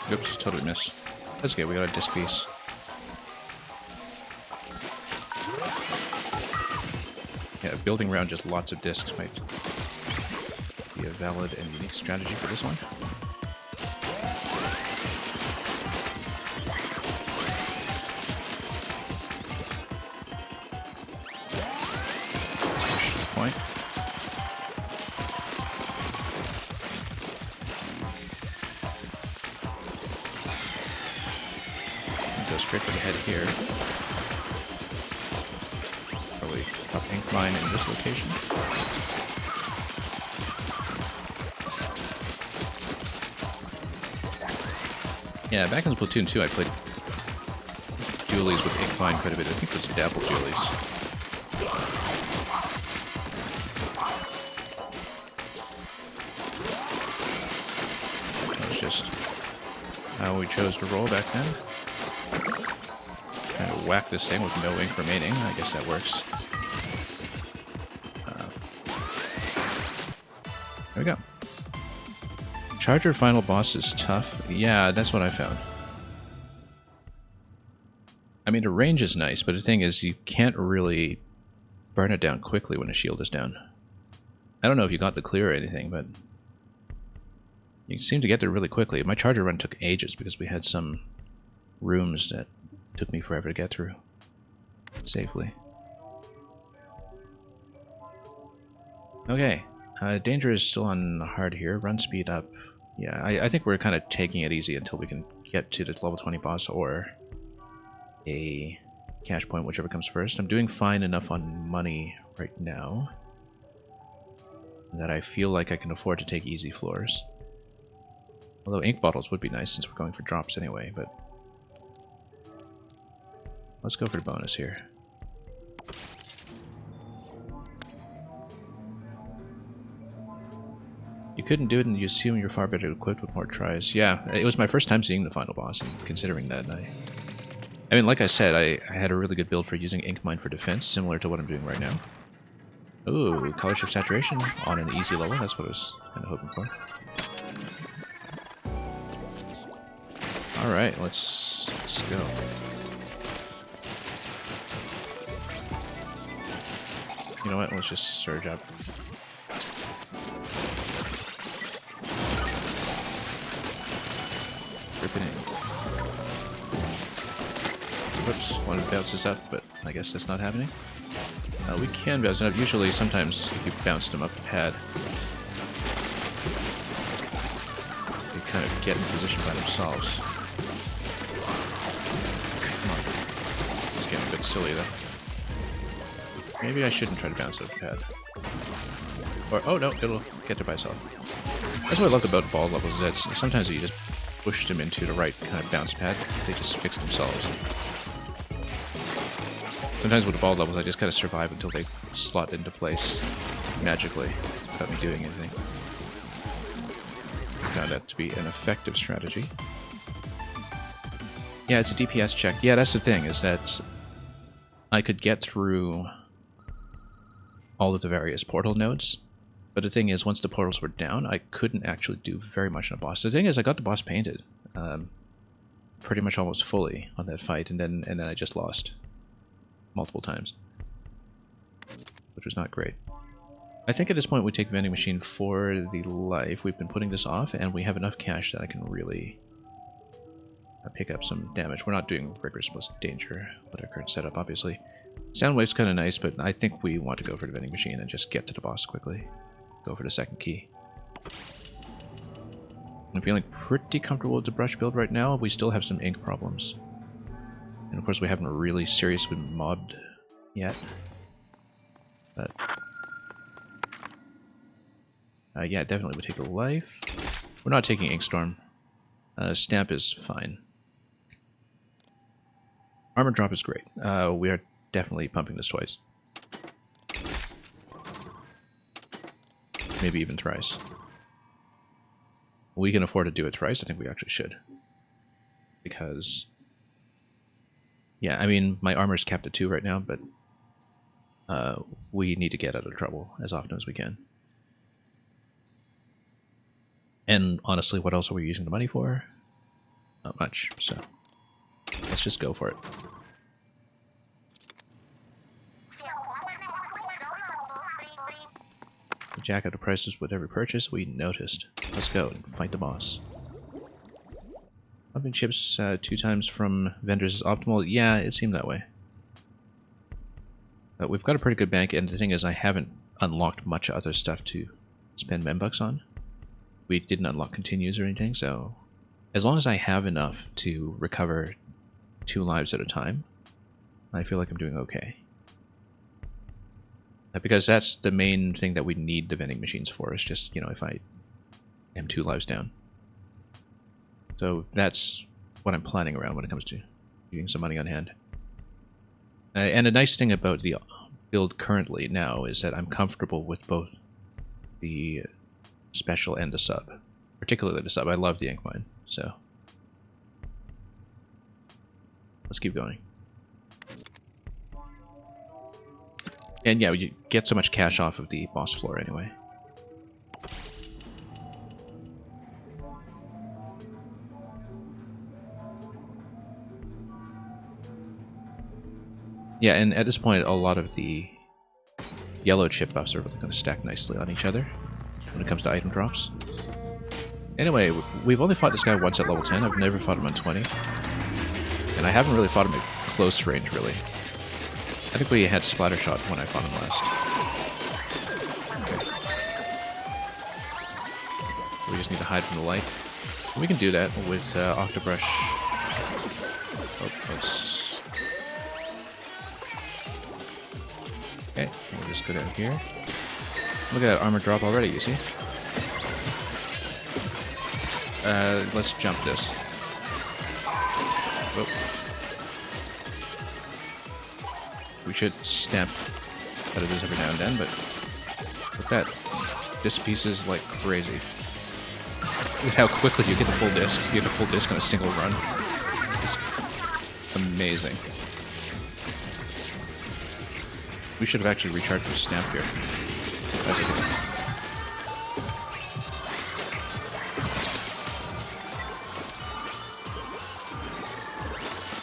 Oops, totally missed. That's okay, we got a disc piece. Yeah, building around just lots of discs might be a valid and unique strategy for this one. Let's push this point. Go straight for the head here. Probably top ink mine in this location. Yeah, back in Splatoon 2 I played Julies with ink mine quite a bit. I think it was Dapple Julies. That was just how we chose to roll back then. Kind of whack this thing with no ink remaining. I guess that works. There we go. Charger final boss is tough. Yeah, that's what I found. I mean, the range is nice, but the thing is, you can't really burn it down quickly when a shield is down. I don't know if you got the clear or anything, but you seem to get there really quickly. My charger run took ages because we had some rooms that took me forever to get through safely. Okay, danger is still on hard here. Run speed up. Yeah, I think we're kind of taking it easy until we can get to the level 20 boss or a cash point, whichever comes first. I'm doing fine enough on money right now that I feel like I can afford to take easy floors. Although ink bottles would be nice since we're going for drops anyway, but let's go for the bonus here. You couldn't do it and you assume you're far better equipped with more tries. Yeah, it was my first time seeing the final boss and considering that. I mean, like I said, I had a really good build for using ink mine for defense, similar to what I'm doing right now. Ooh, color shift saturation on an easy level. That's what I was kind of hoping for. Alright, let's go. You know what, let's just surge up. Rip it in. Whoops, one bounces up, but I guess that's not happening. We can bounce it up. Usually, sometimes if you bounce them up the pad, they kind of get in position by themselves. Come on. It's getting a bit silly though. Maybe I shouldn't try to bounce it up the pad. Or, oh no, it'll get there by itself. That's what I loved about ball levels, is that sometimes you just push them into the right kind of bounce pad, they just fix themselves. Sometimes with the ball levels, I just kind of survive until they slot into place magically without me doing anything. I found that to be an effective strategy. Yeah, it's a DPS check. Yeah, that's the thing, is that I could get through all of the various portal nodes But the thing is, once the portals were down, I couldn't actually do very much on a boss. The thing is, I got the boss painted pretty much almost fully on that fight, and then I just lost multiple times, which was not great. I think at this point we take vending machine for the life. We've been putting this off, and we have enough cash that I can really pick up some damage. We're not doing rigorous plus danger with our current setup, obviously. Soundwave's kind of nice, but I think we want to go for the vending machine and just get to the boss quickly. Go for the second key. I'm feeling pretty comfortable with the brush build right now. We still have some ink problems. And of course we haven't really seriously mobbed yet. But yeah, definitely would take the life. We're not taking Inkstorm. Stamp is fine. Armor drop is great. We are definitely pumping this twice. Maybe even thrice. We can afford to do it thrice. I think we actually should. Because, yeah, I mean, my armor's capped at 2 right now, but we need to get out of trouble as often as we can. And honestly, what else are we using the money for? Not much, so let's just go for it. Jack out the prices with every purchase, we noticed. Let's go and fight the boss. Pumping chips 2 times from vendors is optimal. Yeah, it seemed that way. But we've got a pretty good bank, and the thing is I haven't unlocked much other stuff to spend membucks on. We didn't unlock continues or anything, so as long as I have enough to recover 2 lives at a time, I feel like I'm doing okay. Because that's the main thing that we need the vending machines for, is just, you know, if I am 2 lives down. So that's what I'm planning around when it comes to using some money on hand. And a nice thing about the build currently now is that I'm comfortable with both the special and the sub. Particularly the sub. I love the ink mine, so let's keep going. And yeah, you get so much cash off of the boss floor anyway. Yeah, and at this point, a lot of the yellow chip buffs are really going to stack nicely on each other when it comes to item drops. Anyway, we've only fought this guy once at level 10. I've never fought him on 20. And I haven't really fought him at close range, really. I think we had Splattershot when I fought him last. Okay. We just need to hide from the light. And we can do that with Octobrush. Oh, let's... Okay, we'll just go down here. Look at that armor drop already, you see? Let's jump this. Oh. We should stamp out of this every now and then, but look at that. Disc pieces like crazy. Look at how quickly you get the full disc. You get the full disc on a single run. It's amazing. We should have actually recharged with stamp here. That's okay.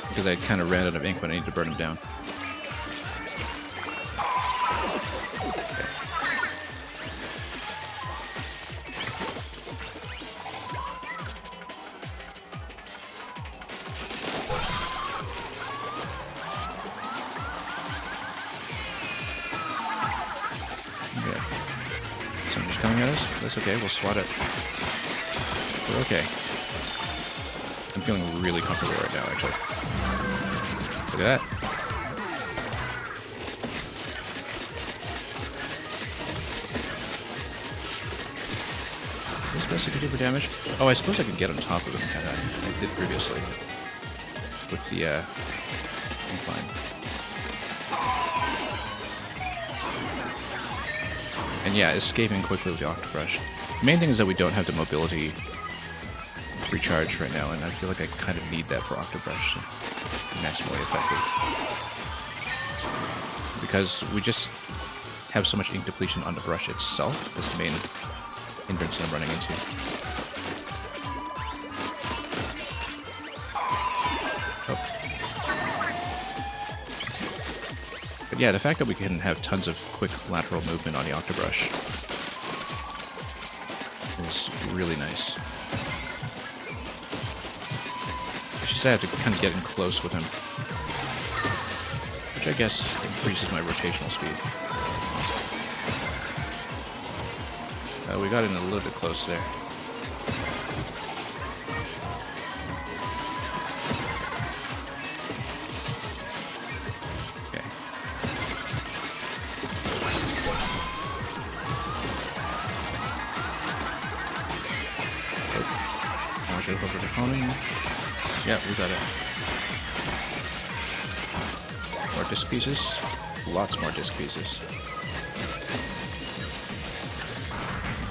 Because I kind of ran out of ink when I needed to burn them down. Something's coming at us. That's okay, we'll swat it. We're okay. I'm feeling really comfortable right now, actually. Look at that. What's best I can do for damage? Oh, I suppose I can get on top of him, kind of. I did previously. With the, incline. And yeah, escaping quickly with the Octobrush. The main thing is that we don't have the mobility recharge right now, and I feel like I kind of need that for Octobrush to be maximally effective. Because we just have so much ink depletion on the brush itself is the main hindrance I'm running into. Oh. But yeah, the fact that we can have tons of quick lateral movement on the Octobrush is really nice. I just have to kind of get in close with him, which I guess increases my rotational speed. We got in a little bit close there. Okay. Watch out over the coming. Yeah, we got it. More disc pieces. Lots more disc pieces.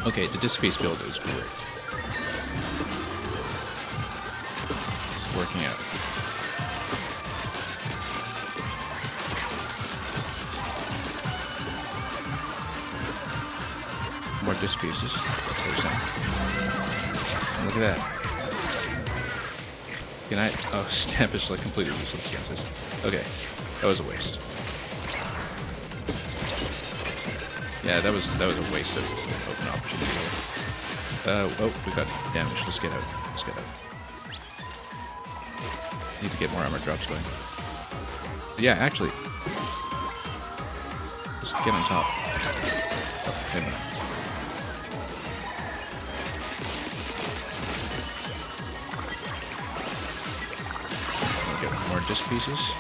Okay, the disc piece build is great. It's working out. More disc pieces. Look at that. Can I? Oh, stamp is like completely useless against this. Okay, that was a waste. Yeah, that was a waste of open opportunity. Oh, we got damage. Let's get out. Let's get out. Need to get more armor drops going. Yeah, actually, let's get on top. Oh, wait a minute. Get more disc pieces.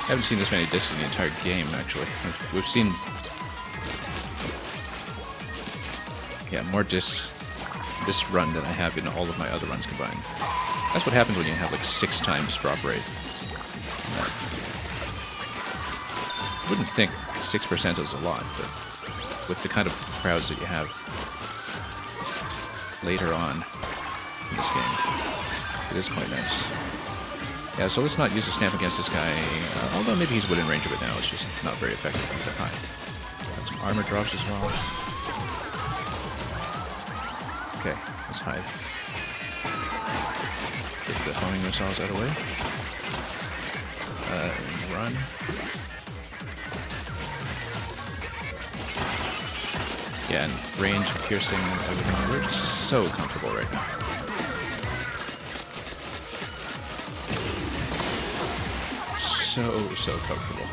I haven't seen this many discs in the entire game, actually. We've seen... Yeah, more discs this run than I have in all of my other runs combined. That's what happens when you have like 6 times drop rate. I wouldn't think 6% is a lot, but with the kind of crowds that you have later on in this game, it is quite nice. Yeah, so let's not use the stamp against this guy, although maybe he's within range of it now, it's just not very effective because that high. Got some armor drops as well. Okay, let's hide. Get the homing missiles out of the way. Run. Yeah, and range, piercing, everything. We're just so comfortable right now. So comfortable.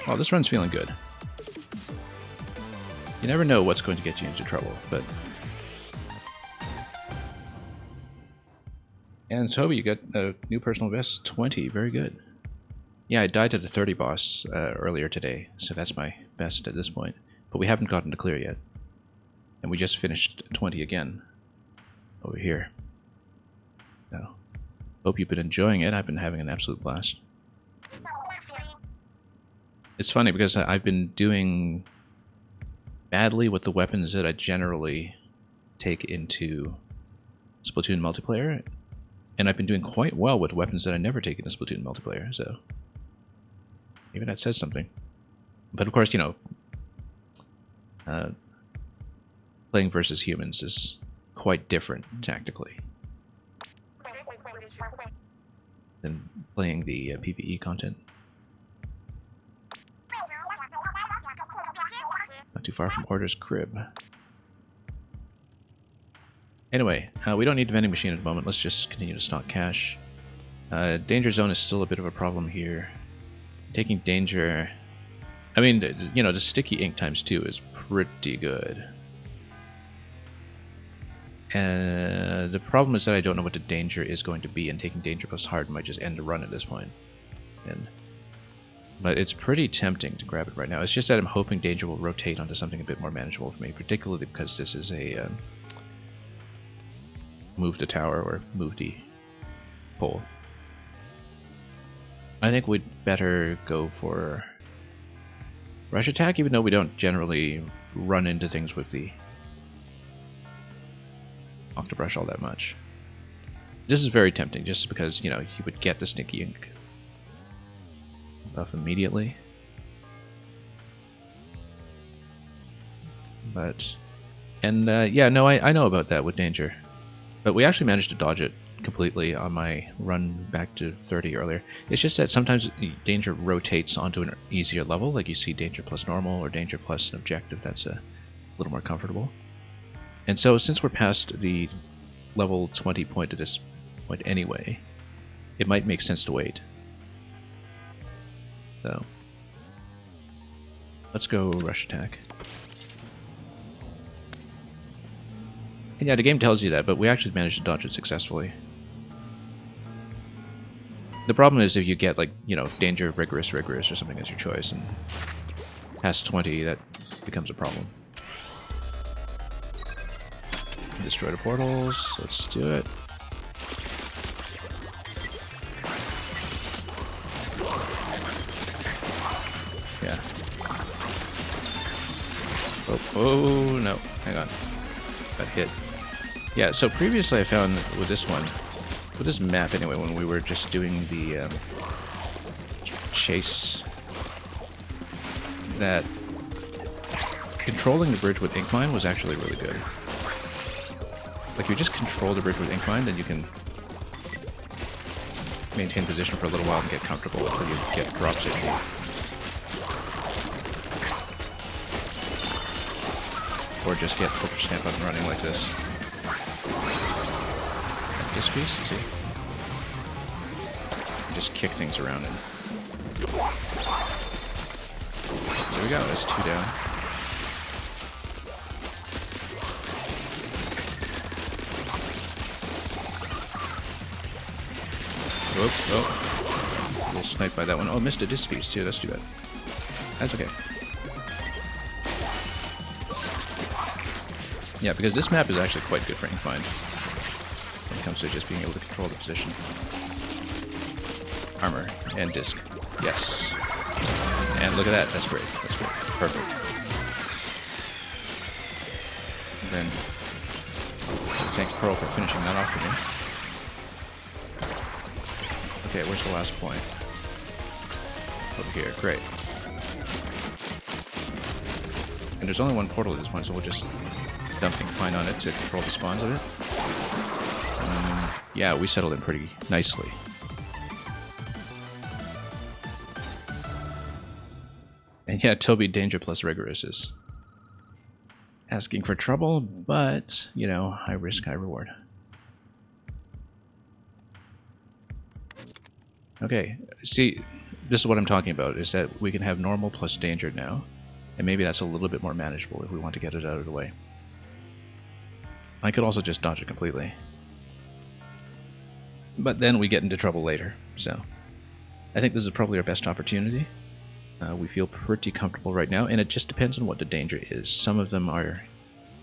Oh, this run's feeling good. You never know what's going to get you into trouble, but... And Toby, you got a new personal best, 20. Very good. Yeah, I died to the 30 boss earlier today, so that's my best at this point. But we haven't gotten to clear yet. And we just finished 20 again. Over here. So, hope you've been enjoying it. I've been having an absolute blast. It's funny because I've been doing badly with the weapons that I generally take into Splatoon multiplayer, and I've been doing quite well with weapons that I never take into Splatoon multiplayer, so maybe that says something. But of course, you know, playing versus humans is quite different tactically than playing the PvE content. Not too far from Order's crib. Anyway, we don't need the vending machine at the moment. Let's just continue to stock cash. Danger zone is still a bit of a problem here. Taking danger... I mean, you know, the sticky ink times 2 is pretty good. And the problem is that I don't know what the danger is going to be, and taking danger plus hard might just end the run at this point. But it's pretty tempting to grab it right now. It's just that I'm hoping danger will rotate onto something a bit more manageable for me, particularly because this is a move the tower or move the pole. I think we'd better go for rush attack, even though we don't generally run into things with the Octobrush all that much. This is very tempting, just because, you know, you would get the sticky ink. buff immediately. But, and yeah, no, I know about that with danger. But we actually managed to dodge it completely on my run back to 30 earlier. It's just that sometimes danger rotates onto an easier level, like you see danger plus normal or danger plus an objective that's a little more comfortable. And so since we're past the level 20 point at this point anyway, it might make sense to wait. So let's go rush attack. And yeah, the game tells you that, but we actually managed to dodge it successfully. The problem is if you get, like, you know, danger, rigorous, or something as your choice, and past 20, that becomes a problem. Destroy the portals. Let's do it. Yeah. Oh, no. Hang on. Got hit. Yeah, so previously I found with this one, with this map anyway, when we were just doing the chase, that controlling the bridge with ink mine was actually really good. Like, you just control the bridge with ink mine, then you can maintain position for a little while and get comfortable until you get drop safety. Or just get Ultra Stamp up and running like this. This piece, you see? Just kick things around and... There we go, that's 2 down. Whoop, oh. A little sniped by that one. Oh, missed a disc piece too, that's too bad. That's okay. Yeah, because this map is actually quite good for ink bind when it comes to just being able to control the position. Armor and disc. Yes. And look at that. That's great. That's great. Perfect. And then thanks Pearl for finishing that off for me. Okay, where's the last point? Over here. Great. And there's only one portal at this point, so we'll just dump ink mine on it to control the spawns of it. Yeah, we settled in pretty nicely. And yeah, Toby Danger plus Rigorous is asking for trouble, but, you know, high risk, high reward. Okay, see, this is what I'm talking about, is that we can have normal plus danger now, and maybe that's a little bit more manageable if we want to get it out of the way. I could also just dodge it completely. But then we get into trouble later, so I think this is probably our best opportunity. We feel pretty comfortable right now, and it just depends on what the danger is. Some of them are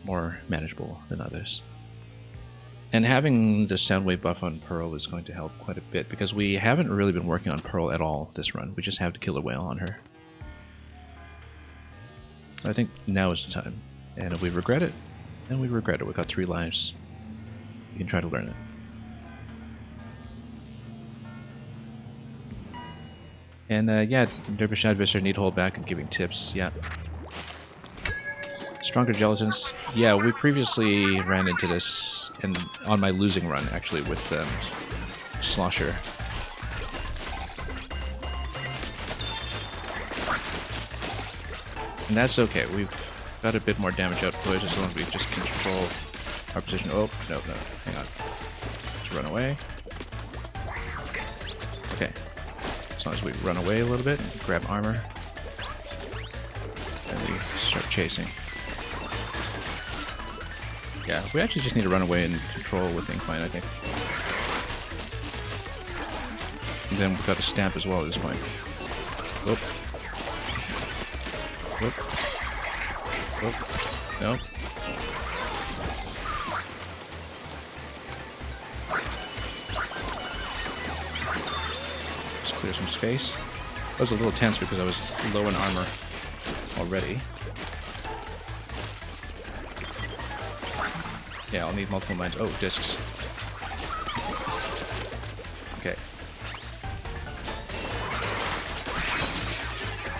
more manageable than others. And having the Soundwave buff on Pearl is going to help quite a bit, because we haven't really been working on Pearl at all this run. We just have the Killer Whale on her. I think now is the time. And if we regret it, then we regret it. We've got 3 lives. You can try to learn it. And yeah, Derbyshire Visser need hold back and giving tips, yeah. Stronger Gelatins. Yeah, we previously ran into this and on my losing run, actually, with Slosher. And that's okay. We've got a bit more damage output as long as we just control our position. Oh, no, hang on. Let's run away. Okay. As long as we run away a little bit, grab armor, and we start chasing. Yeah, we actually just need to run away and control with Inkmine, I think. And then we've got a stamp as well at this point. Whoop. Whoop. Whoop. Nope. Just clear some space. That was a little tense because I was low in armor already. Yeah, I'll need multiple mines. Oh, discs. Okay.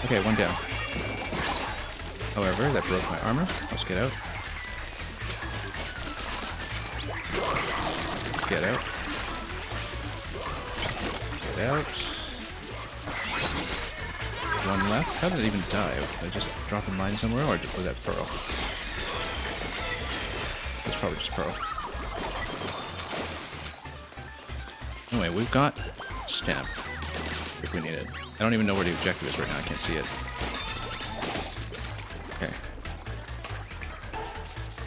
Okay, one down. However, that broke my armor. Let's get out. Get out. Get out. One left. How did it even die? Did I just drop a mine somewhere, or was that Pearl? That's probably just Pearl. Anyway, we've got Stamp, if we need it. I don't even know where the objective is right now, I can't see it. Okay.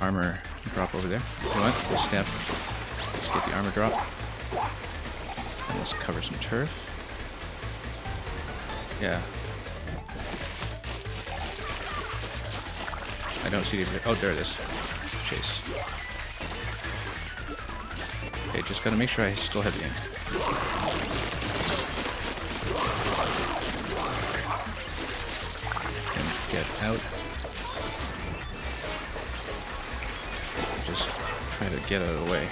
Armor drop over there. You know what? Let's Stamp. Let's get the armor drop. And let's cover some turf. Yeah. I don't see the... Oh, there it is. Chase. Okay, just gotta make sure I still have the aim. And get out. Just try to get out of the way.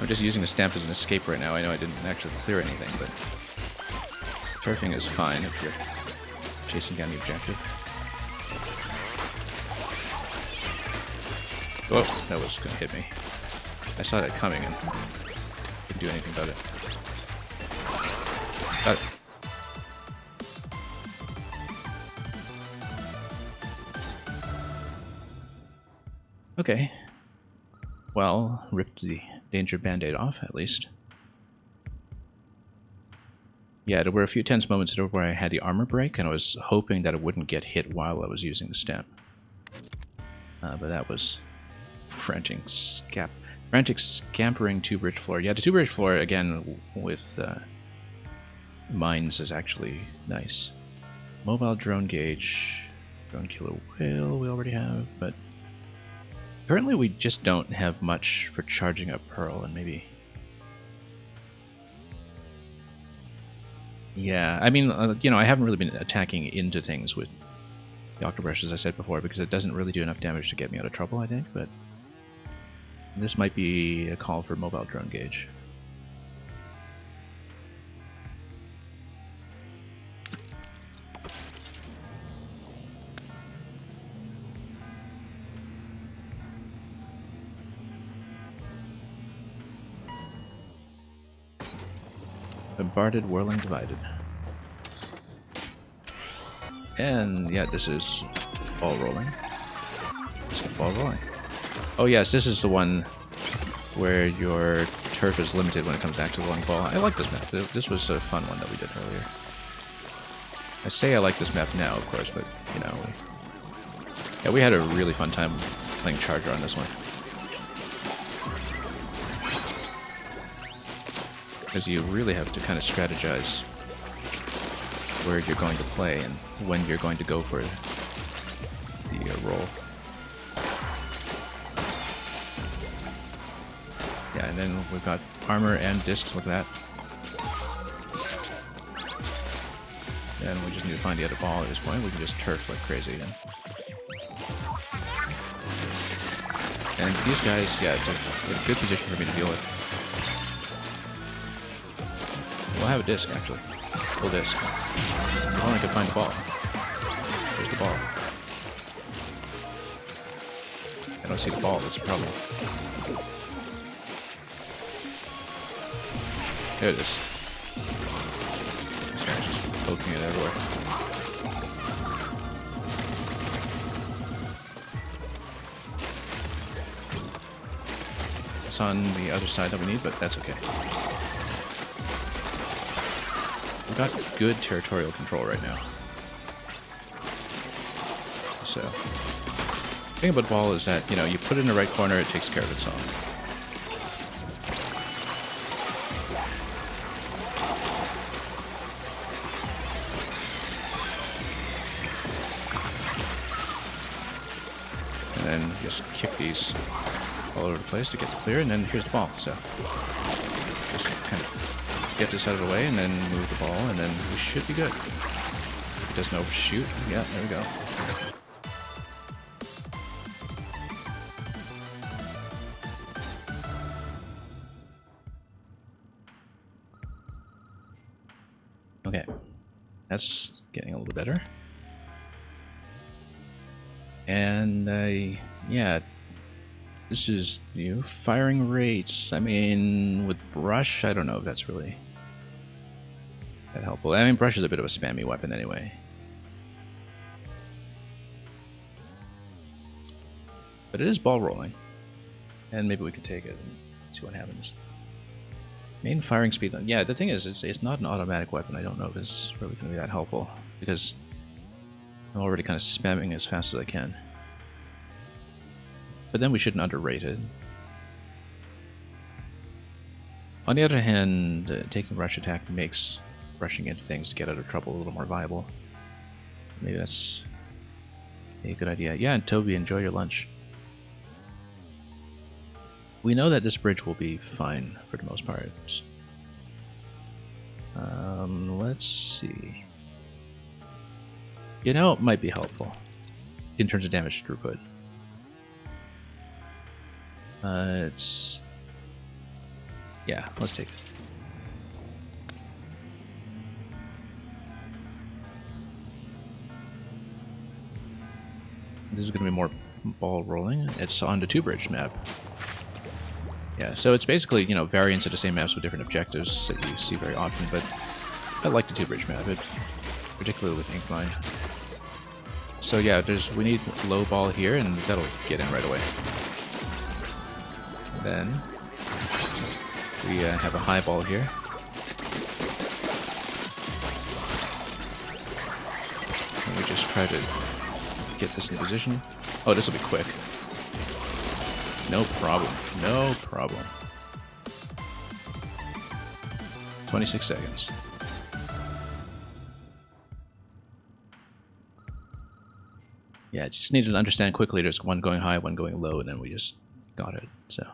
I'm just using the Stamp as an escape right now. I know I didn't actually clear anything, but turfing is fine if you're chasing down the objective. Oh, that was gonna hit me. I saw that coming and didn't do anything about it. Got it. Okay. Well, ripped the danger band-aid off, at least. Yeah, there were a few tense moments there where I had the armor break, and I was hoping that it wouldn't get hit while I was using the Stamp. But that was frantic scampering to bridge floor. Yeah, the two bridge floor, again, with mines is actually nice. Mobile drone gauge. Drone killer whale we already have, but currently we just don't have much for charging up Pearl, and maybe... Yeah, I mean, you know, I haven't really been attacking into things with the Octobrush, as I said before, because it doesn't really do enough damage to get me out of trouble, I think, but this might be a call for mobile drone gauge. Bombarded, whirling, divided. And yeah, this is ball rolling. Let's get ball rolling. Oh yes, this is the one where your turf is limited when it comes back to the long ball. I like this map. This was a fun one that we did earlier. I say I like this map now, of course, but you know, yeah, we had a really fun time playing Charger on this one. Because you really have to kind of strategize where you're going to play and when you're going to go for the roll. Yeah, and then we've got armor and discs, look at that. And we just need to find the other ball at this point. We can just turf like crazy then. And these guys, yeah, it's a good position for me to deal with. We'll have a disc, actually. Full disc. If only I could find the ball. There's the ball. I don't see the ball, that's the problem. There it is. This guy's just poking it everywhere. It's on the other side that we need, but that's okay. We've got good territorial control right now. So, the thing about the ball is that, you know, you put it in the right corner, it takes care of itself. And then just kick these all over the place to get the clear, and then here's the ball. So, just kind of get this out of the way, and then move the ball, and then we should be good. It doesn't overshoot. Yeah, there we go. Okay, that's getting a little better. And yeah, this is new firing rates. I mean, with brush, I don't know if that's really that helpful. I mean, brush is a bit of a spammy weapon anyway. But it is ball rolling, and maybe we could take it and see what happens. Main firing speed. Yeah, the thing is, it's not an automatic weapon. I don't know if it's really going to be that helpful because I'm already kind of spamming as fast as I can. But then we shouldn't underrate it. On the other hand, taking rush attack makes rushing into things to get out of trouble a little more viable. Maybe that's a good idea. Yeah, and Toby, enjoy your lunch. We know that this bridge will be fine for the most part. Let's see. You know, it might be helpful in terms of damage throughput. Yeah, let's take it. This is going to be more ball rolling. It's on the two-bridge map. Yeah, so it's basically, you know, variants of the same maps with different objectives that you see very often, but I like the two-bridge map, particularly with Ink Mine. So yeah, we need low ball here, and that'll get in right away. Then we have a high ball here. And we just try to get this in position. Oh, this will be quick. No problem. No problem. 26 seconds. Yeah, just needed to understand quickly there's one going high, one going low, and then we just got it, so.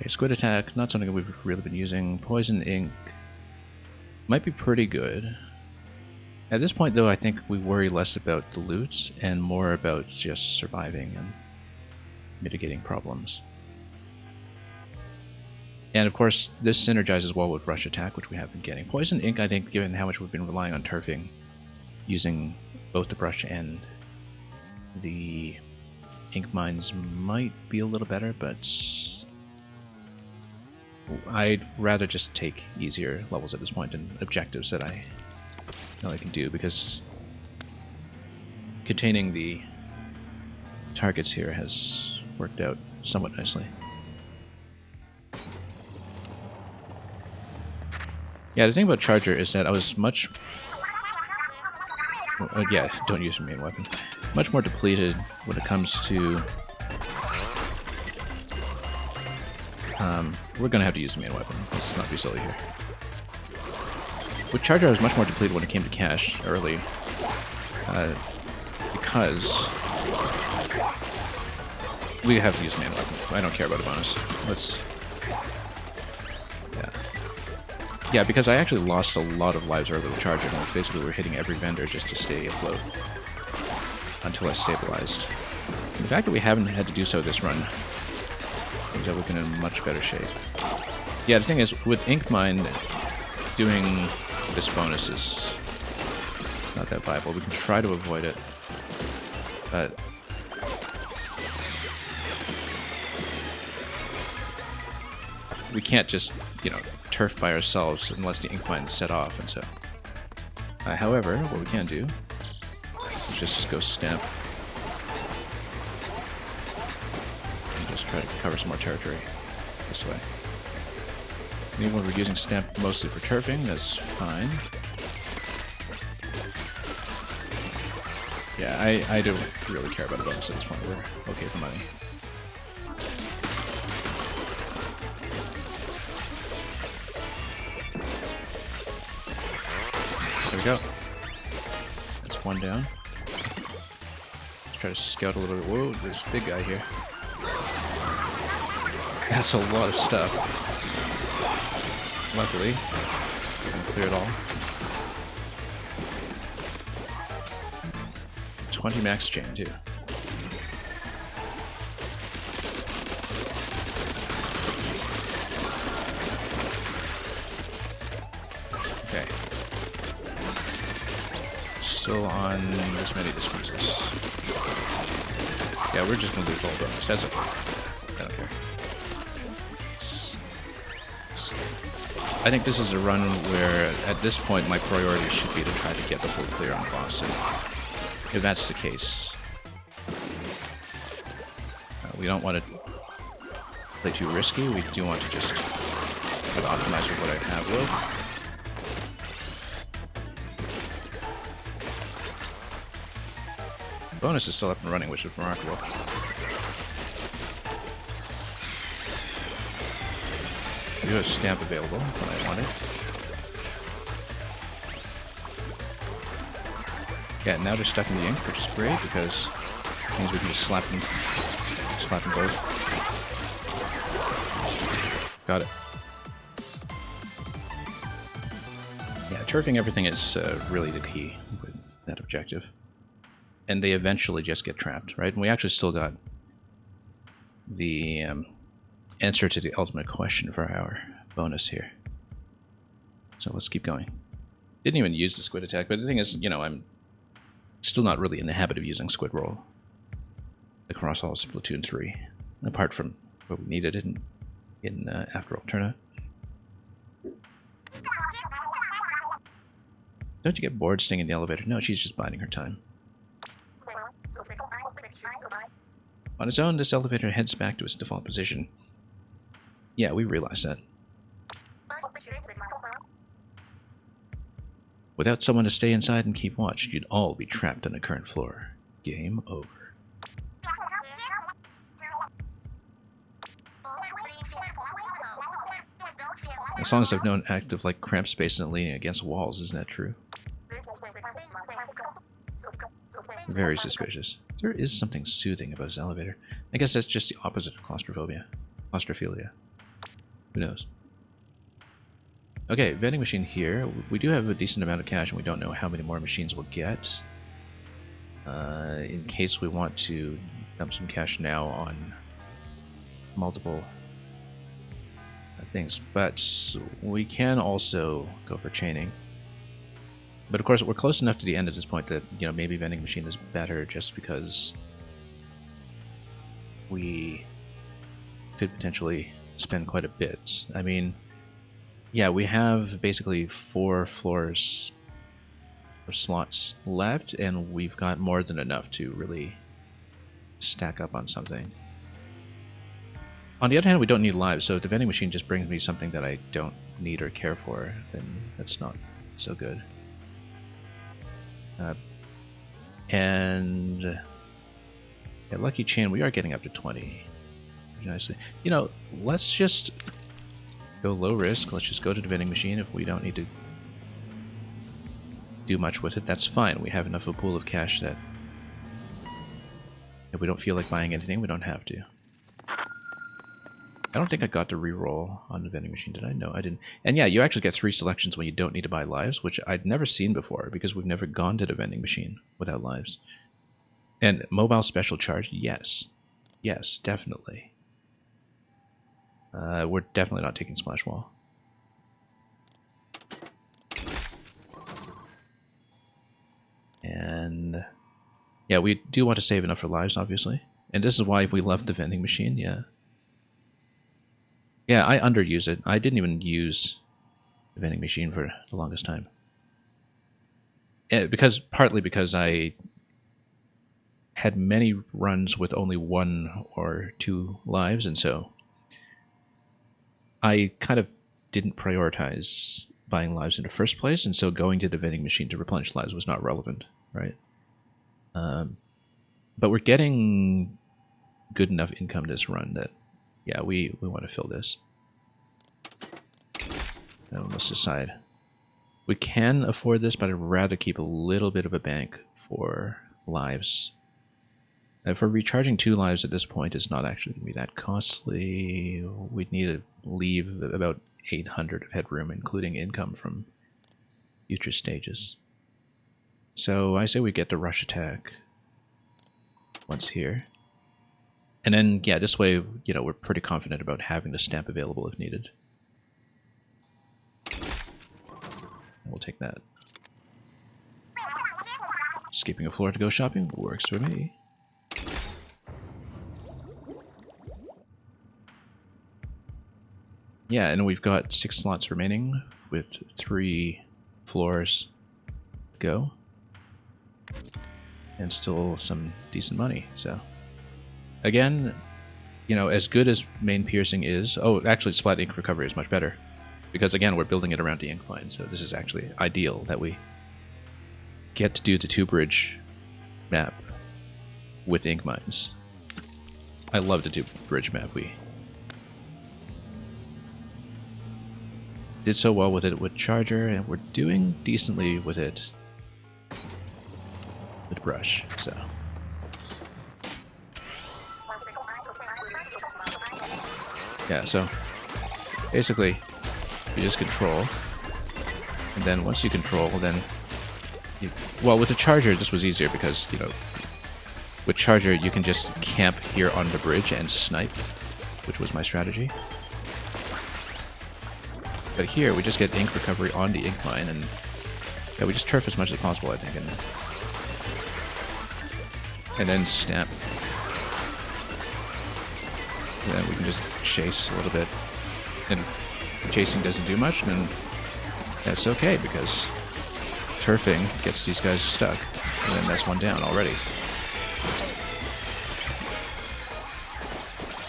Okay, squid attack, not something we've really been using. Poison ink might be pretty good. At this point, though, I think we worry less about the loot and more about just surviving and mitigating problems. And of course, this synergizes well with rush attack, which we have been getting. Poison ink, I think, given how much we've been relying on turfing, using both the brush and the ink mines might be a little better, but I'd rather just take easier levels at this point and objectives that I know I can do, because containing the targets here has worked out somewhat nicely. Yeah, the thing about Charger is that I was much... yeah, don't use your main weapon. Much more depleted when it comes to... we're gonna have to use the main weapon. Let's not be silly here. With Charger, I was much more depleted when it came to cash early, because we have to use main weapon. I don't care about a bonus. Yeah, because I actually lost a lot of lives early with Charger, and basically we're hitting every vendor just to stay afloat until I stabilized. And the fact that we haven't had to do so this run means that we've been in much better shape. Yeah, the thing is, with Ink Mine, doing this bonus is not that viable. We can try to avoid it, but we can't just, you know, turf by ourselves unless the ink mine is set off, and so. However, what we can do is just go stamp and just try to cover some more territory this way. And even when we're using stamp mostly for turfing, that's fine. Yeah, I don't really care about a bonus at this point. We're okay for money. There we go. That's one down. Let's try to scout a little bit. Whoa, there's a big guy here. That's a lot of stuff. Luckily, we can clear it all. 20 max chain, too. Okay. still on this many distances. Yeah, we're just gonna lose all bonus. That's okay. I don't care. I think this is a run where, at this point, my priority should be to try to get the full clear on the boss. And if that's the case, we don't want to play too risky. We do want to just try to optimize with what I have with. Bonus is still up and running, which is remarkable. I do have stamp available when I want it. Yeah, now they're stuck in the ink, which is great because it means we can just slap them both. Got it. Yeah, turfing everything is really the key with that objective. And they eventually just get trapped, right? And we actually still got the answer to the ultimate question for our bonus here. So let's keep going. Didn't even use the squid attack, but the thing is, you know, I'm still not really in the habit of using squid roll across all of Splatoon 3, apart from what we needed in After Alterna. Don't you get bored staying in the elevator? No, she's just biding her time. On its own, this elevator heads back to its default position. Yeah, we realize that. Without someone to stay inside and keep watch, you'd all be trapped on the current floor. Game over. As long as I've known active like cramped space and leaning against walls, isn't that true? Very suspicious. There is something soothing about this elevator. I guess that's just the opposite of claustrophobia. Claustrophilia. Who knows? Okay, vending machine here. We do have a decent amount of cash and we don't know how many more machines we'll get. In case we want to dump some cash now on multiple things. But we can also go for chaining. But of course, we're close enough to the end at this point that, you know, maybe vending machine is better just because we could potentially spend quite a bit. I mean, yeah, we have basically 4 floors of slots left, and we've got more than enough to really stack up on something. On the other hand, we don't need lives, so if the vending machine just brings me something that I don't need or care for, then that's not so good. And yeah, Lucky Chain, we are getting up to 20. Nicely. You know, let's just go low risk. Let's just go to the vending machine. If we don't need to do much with it, that's fine. We have enough of a pool of cash that if we don't feel like buying anything, we don't have to. I don't think I got to reroll on the vending machine, did I? No, I didn't. And yeah, you actually get 3 selections when you don't need to buy lives, which I'd never seen before because we've never gone to the vending machine without lives. And mobile special charge, yes. Yes, definitely. We're definitely not taking Splash Wall. And yeah, we do want to save enough for lives, obviously. And this is why we left the vending machine, yeah. Yeah, I underuse it. I didn't even use the vending machine for the longest time. Partly because I had many runs with only 1 or 2 lives, and so I kind of didn't prioritize buying lives in the first place, and so going to the vending machine to replenish lives was not relevant, right? But we're getting good enough income this run that, yeah, we want to fill this. Now let's decide. We can afford this, but I'd rather keep a little bit of a bank for lives. For recharging 2 lives at this point is not actually going to be that costly. We'd need to leave about 800 of headroom, including income from future stages. So I say we get the rush attack once here. And then, yeah, this way, you know, we're pretty confident about having the stamp available if needed. We'll take that. skipping a floor to go shopping works for me. Yeah, and we've got 6 slots remaining with 3 floors to go. And still some decent money, so. Again, you know, as good as main piercing is... Oh, actually, Splat Ink Recovery is much better. Because, again, we're building it around the ink mine, so this is actually ideal that we get to do the 2-bridge map with ink mines. I love the 2-bridge map. We did so well with it with Charger, and we're doing decently with it with Brush, so... Yeah, so basically you just control, and then once you control, then you, well, with the Charger this was easier because, you know, with Charger you can just camp here on the bridge and snipe, which was my strategy. But here we just get ink recovery on the ink mine, and yeah, we just turf as much as possible, I think, and then snap. And then we can just chase a little bit. And if chasing doesn't do much, then that's okay, because turfing gets these guys stuck. And then that's 1 down already.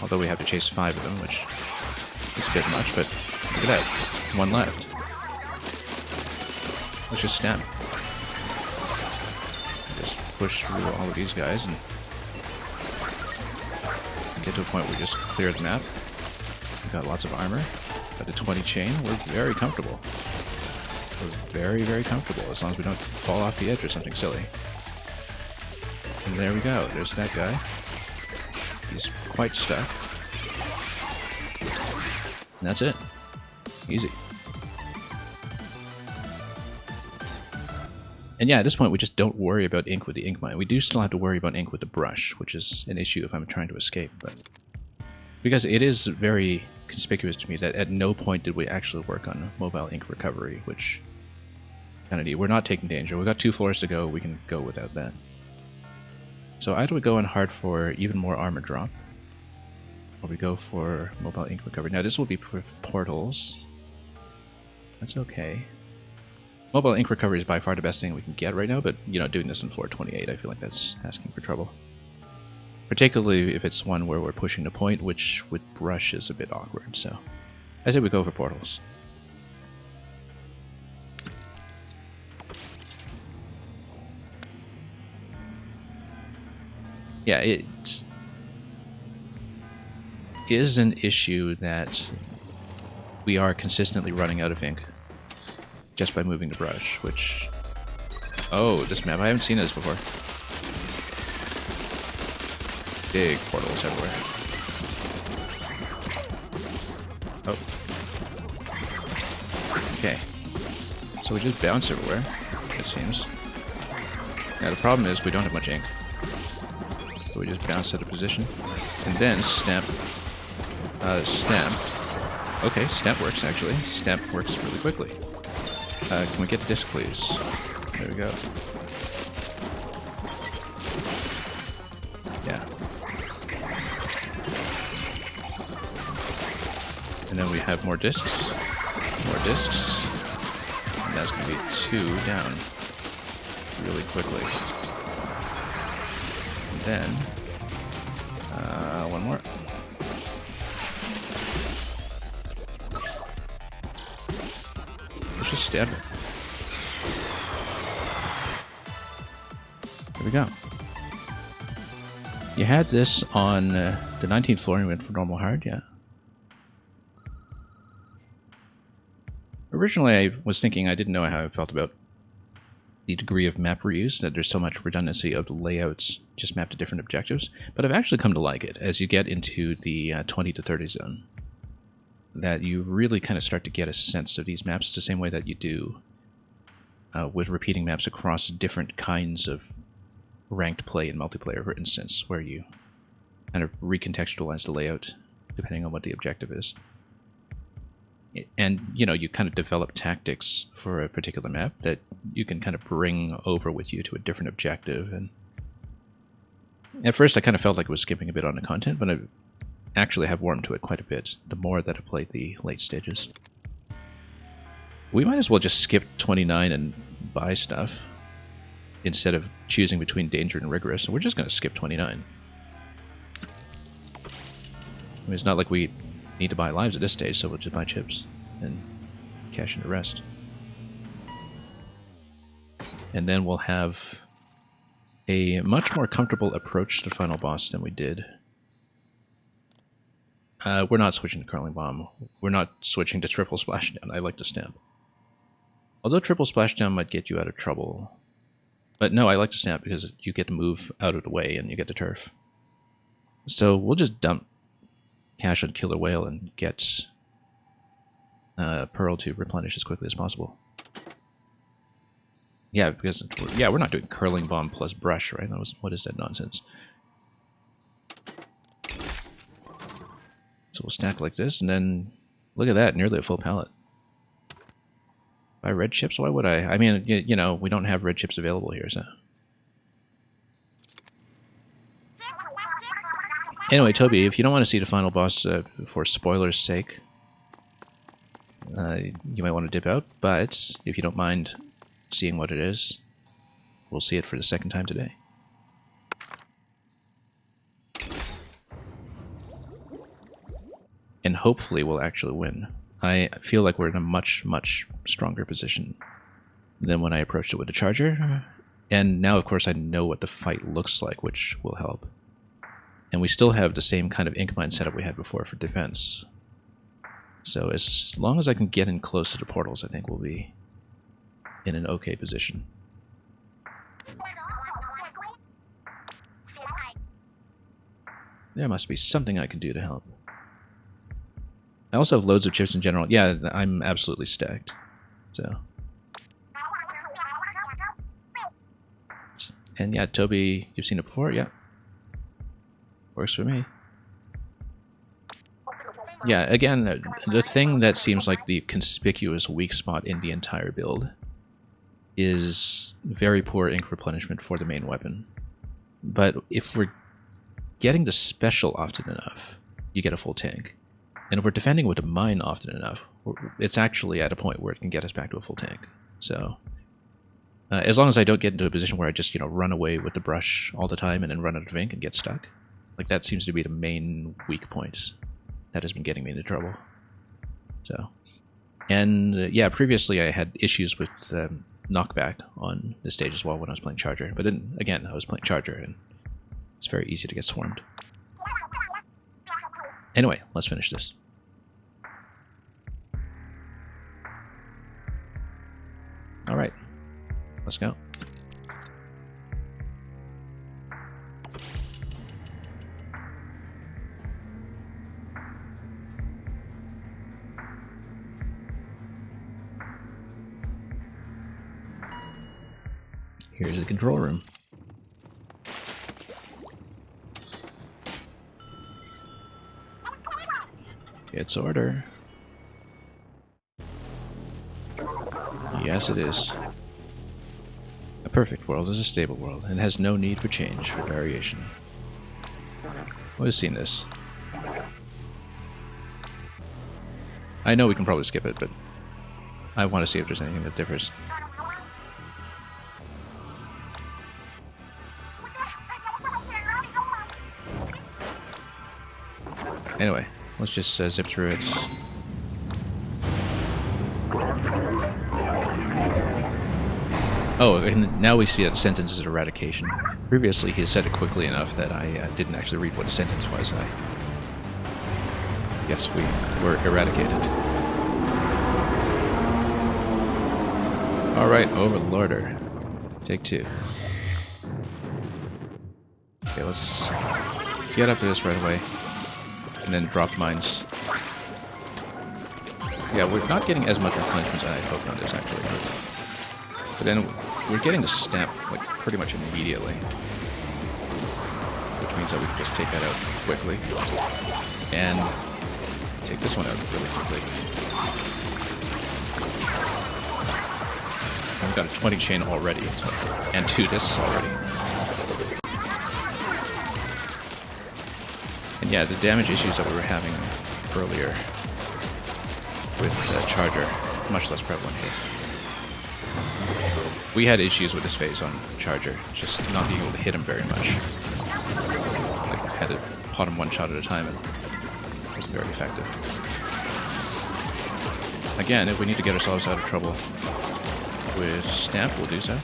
Although we have to chase 5 of them, which is a bit much, but look at that. 1 left. Let's just snap. Just push through all of these guys and get to a point where we just clear the map. We've got lots of armor. Got a 20 chain. We're very comfortable. We're very, very comfortable, as long as we don't fall off the edge or something silly. And there we go. There's that guy. He's quite stuck. And that's it. Easy. And yeah, at this point we just don't worry about ink with the ink mine. We do still have to worry about ink with the brush, which is an issue if I'm trying to escape, but because it is very conspicuous to me that at no point did we actually work on mobile ink recovery, which kind of neat. We're not taking danger. We've got 2 floors to go. We can go without that. So either we go in hard for even more armor drop, or we go for mobile ink recovery. Now this will be for portals. That's okay. Mobile ink recovery is by far the best thing we can get right now, but, you know, doing this on floor 28, I feel like that's asking for trouble. Particularly if it's one where we're pushing the point, which with brush is a bit awkward, so I say we go for portals. Yeah, it is an issue that we are consistently running out of ink just by moving the brush, which... Oh, this map, I haven't seen this before. Big portals everywhere. Oh. Okay. So we just bounce everywhere, it seems. Now the problem is we don't have much ink. So we just bounce out of position. And then snap. Snap. Okay, snap works actually. Snap works really quickly. Can we get the disc, please? There we go. Yeah. And then we have more discs. More discs. And that's going to be 2 down. Really quickly. And then... one more. Let's just stab it. There we go. You had this on the 19th floor and went for normal hard, yeah. Originally I was thinking I didn't know how I felt about the degree of map reuse, that there's so much redundancy of the layouts just mapped to different objectives, but I've actually come to like it as you get into the 20 to 30 zone. That you really kind of start to get a sense of these maps the same way that you do with repeating maps across different kinds of ranked play in multiplayer, for instance, where you kind of recontextualize the layout depending on what the objective is. And, you know, you kind of develop tactics for a particular map that you can kind of bring over with you to a different objective. And at first I kind of felt like it was skipping a bit on the content, but I actually have warmed to it quite a bit the more that I played the late stages. We might as well just skip 29 and buy stuff instead of choosing between danger and rigorous. So we're just going to skip 29. I mean, it's not like we need to buy lives at this stage, so we'll just buy chips and cash in the rest. And then we'll have a much more comfortable approach to the final boss than we did. We're not switching to Curling Bomb. We're not switching to Triple Splashdown. I like to stamp. Although Triple Splashdown might get you out of trouble. But no, I like to stamp because you get to move out of the way and you get the turf. So we'll just dump cash on Killer Whale and get Pearl to replenish as quickly as possible. Yeah, because we're not doing Curling Bomb plus Brush, right? What is that nonsense? So we'll stack like this, and then look at that, nearly a full pallet. Buy red chips? Why would I? I mean, you know, we don't have red chips available here, so. Anyway, Toby, if you don't want to see the final boss for spoilers' sake, you might want to dip out, but if you don't mind seeing what it is, we'll see it for the second time today. And hopefully we'll actually win. I feel like we're in a much, much stronger position than when I approached it with the Charger. And now, of course, I know what the fight looks like, which will help. And we still have the same kind of ink mine setup we had before for defense. So as long as I can get in close to the portals, I think we'll be in an okay position. There must be something I can do to help. I also have loads of chips in general. Yeah, I'm absolutely stacked. So. And yeah, Toby, you've seen it before? Yeah. Works for me. Yeah, again, the thing that seems like the conspicuous weak spot in the entire build is very poor ink replenishment for the main weapon. But if we're getting the special often enough, you get a full tank. And if we're defending with a mine often enough, it's actually at a point where it can get us back to a full tank. So, as long as I don't get into a position where I just, you know, run away with the brush all the time and then run out of ink and get stuck. Like, that seems to be the main weak point that has been getting me into trouble. So, and yeah, previously I had issues with knockback on the stage as well when I was playing Charger. But then, again, I was playing Charger and it's very easy to get swarmed. Anyway, let's finish this. Alright, let's go. Here's the control room. It's order. Yes, it is. A perfect world is a stable world, and has no need for change or variation. We've seen this. I know we can probably skip it, but I want to see if there's anything that differs. Anyway, let's just zip through it. Oh, and now we see that the sentence is eradication. Previously, he said it quickly enough that I didn't actually read what the sentence was. I guess we were eradicated. Alright, Overlorder. Take two. Okay, let's get up to this right away. And then drop mines. Yeah, we're not getting as much replenishment as I had hoped on this, actually. But then we're getting the stamp, like, pretty much immediately. Which means that we can just take that out quickly. And Take this one out really quickly. I've got a 20 chain already, and 2 discs already. And yeah, the damage issues that we were having earlier with the charger, much less prevalent here. We had issues with this phase on charger, just not being able to hit him very much. Like, had to pot him one shot at a time, and it wasn't very effective. Again, if we need to get ourselves out of trouble with Stamp, we'll do so.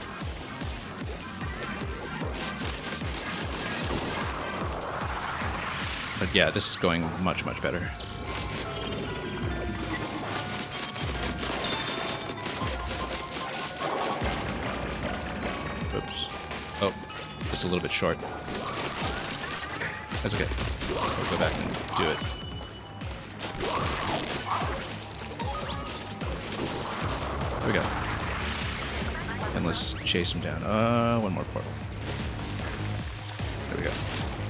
But yeah, this is going much, much better. Oops. Oh, just a little bit short. That's okay. We'll go back and do it. Here we go. And let's chase him down. One more portal. There we go.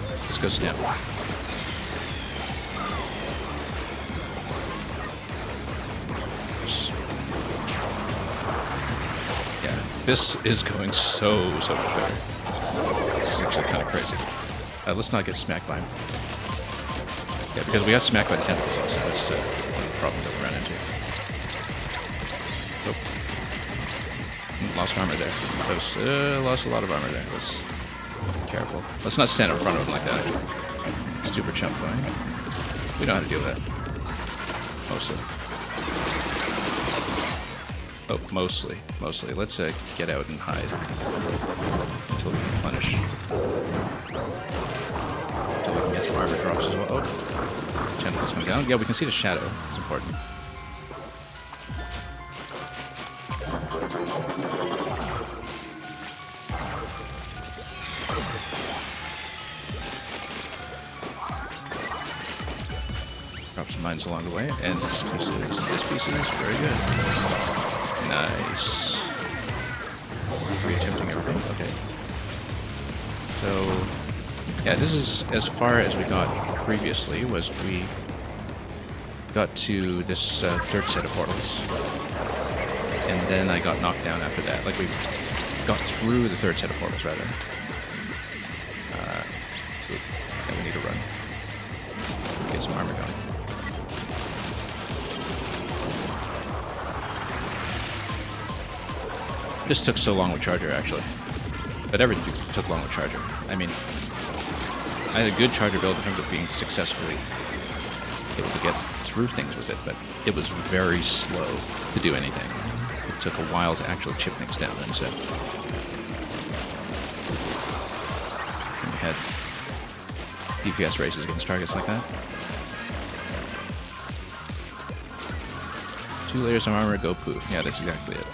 Let's go Stamp. Yeah, this is going so much better. This is actually kind of crazy. Let's not get smacked by him. Yeah, because we got smacked by the tentacles also. That's one of the problems that we ran into. Lost armor there. That was, lost a lot of armor there. Let's be careful. Let's not stand in front of him like that. Super chump going. We know how to deal with that. Mostly. Oh, mostly. Mostly. Let's get out and hide. Until we can punish. Until we can get some armor drops as well. Oh. Tentacles come down. Yeah, we can see the shadow. It's important. Drop some mines along the way, and this piece is very good. Nice. Re-attempting everything. Okay. So, yeah, this is as far as we got previously. Was we got to this third set of portals, and then I got knocked down after that. Like we got through the third set of portals, rather. And we need to run. Get some armor going. This took so long with Charger, actually. But everything took long with Charger. I mean, I had a good Charger build in terms of being successfully able to get through things with it, but it was very slow to do anything. It took a while to actually chip things down, and so we had DPS races against targets like that. 2 layers of armor, go poof. Yeah, that's exactly it.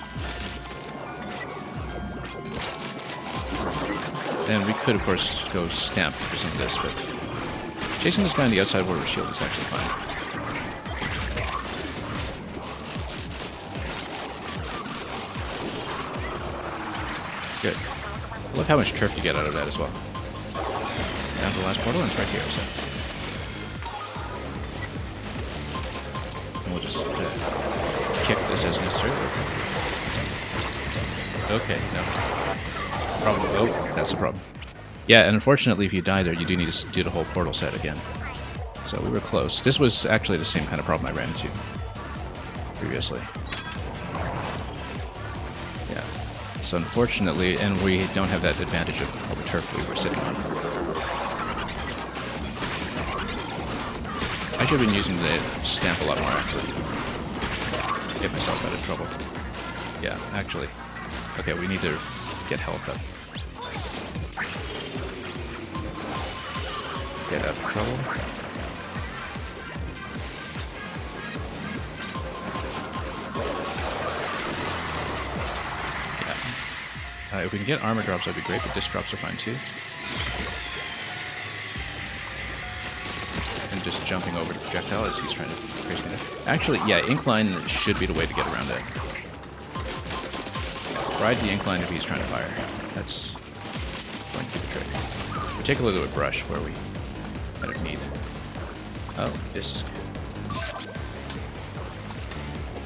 And we could, of course, go Stamp for some of this, but chasing this guy on the outside border shield is actually fine. Good. Look how much turf you get out of that as well. Down to the last portal, and it's right here, so. And we'll just kick this as necessary. Okay, no. Problem. Oh, that's the problem. Yeah, and unfortunately, if you die there, you do need to do the whole portal set again. So we were close. This was actually the same kind of problem I ran into previously. Yeah. So unfortunately, and we don't have that advantage of all the turf we were sitting on. I should have been using the Stamp a lot more, actually. Get myself out of trouble. Yeah, actually. Okay, we need to get health up. Get out of trouble. Yeah. If we can get armor drops, that'd be great, but disc drops are fine too. And just jumping over the projectile as he's trying to crazy me. Actually, yeah, incline should be the way to get around that. Ride the incline if he's trying to fire. That's going to be the trick. Particularly with brush, where we kind of need. Oh, this.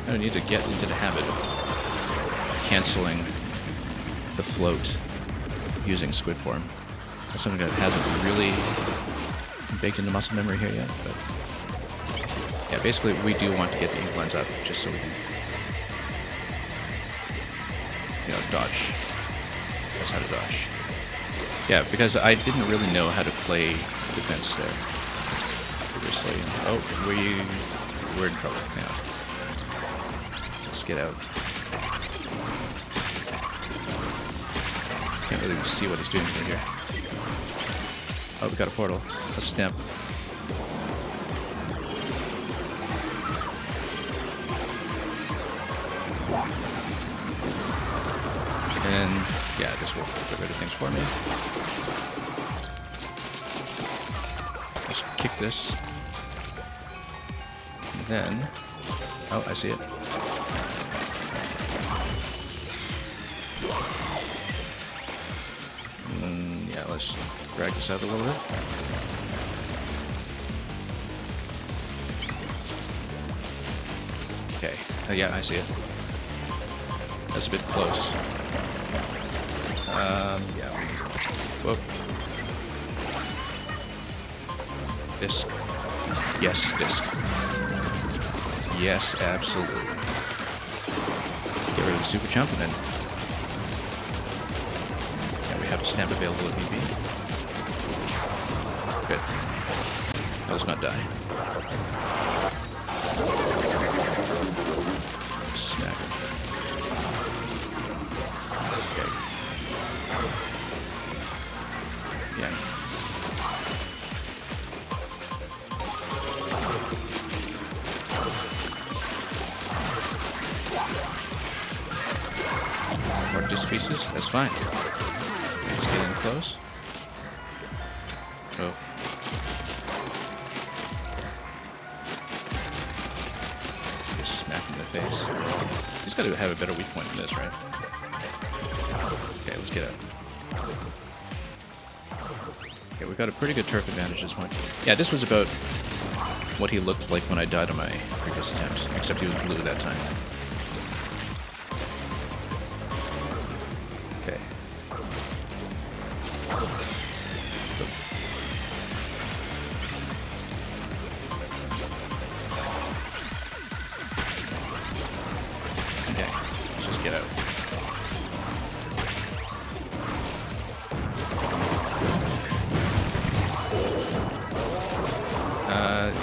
I need to get into the habit of canceling the float using squid form. That's something that hasn't really baked into muscle memory here yet, but yeah, basically we do want to get the ink lens up just so we can, you know, dodge. That's how to dodge. Yeah, because I didn't really know how to play defense there previously. Oh, we're in trouble now. Let's get out. Can't really see what he's doing from here. Oh, we got a portal. Let's snap. And yeah, this will get rid of things for me. Just kick this. And then, oh, I see it. And yeah, let's drag this out a little bit. Okay, yeah, I see it. That's a bit close. Yeah. Whoop. Disc. Yes, disc. Yes, absolutely. Get rid of the super jump and then... yeah, we have a stamp available if need be. Good. Now let's not die. Snap it. Okay. Yeah. More disc pieces, that's fine. Just get in close. Oh. Just smack him in the face. He's got to have a better weak point than this, right? Okay, let's get out. Okay, we've got a pretty good turf advantage this one. Yeah, this was about what he looked like when I died on my previous attempt, except he was blue that time. Okay. Okay, let's just get out.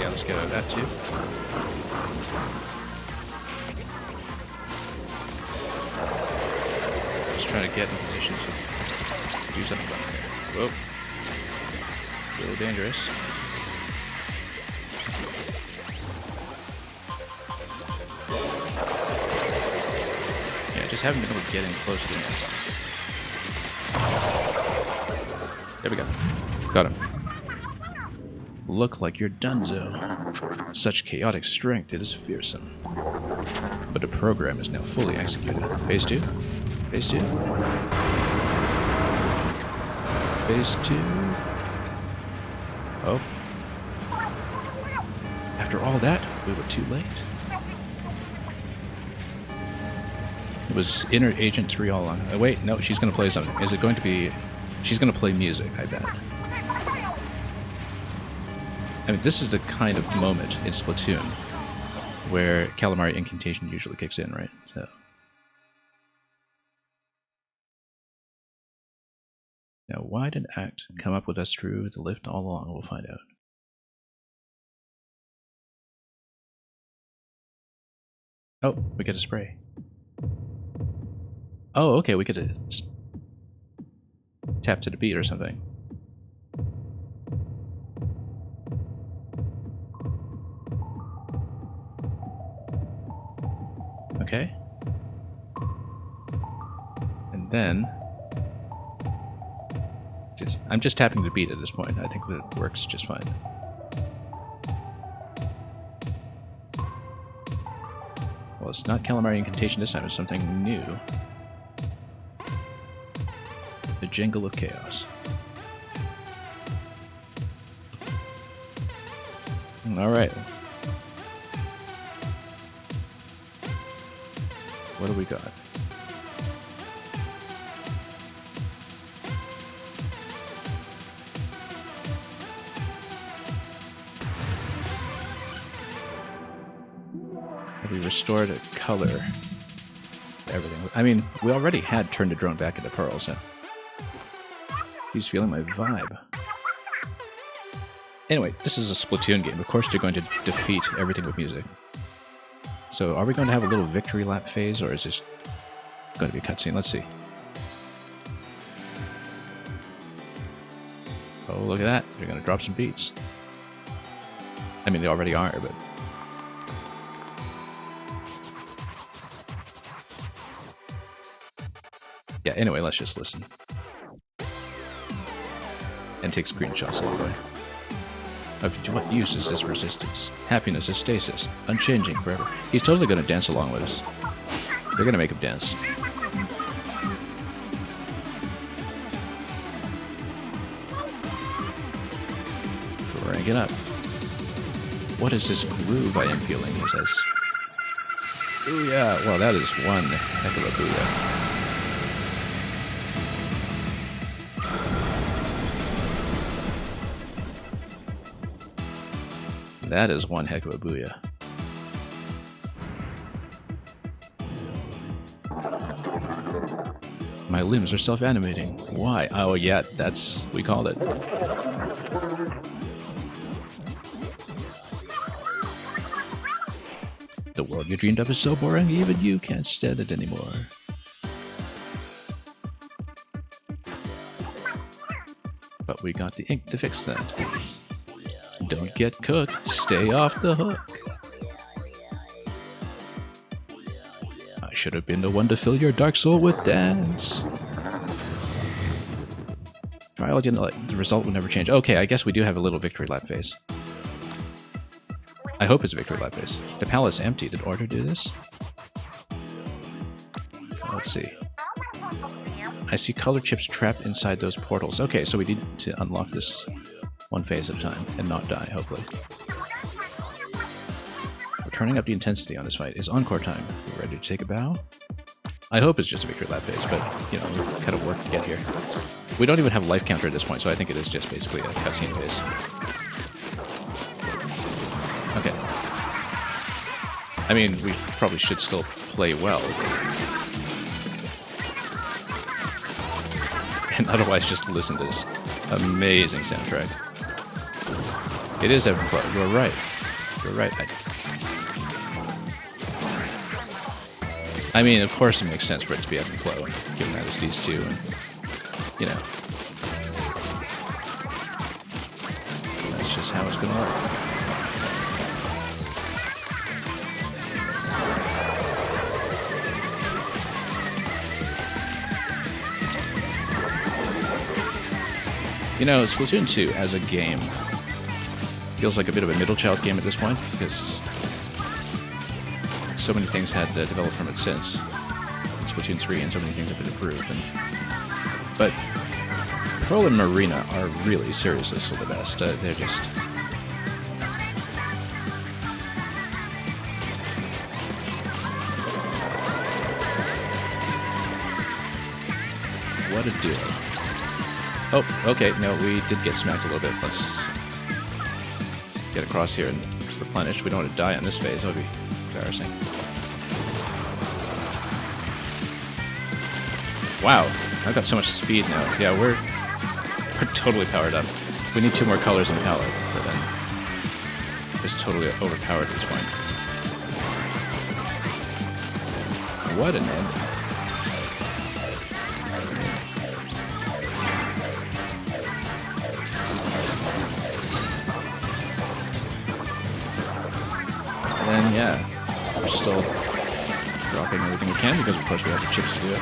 Yeah, let's get out of that too. Just trying to get in position to do something about it. Whoa. Really dangerous. Yeah, just haven't been able to get in close to him. There we go. Got him. Look like you're donezo. Such chaotic strength, it is fearsome. But the program is now fully executed. Phase 2? Phase 2? Phase 2? Oh. After all that, we were too late. It was Inner Agent 3 all along. Oh, wait, no, she's going to play something. Is it going to be... she's going to play music, I bet. I mean, this is the kind of moment in Splatoon where Calamari Incantation usually kicks in, right? So. Now, why did Act come up with us through the lift all along? We'll find out. Oh, we get a spray. Oh, okay, we get a tap to the beat or something. Okay. And then... I'm just tapping the beat at this point. I think that it works just fine. Well, it's not Calamari Incantation this time, it's something new. The Jingle of Chaos. Alright. What do we got? We restored a color. Everything. I mean, we already had turned the drone back into Pearl, so he's feeling my vibe. Anyway, this is a Splatoon game. Of course, you're going to defeat everything with music. So, are we going to have a little victory lap phase, or is this going to be a cutscene? Let's see. Oh, look at that. They're going to drop some beats. I mean, they already are, but... yeah, anyway, let's just listen. And take screenshots along the way. Of what use is this resistance? Happiness is stasis, unchanging forever. He's totally going to dance along with us. They're going to make him dance. Rank it up. What is this groove I am feeling, he says. Ooh yeah, well that is one heck of a booyah. That is one heck of a booyah. My limbs are self-animating. Why? Oh yeah, that's... we called it. The world you dreamed of is so boring, even you can't stand it anymore. But we got the ink to fix that. Don't get cooked, stay off the hook. I should have been the one to fill your dark soul with dance. Trial, you know, the result will never change. Okay, I guess we do have a little victory lap phase. I hope it's a victory lap phase. The palace empty. Did Order do this? Let's see. I see color chips trapped inside those portals. Okay, so we need to unlock this one phase at a time and not die, hopefully. We're turning up the intensity on this fight. Is encore time. You ready to take a bow? I hope it's just a victory lap phase, but, you know, we've kind of worked to get here. We don't even have life counter at this point, so I think it is just basically a cutscene phase. Okay. I mean, we probably should still play well. And otherwise just listen to this amazing soundtrack. It is ebb and flow. You're right. You're right. I mean, of course it makes sense for it to be ebb and flow, given that it's these two, and, you know. That's just how it's gonna work. You know, Splatoon 2 as a game feels like a bit of a middle child game at this point, because so many things had developed from it since Splatoon 3, and so many things have been improved. But Pearl and Marina are really seriously still the best. They're just... what a duo. Oh, okay, no, we did get smacked a little bit. Let's get across here and replenish. We don't want to die on this phase, that would be embarrassing. Wow, I've got so much speed now. Yeah, we're totally powered up. We need 2 more colors in the palette, but then it's totally overpowered at this point. What an ending. And then, yeah, we're still dropping everything we can because, of course, we have the chips to do it.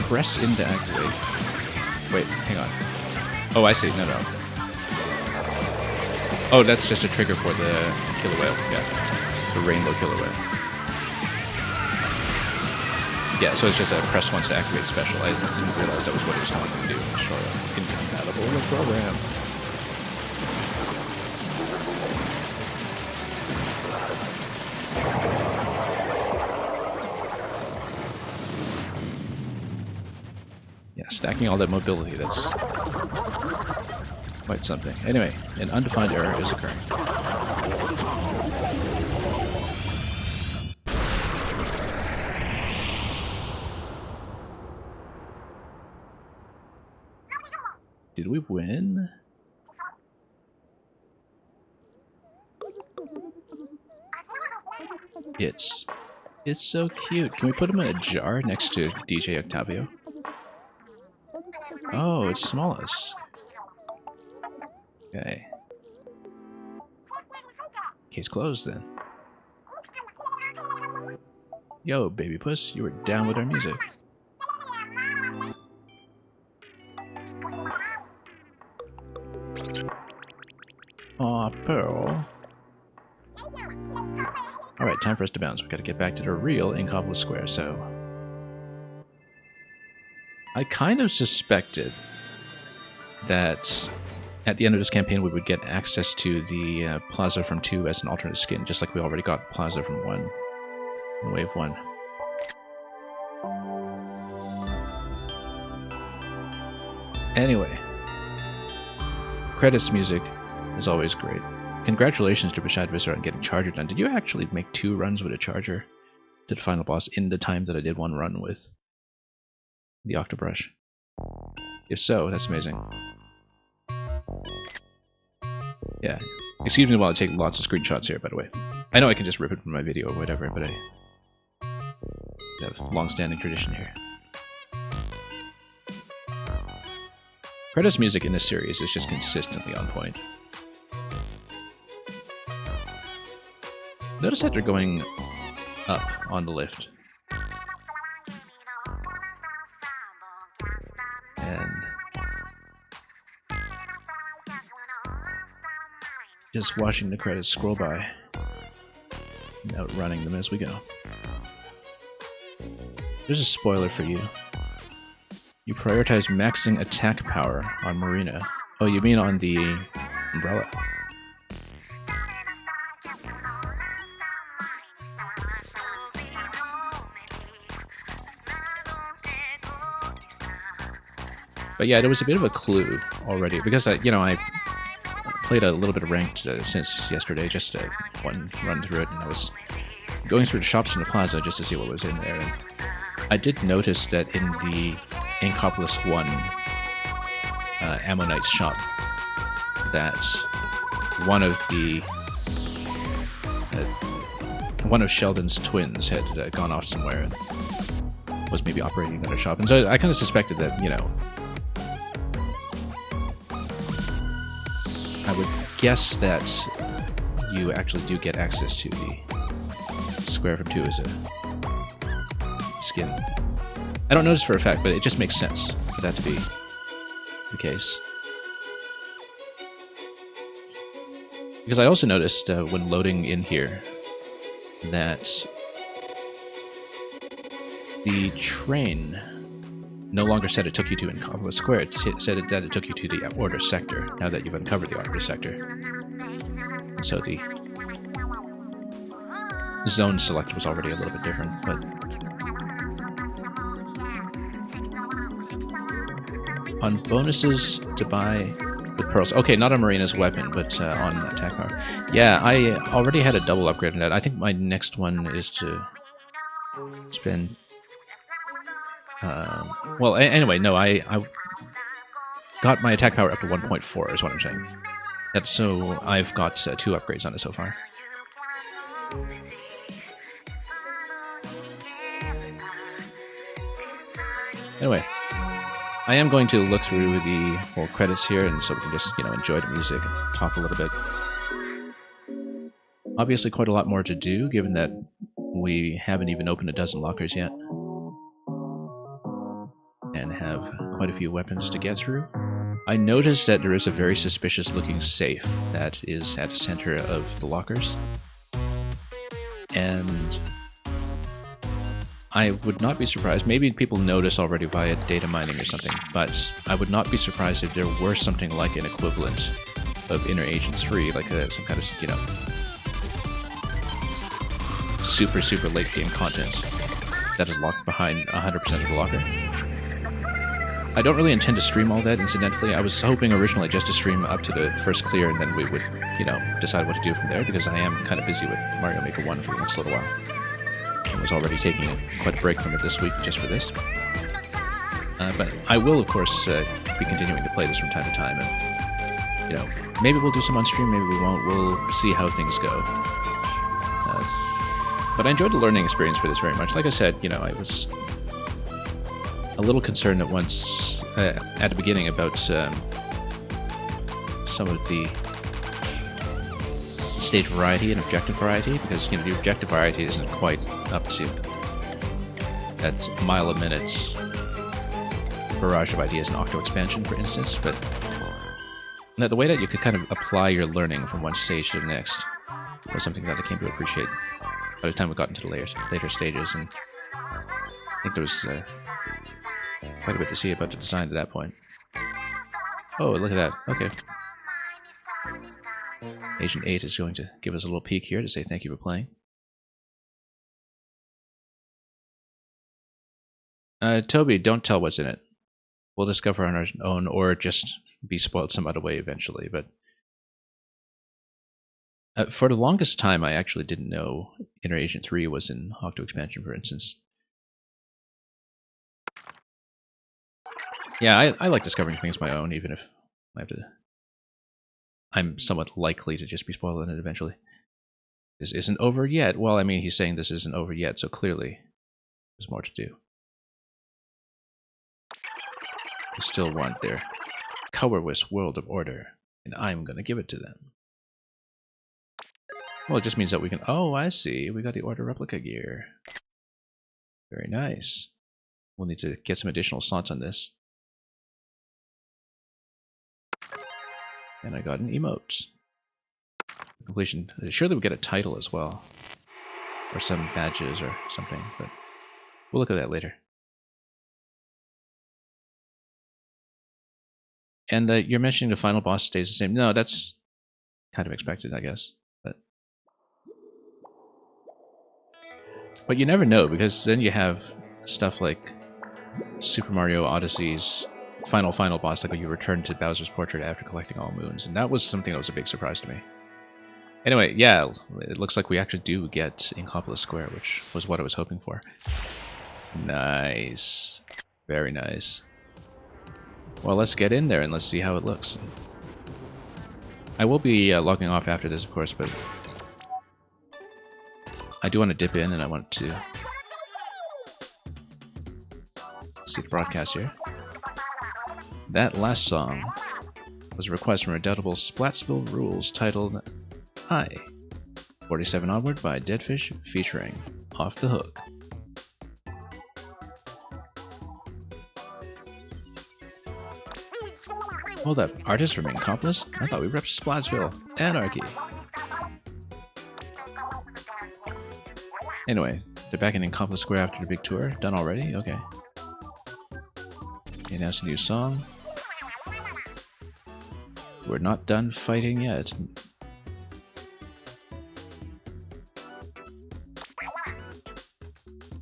Press in to activate. Wait, hang on. Oh, I see. No, no. Oh, that's just a trigger for the killer whale. Yeah, the rainbow killer whale. Yeah, so it's just a press once to activate special. I didn't realize that was what it was telling me to do. Incompatible with program. Yeah, stacking all that mobility, that's quite something. Anyway, an undefined error is occurring. Did we win? It's so cute. Can we put him in a jar next to DJ Octavio? Oh, it's smallest. Okay. Case closed then. Yo, baby puss, you were down with our music. Aw, Pearl. Alright, time for us to bounce. We gotta get back to the real Incopolis Square, so... I kind of suspected that at the end of this campaign we would get access to the Plaza from 2 as an alternate skin, just like we already got Plaza from 1 in Wave 1. Anyway, credits music is always great. Congratulations to Bashad Visser on getting Charger done. Did you actually make 2 runs with a Charger to the final boss in the time that I did 1 run with the Octobrush? If so, that's amazing. Yeah. Excuse me while I take lots of screenshots here, by the way. I know I can just rip it from my video or whatever, but I have a long-standing tradition here. Credits music in this series is just consistently on point. Notice that they're going up on the lift. And just watching the credits scroll by and outrunning them as we go. There's a spoiler for you. You prioritize maxing attack power on Marina. Oh, you mean on the umbrella? But yeah, there was a bit of a clue already, because I played a little bit of ranked since yesterday, just one run through it, and I was going through the shops in the plaza just to see what was in there. And I did notice that in the Incopolis 1 Ammonite shop, that one of Sheldon's twins had gone off somewhere and was maybe operating another shop, and so I kind of suspected that, I would guess that you actually do get access to the Square from 2 as a skin. I don't know this for a fact, but it just makes sense for that to be the case. Because I also noticed when loading in here that the train no longer said it took you to Incopolis Square, it said that it took you to the Order Sector, now that you've uncovered the Order Sector. And so the zone select was already a little bit different, but on bonuses to buy with pearls. Okay, not on Marina's weapon, but on attack power. Yeah, I already had a double upgrade on that. I think my next one is to spend... well, anyway, no, I got my attack power up to 1.4 is what I'm saying. So I've got 2 upgrades on it so far. Anyway, I am going to look through the full credits here, and so we can just, enjoy the music and talk a little bit. Obviously quite a lot more to do, given that we haven't even opened a dozen lockers yet. And have quite a few weapons to get through. I noticed that there is a very suspicious looking safe that is at the center of the lockers. And I would not be surprised, maybe people notice already via data mining or something, but I would not be surprised if there were something like an equivalent of Inner Agent 3, like some kind of, super late game content that is locked behind 100% of the locker. I don't really intend to stream all that, incidentally. I was hoping originally just to stream up to the first clear, and then we would, you know, decide what to do from there, because I am kind of busy with Mario Maker 1 for the next little while. I was already taking quite a break from it this week just for this. But I will, of course, be continuing to play this from time to time, and, you know, maybe we'll do some on stream, maybe we won't. We'll see how things go. But I enjoyed the learning experience for this very much. Like I said, you know, I was a little concerned at once at the beginning about some of the stage variety and objective variety, because, you know, the objective variety isn't quite up to that mile-a-minute barrage of ideas in Octo Expansion, for instance, but the way that you could kind of apply your learning from one stage to the next was something that I came to appreciate by the time we got into the later stages, and I think there was quite a bit to see about the design at that point. Oh, look at that. Okay. Agent 8 is going to give us a little peek here to say thank you for playing. Toby, don't tell what's in it. We'll discover on our own, or just be spoiled some other way eventually, but for the longest time I actually didn't know Inner Agent 3 was in Octo Expansion, for instance. Yeah, I like discovering things my own, even if I have to... I'm somewhat likely to just be spoiled in it eventually. This isn't over yet. Well, I mean, he's saying this isn't over yet, so clearly there's more to do. They still want their colorless world of order, and I'm gonna give it to them. Well, it just means that we can... Oh, I see. We got the Order Replica gear. Very nice. We'll need to get some additional slots on this. And I got an emote. Completion. Surely we get a title as well. Or some badges or something, but we'll look at that later. And you're mentioning the final boss stays the same. No, that's kind of expected, I guess. But you never know, because then you have stuff like Super Mario Odyssey's final boss, like when you return to Bowser's portrait after collecting all moons, and that was something that was a big surprise to me. Anyway, yeah, it looks like we actually do get Incopolis Square, which was what I was hoping for. Nice. Very nice. Well, let's get in there and let's see how it looks. I will be logging off after this, of course, but I do want to dip in, and I want to see the broadcast here. That last song was a request from Redoubtable Splatsville Rules titled I, 47 Onward by Deadfish featuring Off the Hook. Hold up, artists from Incopolis? I thought we repped Splatsville. Anarchy. Anyway, they're back in Incopolis Square after the big tour. Done already? Okay. They announced a new song. We're not done fighting yet.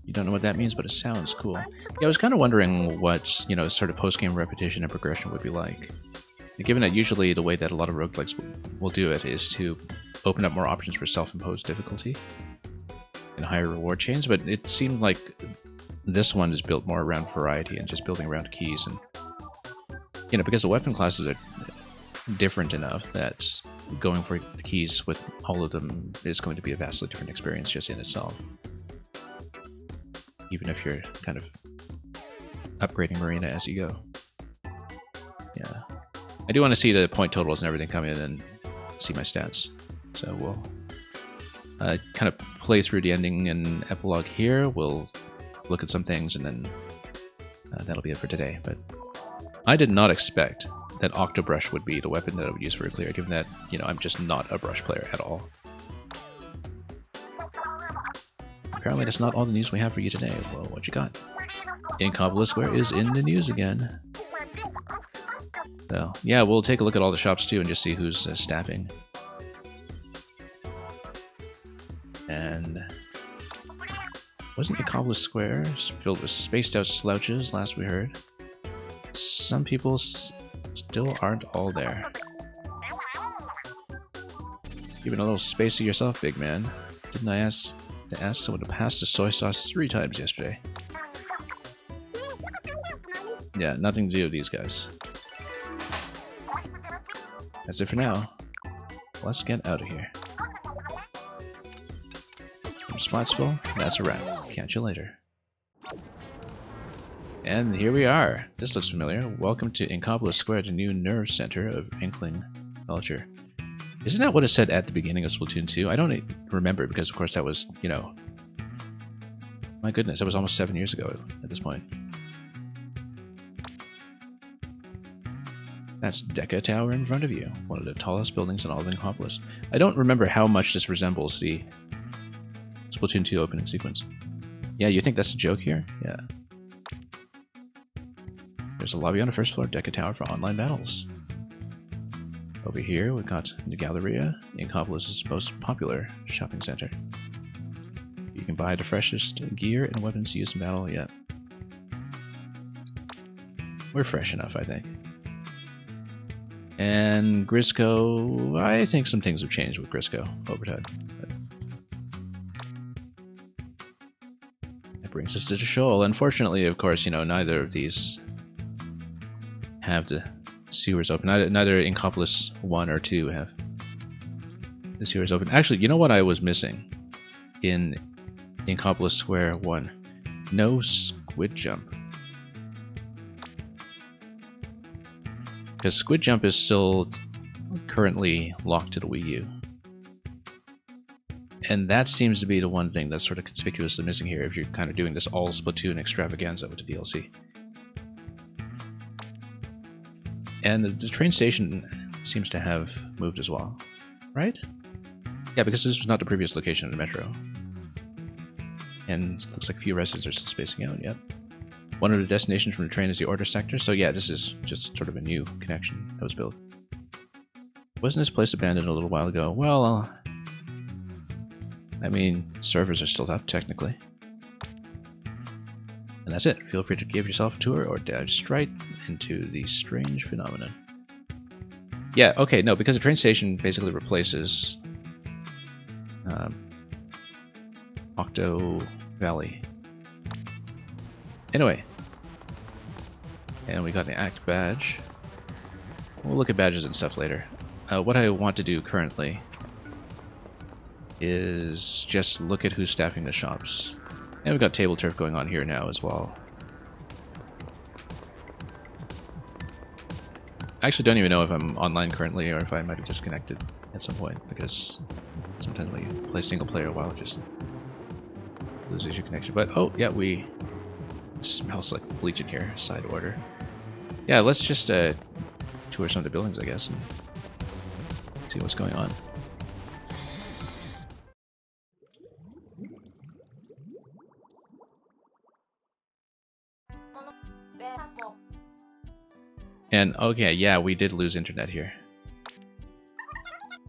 You don't know what that means, but it sounds cool. Yeah, I was kind of wondering what, you know, sort of post-game repetition and progression would be like. And given that usually the way that a lot of roguelikes will do it is to open up more options for self-imposed difficulty and higher reward chains, but it seemed like this one is built more around variety and just building around keys, and, you know, because the weapon classes are different enough that going for the keys with all of them is going to be a vastly different experience just in itself. Even if you're kind of upgrading Marina as you go. Yeah. I do want to see the point totals and everything come in and see my stats. So we'll kind of play through the ending and epilogue here. We'll look at some things, and then that'll be it for today. But I did not expect that Octobrush would be the weapon that I would use for a clear, given that, you know, I'm just not a brush player at all. Apparently that's not all the news we have for you today. Well, what you got? Incopolis Square is in the news again. So, yeah, we'll take a look at all the shops too and just see who's staffing. And wasn't Incopolis Square filled with spaced out slouches last we heard? some people still aren't all there. Keeping a little space to yourself, big man. Didn't I ask someone to pass the soy sauce 3 times yesterday? Yeah, nothing to do with these guys. That's it for now. Let's get out of here. Spots full. That's a wrap. Catch you later. And here we are. This looks familiar. Welcome to Inkopolis Square, the new nerve center of Inkling culture. Isn't that what it said at the beginning of Splatoon 2? I don't remember because, of course, that was, you know... My goodness, that was almost 7 years ago at this point. That's Deca Tower in front of you. One of the tallest buildings in all of Inkopolis. I don't remember how much this resembles the Splatoon 2 opening sequence. Yeah, you think that's a joke here? Yeah. There's a lobby on the first floor of Deca Tower for online battles. Over here, we've got the Galleria, Inkopolis' most popular shopping center. You can buy the freshest gear and weapons used in battle yet. We're fresh enough, I think. And Grisco, I think some things have changed with Grisco over time. That brings us to the shoal. Unfortunately, of course, you know, neither of these have the sewers open. Neither Inkopolis 1 or 2 have the sewers open. Actually, you know what I was missing in Inkopolis Square 1? No squid jump. Because squid jump is still currently locked to the Wii U. And that seems to be the one thing that's sort of conspicuously missing here if you're kind of doing this all Splatoon extravaganza with the DLC. And the train station seems to have moved as well, right? Yeah, because this was not the previous location of the metro. And looks like a few residents are still spacing out, yep. One of the destinations from the train is the Order Sector, so yeah, this is just sort of a new connection that was built. Wasn't this place abandoned a little while ago? Well, I mean, servers are still up, technically. And that's it. Feel free to give yourself a tour or dive straight into the strange phenomenon. Yeah, okay, no, because the train station basically replaces Octo Valley. Anyway. And we got an Act badge. We'll look at badges and stuff later. What I want to do currently is just look at who's staffing the shops. And we've got table turf going on here now as well. I actually don't even know if I'm online currently or if I might have disconnected at some point, because sometimes when you play single player a while, it just loses your connection. But oh yeah, it smells like bleach in here. Side order. Yeah, let's just tour some of the buildings, I guess, and see what's going on. And okay, yeah, we did lose internet here.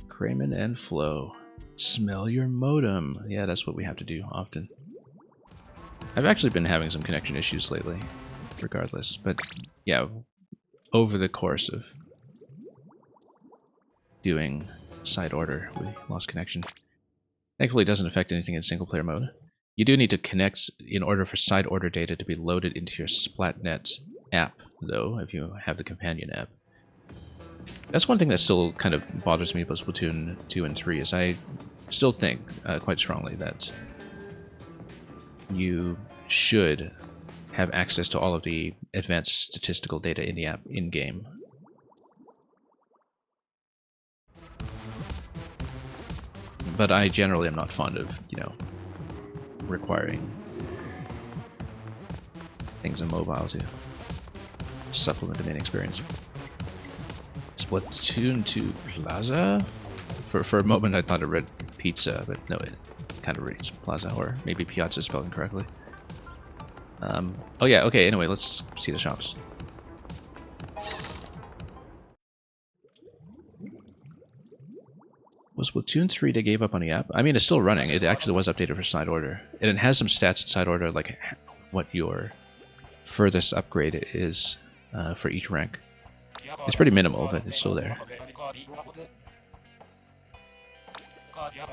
Crayman and Flo. Smell your modem. Yeah, that's what we have to do often. I've actually been having some connection issues lately, regardless. But yeah, over the course of doing side order, we lost connection. Thankfully, it doesn't affect anything in single player mode. You do need to connect in order for side order data to be loaded into your Splatnet app, though, if you have the companion app. That's one thing that still kind of bothers me about Splatoon 2 and 3, is I still think quite strongly that you should have access to all of the advanced statistical data in the app in-game. But I generally am not fond of, you know, requiring things in mobile to supplement the main experience. Splatoon 2 Plaza? For a moment I thought it read pizza, but no, it kind of reads Plaza, or maybe Piazza spelled incorrectly. Oh yeah, okay, anyway, let's see the shops. Was Splatoon 3 they gave up on the app? I mean, it's still running. It actually was updated for side order. And it has some stats in side order, like what your furthest upgrade is for each rank. It's pretty minimal, but it's still there.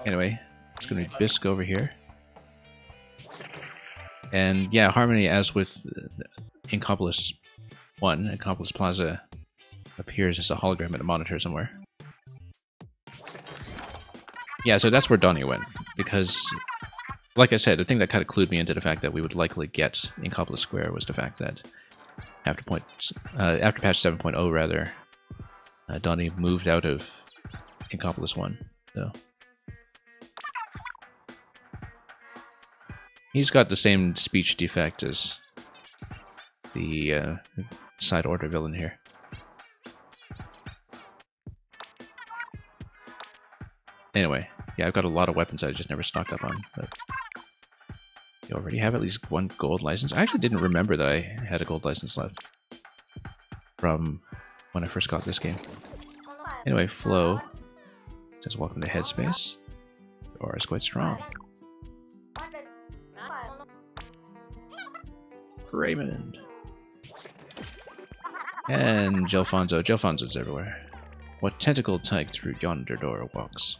Anyway, it's going to be Bisque over here. And yeah, Harmony, as with Inkopolis 1, Inkopolis Plaza appears as a hologram at a monitor somewhere. Yeah, so that's where Donnie went, because, like I said, the thing that kind of clued me into the fact that we would likely get Inkopolis Square was the fact that after patch 7.0, rather, Donnie moved out of Inkopolis 1, so... He's got the same speech defect as the side order villain here. Anyway, yeah, I've got a lot of weapons I just never stocked up on. But you already have at least one gold license. I actually didn't remember that I had a gold license left from when I first got this game. Anyway, Flo says welcome to Headspace. The aura is quite strong. Raymond. And Gelfonzo. Gelfonzo's everywhere. What tentacled tyke through yonder door walks?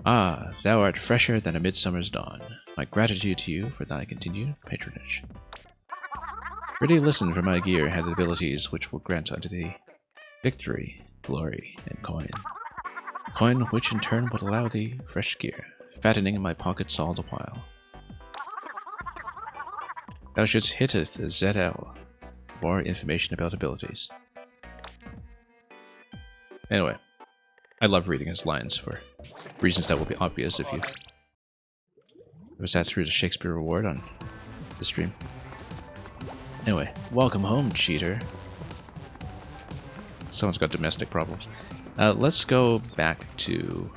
Ah, thou art fresher than a midsummer's dawn. My gratitude to you for thy continued patronage. Ready listen, for my gear hath abilities which will grant unto thee victory, glory, and coin. Coin which in turn will allow thee fresh gear, fattening in my pockets all the while. Thou shouldst hitteth ZL. More information about abilities. Anyway, I love reading his lines for reasons that will be obvious if you ever sat through the Shakespeare Award on the stream. Anyway, welcome home, cheater. Someone's got domestic problems. Let's go back to...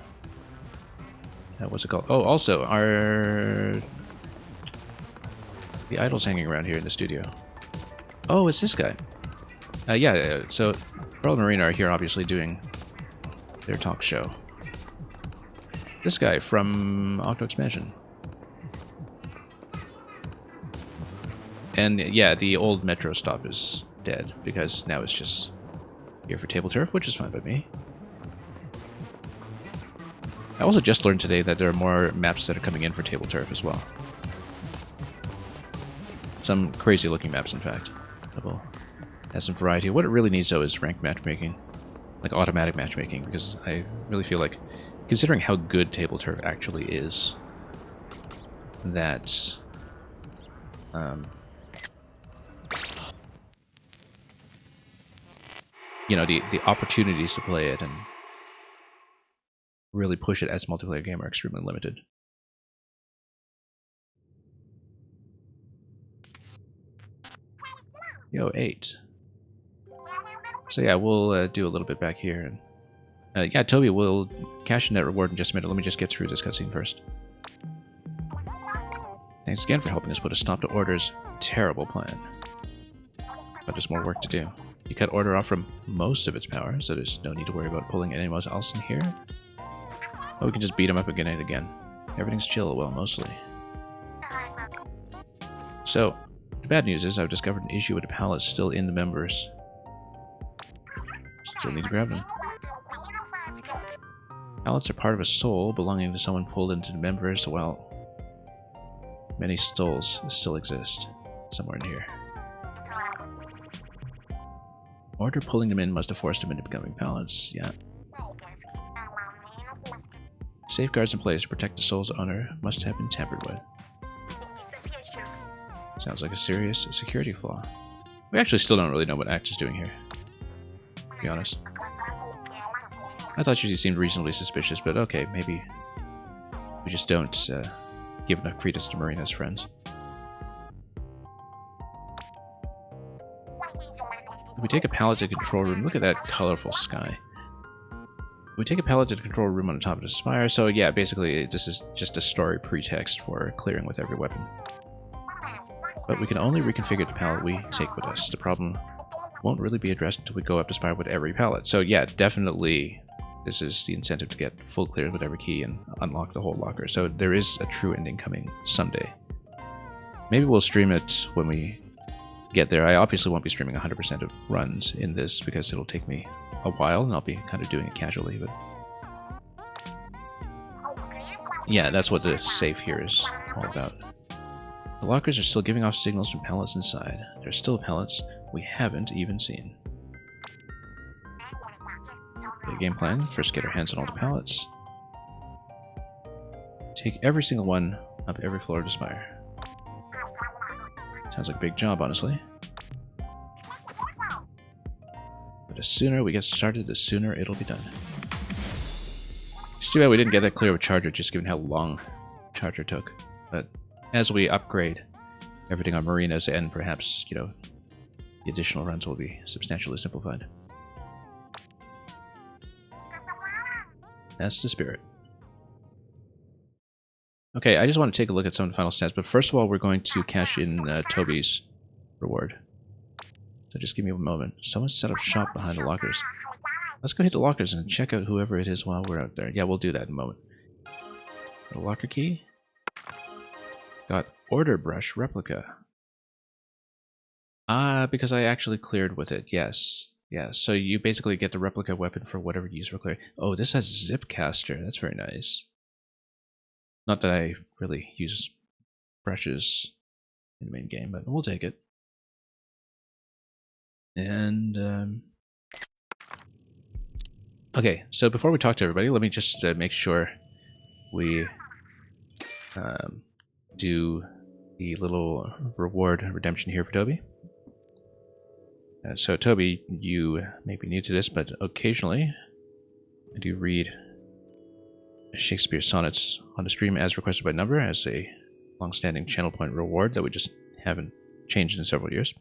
what's it called? Oh, also, the idol's hanging around here in the studio. Oh, it's this guy. Yeah, so Pearl and Marina are here obviously doing their talk show. This guy from Octo Expansion. And yeah, the old metro stop is dead because now it's just here for Table Turf, which is fine by me. I also just learned today that there are more maps that are coming in for Table Turf as well. Some crazy looking maps, in fact. Double has some variety. What it really needs, though, is ranked matchmaking. Like automatic matchmaking, because I really feel like, considering how good Table Turf actually is, that... you know, the opportunities to play it and really push it as a multiplayer game are extremely limited. Yo, 8. So yeah, we'll do a little bit back here. And yeah, Toby, we'll cash in that reward in just a minute. Let me just get through this cutscene first. Thanks again for helping us put a stop to Order's terrible plan. But there's more work to do. You cut Order off from most of its power, so there's no need to worry about pulling anyone else in here. Oh, we can just beat him up again and again. Everything's chill, well, mostly. So, the bad news is I've discovered an issue with the pallets still in the members. Still need to grab them. Pallets are part of a soul belonging to someone pulled into the members, well, many souls still exist somewhere in here. Order pulling them in must have forced them into becoming pallets, yeah. Safeguards in place to protect the soul's owner must have been tampered with. Sounds like a serious security flaw. We actually still don't really know what Act is doing here, to be honest. I thought she seemed reasonably suspicious, but okay, maybe we just don't give enough credence to Marina's friends. If we take a pallet to the control room, look at that colorful sky. We take a pallet to the control room on the top of the spire, so yeah, basically this is just a story pretext for clearing with every weapon. But we can only reconfigure the pallet we take with us. The problem won't really be addressed until we go up the spire with every pallet. So yeah, definitely this is the incentive to get full clears with every key and unlock the whole locker. So there is a true ending coming someday. Maybe we'll stream it when we get there. I obviously won't be streaming 100% of runs in this because it'll take me a while and I'll be kind of doing it casually. But yeah, that's what the safe here is all about. The lockers are still giving off signals from pallets inside. There are still pallets we haven't even seen. Okay, game plan. First get our hands on all the pallets. Take every single one up every floor to Spire. Sounds like a big job, honestly. But the sooner we get started, the sooner it'll be done. It's too bad we didn't get that clear with Charger, just given how long Charger took. But as we upgrade everything on marinas and perhaps, you know, the additional runs will be substantially simplified. That's the spirit. Okay, I just want to take a look at some of the final stats, but first of all, we're going to cash in Toby's reward. So just give me a moment. Someone set up shop behind the lockers. Let's go hit the lockers and check out whoever it is while we're out there. Yeah, we'll do that in a moment. Got a locker key. Got order brush replica. Because I actually cleared with it. Yes. Yeah, so you basically get the replica weapon for whatever you use for clearing. Oh, this has zip caster. That's very nice. Not that I really use brushes in the main game, but we'll take it. And, okay, so before we talk to everybody, let me just make sure we do the little reward redemption here for Toby. So Toby, you may be new to this, but occasionally I do read Shakespeare sonnets on the stream as requested by Number as a long-standing channel point reward that we just haven't changed in several years.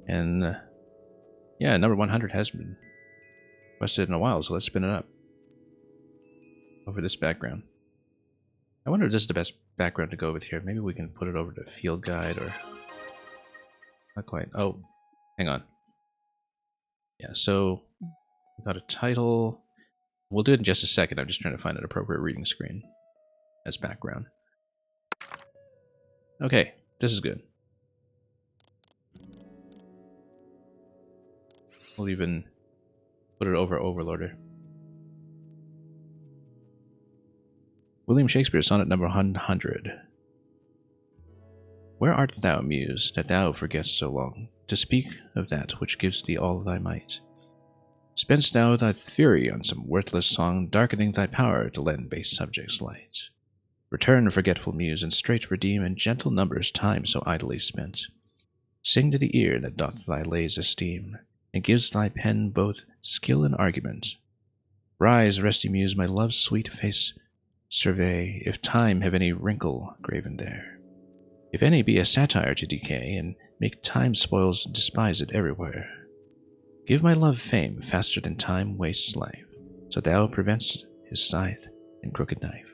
And yeah, number 100 has been requested in a while, so let's spin it up over this background. I wonder if this is the best background to go with here. Maybe we can put it over to Field Guide or... Not quite. Oh, hang on. Yeah, so we got a title. We'll do it in just a second. I'm just trying to find an appropriate reading screen as background. Okay, this is good. We'll even put it over Overlorder. William Shakespeare, sonnet number 100. Where art thou, Muse, that thou forgetst so long to speak of that which gives thee all thy might? Spend'st thou thy fury on some worthless song, darkening thy power to lend base subjects light? Return, forgetful Muse, and straight redeem in gentle numbers time so idly spent. Sing to the ear that doth thy lays esteem, and gives thy pen both skill and argument. Rise, resty Muse, my love's sweet face survey, if time have any wrinkle graven there. If any be a satire to decay, and make time spoils despise it everywhere. Give my love fame faster than time wastes life, so thou preventst his scythe and crooked knife.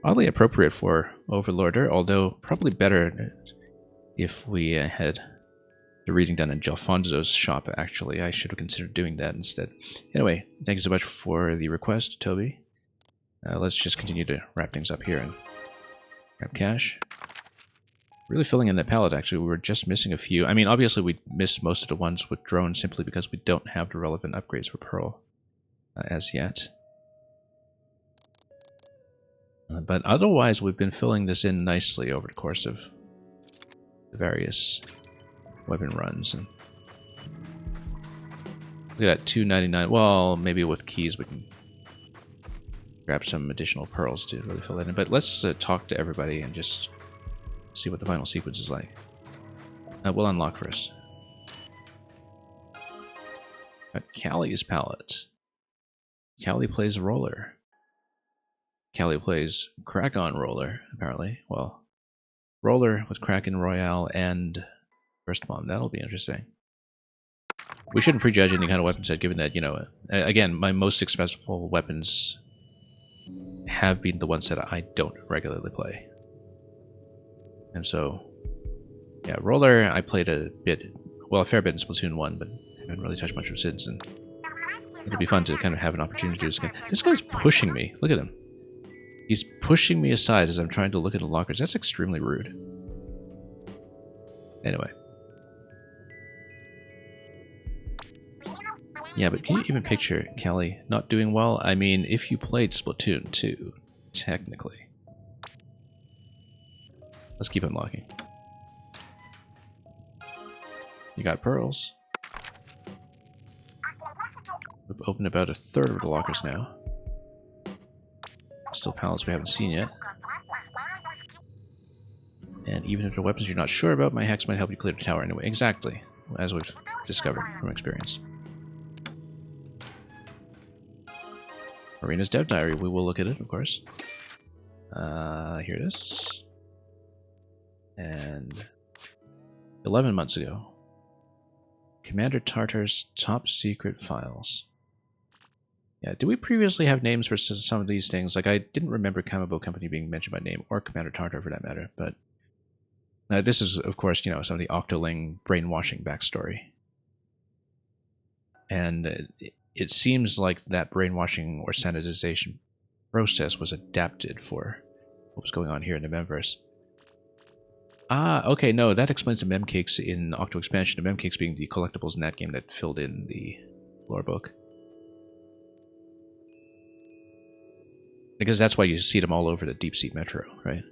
Oddly appropriate for Overlorder, although probably better if we had the reading done in Jalfonso's shop, actually. I should have considered doing that instead. Anyway, thank you so much for the request, Toby. Let's just continue to wrap things up here and grab cash. Really filling in that palette, actually. We were just missing a few. I mean, obviously we missed most of the ones with drone simply because we don't have the relevant upgrades for Pearl as yet. But otherwise, we've been filling this in nicely over the course of the various weapon runs. And look at that, $2.99. Well, maybe with keys we can grab some additional pearls to really fill that in. But let's talk to everybody and just see what the final sequence is like. We'll unlock first. Got Callie's palette. Callie plays roller. Callie plays Crack-On roller, apparently. Well, roller with Kraken Royale and Burst Bomb. That'll be interesting. We shouldn't prejudge any kind of weapon set, given that, you know, again, my most successful weapons have been the ones that I don't regularly play. And so, yeah, roller, I played a bit, well, a fair bit in Splatoon 1, but I haven't really touched much of it since, and it'll be fun to kind of have an opportunity to do this again. This guy's pushing me. Look at him. He's pushing me aside as I'm trying to look at the lockers. That's extremely rude. Anyway. Yeah, but can you even picture Kelly not doing well? I mean, if you played Splatoon 2, technically. Let's keep unlocking. You got pearls. We've opened about a third of the lockers now. Still pallets we haven't seen yet. And even if they're weapons you're not sure about, my hacks might help you clear the tower anyway. Exactly, as we've discovered from experience. Arena's Dev Diary, we will look at it, of course. Here it is. And 11 months ago. Commander Tartar's top secret files. Yeah, did we previously have names for some of these things? Like, I didn't remember Kamabo Company being mentioned by name, or Commander Tartar for that matter, but... this is, of course, you know, some of the Octoling brainwashing backstory. And it seems like that brainwashing or sanitization process was adapted for what was going on here in the Memverse. Ah, okay, no, that explains the memcakes in Octo Expansion, the memcakes being the collectibles in that game that filled in the lore book. Because that's why you see them all over the Deep Sea Metro, right?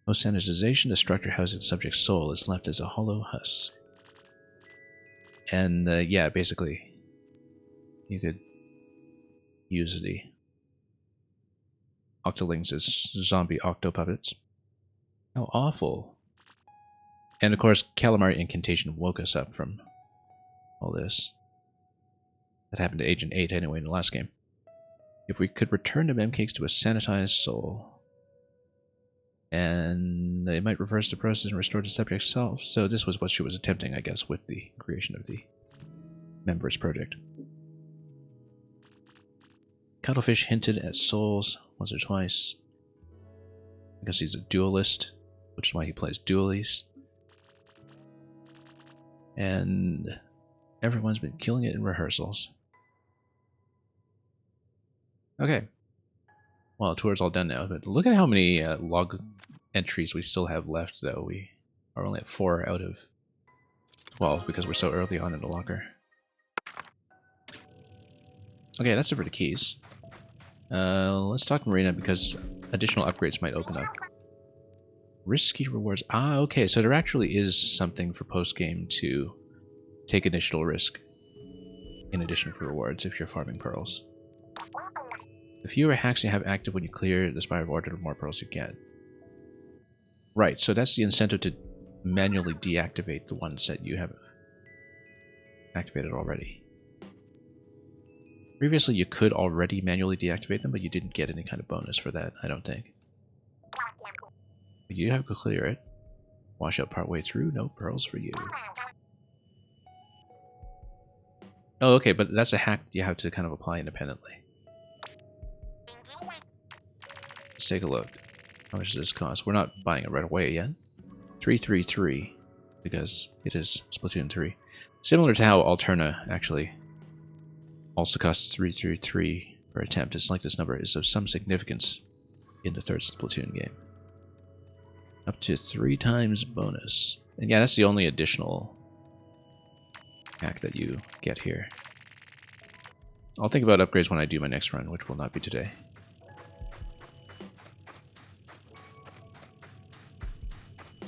No sanitization, the structure housing the subject's soul is left as a hollow husk. And, yeah, basically, you could use the Octolings as zombie octopuppets. How awful. And of course, Calamari Incantation woke us up from all this. That happened to Agent 8 anyway in the last game. If we could return the memcakes to a sanitized soul, and it might reverse the process and restore the subject's self. So this was what she was attempting, I guess, with the creation of the Memverse project. Cuttlefish hinted at souls once or twice. I guess he's a duelist, which is why he plays dualies. And everyone's been killing it in rehearsals. Okay. Well, the tour's all done now, but look at how many log entries we still have left, though. We are only at 4 out of 12 because we're so early on in the locker. Okay, that's it for the keys. Let's talk Marina because additional upgrades might open up. Risky rewards. Ah, okay, so there actually is something for post-game to take initial risk in addition for rewards if you're farming pearls. The fewer hacks you have active when you clear the Spire of Order, the more pearls you get. Right, so that's the incentive to manually deactivate the ones that you have activated already. Previously, you could already manually deactivate them, but you didn't get any kind of bonus for that, I don't think. But you have to clear it. Wash out partway through, no pearls for you. Oh, okay, but that's a hack that you have to kind of apply independently. Let's take a look. How much does this cost? We're not buying it right away yet. 333, because it is Splatoon 3. Similar to how Alterna actually also costs 333 per attempt. It's like this number is of some significance in the third Splatoon game. Up to 3 times bonus. And yeah, that's the only additional hack that you get here. I'll think about upgrades when I do my next run, which will not be today.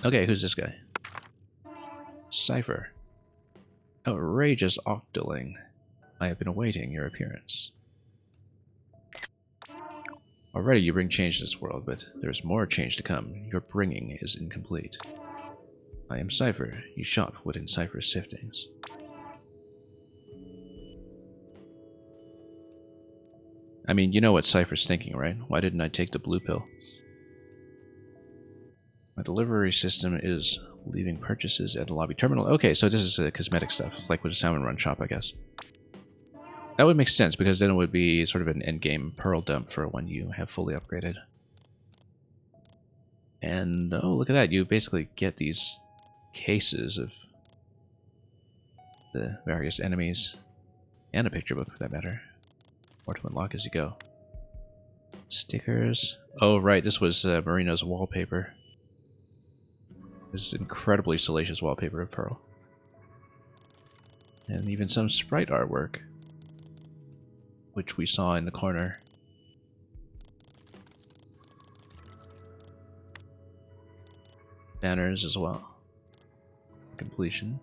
Okay, who's this guy? Cypher. Outrageous Octoling. I have been awaiting your appearance. Already you bring change to this world, but there's more change to come. Your bringing is incomplete. I am Cypher. You shop within Cypher's siftings. I mean, you know what Cypher's thinking, right? Why didn't I take the blue pill? My delivery system is leaving purchases at the lobby terminal. Okay, so this is cosmetic stuff, like with a Salmon Run shop, I guess. That would make sense, because then it would be sort of an endgame pearl dump for when you have fully upgraded. And, oh, look at that. You basically get these cases of the various enemies, and a picture book for that matter. More to unlock as you go. Stickers. Oh, right, this was Marina's wallpaper. This incredibly salacious wallpaper of Pearl. And even some sprite artwork, which we saw in the corner. Banners as well. Completion.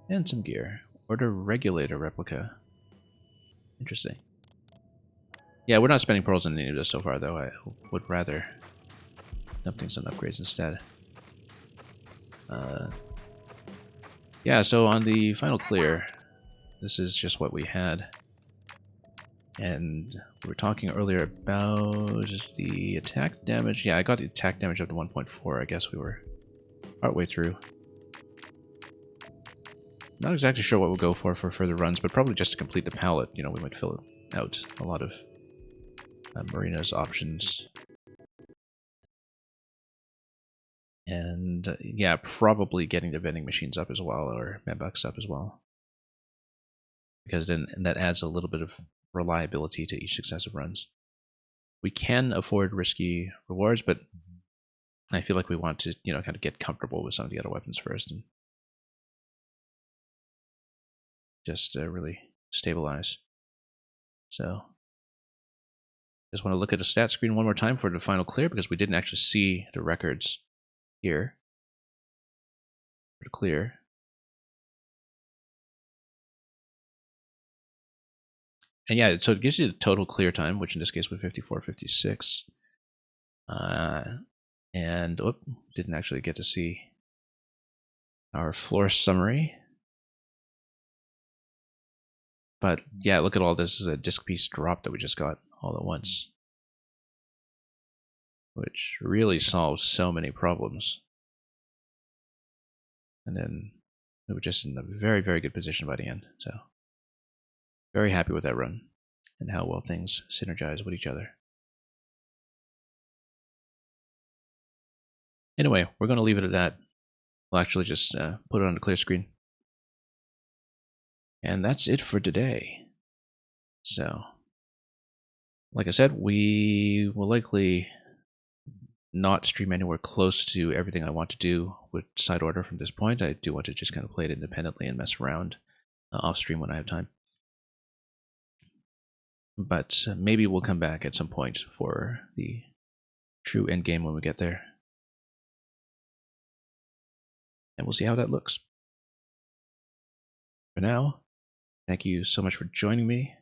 And some gear. Order regulator replica. Interesting. Yeah, we're not spending pearls on any of this so far, though. I would rather dump things on upgrades instead. Yeah, so on the final clear, this is just what we had. And we were talking earlier about the attack damage. Yeah, I got the attack damage up to 1.4. I guess we were partway through. Not exactly sure what we'll go for further runs, but probably just to complete the palette. You know, we might fill out a lot of Marina's options. And yeah, probably getting the vending machines up as well, or Medbucks up as well. Because then that adds a little bit of reliability to each successive runs. We can afford risky rewards, but I feel like we want to, you know, kind of get comfortable with some of the other weapons first and just really stabilize. So, just want to look at the stat screen one more time for the final clear, because we didn't actually see the records here for the clear. And yeah, so it gives you the total clear time, which in this case was 54:56. And didn't actually get to see our floor summary. But yeah, look at all this. This is a disk piece drop that we just got all at once, which really solves so many problems. And then we were just in a very, very good position by the end. So very happy with that run and how well things synergize with each other. Anyway, we're going to leave it at that. We'll actually just put it on the clear screen. And that's it for today. So, like I said, we will likely not stream anywhere close to everything I want to do with side order from this point. I do want to just kind of play it independently and mess around off stream when I have time. But maybe we'll come back at some point for the true end game when we get there. And we'll see how that looks. For now, thank you so much for joining me.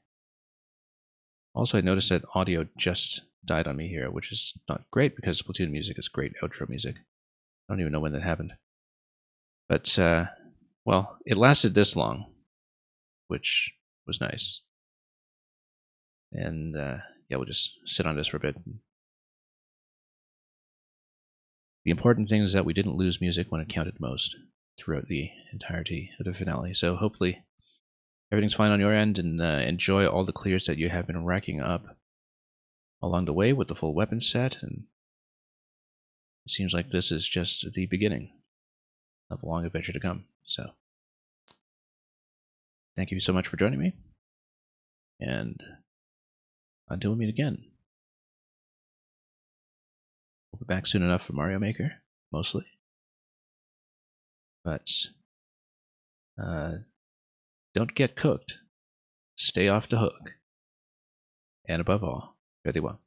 Also, I noticed that audio just died on me here, which is not great because Splatoon music is great outro music. I don't even know when that happened. But, well, it lasted this long, which was nice. And, yeah, we'll just sit on this for a bit. The important thing is that we didn't lose music when it counted most throughout the entirety of the finale. So hopefully everything's fine on your end, and enjoy all the clears that you have been racking up along the way with the full weapon set. And it seems like this is just the beginning of a long adventure to come. So thank you so much for joining me, and until we meet again, we'll be back soon enough for Mario Maker, mostly. But don't get cooked. Stay off the hook. And above all, fare thee well.